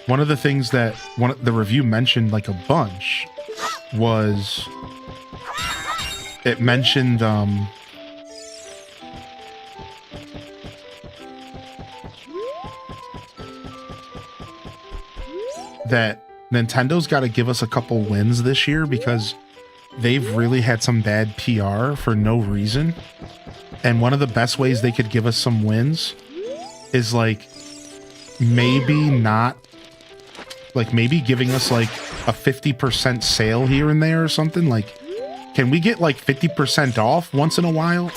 One of the things that the review mentioned like a bunch was it mentioned that Nintendo's got to give us a couple wins this year because they've really had some bad PR for no reason. And one of the best ways they could give us some wins is like maybe giving us like a 50% sale here and there or something. Like, can we get like 50% off once in a while?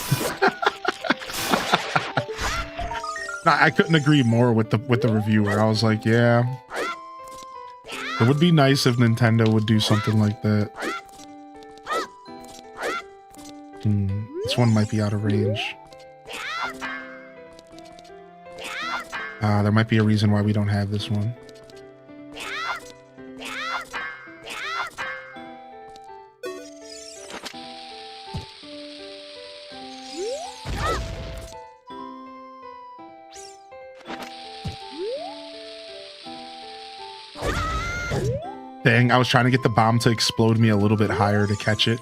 I couldn't agree more with the reviewer. I was like, yeah, it would be nice if Nintendo would do something like that. This one might be out of range. There might be a reason why we don't have this one. Dang, I was trying to get the bomb to explode me a little bit higher to catch it.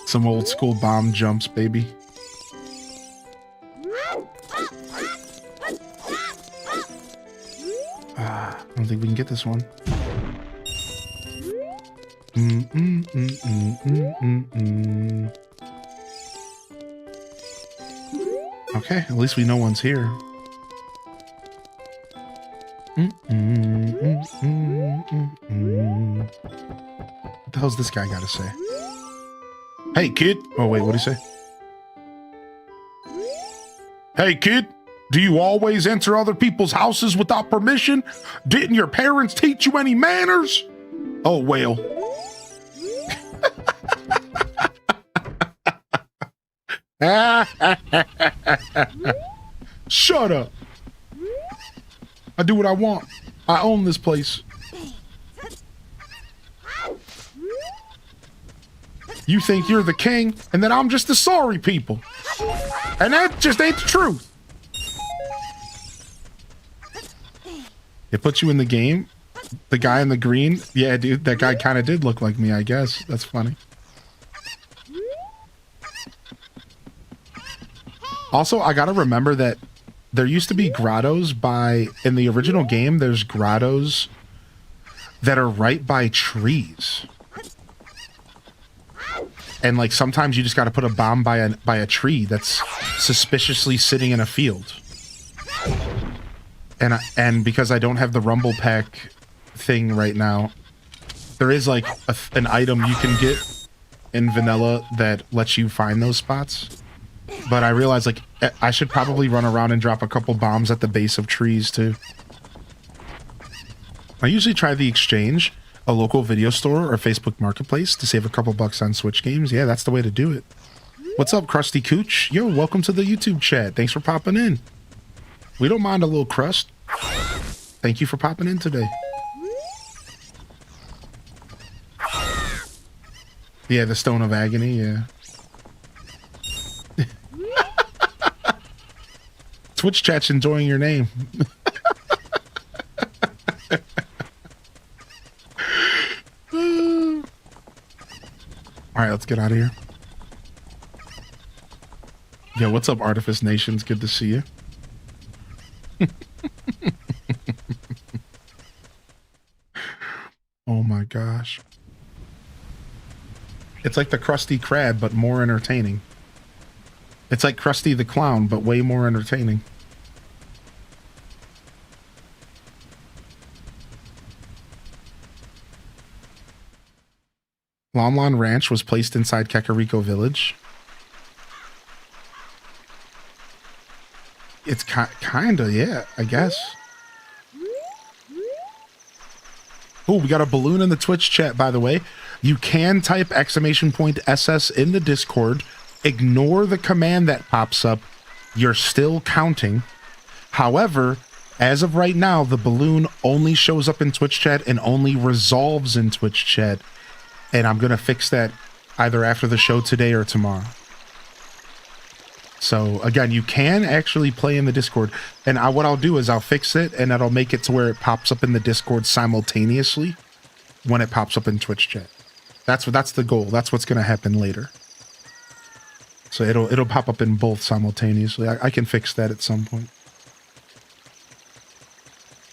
Some old school bomb jumps, baby. I don't think we can get this one. Okay, at least we know one's here. What the hell's this guy got to say? Hey, kid. Oh, wait, what'd he say? Hey, kid. Do you always enter other people's houses without permission? Didn't your parents teach you any manners? Oh, well. Shut up. I do what I want. I own this place. You think you're the king and that I'm just the sorry people. And that just ain't the truth. It puts you in the game. The guy in the green. Yeah, dude, that guy kind of did look like me, I guess. That's funny. Also, I gotta remember that there used to be grottos in the original game, there's grottos that are right by trees. And like sometimes you just got to put a bomb by a tree that's suspiciously sitting in a field. And because I don't have the Rumble Pack thing right now, there is like an item you can get in vanilla that lets you find those spots. But I realized like I should probably run around and drop a couple bombs at the base of trees too. I usually try the exchange, a local video store or Facebook Marketplace to save a couple bucks on Switch games. Yeah, that's the way to do it. What's up, Krusty Cooch? Yo, welcome to the YouTube chat. Thanks for popping in. We don't mind a little crust. Thank you for popping in today. Yeah, the Stone of Agony, yeah. Twitch chat's enjoying your name. All right, let's get out of here. Yeah, what's up, Artifice Nations? Good to see you. Oh my gosh. It's like the Krusty Krab, but more entertaining. It's like Krusty the Clown, but way more entertaining. Lon Lon Ranch was placed inside Kakariko Village. It's kinda, yeah, I guess. Oh, we got a balloon in the Twitch chat, by the way. You can type !SS in the Discord. Ignore the command that pops up. You're still counting. However, as of right now, the balloon only shows up in Twitch chat and only resolves in Twitch chat. And I'm going to fix that either after the show today or tomorrow. So again, you can actually play in the Discord, and what I'll do is I'll fix it and that'll make it to where it pops up in the Discord simultaneously when it pops up in Twitch chat. That's the goal. That's what's going to happen later. So it'll pop up in both simultaneously. I can fix that at some point.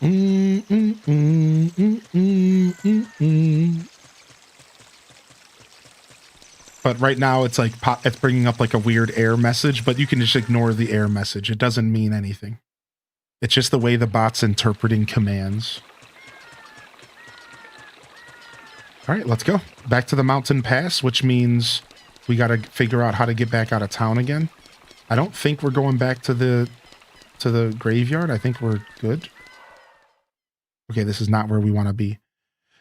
Mm, mm, mm, mm, mm, mm, mm. But right now it's like it's bringing up like a weird error message, but you can just ignore the error message. It doesn't mean anything. It's just the way the bot's interpreting commands. All right, let's go. Back to the mountain pass, which means we got to figure out how to get back out of town again. I don't think we're going back to the graveyard. I think we're good. Okay, this is not where we want to be.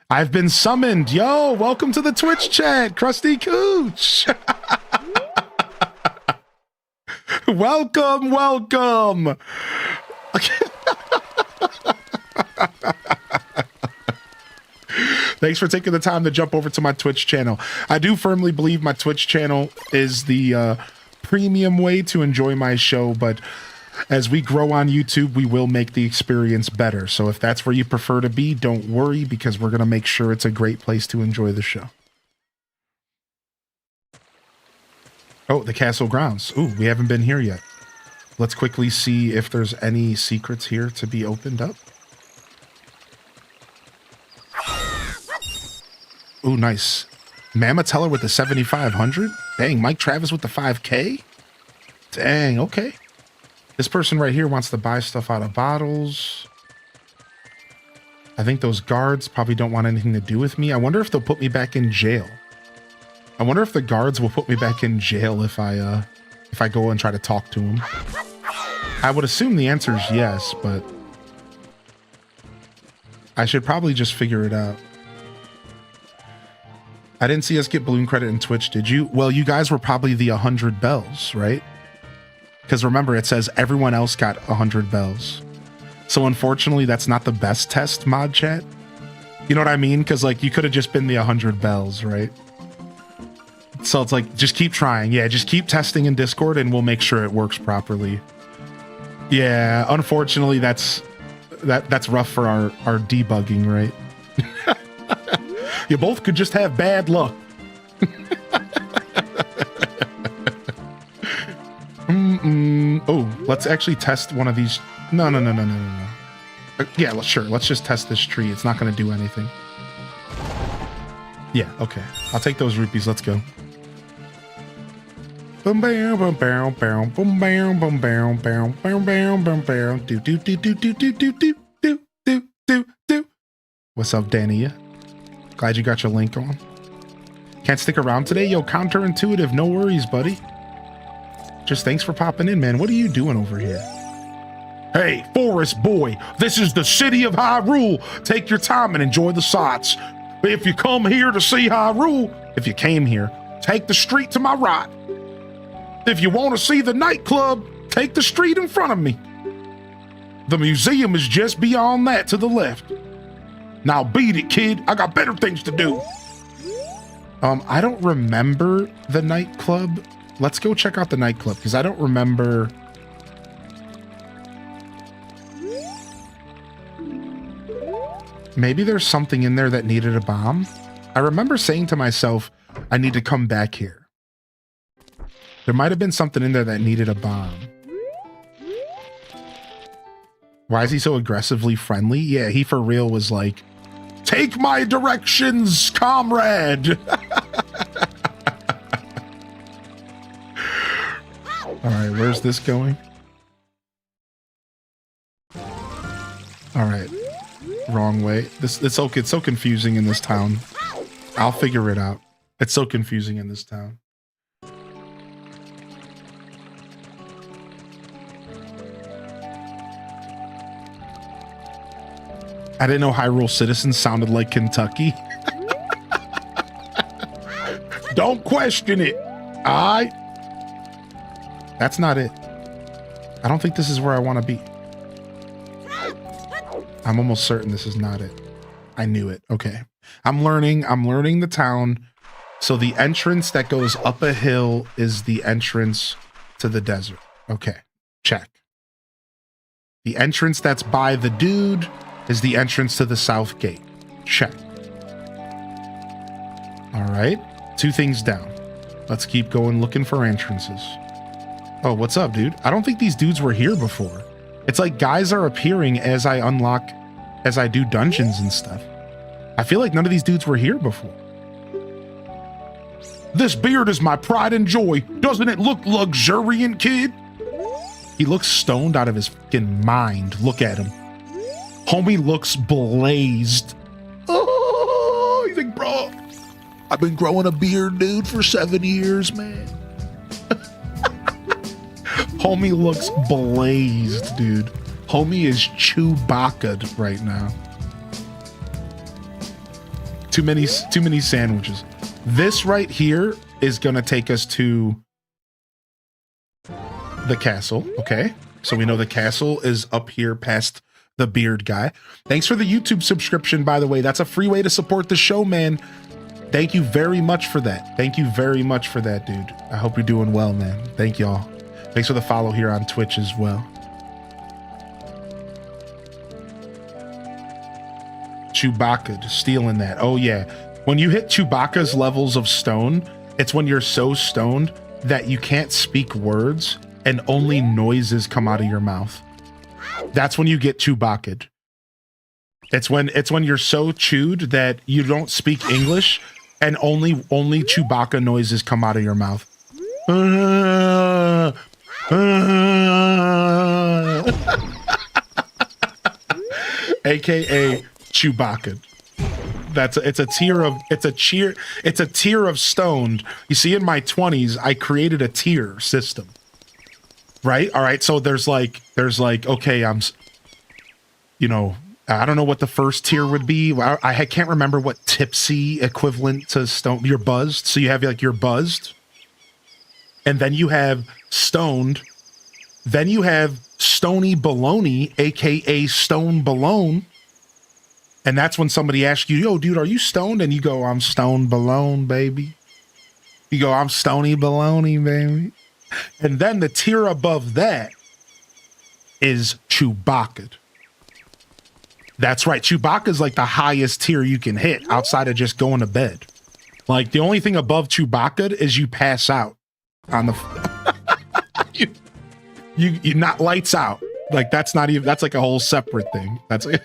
I've been summoned. Yo, welcome to the Twitch chat, Krusty Cooch. Welcome, welcome. Thanks for taking the time to jump over to my Twitch channel. I do firmly believe my Twitch channel is the premium way to enjoy my show, but as we grow on YouTube, we will make the experience better. So if that's where you prefer to be, don't worry, because we're going to make sure it's a great place to enjoy the show. Oh, the castle grounds. Ooh, we haven't been here yet. Let's quickly see if there's any secrets here to be opened up. Ooh, nice. Mamateller with the 7,500. Dang, Mike Travis with the 5K. Dang, okay. This person right here wants to buy stuff out of bottles. I think those guards probably don't want anything to do with me. I wonder if they'll put me back in jail. I wonder if the guards will put me back in jail if I go and try to talk to them. I would assume the answer is yes, but I should probably just figure it out. I didn't see us get balloon credit in Twitch, did you? Well, you guys were probably the 100 bells, right? Because remember, it says everyone else got 100 bells. So unfortunately, that's not the best test, mod chat. You know what I mean? Because like you could have just been the 100 bells, right? So it's like, just keep trying. Yeah, just keep testing in Discord and we'll make sure it works properly. Yeah, unfortunately, that's rough for our debugging, right? You both could just have bad luck. Oh, let's actually test one of these. No. Yeah, let's just test this tree. It's not going to do anything. Yeah, okay. I'll take those rupees. Let's go. Boom, bam, boom, bam, bam, boom, bam, boom, bam, bam, bam, bam, bam, bam, do, do, do, do, do, do, do, do, do, do, do, do. What's up, Danny? Glad you got your link on. Can't stick around today? Yo, counterintuitive. No worries, buddy. Just thanks for popping in, man. What are you doing over here? Hey, Forest Boy, this is the city of Hyrule. Take your time and enjoy the sights. If you come here to see Hyrule, if you came here, take the street to my right. If you want to see the nightclub, take the street in front of me. The museum is just beyond that to the left. Now beat it, kid. I got better things to do. I don't remember the nightclub. Let's go check out the nightclub, because I don't remember. Maybe there's something in there that needed a bomb. I remember saying to myself, I need to come back here. There might have been something in there that needed a bomb. Why is he so aggressively friendly? Yeah, he for real was like, take my directions, comrade. All right, where's this going? All right, wrong way. It's so confusing in this town. I'll figure it out. It's so confusing in this town. I didn't know Hyrule Citizens sounded like Kentucky. Don't question it. That's not it. I don't think this is where I want to be. I'm almost certain this is not it. I knew it. Okay. I'm learning the town. So the entrance that goes up a hill is the entrance to the desert. Okay. Check. The entrance that's by the dude is the entrance to the south gate. Check. All right. 2 things down. Let's keep going looking for entrances. Oh, what's up, dude? I don't think these dudes were here before. It's like guys are appearing as I unlock as I do dungeons and stuff. I feel like none of these dudes were here before. This beard is my pride and joy. Doesn't it look luxuriant, kid? He looks stoned out of his fucking mind. Look at him. Homie looks blazed. Oh, he's like, bro, I've been growing a beard, dude, for 7 years, man. Homie looks blazed, dude. Homie is Chewbacca'd right now. Too many sandwiches. This right here is gonna take us to the castle. Okay, so we know the castle is up here past the beard guy. Thanks for the YouTube subscription, by the way. That's a free way to support the show, man. Thank you very much for that. Thank you very much for that, dude. I hope you're doing well, man. Thank y'all. Thanks for the follow here on Twitch as well. Chewbacca stealing that. Oh yeah. When you hit Chewbacca's levels of stone, it's when you're so stoned that you can't speak words and only noises come out of your mouth. That's when you get Chewbacca'd. It's when you're so chewed that you don't speak English and only Chewbacca noises come out of your mouth. AKA Chewbacca. It's a tier of stoned. You see, in my 20s, I created a tier system. Right? All right. So there's like, okay, I don't know what the first tier would be. I can't remember what tipsy equivalent to stone. You're buzzed. So you have like, you're buzzed. And then you have stoned. Then you have stony baloney, AKA stone balone. And that's when somebody asks you, yo, dude, are you stoned? And you go, I'm stone balone, baby. You go, I'm stony baloney, baby. And then the tier above that is Chewbacca. That's right. Chewbacca is like the highest tier you can hit outside of just going to bed. Like the only thing above Chewbacca is you pass out on the you not lights out. Like that's not even, that's like a whole separate thing. That's like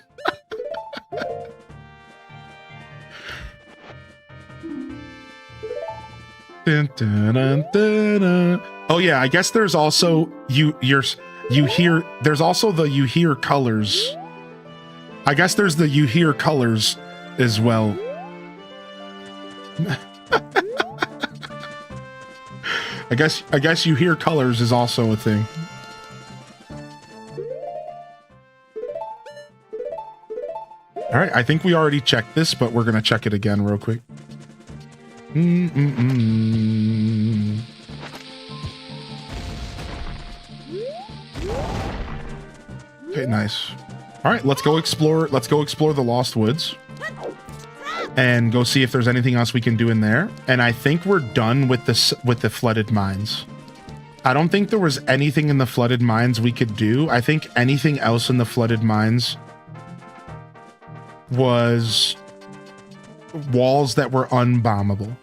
dun, dun, dun, dun, dun. Oh yeah, I guess there's also you hear there's also the you hear colors. I guess there's the you hear colors as well. I guess you hear colors is also a thing. All right, I think we already checked this, but we're gonna check it again real quick. Okay, nice. All right, let's go explore the Lost Woods and go see if there's anything else we can do in there. And I think we're done with the flooded mines. I don't think there was anything in the flooded mines we could do. I think anything else in the flooded mines was walls that were unbombable.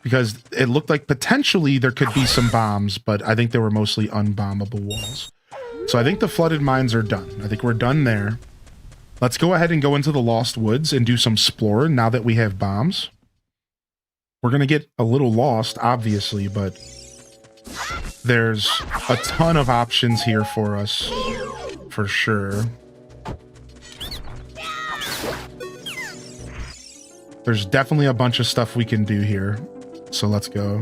Because it looked like potentially there could be some bombs, but I think they were mostly unbombable walls. So I think the flooded mines are done. I think we're done there. Let's go ahead and go into the Lost Woods and do some exploring now that we have bombs. We're going to get a little lost, obviously, but there's a ton of options here for us, for sure. There's definitely a bunch of stuff we can do here. So let's go.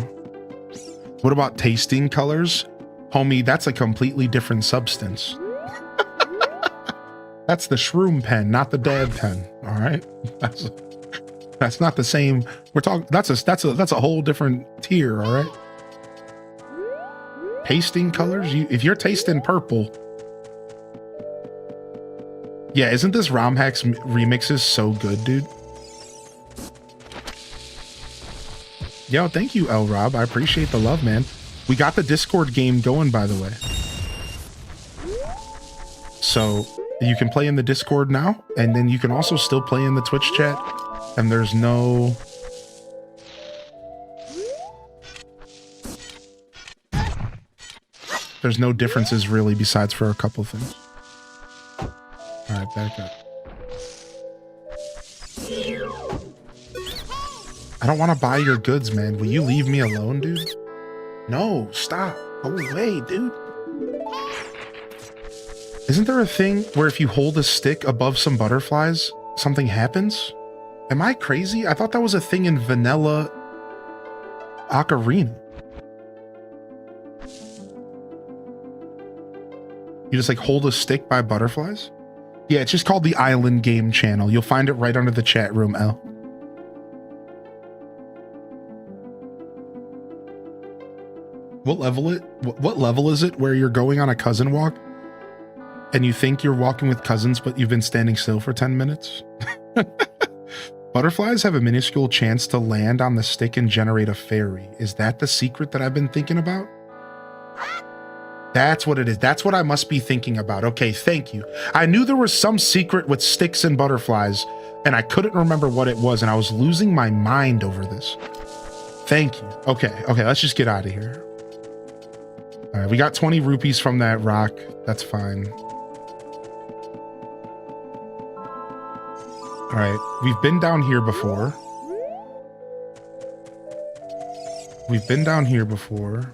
What about tasting colors? Homie, that's a completely different substance. That's the shroom pen, not the dad pen. All right. That's not the same. We're talking, that's a whole different tier. All right. Tasting colors. If you're tasting purple. Yeah. Isn't this ROM Hacks remixes so good, dude? Yo, thank you, L Rob. I appreciate the love, man. We got the Discord game going, by the way. So you can play in the Discord now, and then you can also still play in the Twitch chat. And there's no... differences really, besides for a couple things. All All right, back up. I don't want to buy your goods, man. Will you leave me alone, dude? No, stop. Go away, dude. Isn't there a thing where if you hold a stick above some butterflies, something happens? Am I crazy? I thought that was a thing in vanilla Ocarina. You just like hold a stick by butterflies? Yeah, it's just called the Island Game Channel. You'll find it right under the chat room, L. What level is it where you're going on a cousin walk and you think you're walking with cousins, but you've been standing still for 10 minutes? Butterflies have a minuscule chance to land on the stick and generate a fairy. Is that the secret that I've been thinking about? That's what it is. That's what I must be thinking about. Okay, thank you. I knew there was some secret with sticks and butterflies, and I couldn't remember what it was, and I was losing my mind over this. Thank you. Okay, let's just get out of here. All right, we got 20 rupees from that rock. That's fine. All right, we've been down here before. We've been down here before.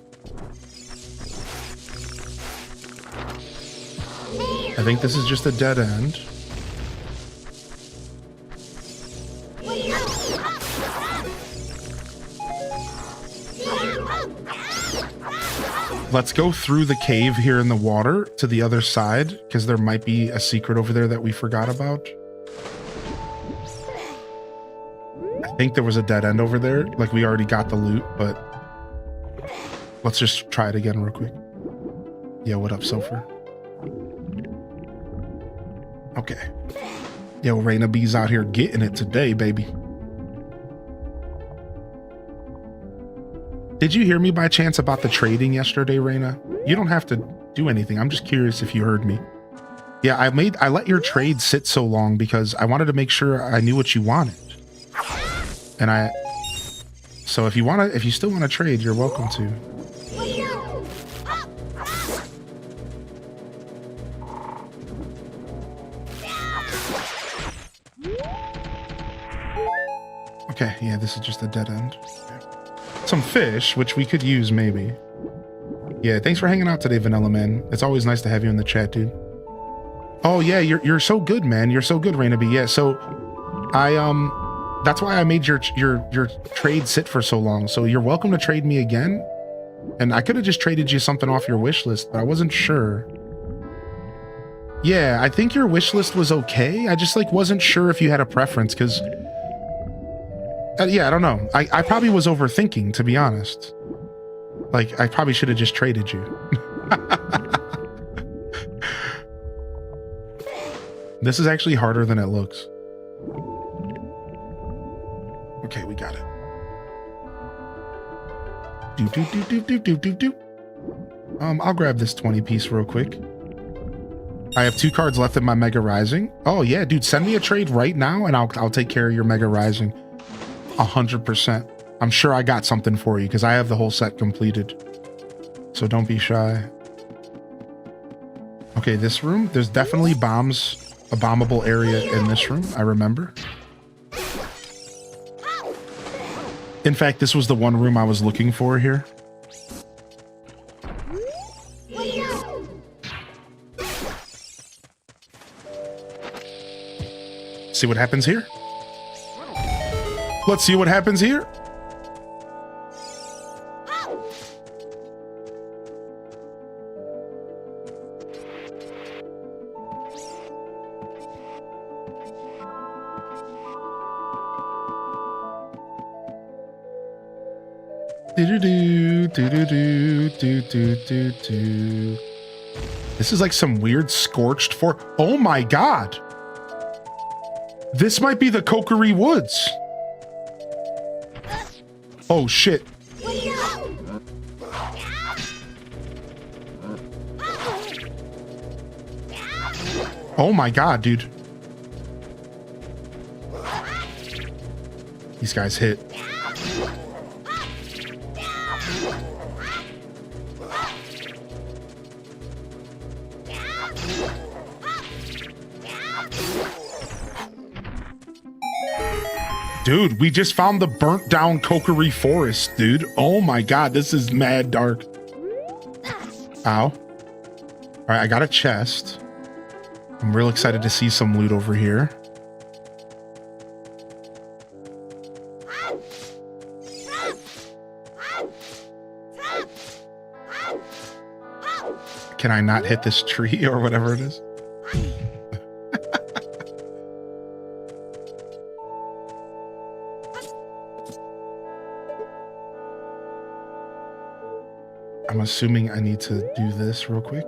I think this is just a dead end. Let's go through the cave here in the water to the other side, because there might be a secret over there that we forgot about. I think there was a dead end over there. Like, we already got the loot, but let's just try it again real quick. Yeah, what up, Sulfur? Okay. Yo, Raina B's out here getting it today, baby. Did you hear me by chance about the trading yesterday, Raina? You don't have to do anything. I'm just curious if you heard me. Yeah, I let your trade sit so long because I wanted to make sure I knew what you wanted. And so if you still want to trade, you're welcome to. Okay, yeah, this is just a dead end. Some fish, which we could use maybe. Yeah, thanks for hanging out today, Vanilla Man. It's always nice to have you in the chat, dude. Oh yeah, you're so good, man. You're so good, Raina B. Yeah, so that's why I made your trade sit for so long. So you're welcome to trade me again. And I could have just traded you something off your wish list, but I wasn't sure. Yeah, I think your wish list was okay. I just like wasn't sure if you had a preference because yeah, I don't know. I probably was overthinking, to be honest. Like, I probably should have just traded you. This is actually harder than it looks. Okay, we got it. I'll grab this 20 piece real quick. I have 2 cards left in my Mega Rising. Oh yeah, dude, send me a trade right now and I'll take care of your Mega Rising. 100%. I'm sure I got something for you because I have the whole set completed. So don't be shy. Okay, this room, there's definitely bombs, a bombable area in this room, I remember. In fact, this was the one room I was looking for here. See what happens here? Let's see what happens here. This is like some weird scorched for. Oh my god. This might be the Kokiri Woods. Oh shit. Oh my god, dude. These guys hit. Dude, we just found the burnt down Kokiri forest, dude. Oh my god, this is mad dark. Ow. All right, I got a chest. I'm real excited to see some loot over here. Can I not hit this tree or whatever it is? I'm assuming I need to do this real quick.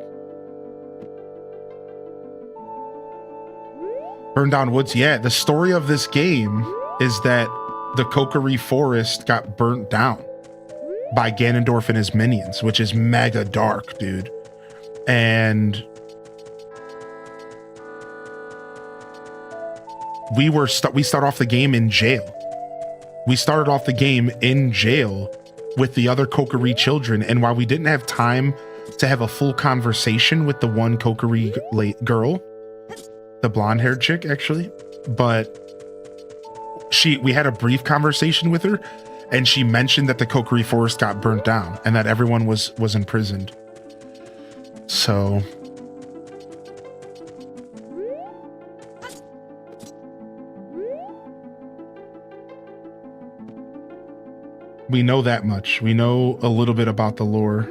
Burn down woods. Yeah, the story of this game is that the Kokiri forest got burnt down by Ganondorf and his minions, which is mega dark, dude. And we start off the game in jail. We started off the game in jail with the other Kokiri children, and while we didn't have time to have a full conversation with the one Kokiri girl, the blonde-haired chick actually, but we had a brief conversation with her, and she mentioned that the Kokiri forest got burnt down and that everyone was imprisoned. So we know that much. We know a little bit about the lore.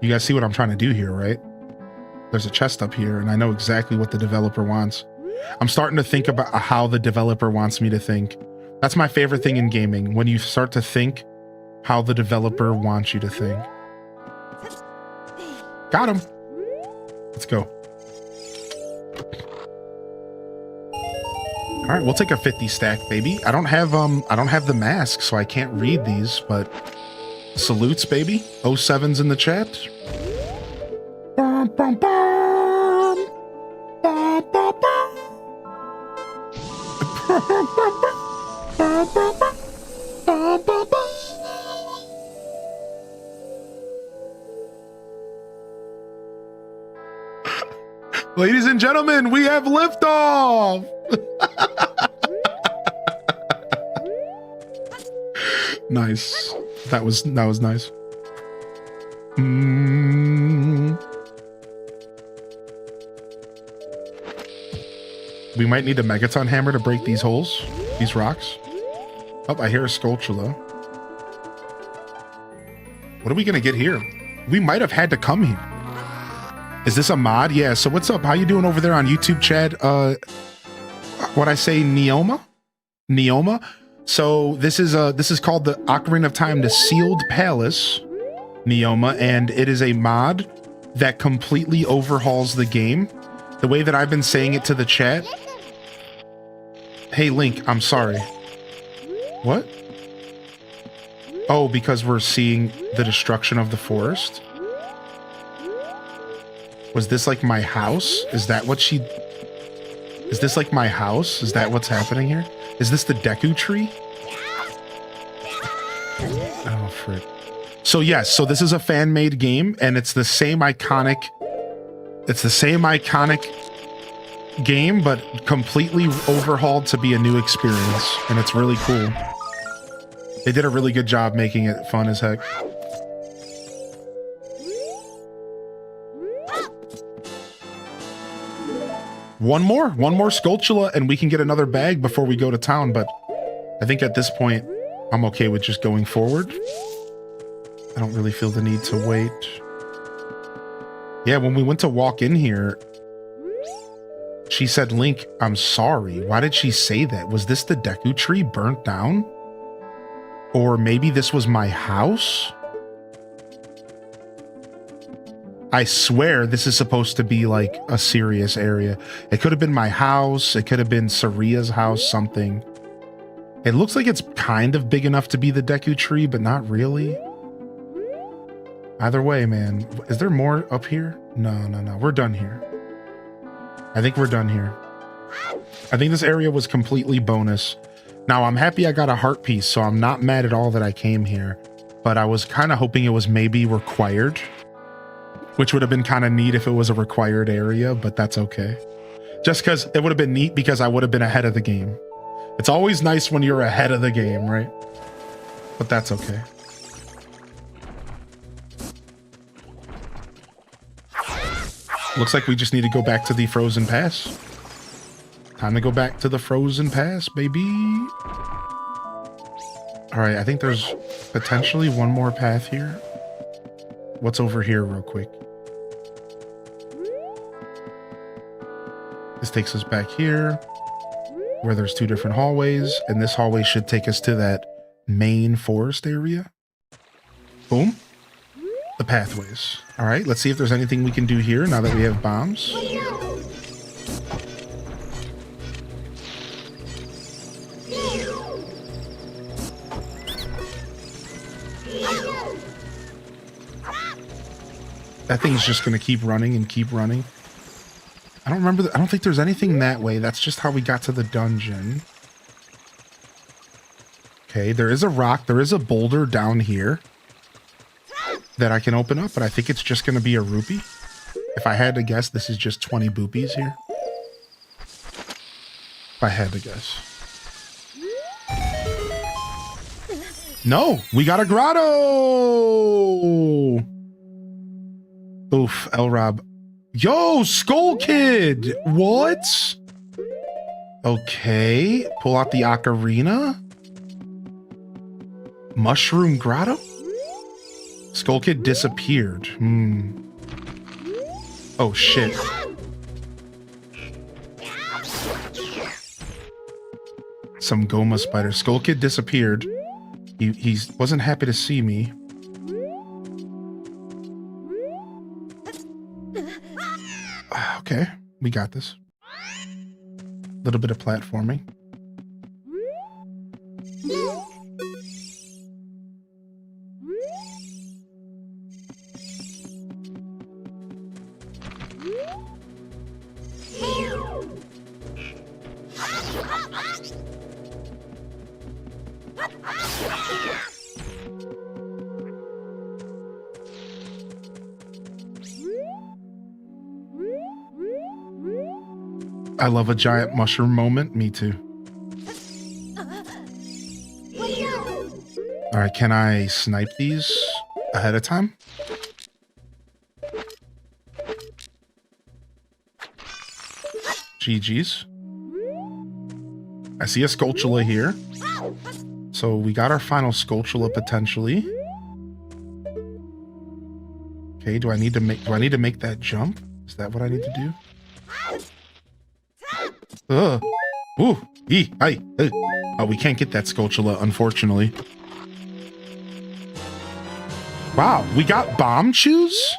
You guys see what I'm trying to do here, right? There's a chest up here, and I know exactly what the developer wants. I'm starting to think about how the developer wants me to think. That's my favorite thing in gaming, when you start to think how the developer wants you to think. Got him. Let's go. All right, we'll take a 50 stack, baby. I don't have the mask, so I can't read these, but salutes, baby. 07's in the chat. Bum, bum, bum. Bum, bum, bum. Bum, bum, bum. Bum, bum, bum. Bum, bum, bum. Ladies and gentlemen, we have liftoff. Nice. That was nice. We might need a Megaton hammer to break these holes, these rocks. Oh, I hear a Skulltula. What are we gonna get here? We might have had to come here. Is this a mod? Yeah, so what's up? How you doing over there on YouTube, Chad? What I say, Neoma? So this is called the Ocarina of Time, the Sealed Palace, Neoma, and it is a mod that completely overhauls the game. The way that I've been saying it to the chat. Hey, Link, I'm sorry. What? Oh, because we're seeing the destruction of the forest? Was this like my house? Is that what she... Is this like my house? Is that what's happening here? Is this the Deku tree? Oh, frick. So yes, so this is a fan-made game, and it's the same iconic... It's the same iconic game, but completely overhauled to be a new experience, and it's really cool. They did a really good job making it fun as heck. One more Skulltula, and we can get another bag before we go to town, but I think at this point, I'm okay with just going forward. I don't really feel the need to wait. Yeah, when we went to walk in here, she said, Link, I'm sorry. Why did she say that? Was this the Deku tree burnt down? Or maybe this was my house? I swear this is supposed to be like a serious area. It could have been my house. It could have been Saria's house, something. It looks like it's kind of big enough to be the Deku tree, but not really. Either way, man. Is there more up here? No. We're done here. I think we're done here. I think this area was completely bonus. Now, I'm happy I got a heart piece, so I'm not mad at all that I came here. But I was kind of hoping it was maybe required, which would have been kind of neat if it was a required area, but that's okay. Just because it would have been neat because I would have been ahead of the game. It's always nice when you're ahead of the game, right? But that's okay. Looks like we just need to go back to the Frozen Pass. Time to go back to the Frozen Pass, baby. All right, I think there's potentially one more path here. What's over here real quick? This takes us back here where there's two different hallways, and this hallway should take us to that main forest area. Boom. The pathways. All right, let's see if there's anything we can do here now that we have bombs. That thing's just going to keep running and keep running. I don't remember. I don't think there's anything that way. That's just how we got to the dungeon. Okay, there is a rock. There is a boulder down here that I can open up, but I think it's just going to be a rupee. If I had to guess, this is just 20 boopies here. If I had to guess. No, we got a grotto. Oof, L-Rob. Yo, Skull Kid! What? Okay, pull out the Ocarina. Mushroom Grotto? Skull Kid disappeared. Oh, shit. Some Goma spider. Skull Kid disappeared. He wasn't happy to see me. Okay, we got this. Little bit of platforming. I love a giant mushroom moment. Me too. All right, can I snipe these ahead of time? GG's. I see a Skulltula here. So we got our final Skulltula potentially. Okay, do I need to make that jump? Is that what I need to do? Ooh, hi. Oh, we can't get that Skulltula, unfortunately. Wow, we got bomb chews?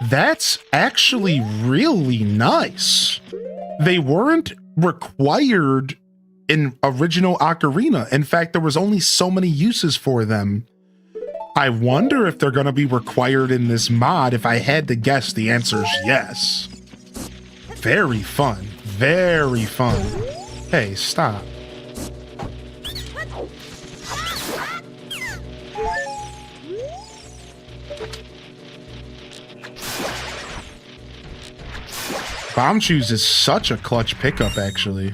That's actually really nice. They weren't required in original Ocarina. In fact, there was only so many uses for them. I wonder if they're going to be required in this mod. If I had to guess, the answer is yes. Very fun. Very fun. Hey, stop. Bomb Chews is such a clutch pickup, actually.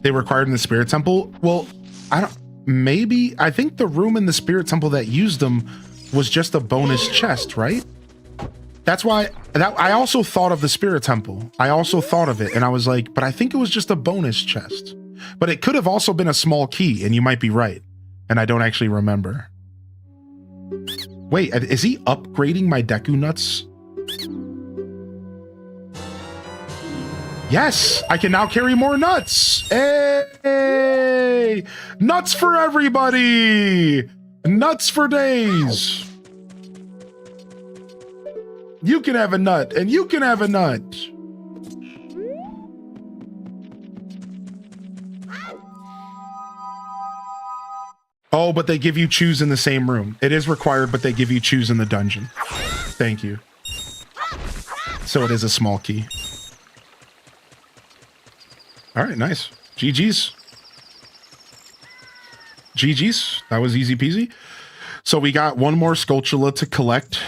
They required in the Spirit Temple? Well, I think the room in the Spirit Temple that used them was just a bonus chest, right? That's why I also thought of the Spirit Temple. I also thought of it, and I was like, but I think it was just a bonus chest. But it could have also been a small key, and you might be right. And I don't actually remember. Wait, is he upgrading my Deku Nuts? Yes, I can now carry more nuts. Hey, nuts for everybody. Nuts for days. You can have a nut, and you can have a nut. Oh, but they give you chews in the same room. It is required, but they give you chews in the dungeon. Thank you. So it is a small key. All right, nice. GG's. GG's. That was easy peasy. So we got one more Skulltula to collect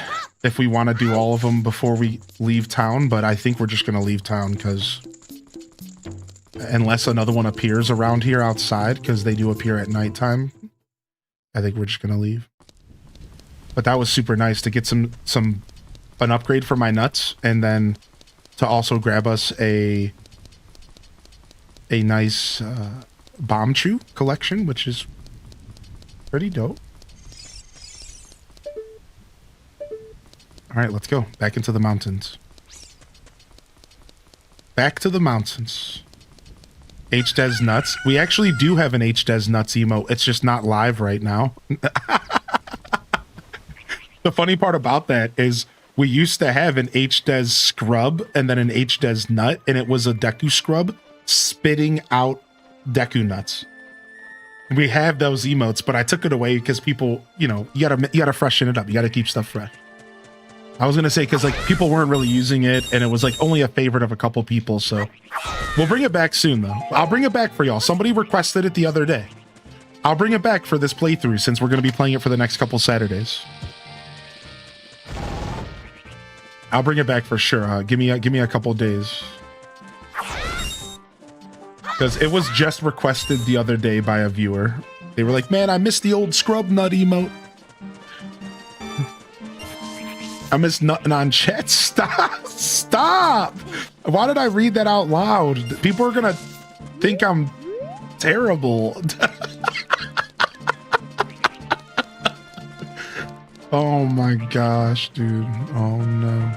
if we want to do all of them before we leave town, but I think we're just going to leave town because unless another one appears around here outside, because they do appear at nighttime. I think we're just gonna leave. But that was super nice to get an upgrade for my nuts, and then to also grab us a nice bomb chew collection, which is pretty dope. All right, let's go back into the mountains. Back to the mountains. HDes nuts. We actually do have an HDes nuts emote. It's just not live right now. The funny part about that is we used to have an HDes scrub and then an HDes nut, and it was a Deku scrub spitting out Deku nuts. We have those emotes, but I took it away because people, you know, you gotta freshen it up. You gotta keep stuff fresh. I was gonna say because like people weren't really using it, and it was like only a favorite of a couple people. So we'll bring it back soon, though. I'll bring it back for y'all. Somebody requested it the other day. I'll bring it back for this playthrough since we're gonna be playing it for the next couple Saturdays. I'll bring it back for sure. Give me a couple days. Because it was just requested the other day by a viewer. They were like, man, I missed the old scrub nut emote. I miss nutting on chat. Stop. Stop. Why did I read that out loud? People are going to think I'm terrible. Oh my gosh, dude. Oh no.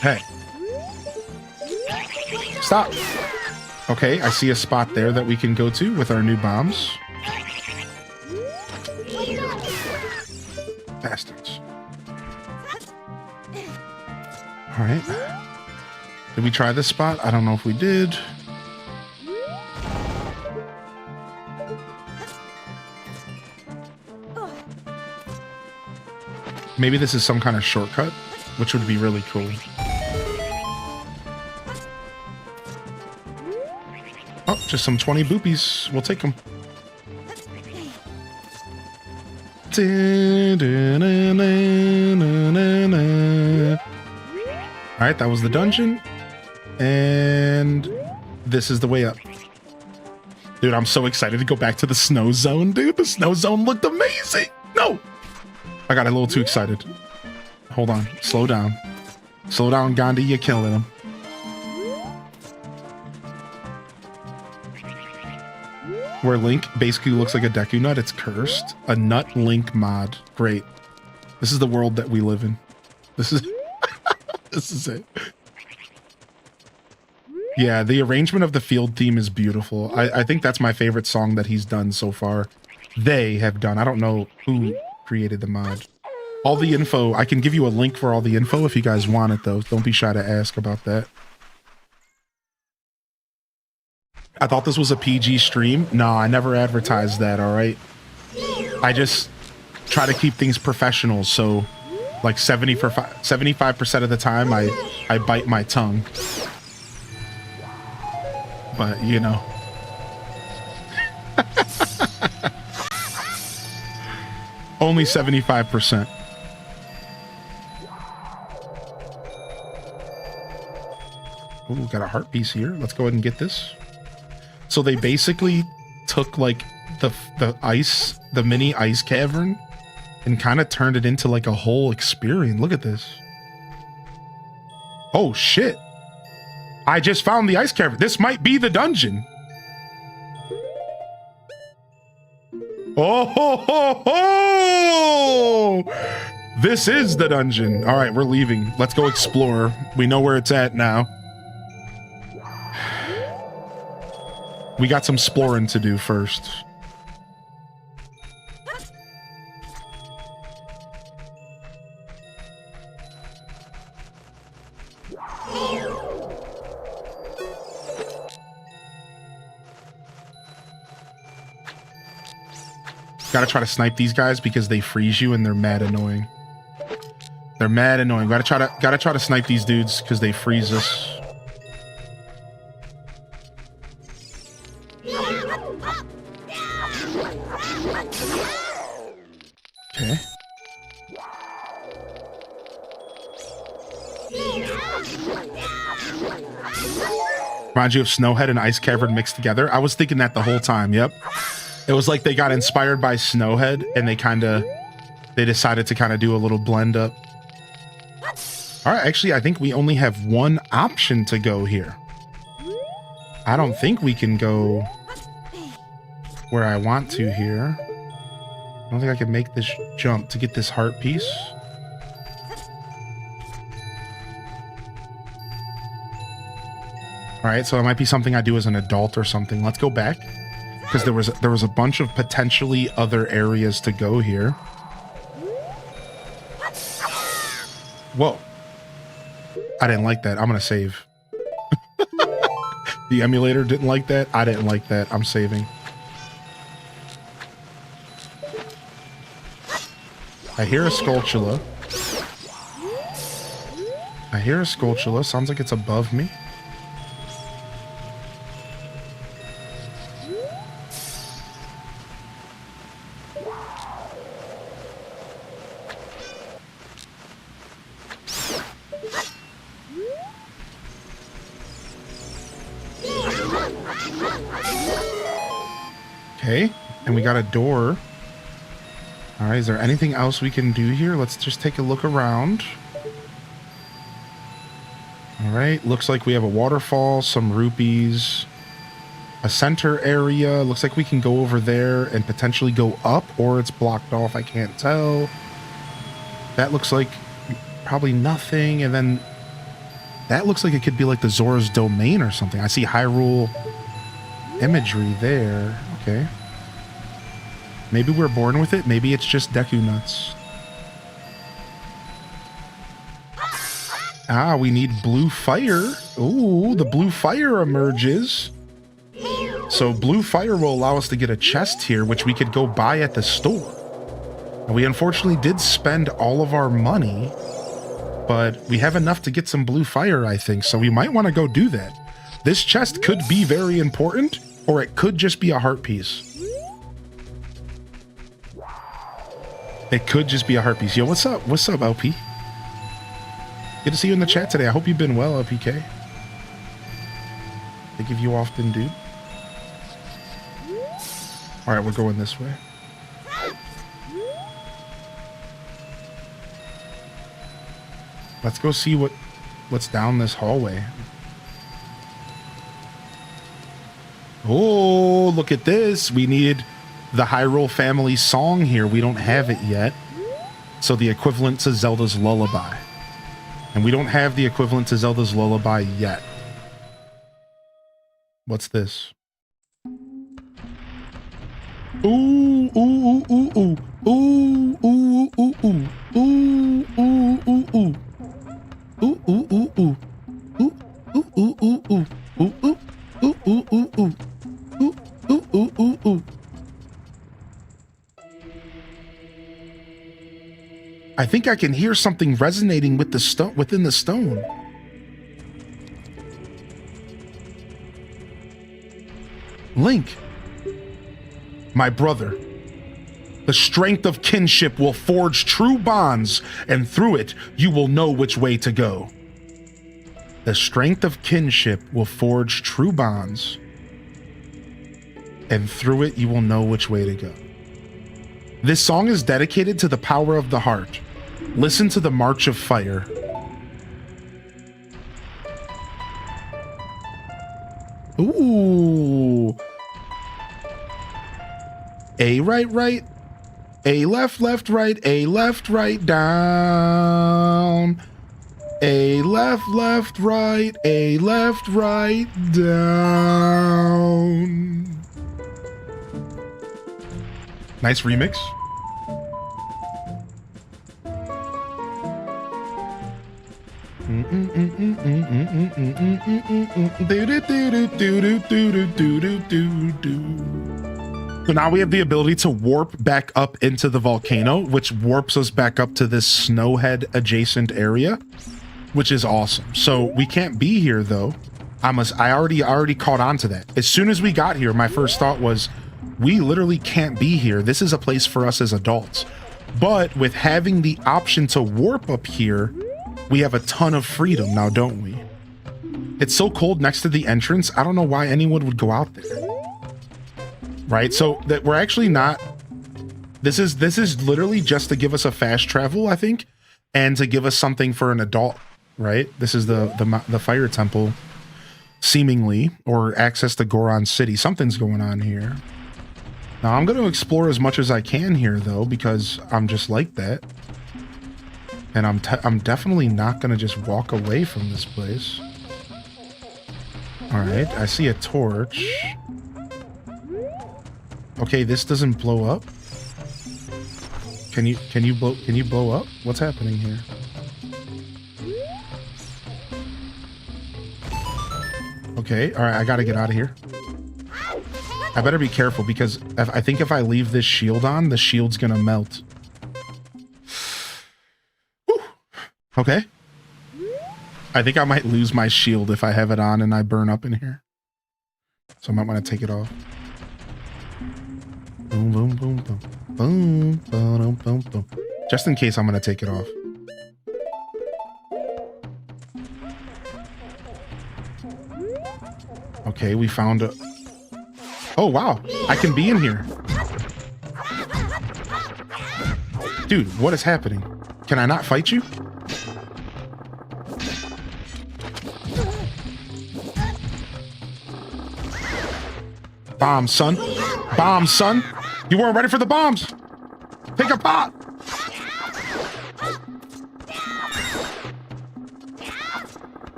Hey. Stop. Okay, I see a spot there that we can go to with our new bombs. Bastards. All right. Did we try this spot? I don't know if we did. Maybe this is some kind of shortcut, which would be really cool. Oh, just some 20 boopies. We'll take them. All right, that was the dungeon. And this is the way up. Dude, I'm so excited to go back to the snow zone, dude. The snow zone looked amazing. No. I got a little too excited. Hold on. Slow down. Slow down, Gandhi. You're killing him. Where Link basically looks like a Deku nut. It's cursed. A nut Link mod. Great. This is the world that we live in. This is... This is it. Yeah, the arrangement of the field theme is beautiful. I think that's my favorite song that he's done so far. They have done. I don't know who created the mod. All the info, I can give you a link for all the info if you guys want it, though. Don't be shy to ask about that. I thought this was a PG stream. No, I never advertised that, all right? I just try to keep things professional, so like 75% of the time I bite my tongue. But, you know. Only 75%. Oh, we got a heart piece here. Let's go ahead and get this. So they basically took like the mini ice cavern and kind of turned it into like a whole experience. Look at this. Oh shit. I just found the ice cavern. This might be the dungeon. Oh, ho, ho, ho! This is the dungeon. All right, we're leaving. Let's go explore. We know where it's at now. We got some exploring to do first. Gotta try to snipe these guys because they freeze you and they're mad annoying. They're mad annoying. Gotta try to snipe these dudes because they freeze us. Reminds you of Snowhead and Ice Cavern mixed together. I was thinking that the whole time. Yep. It was like they got inspired by Snowhead and they decided to kind of do a little blend up. All right, actually, I think we only have one option to go here. I don't think we can go where I want to here. I don't think I can make this jump to get this heart piece. All right, so it might be something I do as an adult or something. Let's go back because there was a bunch of potentially other areas to go here. Whoa. I didn't like that. I'm going to save. The emulator didn't like that. I didn't like that. I'm saving. I hear a Skulltula. I hear a Skulltula. Sounds like it's above me. Okay, and we got a door. All right, is there anything else we can do here? Let's just take a look around. All right, looks like we have a waterfall, some rupees, a center area. Looks like we can go over there and potentially go up, or it's blocked off. I can't tell. That looks like probably nothing. And then that looks like it could be like the Zora's Domain or something. I see Hyrule imagery there. Okay. Maybe we're born with it. Maybe it's just Deku Nuts. Ah, we need blue fire. Ooh, the blue fire emerges. So blue fire will allow us to get a chest here, which we could go buy at the store. And we unfortunately did spend all of our money, but we have enough to get some blue fire, I think. So we might want to go do that. This chest could be very important, or it could just be a heart piece. It could just be a heart piece. Yo, what's up? What's up, LP? Good to see you in the chat today. I hope you've been well, LPK. Think of you often, dude. All right, we're going this way. Let's go see what's down this hallway. Oh, look at this. We need the Hyrule family song here. We don't have it yet. So the equivalent to Zelda's Lullaby. And we don't have the equivalent to Zelda's Lullaby yet. What's this? Ooh, ooh, ooh, ooh, ooh, ooh, ooh, ooh, ooh, ooh, ooh, ooh. Ooh, ooh, ooh, ooh. Ooh, ooh, ooh, ooh, ooh. Ooh, ooh, ooh, ooh, ooh, ooh. Ooh, ooh, ooh, ooh, ooh. I think I can hear something resonating with the stone within the stone. Link, my brother, the strength of kinship will forge true bonds, and through it you will know which way to go. The strength of kinship will forge true bonds, and through it you will know which way to go. This song is dedicated to the power of the heart. Listen to the March of Fire. Ooh. A right, right. A left, left, right. A left, right, down. A left, left, right. A left, right, down. Nice remix. So now we have the ability to warp back up into the volcano, which warps us back up to this Snowhead adjacent area, which is awesome. So we can't be here though. I already caught on to that. As soon as we got here, my first thought was, we literally can't be here. This is a place for us as adults. But with having the option to warp up here, we have a ton of freedom now, don't we? It's so cold next to the entrance. I don't know why anyone would go out there. Right? So that we're actually not... This is literally just to give us a fast travel, I think, and to give us something for an adult, right? This is the fire temple, seemingly, or access to Goron City. Something's going on here. Now, I'm going to explore as much as I can here, though, because I'm just like that. And I'm definitely not going to just walk away from this place. All right, I see a torch. Okay, this doesn't blow up. Can you blow up? What's happening here? Okay, all right, I got to get out of here. I better be careful because I think if I leave this shield on, the shield's going to melt. Whew. Okay. I think I might lose my shield if I have it on and I burn up in here. So I might want to take it off. Boom, boom, boom, boom. Boom, boom, boom, boom. Just in case I'm going to take it off. Okay, we found a... Oh, wow. I can be in here. Dude, what is happening? Can I not fight you? Bomb, son. Bomb, son. You weren't ready for the bombs. Take a pot.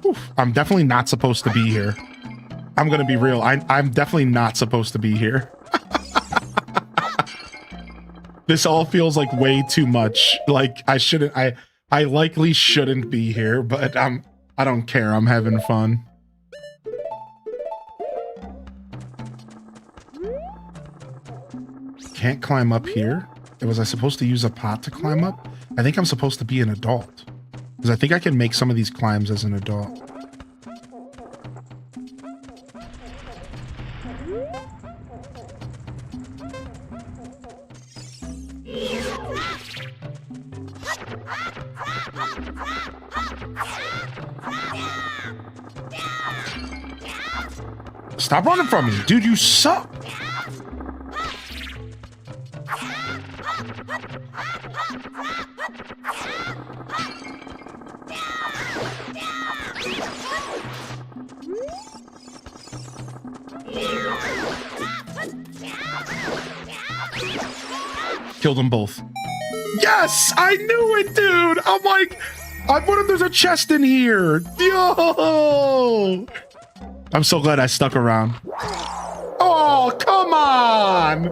Oof, I'm definitely not supposed to be here. I'm going to be real. I'm definitely not supposed to be here. This all feels like way too much. Like I likely shouldn't be here, but I don't care. I'm having fun. Can't climb up here. Was I supposed to use a pot to climb up? I think I'm supposed to be an adult. Because I think I can make some of these climbs as an adult. Stop running from me. Dude, you suck. Killed them both. Yes! I knew it, dude! I'm like, what if there's a chest in here? Yo! I'm so glad I stuck around. Oh, come on!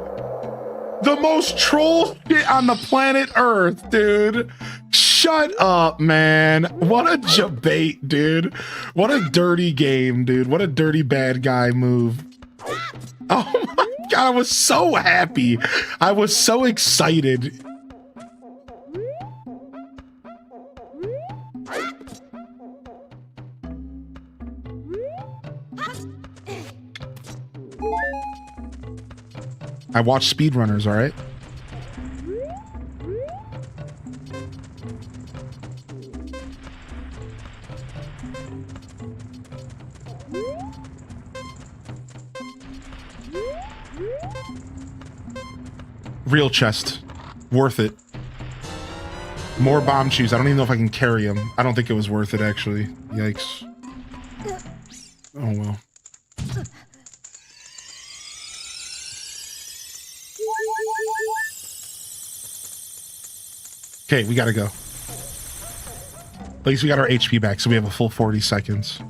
The most troll shit on the planet Earth, dude. Shut up, man. What a debate, dude. What a dirty game, dude. What a dirty bad guy move. Oh my God, I was so happy. I was so excited. I watch speedrunners, all right? Real chest. Worth it. More bomb shoes. I don't even know if I can carry them. I don't think it was worth it, actually. Yikes. Oh, well. Okay, we gotta go. At least we got our HP back, so we have a full 40 seconds.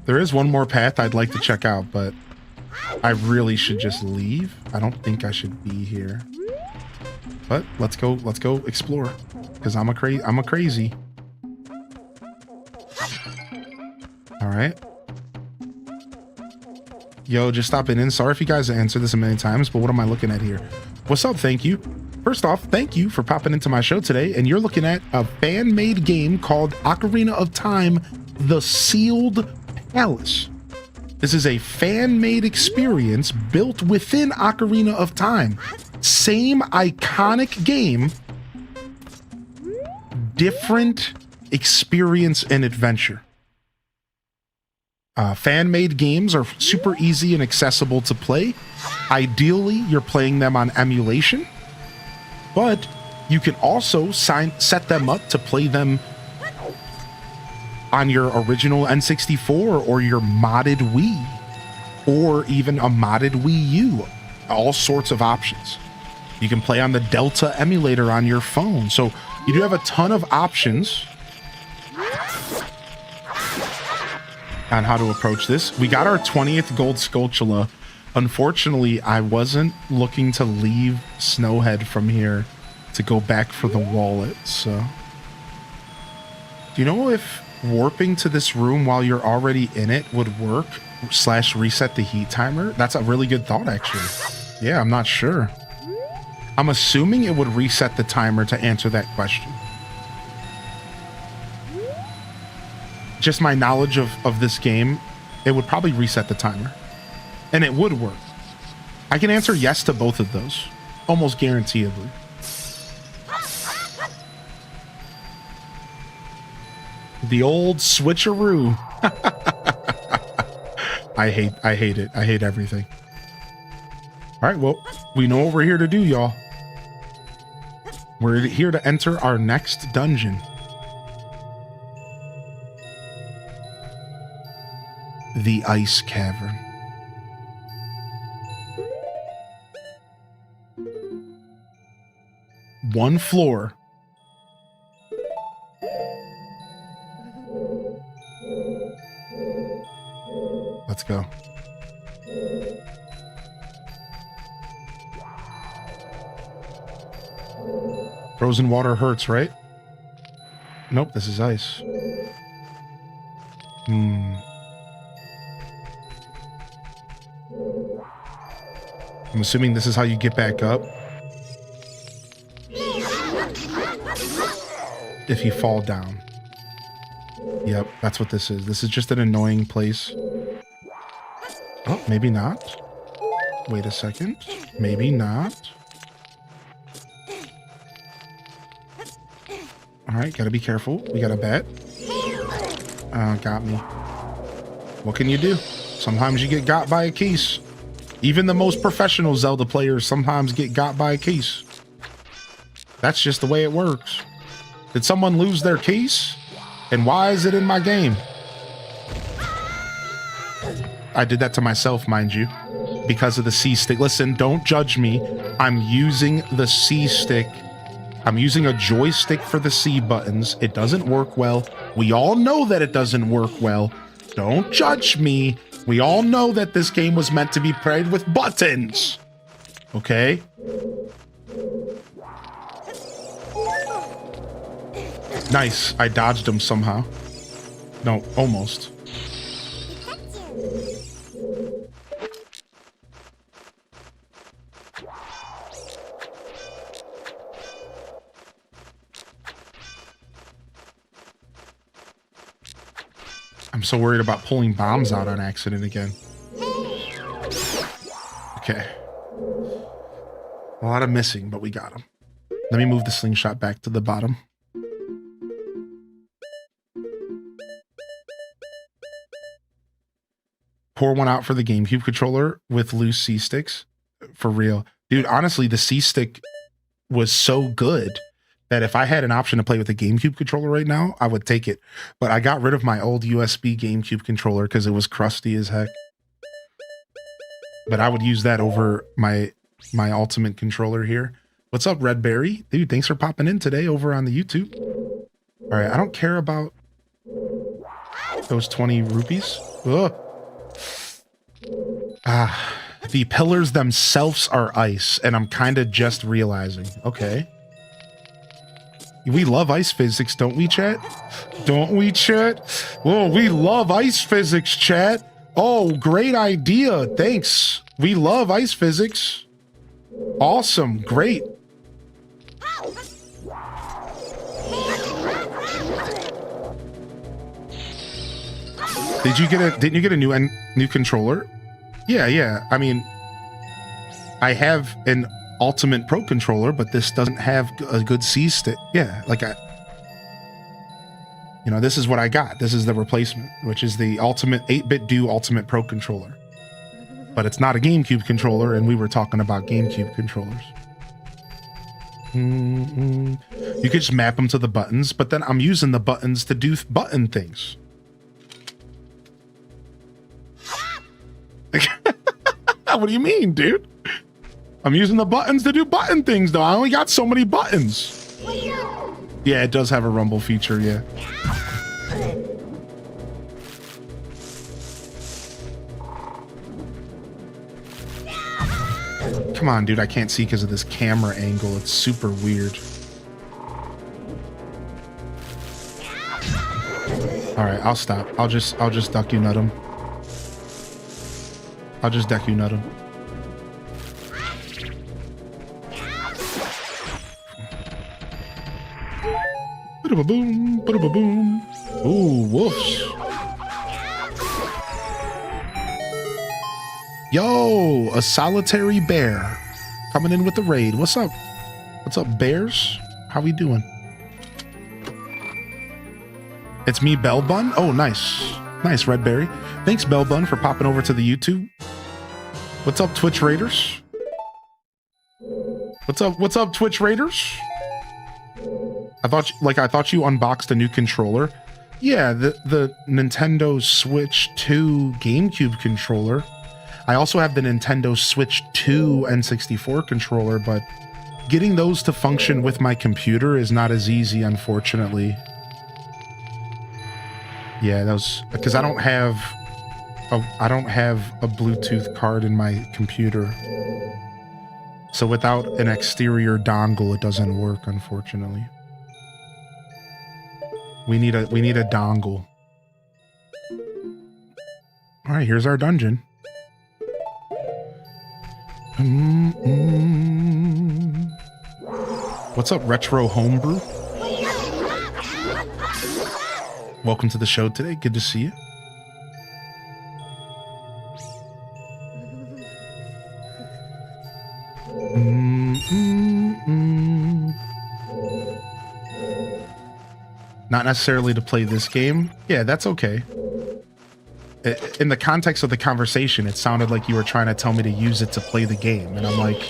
There is one more path I'd like to check out, but I really should just leave. I don't think I should be here. But let's go explore. Because I'm a crazy. Alright. Yo, just stopping in. Sorry if you guys answered this a million times, but what am I looking at here? What's up? Thank you. First off, thank you for popping into my show today, and you're looking at a fan-made game called Ocarina of Time: The Sealed Palace. This is a fan-made experience built within Ocarina of Time. Same iconic game, different experience and adventure. Fan-made games are super easy and accessible to play. Ideally, you're playing them on emulation, but you can also set them up to play them on your original N64 or your modded Wii, or even a modded Wii U. All sorts of options. You can play on the Delta emulator on your phone. So you do have a ton of options on how to approach this. We got our 20th gold Skulltula. Unfortunately, I wasn't looking to leave Snowhead from here to go back for the wallet, so. Do you know if warping to this room while you're already in it would work / reset the heat timer? That's a really good thought, actually. Yeah, I'm not sure. I'm assuming it would reset the timer to answer that question. Just my knowledge of this game, it would probably reset the timer. And it would work. I can answer yes to both of those, almost guaranteedly. The old switcheroo. I hate it. I hate everything. All right, well, we know what we're here to do, y'all. We're here to enter our next dungeon. The Ice Cavern. One floor. Let's go. Frozen water hurts, right? Nope, this is ice. I'm assuming this is how you get back up. If you fall down. Yep, that's what this is. This is just an annoying place. Oh, maybe not. Wait a second. Maybe not. All right, gotta be careful. We got a bet. Got me. What can you do? Sometimes you get got by a keys. Even the most professional Zelda players sometimes get got by a keys. That's just the way it works. Did someone lose their keys? And why is it in my game? I did that to myself, mind you, because of the C stick. Listen, don't judge me. I'm using the C stick. I'm using a joystick for the C buttons. It doesn't work well. We all know that it doesn't work well. Don't judge me. We all know that this game was meant to be played with buttons. Okay? Nice. I dodged him somehow. No, almost. I'm so worried about pulling bombs out on accident again. Okay. A lot of missing, but we got them. Let me move the slingshot back to the bottom. Pour one out for the GameCube controller with loose C-sticks. For real. Dude, honestly, the C-stick was so good that if I had an option to play with a GameCube controller right now, I would take it. But I got rid of my old USB GameCube controller because it was crusty as heck. But I would use that over my Ultimate controller here. What's up, Redberry? Dude, thanks for popping in today over on the YouTube. All right, I don't care about those 20 rupees. Ugh. The pillars themselves are ice, and I'm kind of just realizing. Okay. We love ice physics, don't we, chat? Don't we, chat? Whoa, we love ice physics, chat. Oh, great idea. Thanks. We love ice physics. Awesome. Great. Didn't you get a new controller? Yeah. I mean, I have an Ultimate Pro Controller, but this doesn't have a good C stick. Yeah, like this is what I got. This is the replacement, which is the Ultimate 8-bit Do Ultimate Pro Controller. But it's not a GameCube controller, and we were talking about GameCube controllers. You could just map them to the buttons, but then I'm using the buttons to do button things. What do you mean, dude? I'm using the buttons to do button things, though. I only got so many buttons. Yeah, it does have a rumble feature, yeah. Come on, dude, I can't see because of this camera angle. It's super weird. All right, I'll stop. I'll just duck you nut him. I'll just deck you nut him. Ba-da-ba-boom, ba-da-ba-boom. Ooh, wolves. Yo, a solitary bear coming in with the raid. What's up? What's up, bears? How we doing? It's me, Bell Bun. Oh, nice. Nice, Redberry. Thanks, Bell Bun, for popping over to the YouTube. What's up, Twitch Raiders? What's up, Twitch Raiders? I thought you unboxed a new controller. Yeah, the Nintendo Switch 2 GameCube controller. I also have the Nintendo Switch 2 N64 controller, but getting those to function with my computer is not as easy, unfortunately. Yeah, those, because I don't have a Bluetooth card in my computer. So without an exterior dongle, it doesn't work, unfortunately. We need a dongle. All right, here's our dungeon. What's up, Retro Homebrew? Welcome to the show today. Good to see you. Not necessarily to play this game. Yeah, that's okay. In the context of the conversation, it sounded like you were trying to tell me to use it to play the game. And I'm like,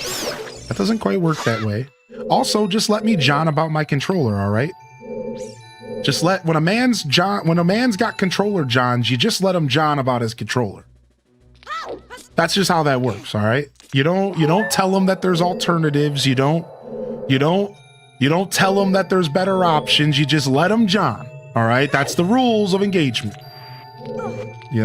that doesn't quite work that way. Also, just let me John about my controller, all right? Just when a man's got controller Johns, you just let him John about his controller. That's just how that works, all right? You don't tell him that there's alternatives. You don't tell him that there's better options. You just let him John, all right? That's the rules of engagement.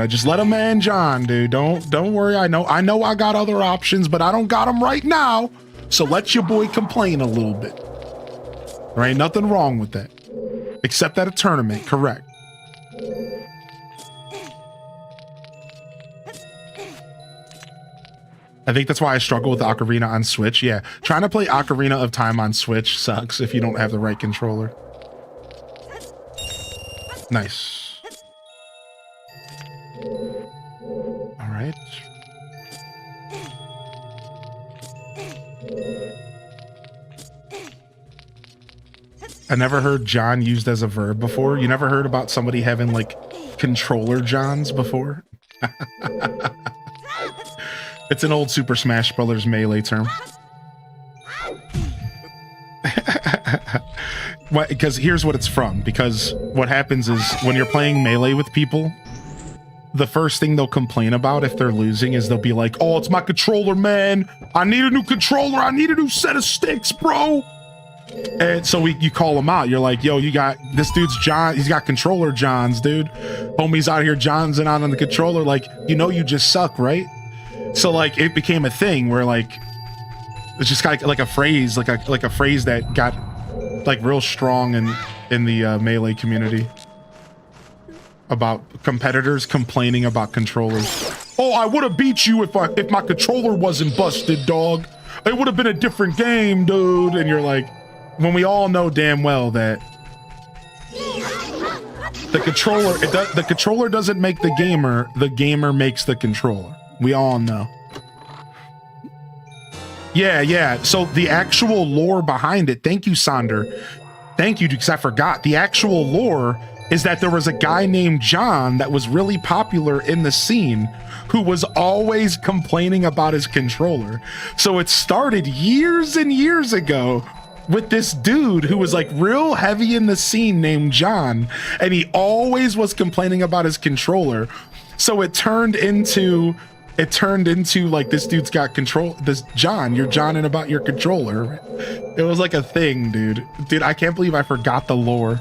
Just let a man John, dude. Don't worry. I know I got other options, but I don't got them right now. So let your boy complain a little bit. There ain't nothing wrong with that. Except at a tournament, correct. I think that's why I struggle with Ocarina on Switch. Yeah, trying to play Ocarina of Time on Switch sucks if you don't have the right controller. Nice. All right. I never heard John used as a verb before. You never heard about somebody having like controller Johns before? It's an old Super Smash Brothers Melee term. Because here's what it's from. Because what happens is when you're playing Melee with people, the first thing they'll complain about if they're losing is they'll be like, oh, it's my controller, man. I need a new controller. I need a new set of sticks, bro. And so you call him out. You're like, yo, you got this dude's John. He's got controller Johns, dude. Homie's out here Johnsing out on the controller. Like, you just suck, right? So like it became a thing where like it's just like a phrase, like a phrase that got like real strong in the Melee community about competitors complaining about controllers. Oh, I would have beat you if my controller wasn't busted, dog. It would have been a different game, dude. And you're like, when we all know damn well that the controller doesn't make the gamer makes the controller. We all know. Yeah. So the actual lore behind it, thank you, Sonder. Thank you, because I forgot. The actual lore is that there was a guy named John that was really popular in the scene who was always complaining about his controller. So it started years and years ago with this dude who was like real heavy in the scene named John, and he always was complaining about his controller. So it turned into like, this dude's got control. This John, you're Johning about your controller. It was like a thing, dude. Dude, I can't believe I forgot the lore.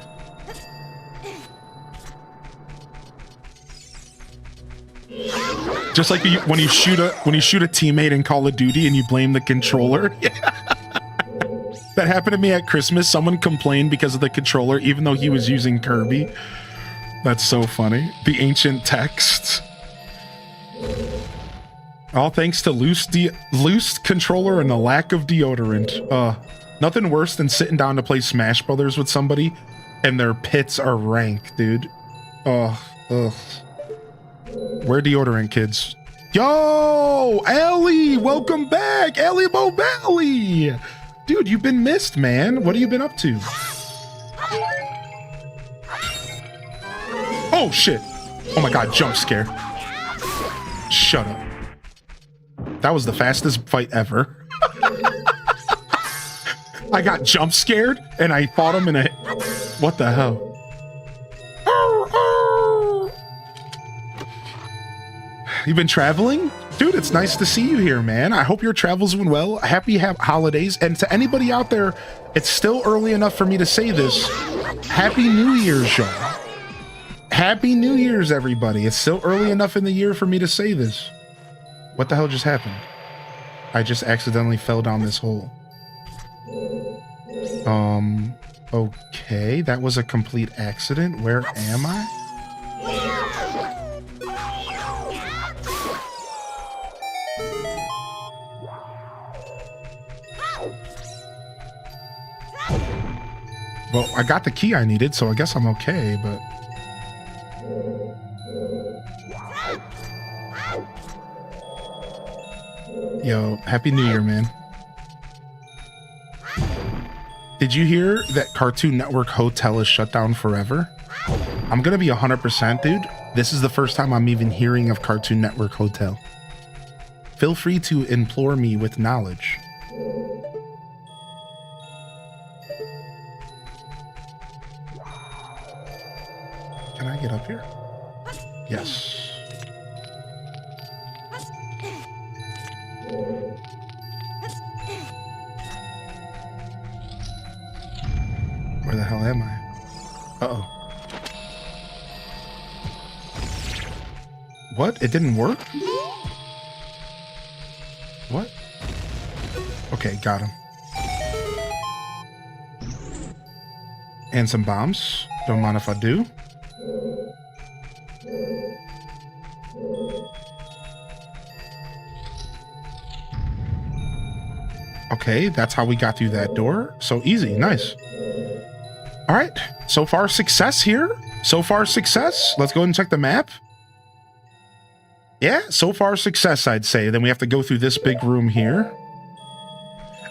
Just like when you shoot a teammate in Call of Duty and you blame the controller. That happened to me at Christmas. Someone complained because of the controller, even though he was using Kirby. That's so funny. The ancient text. All thanks to loose controller and the lack of deodorant. Nothing worse than sitting down to play Smash Brothers with somebody and their pits are rank, dude. Ugh. Wear deodorant, kids. Yo, Ellie, welcome back. Ellie Bobelli. Dude, you've been missed, man. What have you been up to? Oh, shit. Oh my God, jump scare. Shut up. That was the fastest fight ever. I got jump scared and I fought him in a... What the hell? You've been traveling? Dude, it's nice to see you here, man. I hope your travels went well. Happy holidays. And to anybody out there, it's still early enough for me to say this. Happy New Year's, y'all. Happy New Year's, everybody. It's still early enough in the year for me to say this. What the hell just happened? I just accidentally fell down this hole. Okay. That was a complete accident. Where am I? Well, I got the key I needed, so I guess I'm okay, but... Yo, Happy New Year, man. Did you hear that Cartoon Network Hotel is shut down forever? I'm gonna be 100%, dude. This is the first time I'm even hearing of Cartoon Network Hotel. Feel free to implore me with knowledge. Can I get up here? Yes. Where the hell am I? Uh-oh. What? It didn't work? What? Okay, got him. And some bombs. Don't mind if I do. Okay, that's how we got through that door. So easy, nice. All right, so far success here. So far success. Let's go ahead and check the map. Yeah, so far success, I'd say. Then we have to go through this big room here.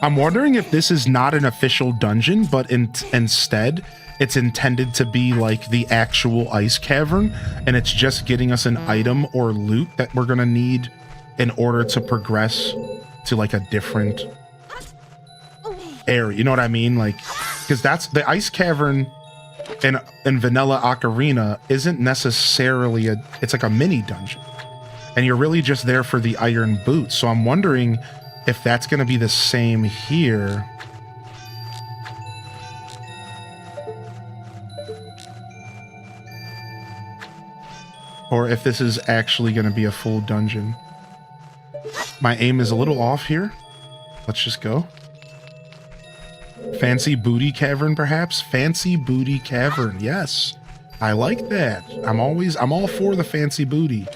I'm wondering if this is not an official dungeon, but instead it's intended to be like the actual ice cavern, and it's just getting us an item or loot that we're gonna need in order to progress to like a different area. You know what I mean? Like, because that's the ice cavern in vanilla Ocarina isn't necessarily it's like a mini dungeon, and you're really just there for the iron boots. So I'm wondering if that's going to be the same here. Or if this is actually going to be a full dungeon. My aim is a little off here. Let's just go. Fancy booty cavern, perhaps? Fancy booty cavern. Yes. I like that. I'm all for the fancy booty.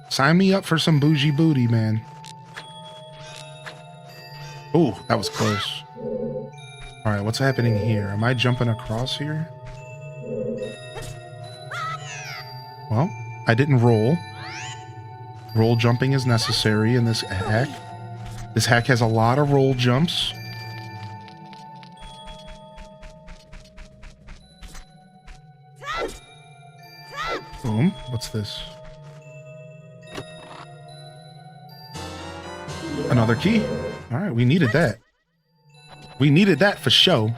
Sign me up for some bougie booty, man. Oh, that was close. All right, what's happening here? Am I jumping across here? Well, I didn't roll. Roll jumping is necessary in this hack. This hack has a lot of roll jumps. Boom. What's this? Another key. All right, we needed that. We needed that for show.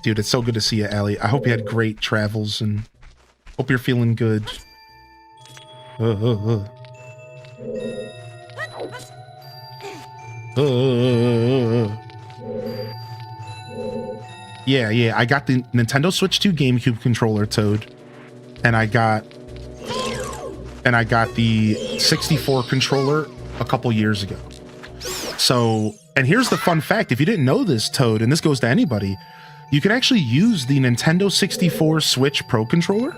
Dude, it's so good to see you, Allie. I hope you had great travels and hope you're feeling good. Yeah, I got the Nintendo Switch 2 GameCube controller, Toad. And I got the 64 controller a couple years ago. So, and here's the fun fact. If you didn't know this, Toad, and this goes to anybody, you can actually use the Nintendo 64 Switch Pro controller.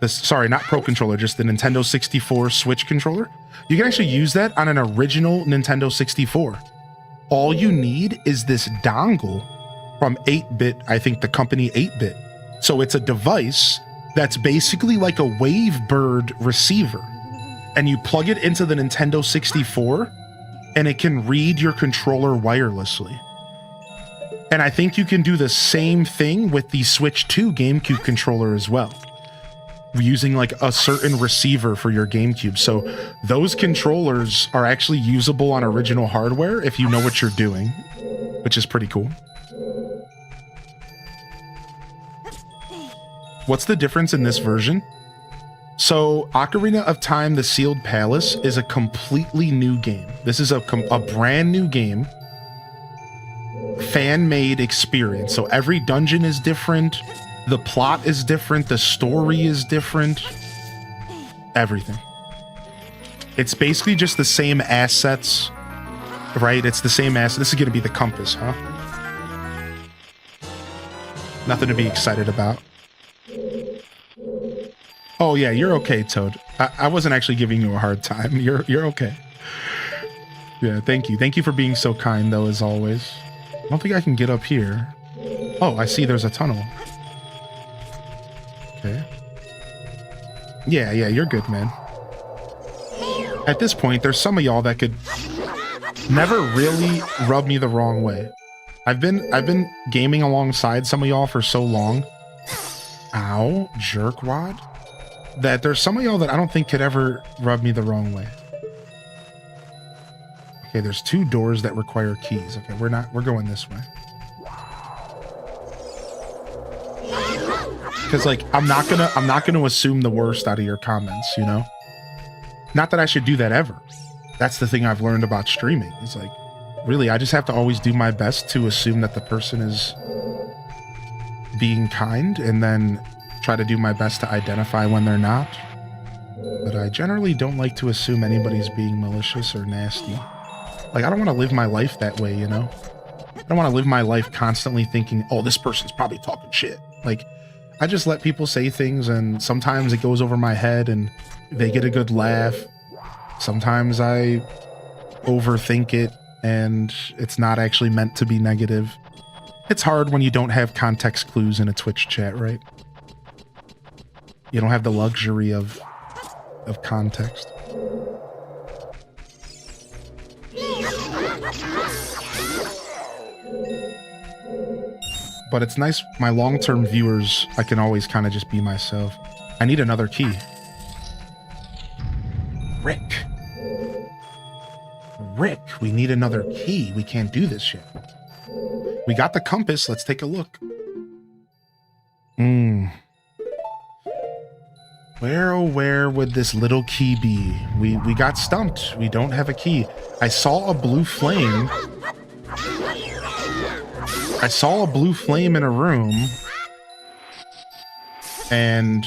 Sorry, not Pro controller, just the Nintendo 64 Switch controller. You can actually use that on an original Nintendo 64. All you need is this dongle from 8-Bit, I think the company 8-Bit. So it's a device that's basically like a Wavebird receiver. And you plug it into the Nintendo 64, and it can read your controller wirelessly. And I think you can do the same thing with the Switch 2 GameCube controller as well, using like a certain receiver for your GameCube. So those controllers are actually usable on original hardware if you know what you're doing, which is pretty cool. What's the difference in this version? So Ocarina of Time, The Sealed Palace is a completely new game. This is a brand new game. Fan-made experience. So every dungeon is different. The plot is different. The story is different. Everything. It's basically just the same assets, right? It's the same asset. This is going to be the compass, huh? Nothing to be excited about. Oh yeah, you're okay, Toad. I wasn't actually giving you a hard time. You're okay. Yeah, thank you. Thank you for being so kind, though, as always. I don't think I can get up here. Oh, I see there's a tunnel. Okay. Yeah, you're good, man. At this point, there's some of y'all that could never really rub me the wrong way. I've been gaming alongside some of y'all for so long. Ow, jerkwad. That there's some of y'all that I don't think could ever rub me the wrong way. Okay, there's 2 doors that require keys. Okay, we're going this way. Because like I'm not gonna assume the worst out of your comments, you know? Not that I should do that ever. That's the thing I've learned about streaming. It's like, really, I just have to always do my best to assume that the person is being kind and then try to do my best to identify when they're not. But I generally don't like to assume anybody's being malicious or nasty. Like, I don't want to live my life that way, you know? I don't want to live my life constantly thinking, oh, this person's probably talking shit. Like, I just let people say things, and sometimes it goes over my head and they get a good laugh. Sometimes I overthink it and it's not actually meant to be negative. It's hard when you don't have context clues in a Twitch chat, right? You don't have the luxury of context. But it's nice, my long-term viewers, I can always kind of just be myself. I need another key. Rick, we need another key. We can't do this yet. We got the compass. Let's take a look. Where, oh where would this little key be? We got stumped. We don't have a key. I saw a blue flame. I saw a blue flame in a room. And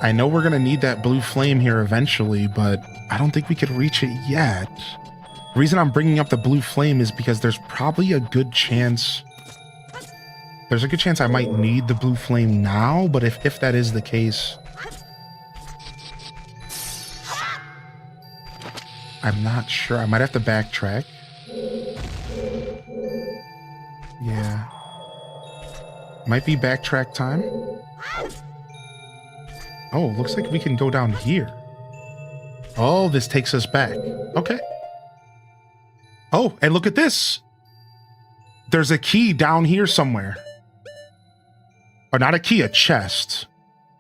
I know we're going to need that blue flame here eventually, but I don't think we could reach it yet. The reason I'm bringing up the blue flame is because there's probably a good chance... There's a good chance I might need the blue flame now, but if that is the case... I'm not sure. I might have to backtrack. Yeah. Might be backtrack time. Oh, looks like we can go down here. Oh, this takes us back. Okay. Oh, and look at this. There's a key down here somewhere. Or not a key, a chest.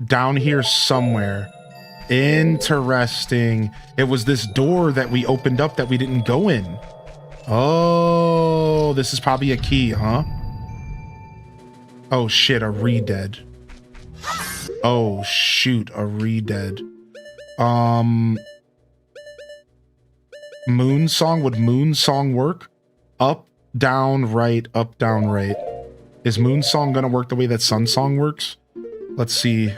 Down here somewhere. Interesting. It was this door that we opened up that we didn't go in. Oh, this is probably a key, huh? Oh shit, a re-dead. Oh shoot, a re-dead. Moon song, would moon song work? Up, down, right, up, down, right. Is moon song gonna work the way that sun song works? Let's see.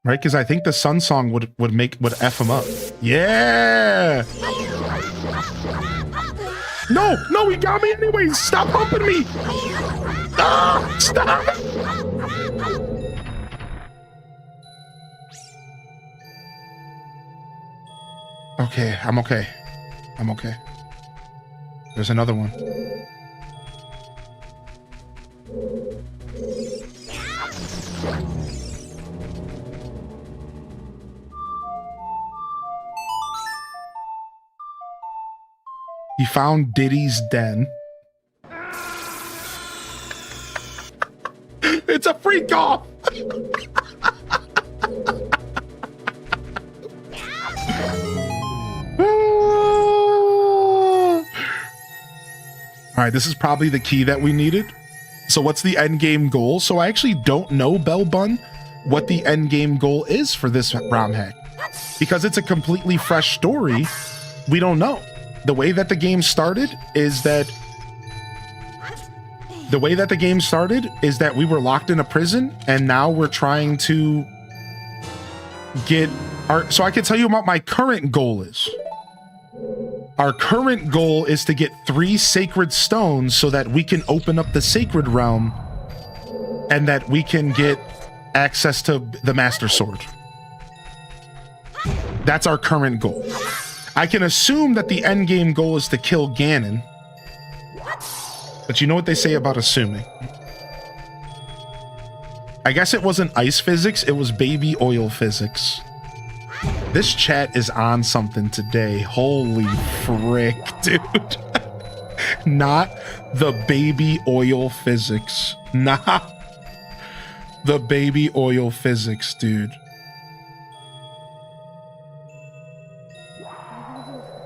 Right, because I think the sun song would F him up. Yeah. No, he got me anyways. Stop humping me. Ah, stop. Okay, I'm okay. I'm okay. There's another one. He found Diddy's den. It's a freak off. All right, this is probably the key that we needed. So what's the end game goal? So I actually don't know, Bell Bun, what the end game goal is for this ROM hack. Because it's a completely fresh story, we don't know. The way that the game started is that we were locked in a prison, and now we're trying to get our... So I can tell you what my current goal is. Our current goal is to get 3 sacred stones so that we can open up the sacred realm and that we can get access to the Master Sword. That's our current goal. I can assume that the end game goal is to kill Ganon. But you know what they say about assuming. I guess it wasn't ice physics, it was baby oil physics. This chat is on something today. Holy frick, dude. Not the baby oil physics. Not the baby oil physics, dude.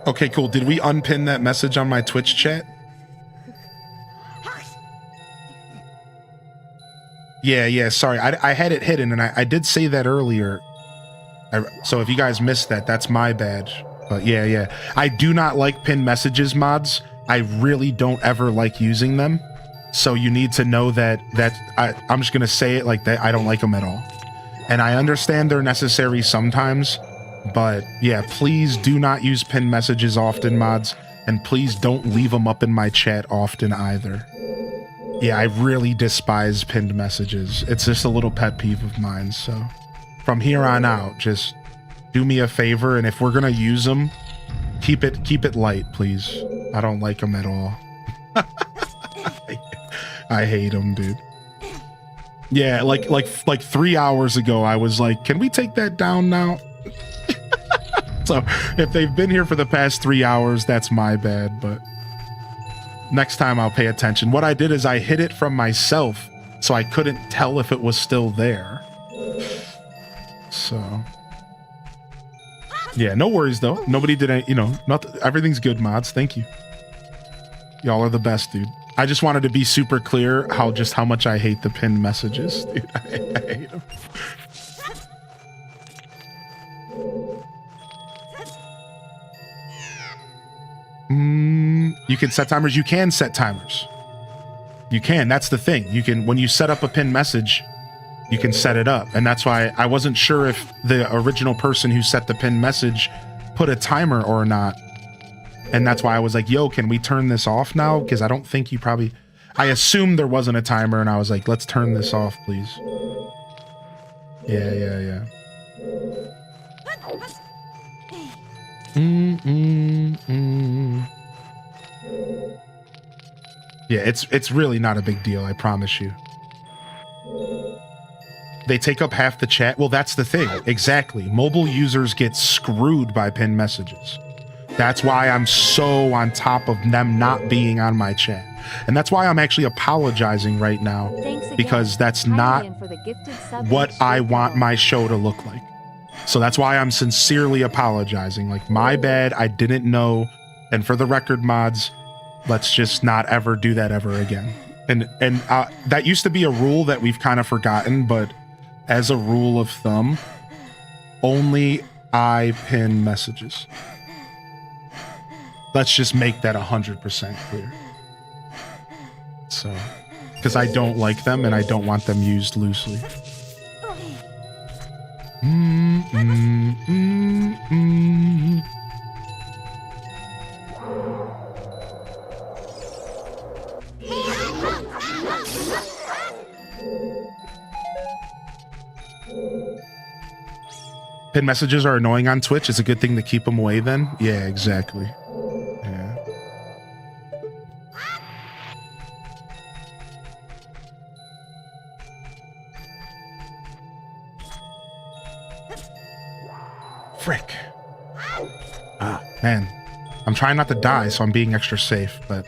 Okay, cool. Did we unpin that message on my Twitch chat? Yeah, sorry. I had it hidden, and I did say that earlier. So if you guys missed that, that's my bad. But yeah. I do not like pinned messages mods. I really don't ever like using them. So you need to know that I'm just going to say it like that. I don't like them at all. And I understand they're necessary sometimes. But yeah, please do not use pinned messages often, mods. And please don't leave them up in my chat often either. Yeah, I really despise pinned messages. It's just a little pet peeve of mine, so... From here on out, just do me a favor, and if we're gonna use them, keep it light, please. I don't like them at all. I hate them, dude. Yeah, like 3 hours ago, I was like, can we take that down now? So if they've been here for the past 3 hours, that's my bad, but next time I'll pay attention. What I did is I hid it from myself, so I couldn't tell if it was still there. So yeah, no worries though. Nobody did any, everything's good, mods. Thank you. Y'all are the best, dude. I just wanted to be super clear how much I hate the pinned messages, dude. I hate them. You can set timers. You can set timers. You can. That's the thing. You can, when you set up a pinned message, you can set it up. And that's why I wasn't sure if the original person who set the pinned message put a timer or not. And that's why I was like, yo, can we turn this off now? Because I don't think you probably... I assumed there wasn't a timer, and I was like, let's turn this off, please. Yeah. Yeah, it's really not a big deal, I promise you. They take up half the chat. Well, that's the thing. Exactly. Mobile users get screwed by pinned messages. That's why I'm so on top of them not being on my chat. And that's why I'm actually apologizing right now, because that's not what I want my show to look like. So that's why I'm sincerely apologizing. Like, my bad, I didn't know. And for the record, mods, let's just not ever do that ever again. And that used to be a rule that we've kind of forgotten, but as a rule of thumb, only I pin messages. Let's just make that 100% clear. So, because I don't like them and I don't want them used loosely. Pin messages are annoying on Twitch. It's a good thing to keep them away then. Yeah, exactly. Yeah. Frick. Ah, man. I'm trying not to die, so I'm being extra safe, but...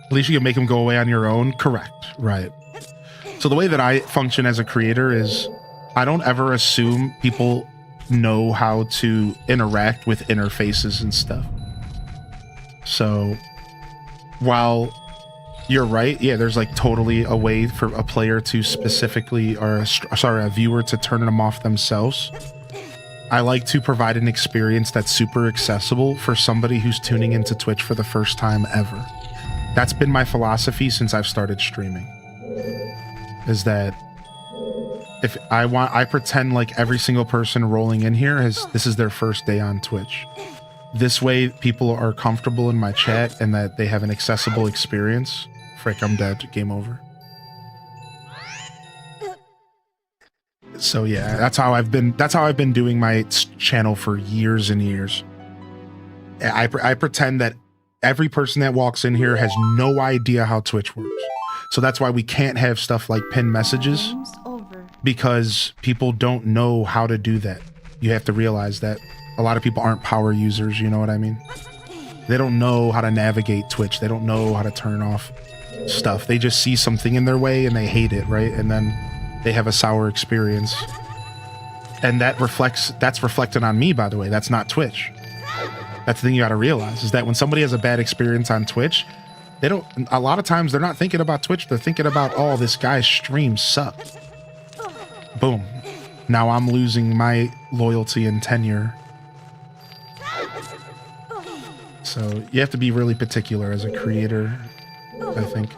At least you can make them go away on your own. Correct. Right. So the way that I function as a creator is I don't ever assume people know how to interact with interfaces and stuff. So while you're right, yeah, there's like totally a way for a player to specifically, or a viewer to turn them off themselves. I like to provide an experience that's super accessible for somebody who's tuning into Twitch for the first time ever. That's been my philosophy since I've started streaming. Is that if I pretend like every single person rolling in here this is their first day on Twitch. This way people are comfortable in my chat and that they have an accessible experience. Frick, I'm dead. Game over. So yeah, that's how I've been doing my channel for years and years. I pretend that every person that walks in here has no idea how Twitch works. So that's why we can't have stuff like pinned messages, because people don't know how to do that. You have to realize that a lot of people aren't power users, you know what I mean? They don't know how to navigate Twitch. They don't know how to turn off stuff. They just see something in their way and they hate it, right? And then they have a sour experience. And that's reflected on me, by the way. That's not Twitch. That's the thing you got to realize, is that when somebody has a bad experience on Twitch, a lot of times they're not thinking about Twitch. They're thinking about, oh, this guy's streams suck. Boom. Now I'm losing my loyalty and tenure. So you have to be really particular as a creator, I think.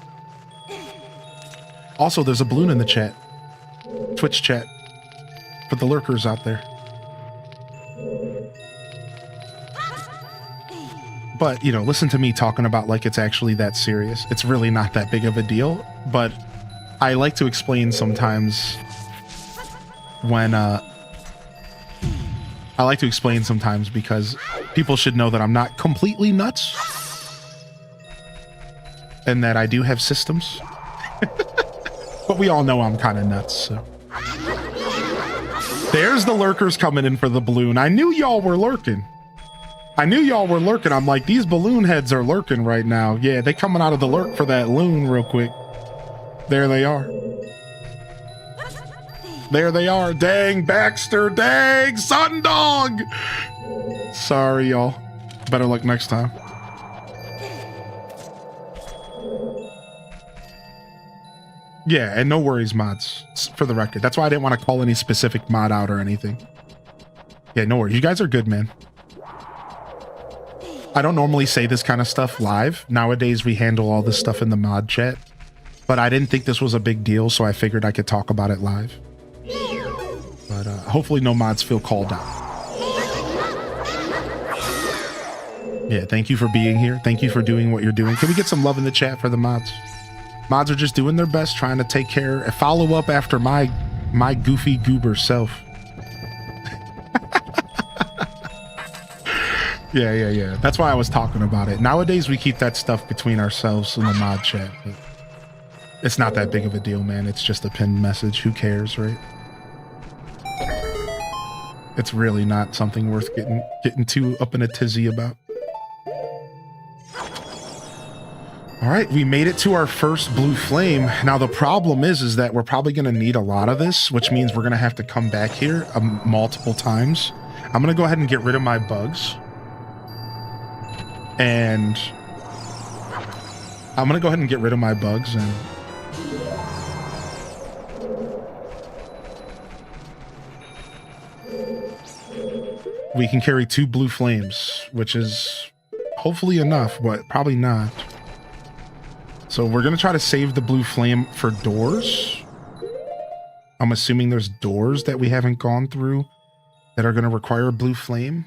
Also, there's a balloon in the chat. Twitch chat. For the lurkers out there. But, you know, listen to me talking about like it's actually that serious. It's really not that big of a deal. But I like to explain sometimes when... I like to explain sometimes because people should know that I'm not completely nuts. And that I do have systems. But we all know I'm kind of nuts, so... There's the lurkers coming in for the balloon. I knew y'all were lurking. I'm like, these balloon heads are lurking right now. Yeah, they coming out of the lurk for that loon real quick. There they are. There they are. Dang, Baxter. Dang, Sundog. Sorry, y'all. Better luck next time. Yeah, and no worries, mods, for the record. That's why I didn't want to call any specific mod out or anything. Yeah, no worries. You guys are good, man. I don't normally say this kind of stuff live. Nowadays, we handle all this stuff in the mod chat. But I didn't think this was a big deal, so I figured I could talk about it live. But hopefully no mods feel called out. Yeah, thank you for being here. Thank you for doing what you're doing. Can we get some love in the chat for the mods? Mods are just doing their best, trying to take care, follow up after my goofy goober self. Yeah. That's why I was talking about it. Nowadays, we keep that stuff between ourselves in the mod chat. But it's not that big of a deal, man. It's just a pinned message. Who cares, right? It's really not something worth getting too up in a tizzy about. All right, we made it to our first blue flame. Now the problem is that we're probably going to need a lot of this, which means we're going to have to come back here multiple times. I'm going to go ahead and get rid of my bugs. And I'm going to go ahead and get rid of my bugs and we can carry 2 blue flames, which is hopefully enough, but probably not. So we're going to try to save the blue flame for doors. I'm assuming there's doors that we haven't gone through that are going to require a blue flame,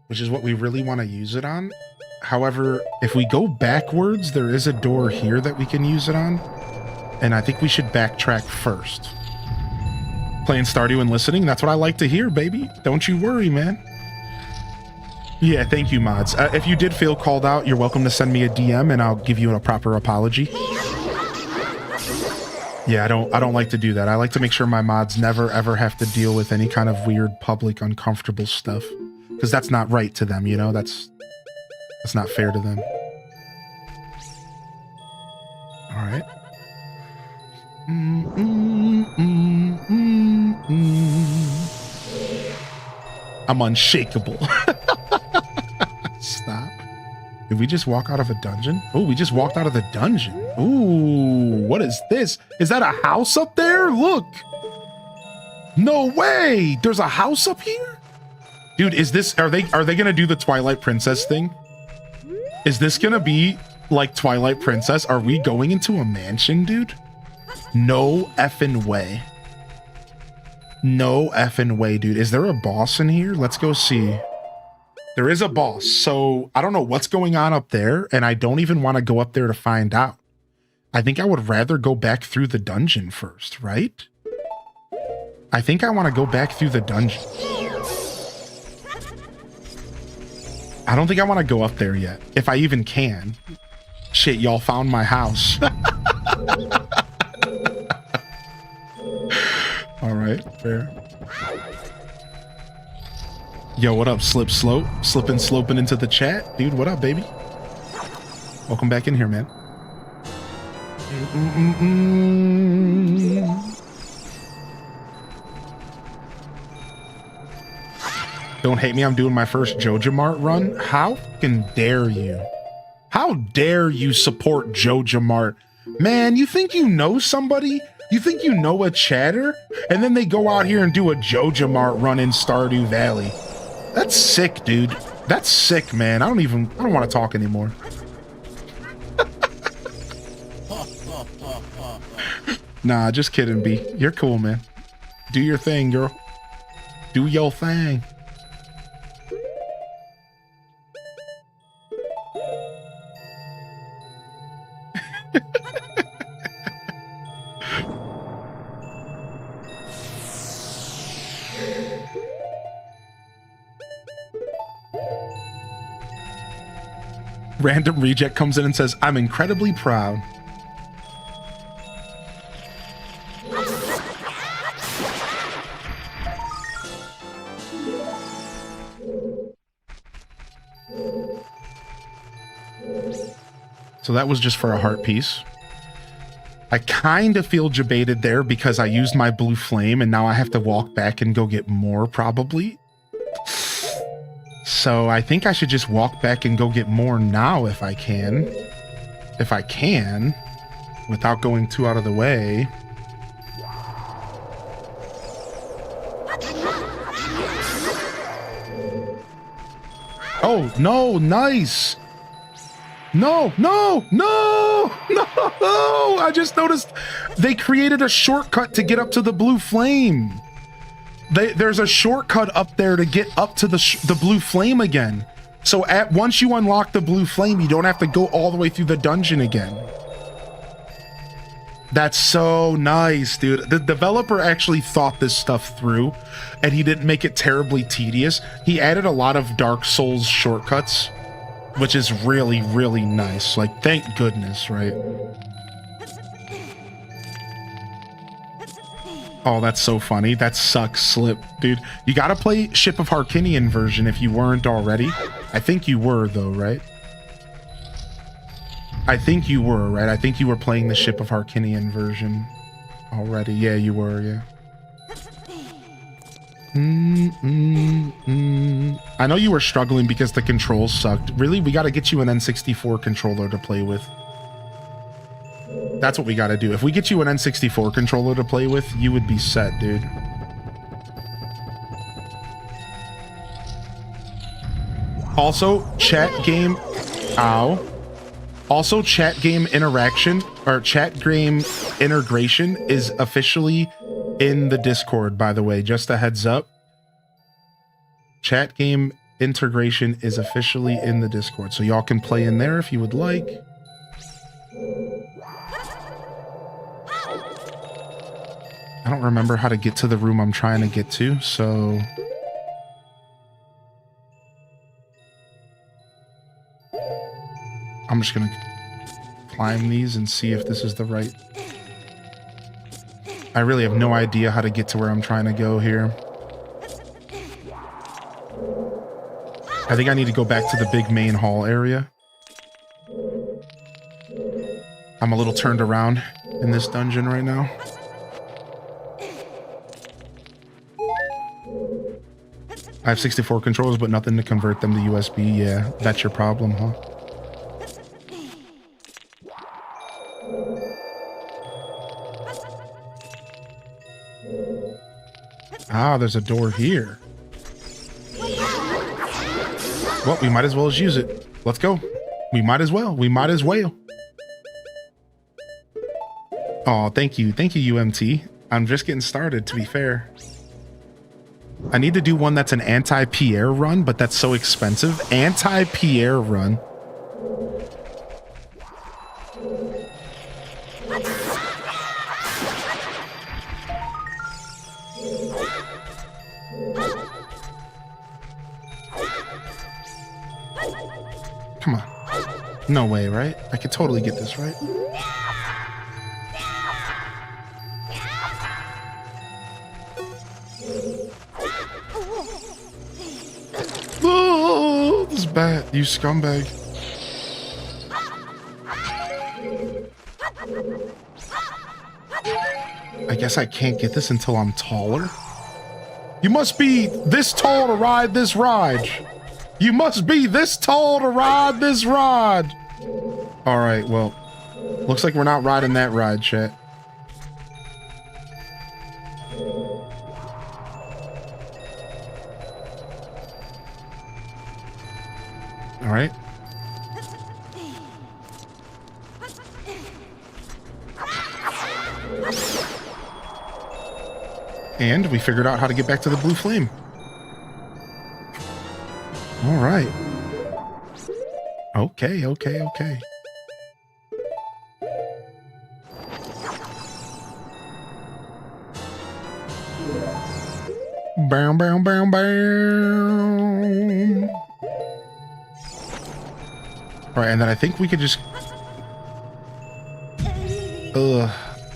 which is what we really want to use it on. However, if we go backwards, there is a door here that we can use it on. And I think we should backtrack first. Playing Stardew and listening, that's what I like to hear, baby. Don't you worry, man. Yeah, thank you, mods. If you did feel called out, you're welcome to send me a DM and I'll give you a proper apology. Yeah, I don't like to do that. I like to make sure my mods never ever have to deal with any kind of weird public uncomfortable stuff, because that's not right to them, you know? That's not fair to them. All right. I'm unshakable. Stop. Did we just walk out of a dungeon? Oh, we just walked out of the dungeon. Ooh, what is this? Is that a house up there? Look. No way. There's a house up here? Dude, is this, are they gonna do the Twilight Princess thing? Is this gonna be like Twilight Princess? Are we going into a mansion, dude? No effing way. No effing way, dude. Is there a boss in here? Let's go see. There is a boss, so I don't know what's going on up there, and I don't even want to go up there to find out. I think I would rather go back through the dungeon first, right? I think I want to go back through the dungeon. I don't think I want to go up there yet, if I even can. Shit, y'all found my house. All right, fair. Yo, what up, Slip Slope? Slipping, sloping into the chat. Dude, what up, baby? Welcome back in here, man. Don't hate me, I'm doing my first JojaMart run. How fucking dare you? How dare you support JojaMart? Man, you think you know somebody? You think you know a chatter? And then they go out here and do a JojaMart run in Stardew Valley. That's sick, dude. That's sick, man. I don't want to talk anymore. Nah, just kidding, B. You're cool, man. Do your thing, girl. Do your thing. Random reject comes in and says, I'm incredibly proud. So that was just for a heart piece. I kind of feel debated there because I used my blue flame and now I have to walk back and go get more probably. So I think I should just walk back and go get more now if I can. If I can, without going too out of the way. Oh, no, nice. No. I just noticed they created a shortcut to get up to the blue flame. There's a shortcut up there to get up to the blue flame again. So once you unlock the blue flame, you don't have to go all the way through the dungeon again. That's so nice, dude. The developer actually thought this stuff through, and he didn't make it terribly tedious. He added a lot of Dark Souls shortcuts, which is really, really nice. Like, thank goodness, right? Oh, that's so funny. That sucks, Slip, dude. You gotta play Ship of Harkinian version if you weren't already. I think you were, though, right? I think you were, right? I think you were playing the Ship of Harkinian version already. Yeah, you were, yeah. I know you were struggling because the controls sucked. Really, we gotta get you an N64 controller to play with. That's what we gotta do. If we get you an N64 controller to play with, you would be set, dude. Also, chat game... Ow. Also, chat game interaction, or chat game integration is officially in the Discord, by the way. Just a heads up. Chat game integration is officially in the Discord, so y'all can play in there if you would like. I don't remember how to get to the room I'm trying to get to, so... I'm just gonna climb these and see if this is the right... I really have no idea how to get to where I'm trying to go here. I think I need to go back to the big main hall area. I'm a little turned around in this dungeon right now. I have 64 controllers, but nothing to convert them to USB. Yeah, that's your problem, huh? Ah, there's a door here. Well, we might as well just use it. Let's go. We might as well. We might as well. Oh, thank you. Thank you, UMT. I'm just getting started, to be fair. I need to do one that's an anti-Pierre run, but that's so expensive. Anti-Pierre run. Come on. No way, right? I could totally get this, right? Oh, this is bad, you scumbag. I guess I can't get this until I'm taller. You must be this tall to ride this ride. You must be this tall to ride this ride. All right, well, looks like we're not riding that ride, chat. All right. And we figured out how to get back to the blue flame. All right. Okay, okay, okay. Bam, bam, bam, bam. All right, and then I think we could just...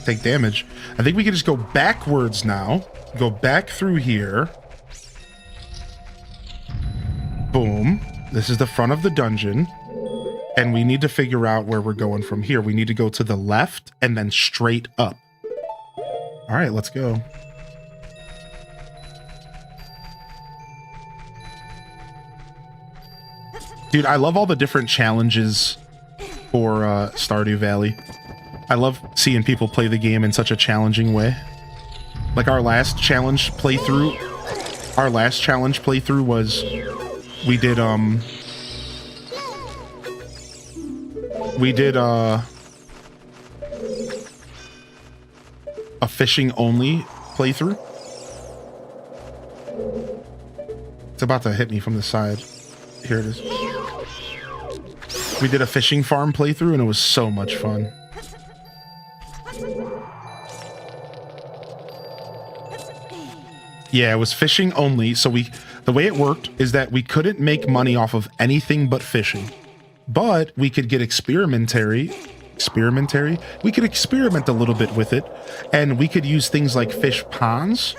take damage. I think we could just go backwards now. Go back through here. Boom. This is the front of the dungeon. And we need to figure out where we're going from here. We need to go to the left and then straight up. All right, let's go. Dude, I love all the different challenges for Stardew Valley. I love seeing people play the game in such a challenging way. Like our last challenge playthrough was we did a fishing only playthrough. It's about to hit me from the side. Here it is. We did a fishing farm playthrough and it was so much fun. Yeah, it was fishing only. So the way it worked is that we couldn't make money off of anything but fishing. But we could get experimentary. We could experiment a little bit with it. And we could use things like fish ponds.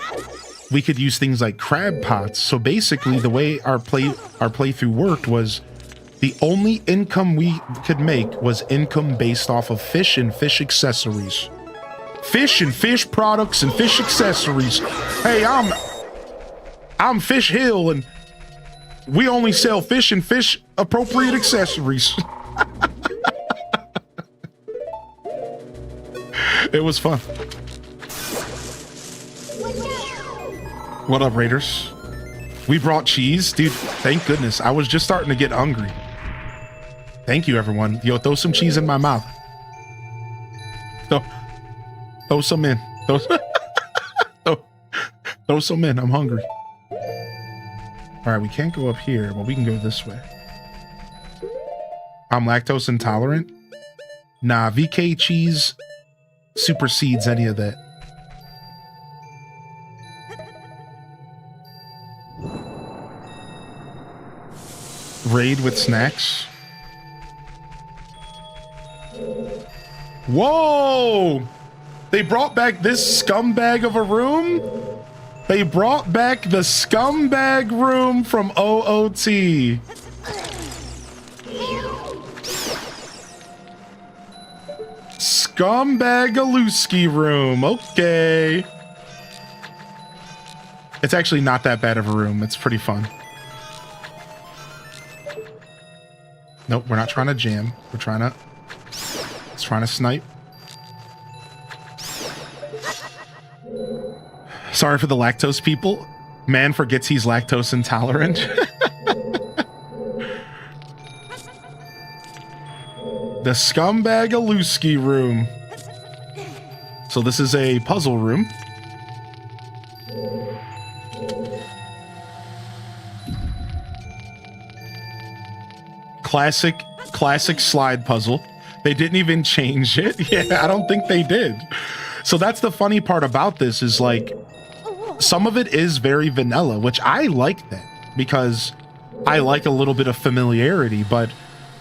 We could use things like crab pots. So basically the way our playthrough worked was the only income we could make was income based off of fish and fish accessories. Fish and fish products and fish accessories. Hey, I'm Fish Hill and we only sell fish and fish appropriate accessories. It was fun. What up, Raiders? We brought cheese. Dude, thank goodness. I was just starting to get hungry. Thank you, everyone. Yo, throw some cheese in my mouth. Throw some in. Throw some in. I'm hungry. All right, we can't go up here, but we can go this way. I'm lactose intolerant. Nah, VK cheese supersedes any of that. Raid with snacks. Whoa! They brought back this scumbag of a room? They brought back the scumbag room from OOT. Scumbag-a-looski room. Okay. It's actually not that bad of a room. It's pretty fun. Nope, we're not trying to jam. We're trying to snipe. Sorry for the lactose people. Man forgets he's lactose intolerant. The Scumbag-a-looski room. So this is a puzzle room. Classic slide puzzle. They didn't even change it. Yeah, I don't think they did. So that's the funny part about this is like, some of it is very vanilla, which I like that because I like a little bit of familiarity, but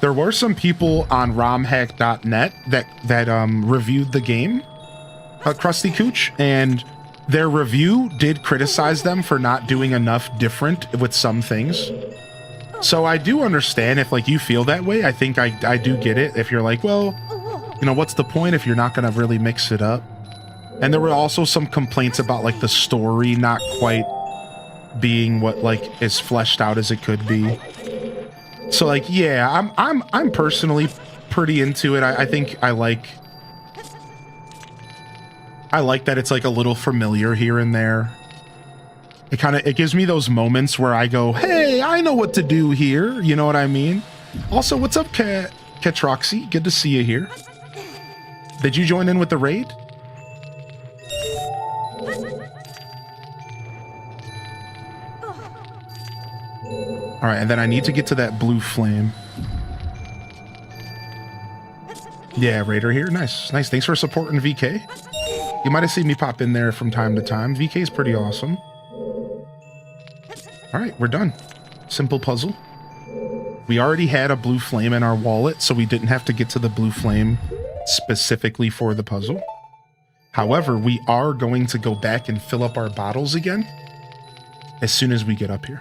there were some people on romhack.net that reviewed the game, Krusty Cooch, and their review did criticize them for not doing enough different with some things. So I do understand if like you feel that way. I think I do get it. If you're like, well, you know, what's the point if you're not going to really mix it up? And there were also some complaints about like the story not quite being what like as fleshed out as it could be. So like, yeah, I'm personally pretty into it. I think I like that it's like a little familiar here and there. It gives me those moments where I go, hey, I know what to do here. You know what I mean? Also, what's up, Ketroxy? Good to see you here. Did you join in with the raid? All right, and then I need to get to that blue flame. Yeah, Raider here. Nice. Thanks for supporting VK. You might have seen me pop in there from time to time. VK is pretty awesome. All right, we're done. Simple puzzle. We already had a blue flame in our wallet, so we didn't have to get to the blue flame specifically for the puzzle. However, we are going to go back and fill up our bottles again as soon as we get up here.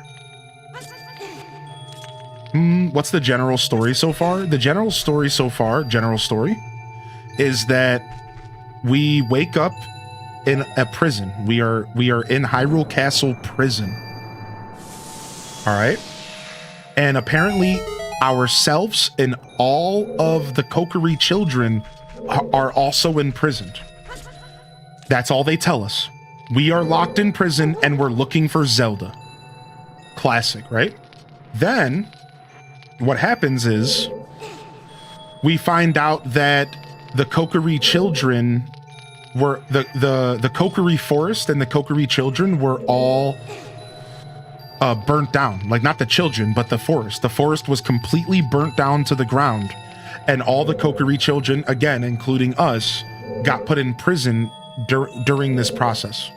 What's the general story so far? The general story so far, is that we wake up in a prison. We are in Hyrule Castle prison. All right. And apparently ourselves and all of the Kokiri children are also imprisoned. That's all they tell us. We are locked in prison and we're looking for Zelda. Classic, right? Then what happens is we find out that the Kokiri children were the Kokiri forest and the Kokiri children were all burnt down. Like, not the children, but the forest. The forest was completely burnt down to the ground. And all the Kokiri children, again, including us, got put in prison during this process.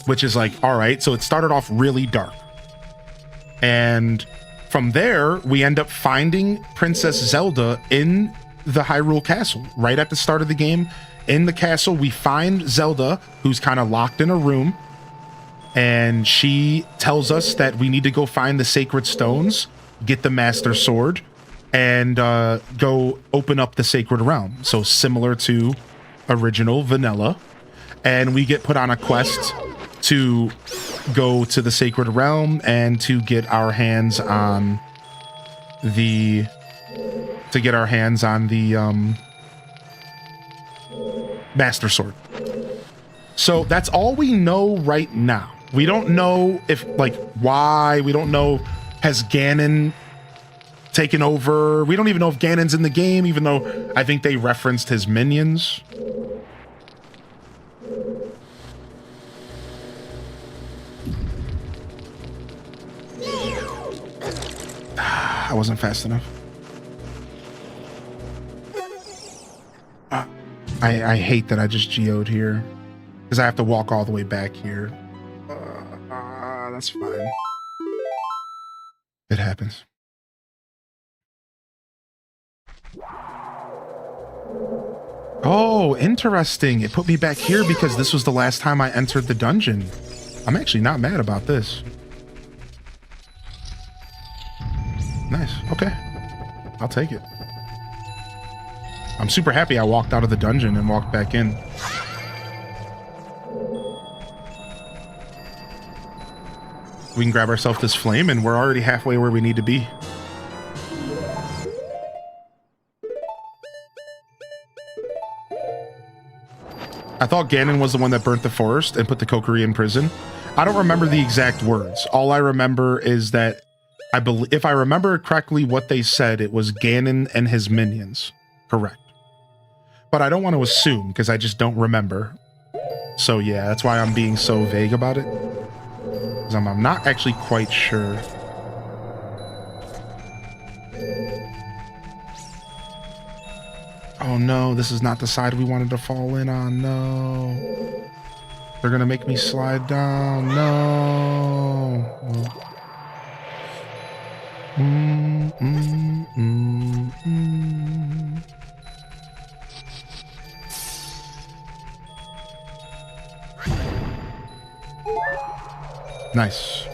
Which is like, all right, so it started off really dark. And from there, we end up finding Princess Zelda in the Hyrule Castle. Right at the start of the game, in the castle, we find Zelda, who's kind of locked in a room. And she tells us that we need to go find the sacred stones, get the Master Sword, and go open up the sacred realm. So similar to original vanilla. And we get put on a quest to go to the sacred realm and to get our hands on the Master Sword. So that's all we know right now. We don't know if, like, why. We don't know, has Ganon taken over? We don't even know if Ganon's in the game, even though I think they referenced his minions. I wasn't fast enough. I hate that I just geo'd here because I have to walk all the way back here. That's fine. It happens. Oh, interesting. It put me back here because this was the last time I entered the dungeon. I'm actually not mad about this. Nice. Okay. I'll take it. I'm super happy I walked out of the dungeon and walked back in. We can grab ourselves this flame and we're already halfway where we need to be. I thought Ganon was the one that burnt the forest and put the Kokiri in prison. I don't remember the exact words. All I remember is that if I remember correctly what they said, it was Ganon and his minions. Correct. But I don't want to assume because I just don't remember. So yeah, that's why I'm being so vague about it. Because I'm not actually quite sure. Oh no, this is not the side we wanted to fall in on. No. They're gonna make me slide down. No. Nice.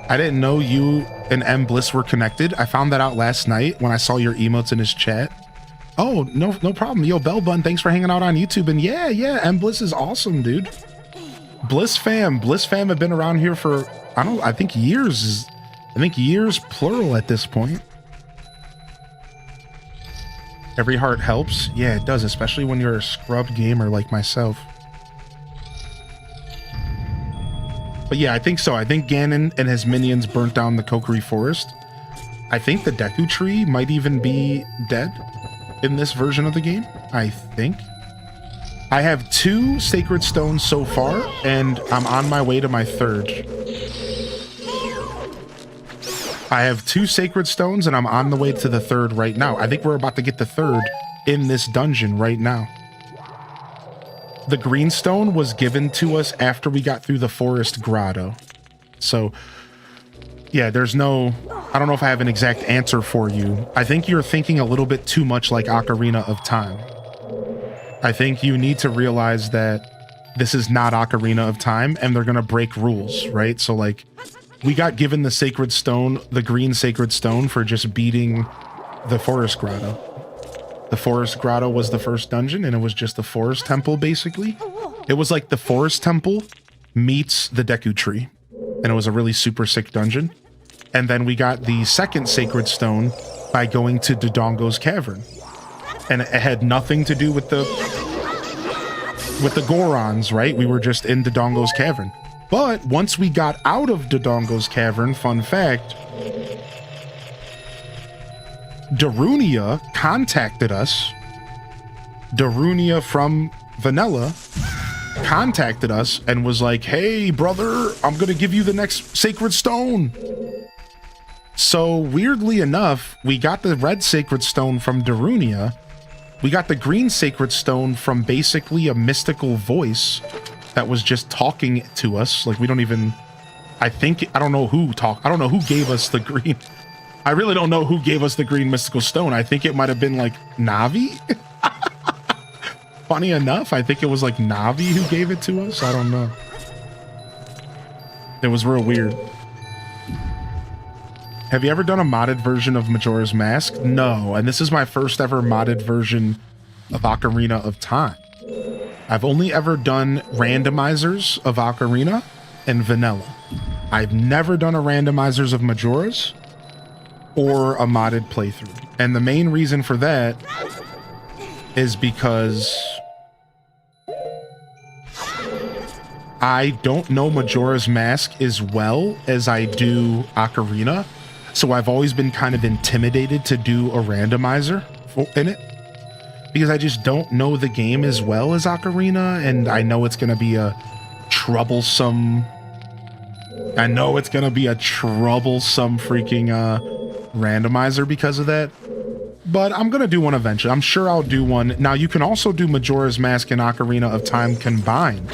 I didn't know you and M Bliss were connected. I found that out last night when I saw your emotes in his chat. Oh, no problem. Yo, Bell Bun, thanks for hanging out on YouTube. And yeah, M Bliss is awesome, dude. Bliss fam have been around here for, I think years plural at this point. Every heart helps. Yeah, it does, especially when you're a scrubbed gamer like myself. But yeah, I think so. I think Ganon and his minions burnt down the Kokiri forest. I think the Deku tree might even be dead in this version of the game. I think. I have 2 sacred stones so far, and I'm on my way to my 3rd. I have 2 sacred stones, and I'm on the way to the 3rd right now. I think we're about to get the 3rd in this dungeon right now. The green stone was given to us after we got through the forest grotto. So, yeah, I don't know if I have an exact answer for you. I think you're thinking a little bit too much like Ocarina of Time. I think you need to realize that this is not Ocarina of Time, and they're going to break rules, right? So, like, we got given the sacred stone, the green sacred stone, for just beating the forest grotto. The forest grotto was the first dungeon, and it was just the forest temple, basically. It was like the forest temple meets the Deku tree, and it was a really super sick dungeon. And then we got the second sacred stone by going to Dodongo's cavern, and it had nothing to do with the Gorons, right? We were just in Dodongo's cavern. But once we got out of Dodongo's cavern, fun fact, Darunia contacted us. Darunia from Vanilla contacted us and was like, hey, brother, I'm going to give you the next sacred stone. So weirdly enough, we got the red sacred stone from Darunia. We got the green sacred stone from basically a mystical voice that was just talking to us. Like, we don't even, I don't know who gave us the green. I really don't know who gave us the green mystical stone. I think it might have been like Navi. Funny enough, I think it was like Navi who gave it to us. I don't know. It was real weird. Have you ever done a modded version of Majora's Mask? No, and this is my first ever modded version of Ocarina of Time. I've only ever done randomizers of Ocarina and Vanilla. I've never done a randomizers of Majora's or a modded playthrough. And the main reason for that is because I don't know Majora's Mask as well as I do Ocarina. So I've always been kind of intimidated to do a randomizer in it because I just don't know the game as well as Ocarina, and I know it's going to be a troublesome freaking randomizer because of that. But I'm going to do one eventually. I'm sure I'll do one. Now, you can also do Majora's Mask and Ocarina of Time combined,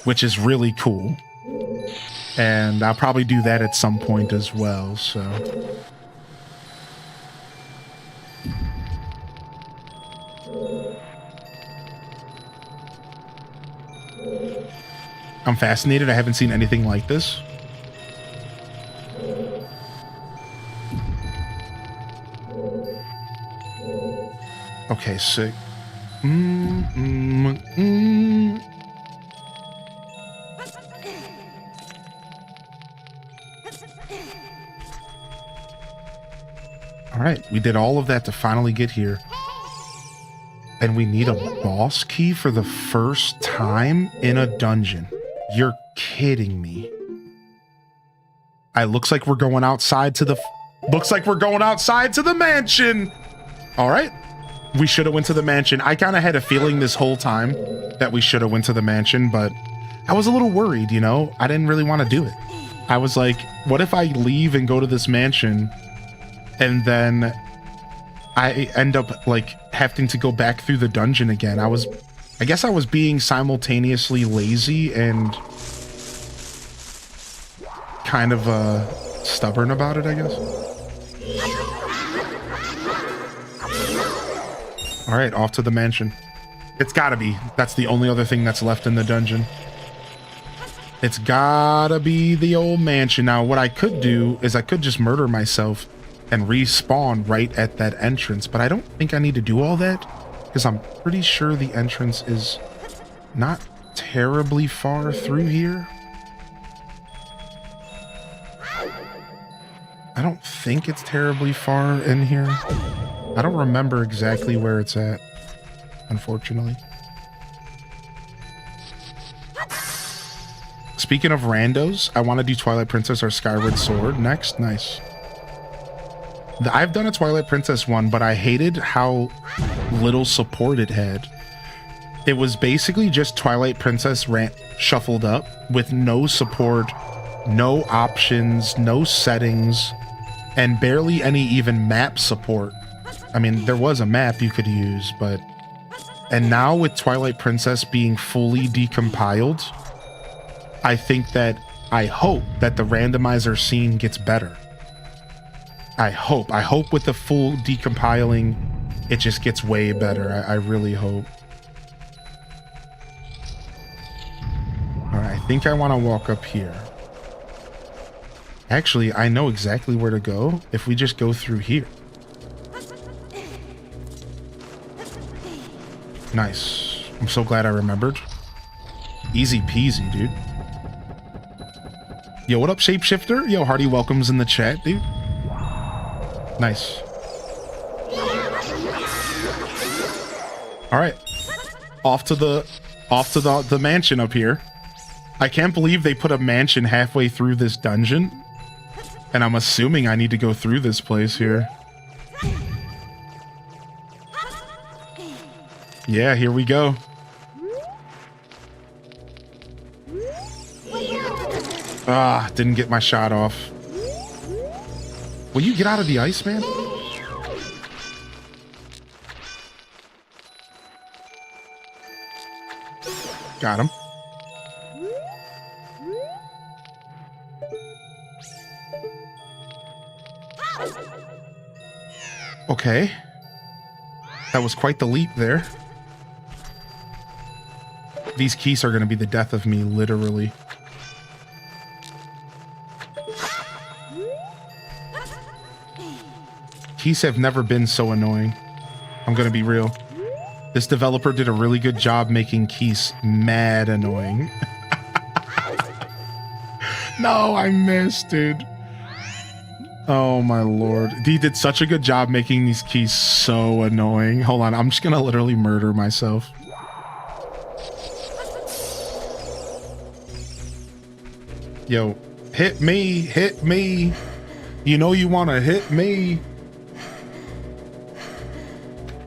which is really cool. And I'll probably do that at some point as well, so. I'm fascinated. I haven't seen anything like this. Okay, sick. All right, we did all of that to finally get here. And we need a boss key for the first time in a dungeon. You're kidding me. Looks like we're going outside to the mansion. All right. We should have went to the mansion. I kind of had a feeling this whole time that we should have went to the mansion, but I was a little worried, you know? I didn't really want to do it. I was like, what if I leave and go to this mansion and then I end up like having to go back through the dungeon again? I guess I was being simultaneously lazy and kind of stubborn about it, I guess. All right, off to the mansion. It's gotta be. That's the only other thing that's left in the dungeon. It's gotta be the old mansion. Now, what I could do is I could just murder myself and respawn right at that entrance, but I don't think I need to do all that because I'm pretty sure the entrance is not terribly far through here. I don't think it's terribly far in here. I don't remember exactly where it's at, unfortunately. Speaking of randos, I want to do Twilight Princess or Skyward Sword next. Nice. I've done a Twilight Princess one, but I hated how little support it had. It was basically just Twilight Princess shuffled up with no support, no options, no settings, and barely any even map support. I mean, there was a map you could use, but... And now with Twilight Princess being fully decompiled, I hope that the randomizer scene gets better. I hope with the full decompiling, it just gets way better. I really hope. All right, I think I want to walk up here. Actually, I know exactly where to go if we just go through here. Nice. I'm so glad I remembered. Easy peasy, dude. Yo, what up, Shapeshifter? Yo, hearty welcomes in the chat, dude. Nice. All right. Off to the mansion up here. I can't believe they put a mansion halfway through this dungeon. And I'm assuming I need to go through this place here. Yeah, here we go. Ah, didn't get my shot off. Will you get out of the ice, man? Got him. Okay. That was quite the leap there. These keys are going to be the death of me, literally. Keys have never been so annoying. I'm going to be real. This developer did a really good job making keys mad annoying. No, I missed, dude. Oh my lord. He did such a good job making these keys so annoying. Hold on, I'm just gonna literally murder myself. Yo, hit me, hit me. You know you wanna hit me.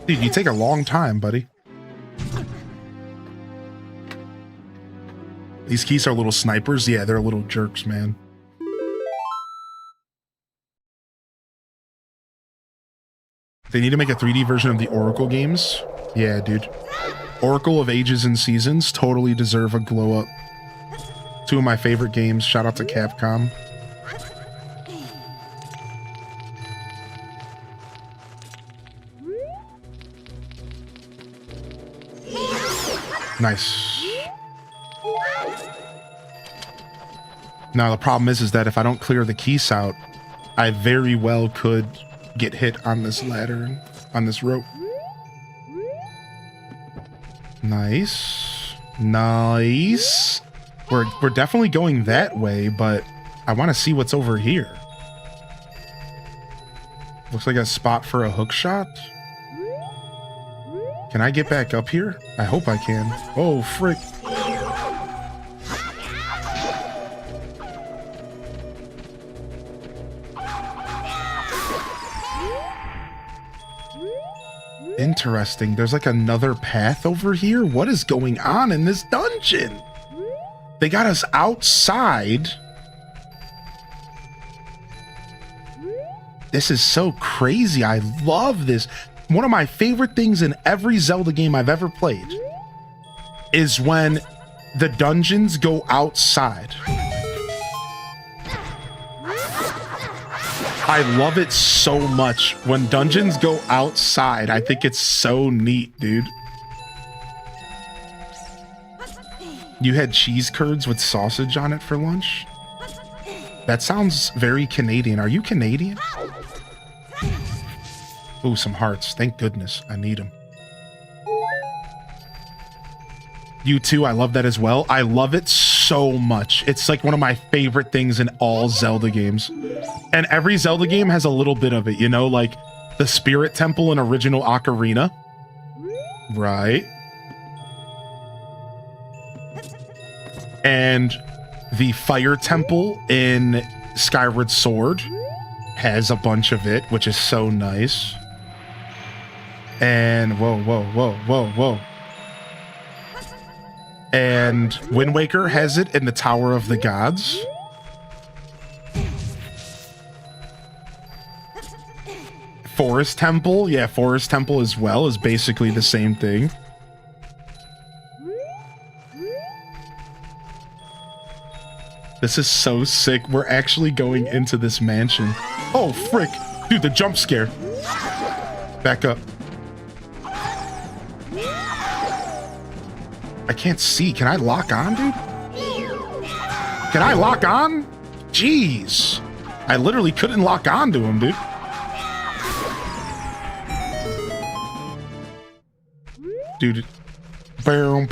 Dude, you take a long time, buddy. These keys are little snipers. Yeah, they're little jerks, man. They need to make a 3D version of the Oracle games. Yeah, dude. Oracle of Ages and Seasons totally deserve a glow up. Two of my favorite games. Shout out to Capcom. Nice. Now the problem is that if I don't clear the keys out, I very well could get hit on this ladder, on this rope. Nice. Nice. We're definitely going that way, but I want to see what's over here. Looks like a spot for a hook shot. Can I get back up here? I hope I can. Oh, frick. Interesting. There's like another path over here. What is going on in this dungeon? They got us outside. This is so crazy. I love this. One of my favorite things in every Zelda game I've ever played is when the dungeons go outside. I love it so much. When dungeons go outside, I think it's so neat, dude. You had cheese curds with sausage on it for lunch? That sounds very Canadian. Are you Canadian? Ooh, some hearts. Thank goodness. I need them. You too. I love that as well. I love it so much. It's like one of my favorite things in all Zelda games. And every Zelda game has a little bit of it, you know, like the Spirit Temple in original Ocarina. Right. And the Fire Temple in Skyward Sword has a bunch of it, which is so nice. And whoa, whoa, whoa, whoa, whoa. And Wind Waker has it in the Tower of the Gods. Forest Temple, yeah, Forest Temple as well is basically the same thing. This is so sick. We're actually going into this mansion. Oh, frick. Dude, the jump scare. Back up. I can't see. Can I lock on, dude? Can I lock on? Jeez. I literally couldn't lock on to him, dude. Dude. Spirit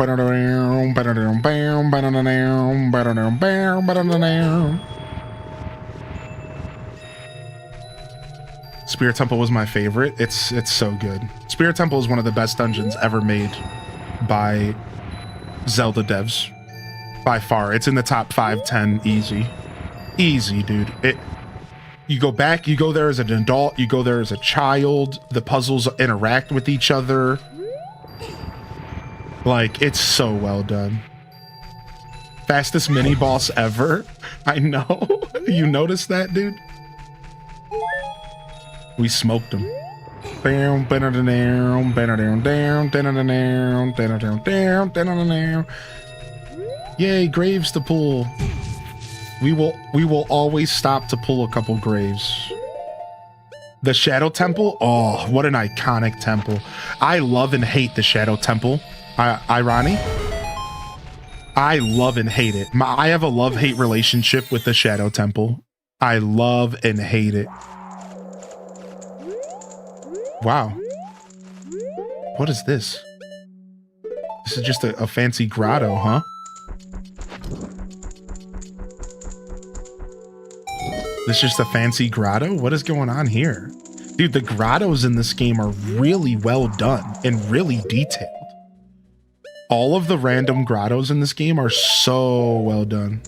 Temple was my favorite. It's so good. Spirit Temple is one of the best dungeons ever made by Zelda devs. By far. It's in the top 5, 10 easy. Easy, dude. You go back, you go there as an adult, you go there as a child. The puzzles interact with each other. Like, it's so well done. Fastest mini boss ever. I know. You noticed that, dude? We smoked him. Yay, graves to pull. We will always stop to pull a couple graves. The Shadow Temple? Oh, what an iconic temple. I love and hate the Shadow Temple. Irani? I love and hate it. I have a love-hate relationship with the Shadow Temple. I love and hate it. Wow. What is this? This is just a fancy grotto, huh? This is just a fancy grotto? What is going on here? Dude, the grottos in this game are really well done and really detailed. All of the random grottos in this game are so well done.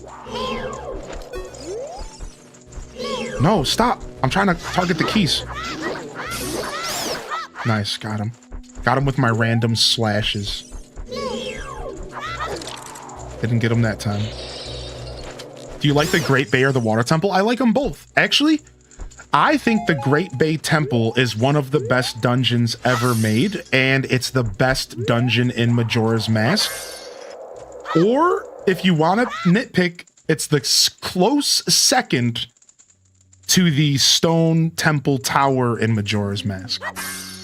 No, stop. I'm trying to target the keys. Nice, got him. Got him with my random slashes. Didn't get him that time. Do you like the Great Bay or the Water Temple? I like them both. Actually, I think the Great Bay Temple is one of the best dungeons ever made, and it's the best dungeon in Majora's Mask. Or, if you want to nitpick, it's the close second to the Stone Temple Tower in Majora's Mask.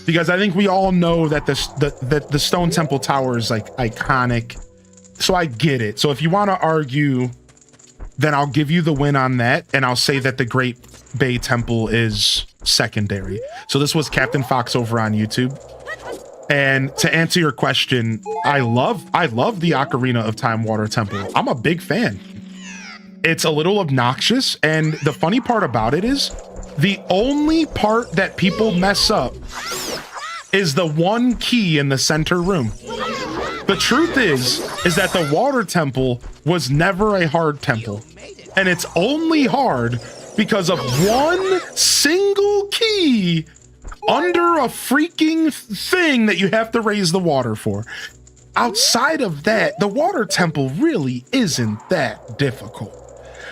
Because I think we all know that the Stone Temple Tower is like iconic. So I get it. So if you want to argue, then I'll give you the win on that, and I'll say that the Great Bay Temple is secondary. So this was Captain Fox over on YouTube. And to answer your question, I love the Ocarina of Time Water Temple. I'm a big fan. It's a little obnoxious, and the funny part about it is the only part that people mess up is the one key in the center room. The truth is that the Water Temple was never a hard temple. And it's only hard because of one single key under a freaking thing that you have to raise the water for. Outside of that, the Water Temple really isn't that difficult.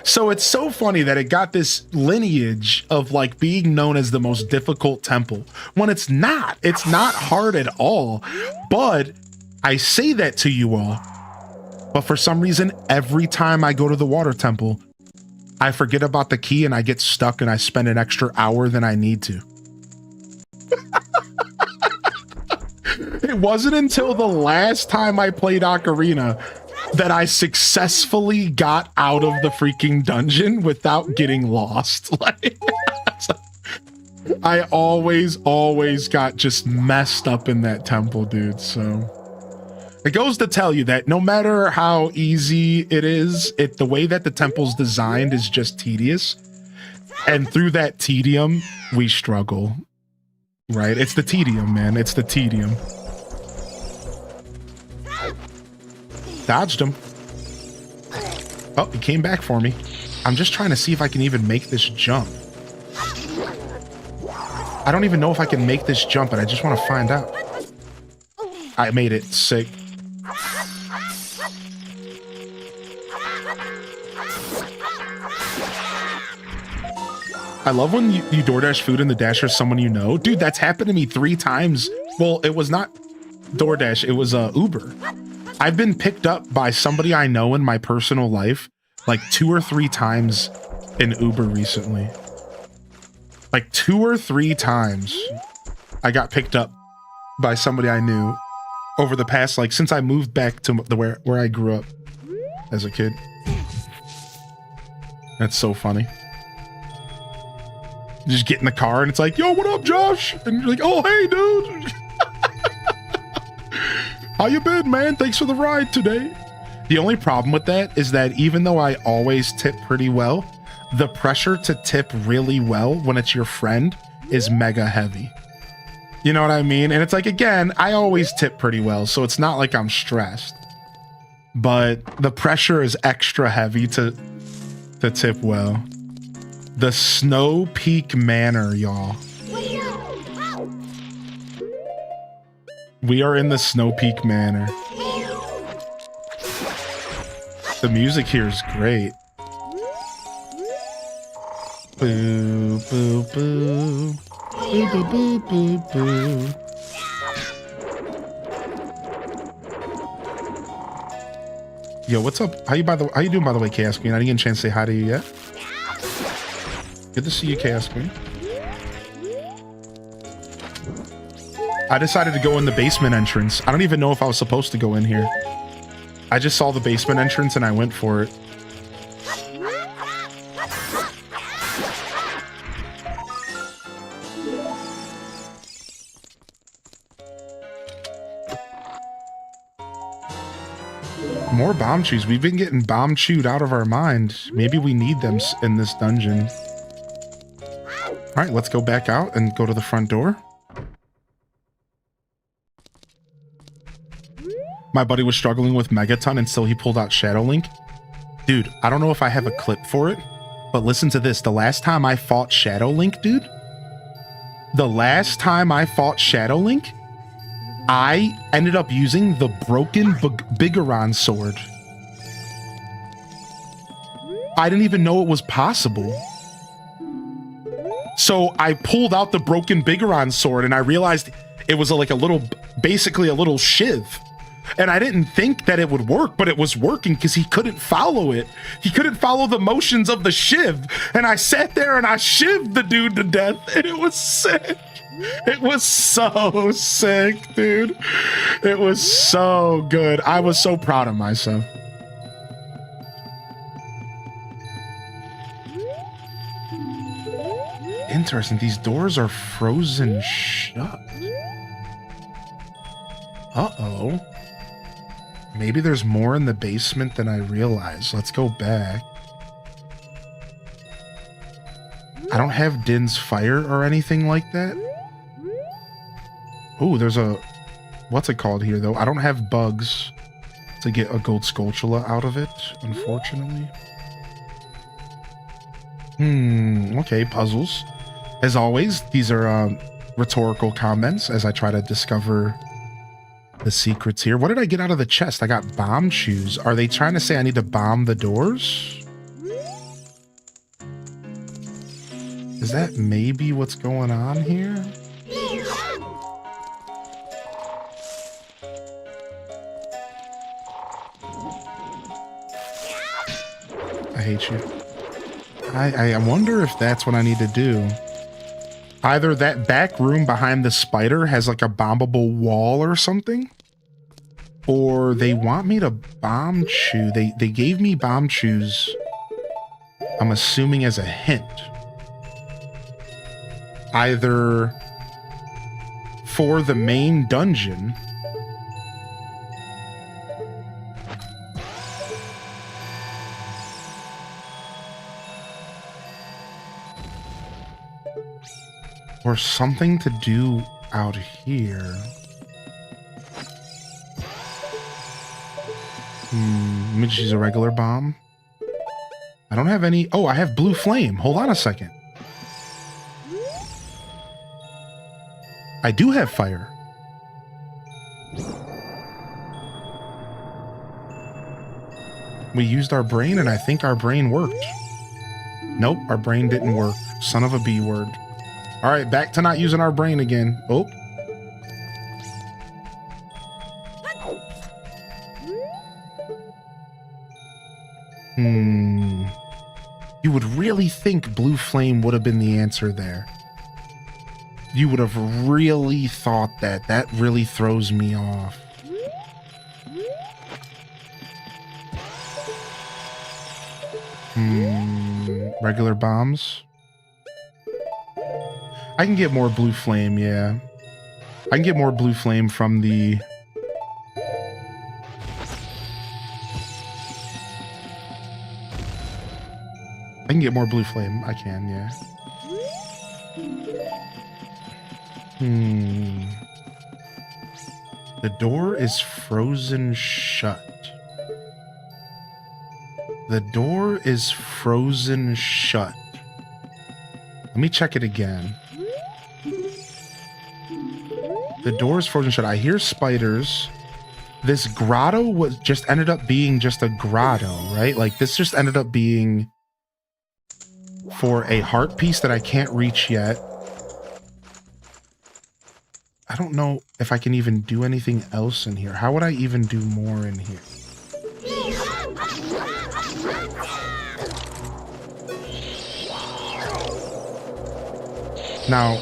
So it's so funny that it got this lineage of like being known as the most difficult temple when it's not. It's not hard at all. But I say that to you all, but for some reason, every time I go to the Water Temple, I forget about the key and I get stuck and I spend an extra hour than I need to. It wasn't until the last time I played Ocarina that I successfully got out of the freaking dungeon without getting lost. Like, I always got just messed up in that temple, dude. So it goes to tell you that no matter how easy it is, the way that the temple's designed is just tedious. And through that tedium, we struggle. Right? It's the tedium, man. It's the tedium. Dodged him. Oh, he came back for me. I'm just trying to see if I can even make this jump. I don't even know if I can make this jump, and I just want to find out. I made it. Sick. I love when you DoorDash food and the dasher is someone you know. Dude, that's happened to me 3 times. Well, it was not DoorDash. It was Uber. I've been picked up by somebody I know in my personal life like 2 or 3 times in Uber recently. Like 2 or 3 times I got picked up by somebody I knew over the past, like, since I moved back to where I grew up as a kid. That's so funny. You just get in the car and it's like, yo, what up, Josh? And you're like, oh, hey, dude. How you been, man? Thanks for the ride today. The only problem with that is that even though I always tip pretty well, the pressure to tip really well when it's your friend is mega heavy. You know what I mean? And it's like, again, I always tip pretty well, so it's not like I'm stressed. But the pressure is extra heavy to tip well. The Snow Peak Manor, y'all. We are in the Snow Peak Manor. The music here is great. Boo, boo, boo. Boo, boo, boo, boo, boo. Yo, what's up? How you doing, by the way, Chaos Queen? I didn't get a chance to say hi to you yet. Good to see you, Chaos Queen. I decided to go in the basement entrance. I don't even know if I was supposed to go in here. I just saw the basement entrance and I went for it. More bomb chews. We've been getting bomb chewed out of our mind. Maybe we need them in this dungeon. All right, let's go back out and go to the front door. My buddy was struggling with Megaton and still he pulled out Shadow Link. Dude, I don't know if I have a clip for it, but listen to this. The last time I fought Shadow Link, dude, I ended up using the broken Bigoron sword. I didn't even know it was possible. So I pulled out the broken Bigoron sword and I realized it was basically a little shiv. And I didn't think that it would work, but it was working because he couldn't follow it. He couldn't follow the motions of the shiv. And I sat there and I shivved the dude to death and it was sick. It was so sick, dude. It was so good. I was so proud of myself. Interesting. These doors are frozen shut. Uh-oh. Maybe there's more in the basement than I realized. Let's go back. I don't have Din's fire or anything like that. Oh, there's a... What's it called here, though? I don't have bugs to get a gold Skulltula out of it, unfortunately. Okay, puzzles. As always, these are rhetorical comments as I try to discover the secrets here. What did I get out of the chest? I got bomb shoes. Are they trying to say I need to bomb the doors? Is that maybe what's going on here? I hate you. I wonder if that's what I need to do. Either that back room behind the spider has like a bombable wall or something, or they want me to bomb chew. They gave me bomb chews, I'm assuming as a hint. Either for the main dungeon, or something to do out here. Let me just use a regular bomb. I don't have any. Oh, I have blue flame. Hold on a second. I do have fire. We used our brain and I think our brain worked. Nope, our brain didn't work. Son of a B word. All right, back to not using our brain again. Oh. You would really think blue flame would have been the answer there. You would have really thought that. That really throws me off. Regular bombs. I can get more blue flame, yeah. I can get more blue flame from the... I can get more blue flame. I can, yeah. The door is frozen shut. The door is frozen shut. Let me check it again. The door is frozen shut. I hear spiders. this grotto was just ended up being just a grotto, right? Like this just ended up being for a heart piece that I can't reach yet. I don't know if I can even do anything else in here. How would I even do more in here? Now,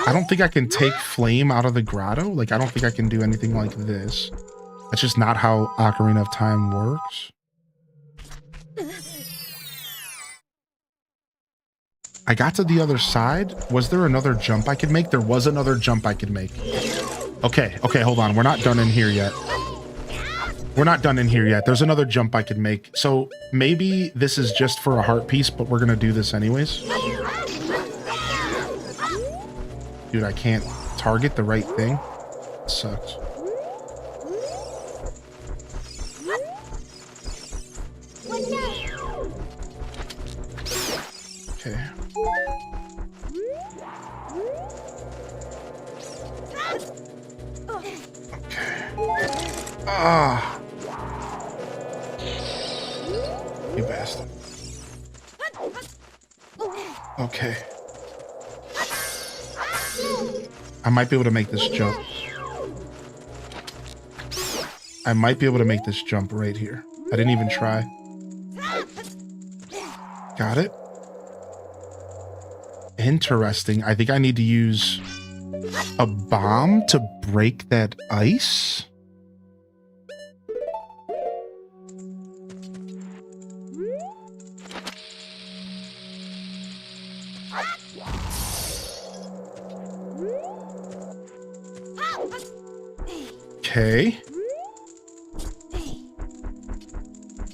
I don't think I can take flame out of the grotto. Like, I don't think I can do anything like this. That's just not how Ocarina of Time works. I got to the other side. Was there another jump I could make? There was another jump I could make. Okay, hold on. We're not done in here yet. We're not done in here yet. There's another jump I could make. So maybe this is just for a heart piece, but we're going to do this anyways. Dude, I can't target the right thing. It sucks. Okay. Ah. You bastard. Okay. I might be able to make this jump. I might be able to make this jump right here. I didn't even try. Got it. Interesting. I think I need to use a bomb to break that ice. Okay.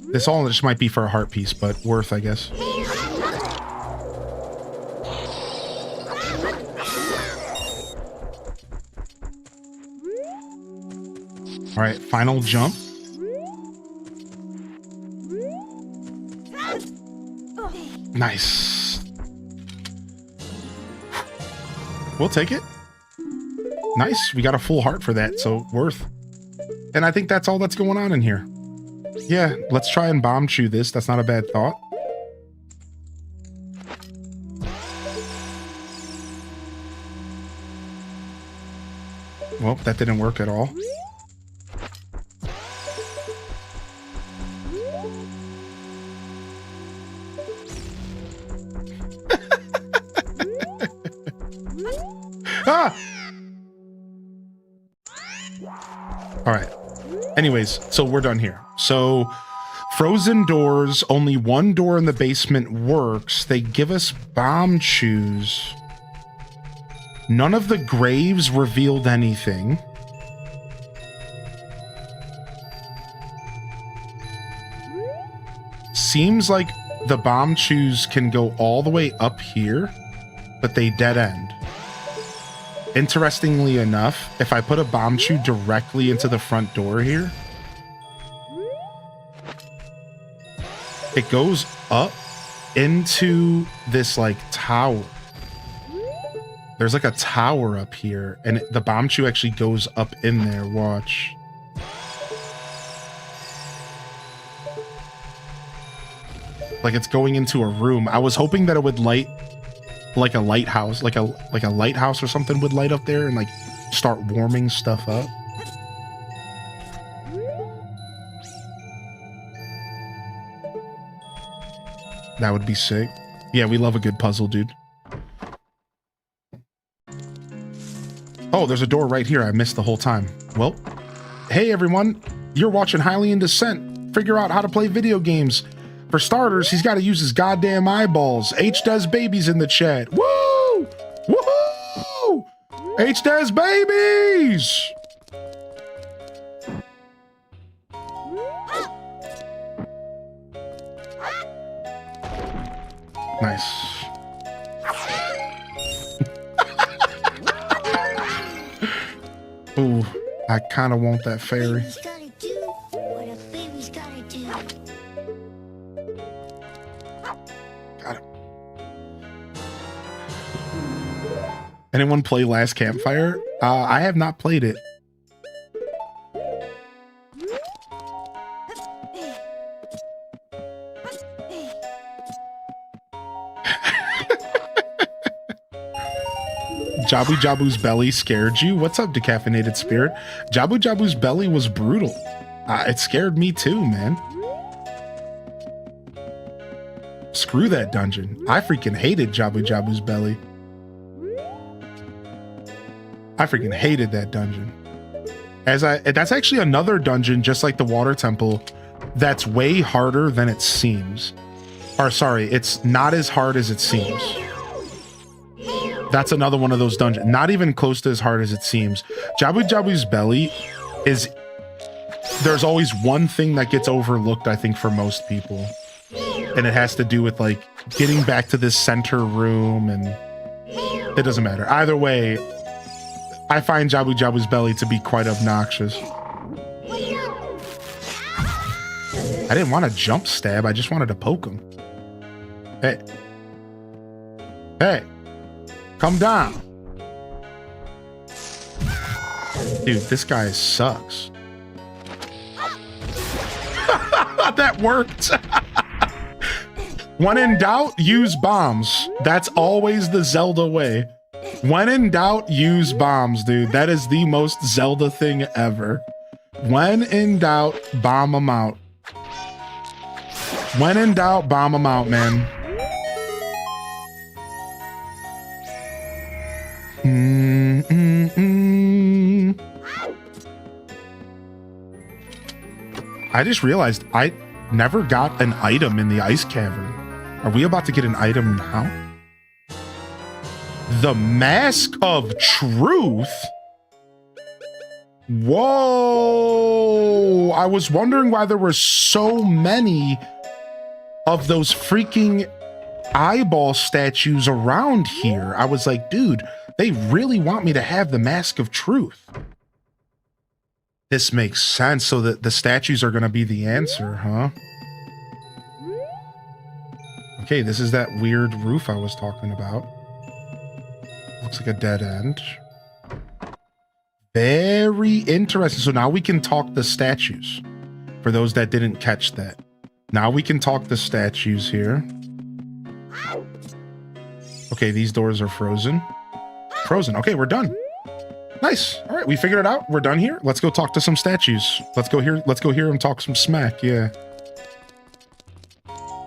This all just might be for a heart piece, but worth, I guess. All right, final jump. Nice. We'll take it. Nice. We got a full heart for that, so worth. And I think that's all that's going on in here. Yeah, let's try and bomb chew this. That's not a bad thought. Well, that didn't work at all. Ah! All right. Anyways, so we're done here. So frozen doors, only one door in the basement works. They give us bomb chews. None of the graves revealed anything. Seems like the bomb chews can go all the way up here, but they dead end. Interestingly enough, if I put a bomb chew directly into the front door here, it goes up into this like tower. There's like a tower up here, and the bomb chew actually goes up in there. Watch. Like it's going into a room. I was hoping that it would light like a lighthouse, like a lighthouse or something would light up there and like start warming stuff up. That would be sick. Yeah, we love a good puzzle, dude. Oh, there's a door right here I missed the whole time. Well, hey everyone, you're watching Highly in Descent. Figure out how to play video games. For starters, he's got to use his goddamn eyeballs. H does babies in the chat. Woo! Woohoo! H does babies! Nice. Ooh, I kind of want that fairy. Got it. Anyone play Last Campfire? I have not played it. Jabu Jabu's belly scared you? What's up, decaffeinated spirit? Jabu Jabu's belly was brutal. It scared me too, man. Screw that dungeon. I freaking hated Jabu Jabu's belly. I freaking hated that dungeon. That's actually another dungeon, just like the water temple, that's way harder than it seems. Or sorry, it's not as hard as it seems. That's another one of those dungeons. Not even close to as hard as it seems. Jabu Jabu's belly is... There's always one thing that gets overlooked, I think, for most people. And it has to do with, like, getting back to this center room, and it doesn't matter. Either way, I find Jabu Jabu's belly to be quite obnoxious. I didn't want to jump stab, I just wanted to poke him. Hey. Hey. Come down. Dude, this guy sucks. That worked. When in doubt, use bombs. That's always the Zelda way. When in doubt, use bombs, dude. That is the most Zelda thing ever. When in doubt, bomb them out. When in doubt, bomb them out, man. I just realized I never got an item in the ice cavern. Are we about to get an item now? The Mask of Truth? Whoa! I was wondering why there were so many of those freaking eyeball statues around here. I was like, dude, they really want me to have the Mask of Truth. This makes sense, so that the statues are going to be the answer, huh? Okay, this is that weird roof I was talking about. Looks like a dead end. Very interesting. So now we can talk the statues. For those that didn't catch that. Now we can talk the statues here. Okay, these doors are frozen. Frozen. Okay, we're done. Nice. All right, we figured it out. We're done here. Let's go talk to some statues. Let's go hear them talk some smack. Yeah.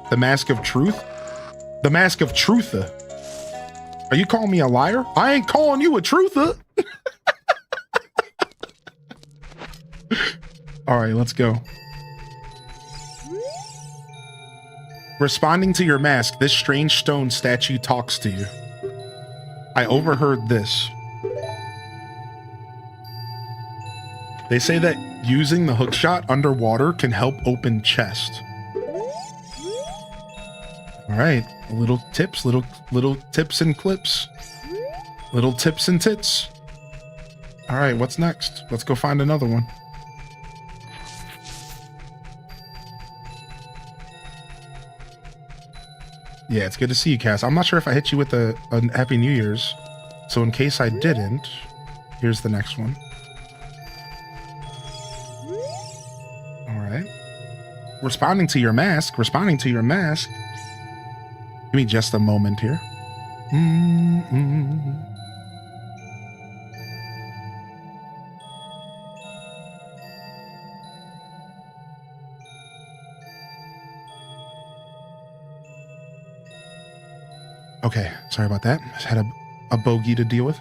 The Mask of Truth? The Mask of Truther. Are you calling me a liar? I ain't calling you a truther. All right, let's go. Responding to your mask, this strange stone statue talks to you. I overheard this. They say that using the hookshot underwater can help open chest. All right, little tips and clips. Little tips and tits. All right, what's next? Let's go find another one. Yeah, it's good to see you, Cass. I'm not sure if I hit you with a Happy New Year's. So in case I didn't, here's the next one. All right. Responding to your mask. Give me just a moment here. Okay, sorry about that. Just had a bogey to deal with.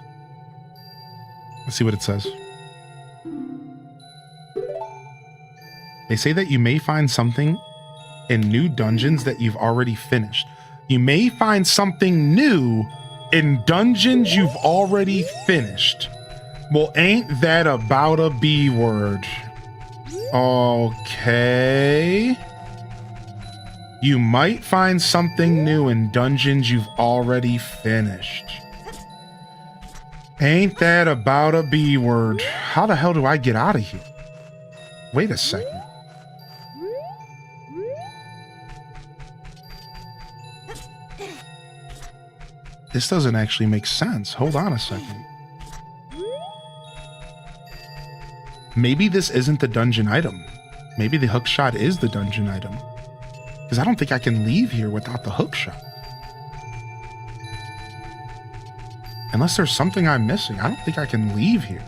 Let's see what it says. They say that you may find something in new dungeons that you've already finished. You may find something new in dungeons you've already finished. Well, ain't that about a B word? Okay. You might find something new in dungeons you've already finished. Ain't that about a B word? How the hell do I get out of here? Wait a second. This doesn't actually make sense. Hold on a second. Maybe this isn't the dungeon item. Maybe the hookshot is the dungeon item. Because I don't think I can leave here without the hookshot. Unless there's something I'm missing. I don't think I can leave here.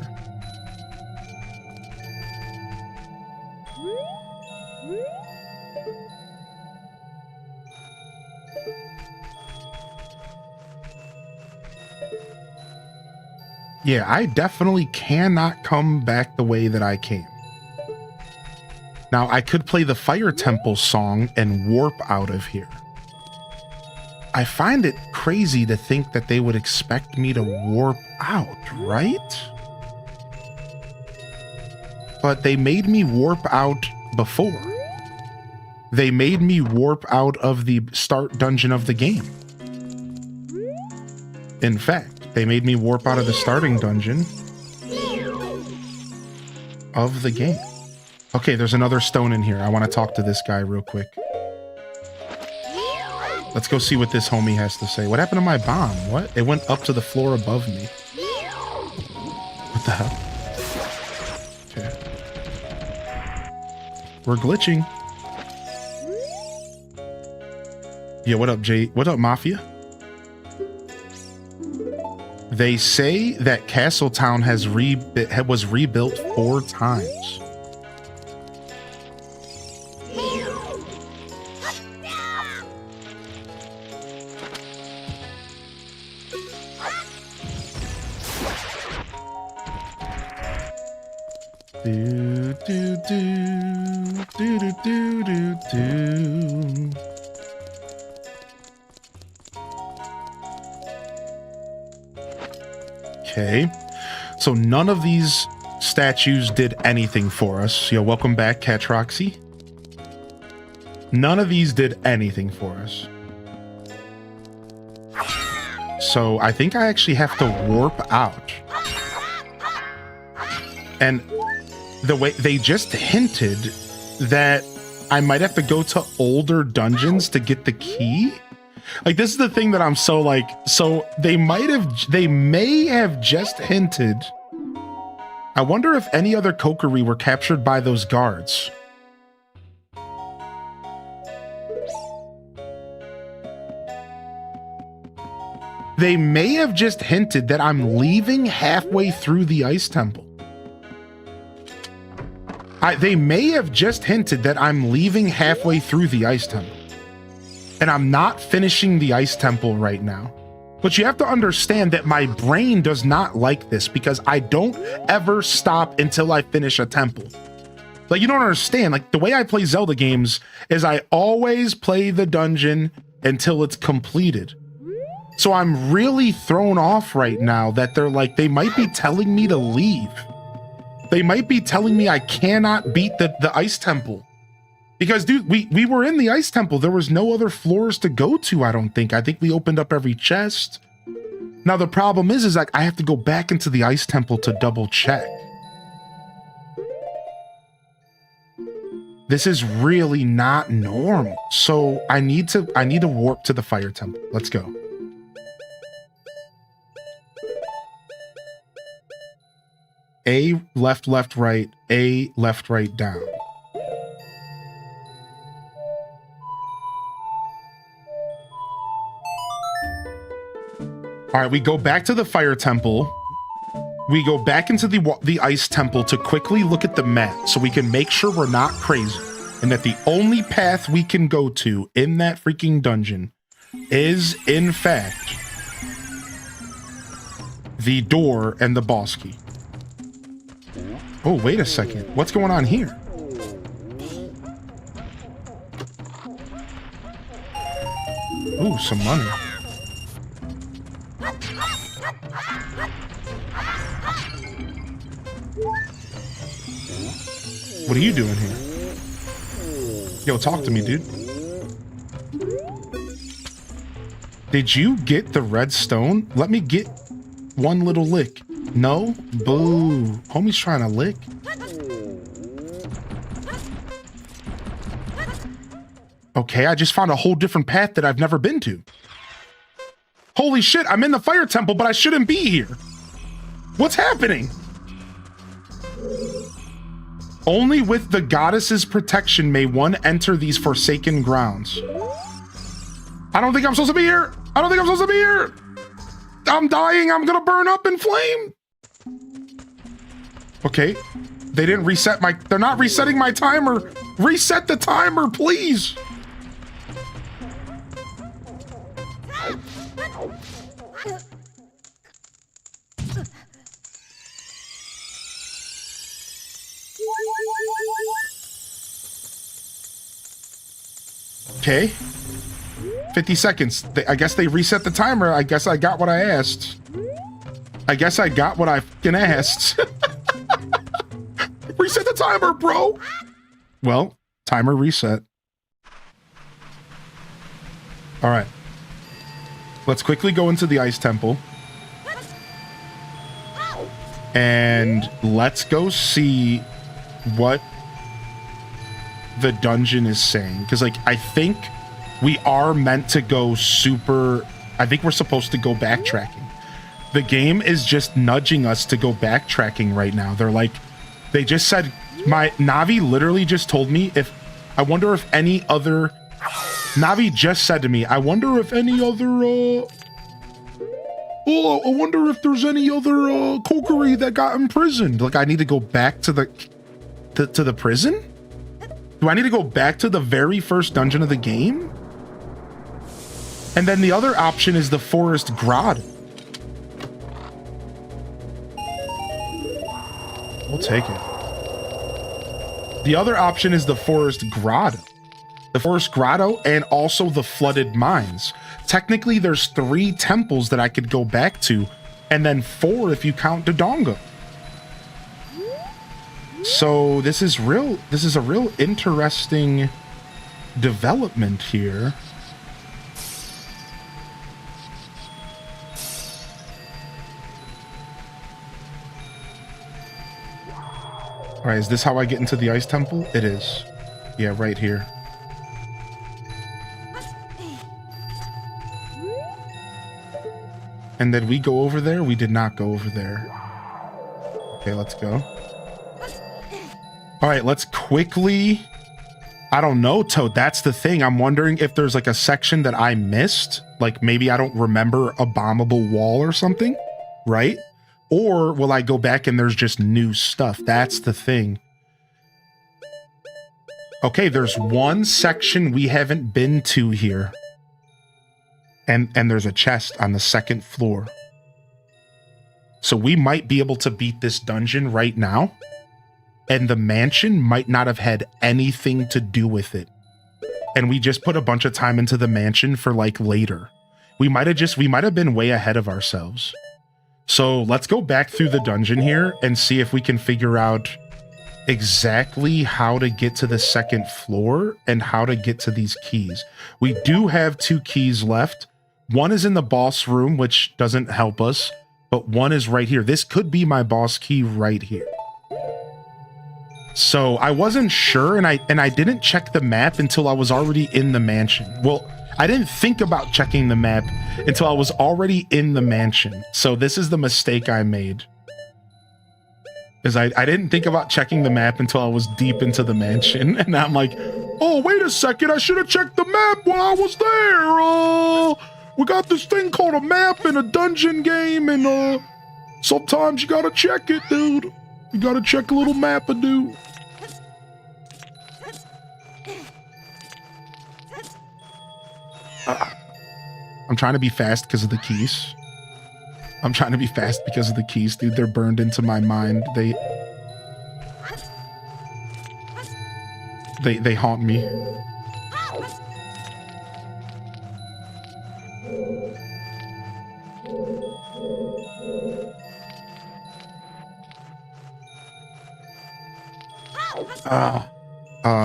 Yeah, I definitely cannot come back the way that I came. Now, I could play the Fire Temple song and warp out of here. I find it crazy to think that they would expect me to warp out, right? But they made me warp out before. They made me warp out of the start dungeon of the game. In fact, they made me warp out of the starting dungeon of the game. Okay, there's another stone in here. I want to talk to this guy real quick. Let's go see what this homie has to say. What happened to my bomb? What? It went up to the floor above me. What the hell? Okay. We're glitching. Yeah, what up, Jay? What up, Mafia? They say that Castletown was rebuilt 4 times. Do, do, do, do, do, do, do, do. Okay, so none of these statues did anything for us. Yo, welcome back, Catroxy. None of these did anything for us. So I think I actually have to warp out. And the way they just hinted that I might have to go to older dungeons to get the key. Like, this is the thing that I'm so like, so they may have just hinted. I wonder if any other Kokiri were captured by those guards. They may have just hinted that I'm leaving halfway through the Ice Temple. They may have just hinted that I'm leaving halfway through the Ice Temple. And I'm not finishing the Ice Temple right now. But you have to understand that my brain does not like this because I don't ever stop until I finish a temple. Like, you don't understand. Like, the way I play Zelda games is I always play the dungeon until it's completed. So I'm really thrown off right now that they're like, they might be telling me to leave. They might be telling me I cannot beat the Ice Temple. Because, dude, we were in the Ice Temple. There was no other floors to go to, I don't think. I think we opened up every chest. Now, the problem is like, I have to go back into the Ice Temple to double check. This is really not normal. So I need to warp to the Fire Temple. Let's go. A, left, left, right. A, left, right, down. All right, we go back to the Fire Temple. We go back into the Ice Temple to quickly look at the map so we can make sure we're not crazy and that the only path we can go to in that freaking dungeon is, in fact, the door and the boss key. Oh, wait a second. What's going on here? Ooh, some money. What are you doing here? Yo, talk to me, dude. Did you get the red stone? Let me get one little lick. No? Boo. Homie's trying to lick. Okay, I just found a whole different path that I've never been to. Holy shit, I'm in the Fire Temple, but I shouldn't be here. What's happening? Only with the goddess's protection may one enter these forsaken grounds. I don't think I'm supposed to be here. I don't think I'm supposed to be here. I'm dying. I'm gonna burn up in flame. Okay. They didn't reset my... They're not resetting my timer. Reset the timer, please. Okay. 50 seconds. I guess they reset the timer. I guess I got what I asked. I guess I got what I fucking asked. Reset the timer, bro. Well, timer reset. All right. Let's quickly go into the ice temple. And let's go see what the dungeon is saying. Because, like, I think we are meant to go super... I think we're supposed to go backtracking. The game is just nudging us to go backtracking right now. They're like... They just said... My Navi literally just told me if... I wonder if any other... Navi just said to me, I wonder if any other... Oh, I wonder if there's any other Kokiri that got imprisoned. Like, I need to go back to the... to the prison? Do I need to go back to the very first dungeon of the game? And then the other option is the Forest Grotto. We'll take it. The other option is the Forest Grotto. The Forest Grotto and also the Flooded Mines. Technically, there's 3 temples that I could go back to, and then 4 if you count Dodongo. So this is a real interesting development here. All right, is this how I get into the ice temple? It is. Yeah, right here. And then we go over there? We did not go over there. Okay, let's go. All right, let's quickly... I don't know, Toad. That's the thing. I'm wondering if there's like a section that I missed. Like maybe I don't remember a bombable wall or something, right? Or will I go back and there's just new stuff? That's the thing. Okay, there's one section we haven't been to here. And there's a chest on the 2nd floor. So we might be able to beat this dungeon right now. And the mansion might not have had anything to do with it. And we just put a bunch of time into the mansion for like later. We might have been way ahead of ourselves. So let's go back through the dungeon here and see if we can figure out exactly how to get to the 2nd floor and how to get to these keys. We do have 2 keys left. One is in the boss room, which doesn't help us, but one is right here. This could be my boss key right here. So I wasn't sure, and I didn't check the map until I was already in the mansion. Well, I didn't think about checking the map until I was already in the mansion. So this is the mistake I made. Is I didn't think about checking the map until I was deep into the mansion. And I'm like, oh, wait a second, I should have checked the map while I was there. We got this thing called a map in a dungeon game, and sometimes you gotta check it, dude. You gotta check a little map-a-doo. I'm trying to be fast because of the keys. I'm trying to be fast because of the keys, dude. They're burned into my mind. They haunt me.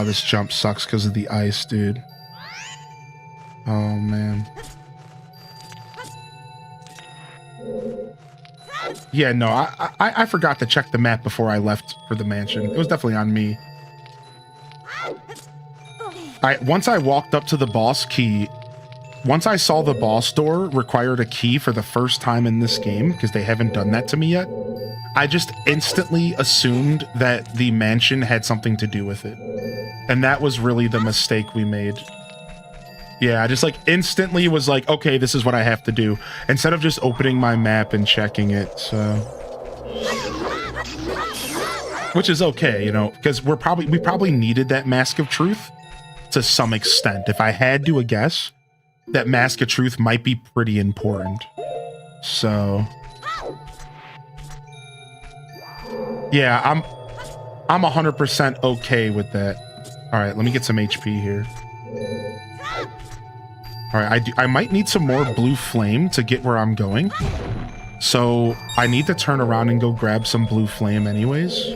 This jump sucks because of the ice, dude. Oh, man. Yeah, no, I forgot to check the map before I left for the mansion. It was definitely on me. Once I walked up to the boss key, once I saw the boss door required a key for the first time in this game, because they haven't done that to me yet, I just instantly assumed that the mansion had something to do with it. And that was really the mistake we made. Yeah, I just like instantly was like, okay, this is what I have to do. Instead of just opening my map and checking it, so. Which is okay, you know, because we probably needed that Mask of Truth to some extent. If I had to guess, that Mask of Truth might be pretty important. So. Yeah, I'm 100% okay with that. All right, let me get some HP here. All right, I might need some more blue flame to get where I'm going. So I need to turn around and go grab some blue flame anyways.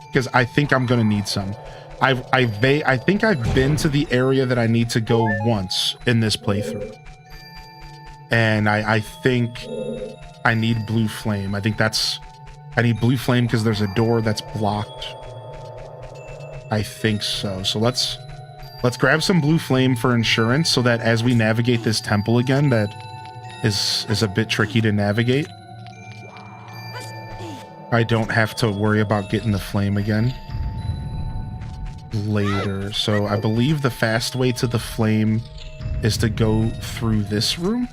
Because I think I'm gonna need some. I think I've been to the area that I need to go once in this playthrough. And I think I need blue flame. I need blue flame because there's a door that's blocked. I think so. So let's grab some blue flame for insurance so that as we navigate this temple again, that is a bit tricky to navigate. I don't have to worry about getting the flame again later. So I believe the fast way to the flame is to go through this room.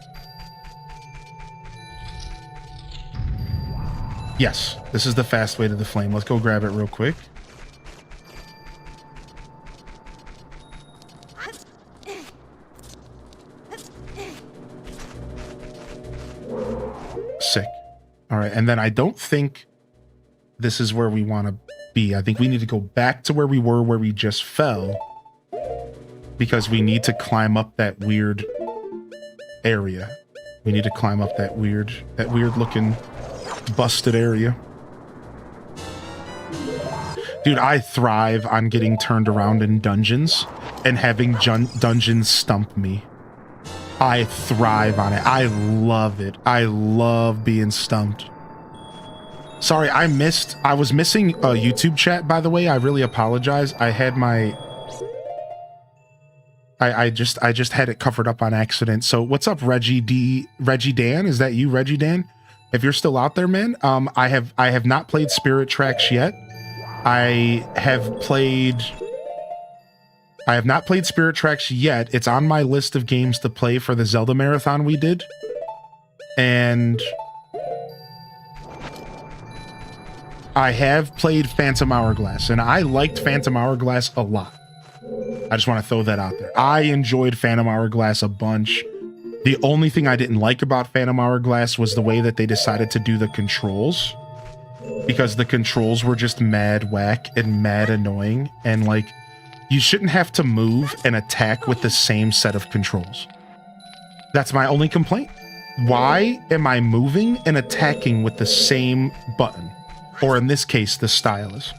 Yes, this is the fast way to the flame. Let's go grab it real quick. Sick. All right, and then I don't think this is where we want to be. I think we need to go back to where we were, where we just fell, because we need to climb up that weird area. We need to climb up that weird looking busted area. Dude, I thrive on getting turned around in dungeons and having dungeons stump me. I thrive on it. I love it. I love being stumped. Sorry, I was missing a YouTube chat, by the way. I really apologize. I had my... I just had it covered up on accident. So what's up, Reggie Dan? Is that you, Reggie Dan? If you're still out there, man, I have not played Spirit Tracks yet. I have not played Spirit Tracks yet. It's on my list of games to play for the Zelda marathon we did. And I have played Phantom Hourglass, and I liked Phantom Hourglass a lot. I just want to throw that out there. I enjoyed Phantom Hourglass a bunch. The only thing I didn't like about Phantom Hourglass was the way that they decided to do the controls. Because the controls were just mad whack and mad annoying. And like, you shouldn't have to move and attack with the same set of controls. That's my only complaint. Why am I moving and attacking with the same button? Or in this case, the stylus.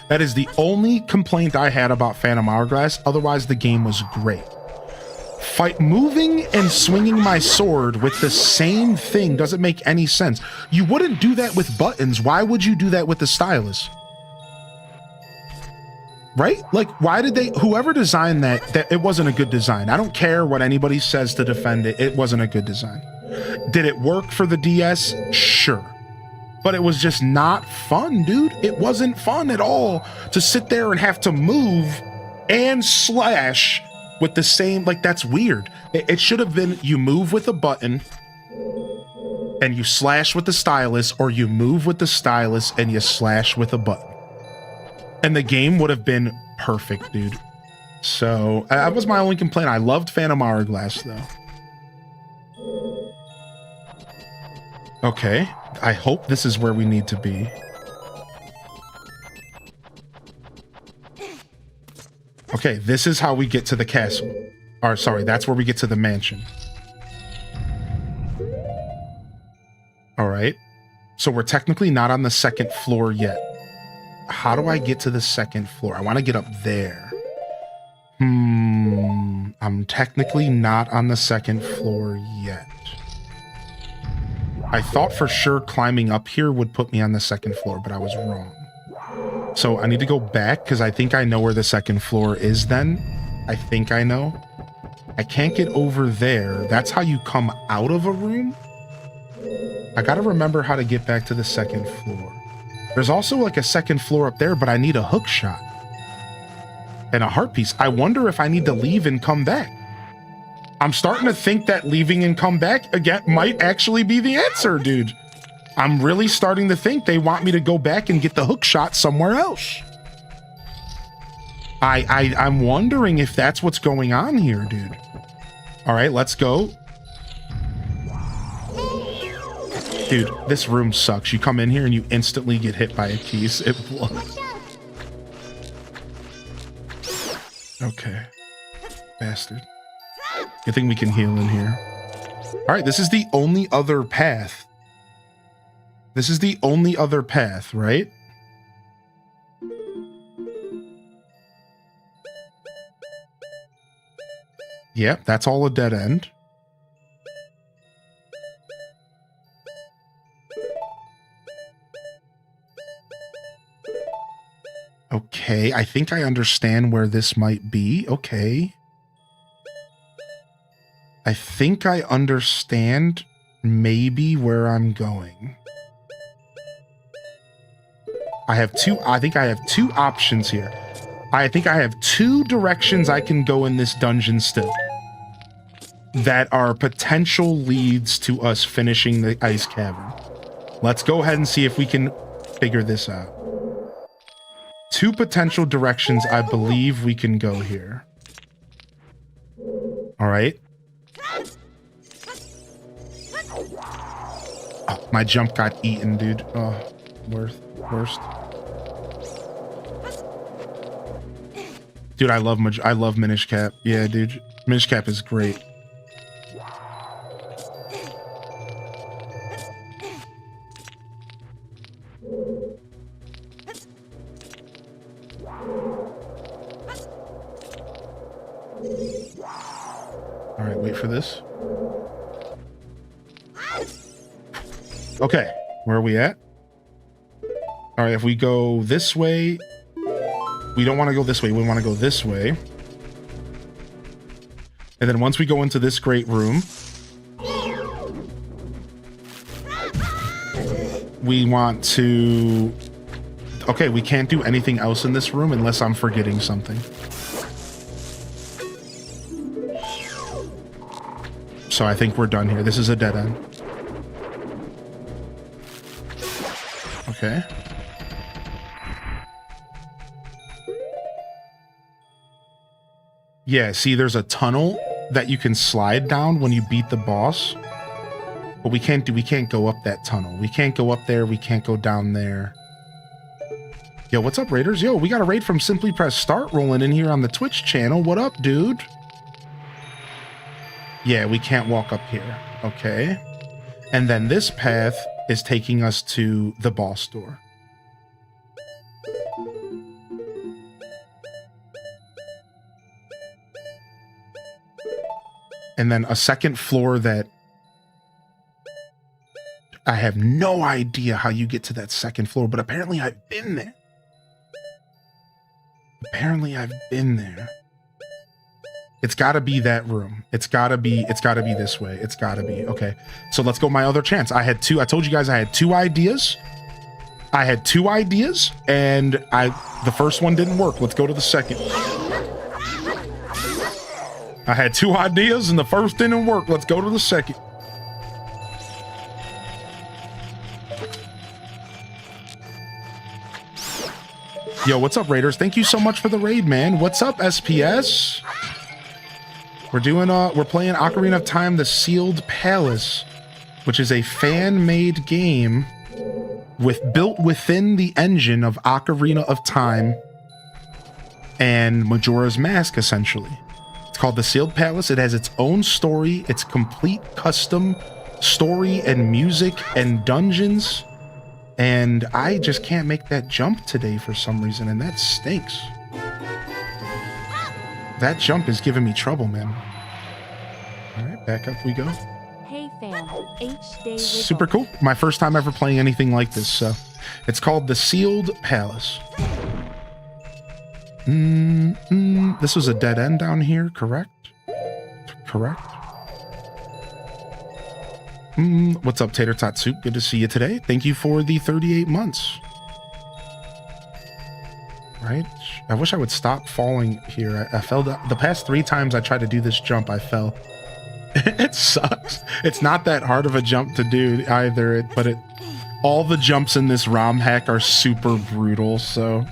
That is the only complaint I had about Phantom Hourglass. Otherwise, the game was great. Moving and swinging my sword with the same thing doesn't make any sense. You wouldn't do that with buttons. Why would you do that with the stylus? Right? Like, why did whoever designed that it wasn't a good design. I don't care what anybody says to defend it. It wasn't a good design. Did it work for the DS? Sure. But it was just not fun, dude. It wasn't fun at all to sit there and have to move and slash with the same, like, that's weird. It should have been you move with a button and you slash with the stylus, or you move with the stylus and you slash with a button. And the game would have been perfect, dude. So that was my only complaint. I loved Phantom Hourglass, though. Okay, I hope this is where we need to be. Okay, this is how we get to the castle. Or sorry, that's where we get to the mansion. All right. So we're technically not on the second floor yet. How do I get to the second floor? I want to get up there. I'm technically not on the second floor yet. I thought for sure climbing up here would put me on the second floor, but I was wrong. So I need to go back because I think I know where the second floor is then. I think I know. I can't get over there. That's how you come out of a room? I gotta remember how to get back to the second floor. There's also like a second floor up there, but I need a hook shot. And a heart piece. I wonder if I need to leave and come back. I'm starting to think that leaving and come back again might actually be the answer, dude. I'm really starting to think they want me to go back and get the hook shot somewhere else. I'm wondering if that's what's going on here, dude. All right, let's go. Dude, this room sucks. You come in here and you instantly get hit by a keys. It blows. Okay. Bastard. Good thing we can heal in here. All right, this is the only other path. This is the only other path, right? Yep, that's all a dead end. Okay, I think I understand where this might be. Okay. I think I understand maybe where I'm going. I think I have two options here. I think I have two directions I can go in this dungeon still that are potential leads to us finishing the ice cavern. Let's go ahead and see if we can figure this out. Two potential directions I believe we can go here. All right. Oh, my jump got eaten, dude. Oh, worst. Dude, I love Minish Cap. Yeah, dude. Minish Cap is great. All right, wait for this. Okay, where are we at? All right, if we go this way, we don't want to go this way. We want to go this way. And then once we go into this great room, we want to... Okay, we can't do anything else in this room unless I'm forgetting something. So I think we're done here. This is a dead end. Okay. Yeah, see, there's a tunnel that you can slide down when you beat the boss. But we can't go up that tunnel. We can't go up there. We can't go down there. Yo, what's up, Raiders? Yo, we got a raid from Simply Press Start rolling in here on the Twitch channel. What up, dude? Yeah, we can't walk up here. Okay. And then this path is taking us to the boss door. And then a second floor that I have no idea how you get to that second floor, but apparently I've been there. Apparently I've been there. It's gotta be that room. It's gotta be this way. It's gotta be. Okay. So let's go my other chance. I told you guys I had two ideas. And the first one didn't work. Let's go to the second. I had two ideas and the first didn't work. Let's go to the second. Yo, what's up, Raiders? Thank you so much for the raid, man. What's up, SPS? We're playing Ocarina of Time: The Sealed Palace, which is a fan-made game built within the engine of Ocarina of Time and Majora's Mask, essentially. It's called The Sealed Palace. It has its own story, its complete custom story and music and dungeons. And I just can't make that jump today for some reason, and that stinks. That jump is giving me trouble, man. All right, back up we go. Hey fam, H-Day Super cool. My first time ever playing anything like this, so. It's called The Sealed Palace. This was a dead end down here, correct? Correct. What's up, Tater Tot Soup? Good to see you today. Thank you for the 38 months. Right? I wish I would stop falling here. I fell the past 3 times I tried to do this jump, I fell. It sucks. It's not that hard of a jump to do either, but all the jumps in this ROM hack are super brutal, so.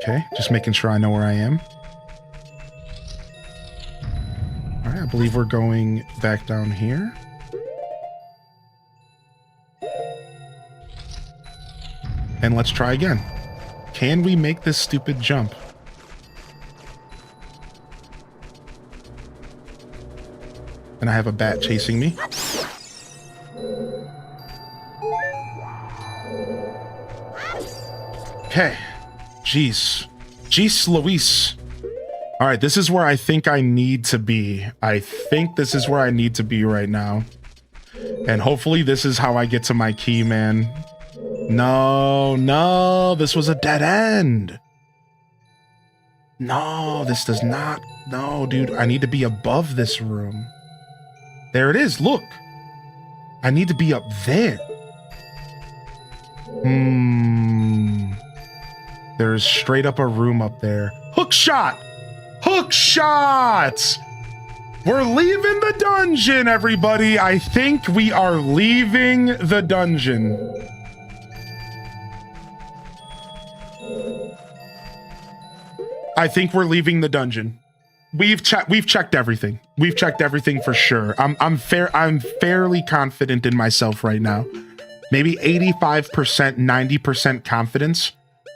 Okay, just making sure I know where I am. All right, I believe we're going back down here. And let's try again. Can we make this stupid jump? And I have a bat chasing me. Okay. Jeez. Jeez Louise. All right, this is where I think I need to be. I think this is where I need to be right now. And hopefully this is how I get to my key, man. No, this was a dead end. No, this does not. No, dude, I need to be above this room. There it is, look. I need to be up there. There's straight up a room up there. Hook shot! Hook shots! We're leaving the dungeon, everybody. I think we are leaving the dungeon. I think we're leaving the dungeon. We've checked everything. We've checked everything for sure. I'm fairly confident in myself right now. Maybe 85%, 90% confidence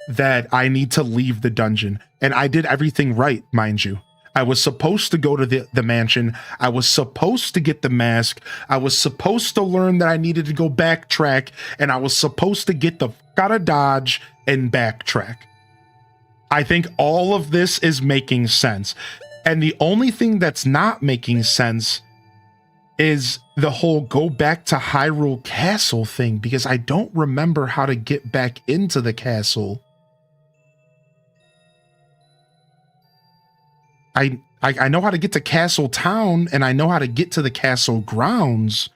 that I need to leave the dungeon. And I did everything right, mind you. I was supposed to go to the mansion. I was supposed to get the mask. I was supposed to learn that I needed to go backtrack. And I was supposed to get the out of Dodge and backtrack. I think all of this is making sense. And the only thing that's not making sense is the whole go back to Hyrule Castle thing, because I don't remember how to get back into the castle. I know how to get to Castle Town, and I know how to get to the castle grounds.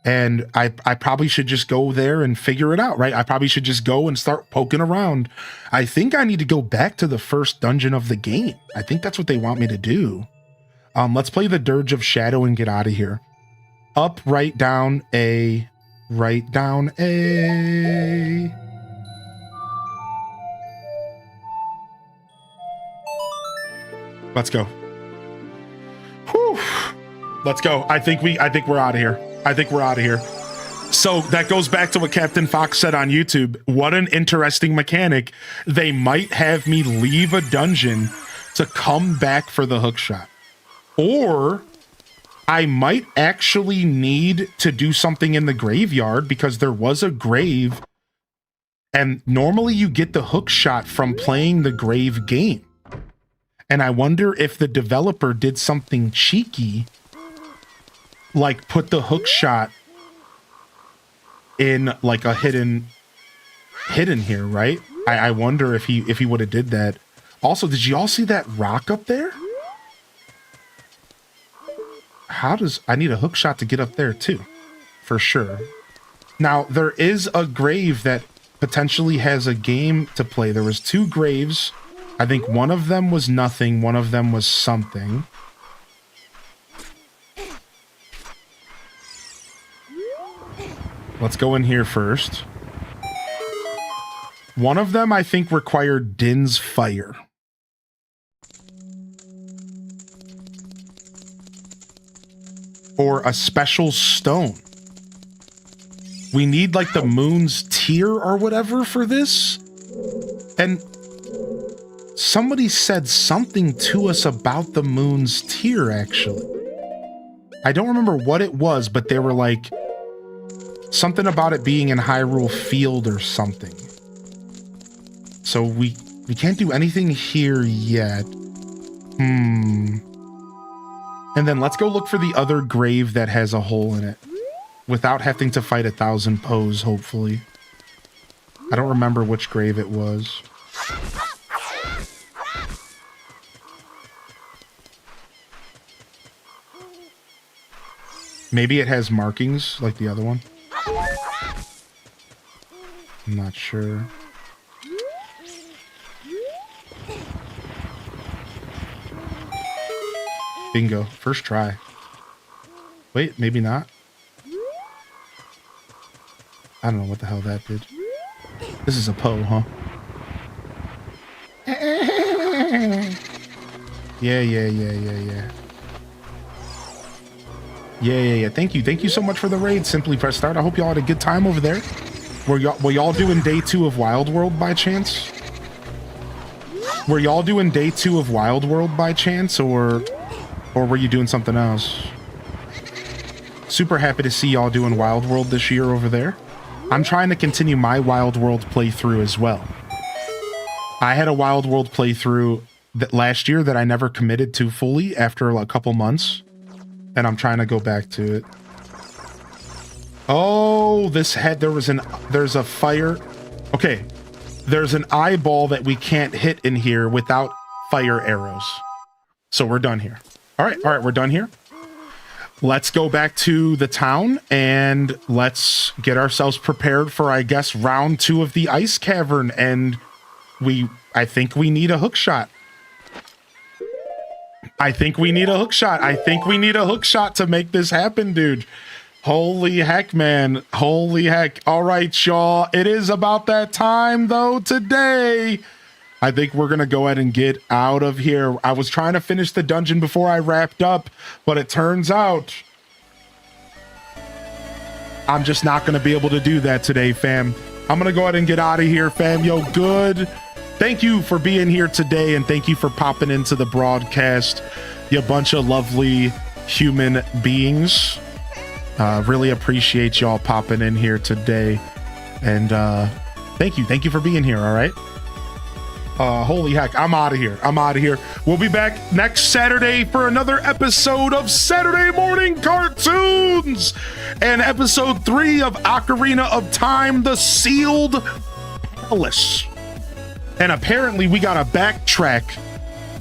And I probably should just go there and figure it out, right? I probably should just go and start poking around. I think I need to go back to the first dungeon of the game. I think that's what they want me to do. Let's play the Dirge of Shadow and get out of here. Up, right, down, A. Right, down, A. Let's go. Whew. Let's go. I think we're out of here. I think we're out of here. So that goes back to what Captain Fox said on YouTube. What an interesting mechanic. They might have me leave a dungeon to come back for the hook shot. Or I might actually need to do something in the graveyard, because there was a grave. And normally you get the hook shot from playing the grave game. And I wonder if the developer did something cheeky, like put the hook shot in like a hidden here, right? I wonder if he would have did that. Also, did you all see that rock up there? I need a hook shot to get up there too, for sure. Now, there is a grave that potentially has a game to play. There was 2 graves. I think one of them was nothing, one of them was something. Let's go in here first. One of them, I think, required Din's Fire. Or a special stone. We need, like, the Moon's Tear or whatever for this. And somebody said something to us about the Moon's Tear, actually. I don't remember what it was, but they were like, something about it being in Hyrule Field or something. So we can't do anything here yet. And then let's go look for the other grave that has a hole in it, without having to fight 1,000 Poes, hopefully. I don't remember which grave it was. Maybe it has markings like the other one. I'm not sure. Bingo. First try. Wait, maybe not. I don't know what the hell that did. This is a Poe, huh? Yeah. Thank you so much for the raid. Simply press start. I hope y'all had a good time over there. Were y'all doing day 2 of Wild World by chance? Were y'all doing day 2 of Wild World by chance, or were you doing something else? Super happy to see y'all doing Wild World this year over there. I'm trying to continue my Wild World playthrough as well. I had a Wild World playthrough that last year that I never committed to fully after a couple months, and I'm trying to go back to it. Oh, there's a fire. Okay, there's an eyeball that we can't hit in here without fire arrows. So we're done here. All right, we're done here. Let's go back to the town and let's get ourselves prepared for, I guess, round 2 of the ice cavern. And I think we need a hook shot. I think we need a hook shot to make this happen, dude. Holy heck, man. Holy heck. All right, y'all. It is about that time, though, today. I think we're going to go ahead and get out of here. I was trying to finish the dungeon before I wrapped up, but it turns out I'm just not going to be able to do that today, fam. I'm going to go ahead and get out of here, fam. Yo, good. Thank you for being here today, and thank you for popping into the broadcast, you bunch of lovely human beings. Really appreciate y'all popping in here today. And thank you for being here, all right? Holy heck, I'm out of here. We'll be back next Saturday for another episode of Saturday Morning Cartoons and episode 3 of Ocarina of Time, The Sealed Palace. And apparently we gotta backtrack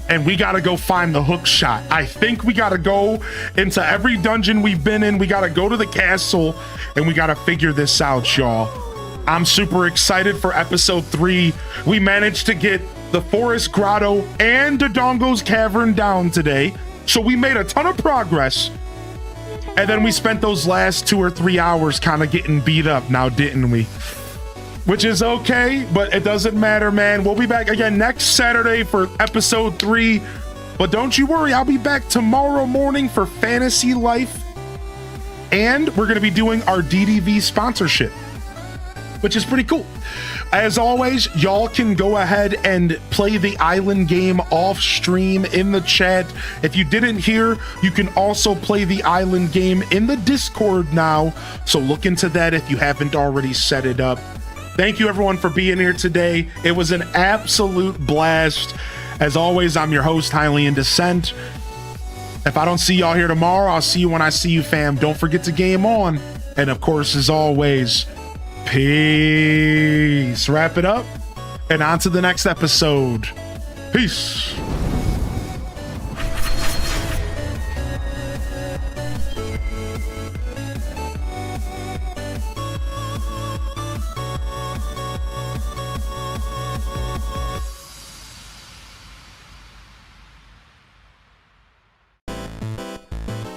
and we gotta go find the hook shot. I think we gotta go into every dungeon we've been in. We gotta go to the castle and we gotta figure this out, y'all. I'm super excited for episode 3. We managed to get the Forest Grotto and Dodongo's Cavern down today. So we made a ton of progress. And then we spent those last 2 or 3 hours kind of getting beat up now, didn't we? Which is okay, but it doesn't matter, man. We'll be back again next Saturday for episode 3. But don't you worry, I'll be back tomorrow morning for Fantasy Life. And we're going to be doing our DDV sponsorship, which is pretty cool. As always, y'all can go ahead and play the island game off stream in the chat. If you didn't hear, you can also play the island game in the Discord now. So look into that if you haven't already set it up. Thank you everyone for being here today. It was an absolute blast. As always, I'm your host, Highly in Descent. If I don't see y'all here tomorrow, I'll see you when I see you, fam. Don't forget to game on. And of course, as always, peace. Wrap it up and on to the next episode. Peace.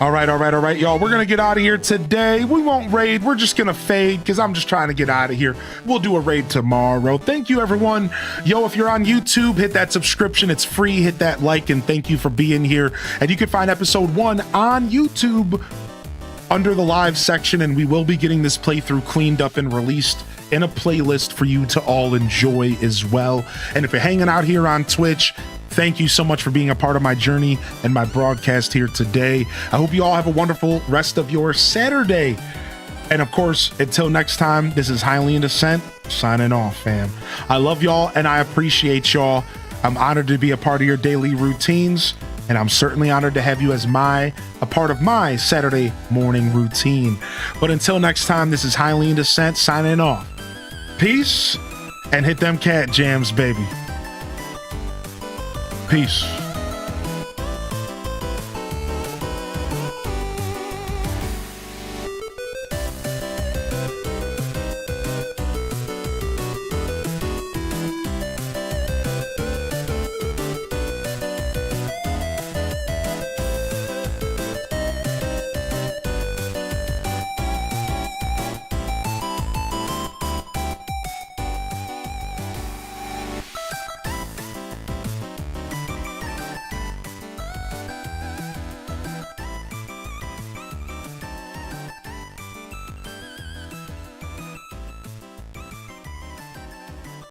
All right, y'all. We're gonna get out of here today. We won't raid. We're just gonna fade because I'm just trying to get out of here. We'll do a raid tomorrow. Thank you, everyone. Yo, if you're on YouTube, hit that subscription. It's free. Hit that like, and thank you for being here. And you can find episode 1 on YouTube under the live section, and we will be getting this playthrough cleaned up and released in a playlist for you to all enjoy as well. And if you're hanging out here on Twitch, thank you so much for being a part of my journey and my broadcast here today. I hope you all have a wonderful rest of your Saturday. And of course, until next time, this is Highly in Descent signing off, fam. I love y'all and I appreciate y'all. I'm honored to be a part of your daily routines, and I'm certainly honored to have you as a part of my Saturday morning routine. But until next time, this is Highly in Descent signing off. Peace, and hit them cat jams, baby. Peace.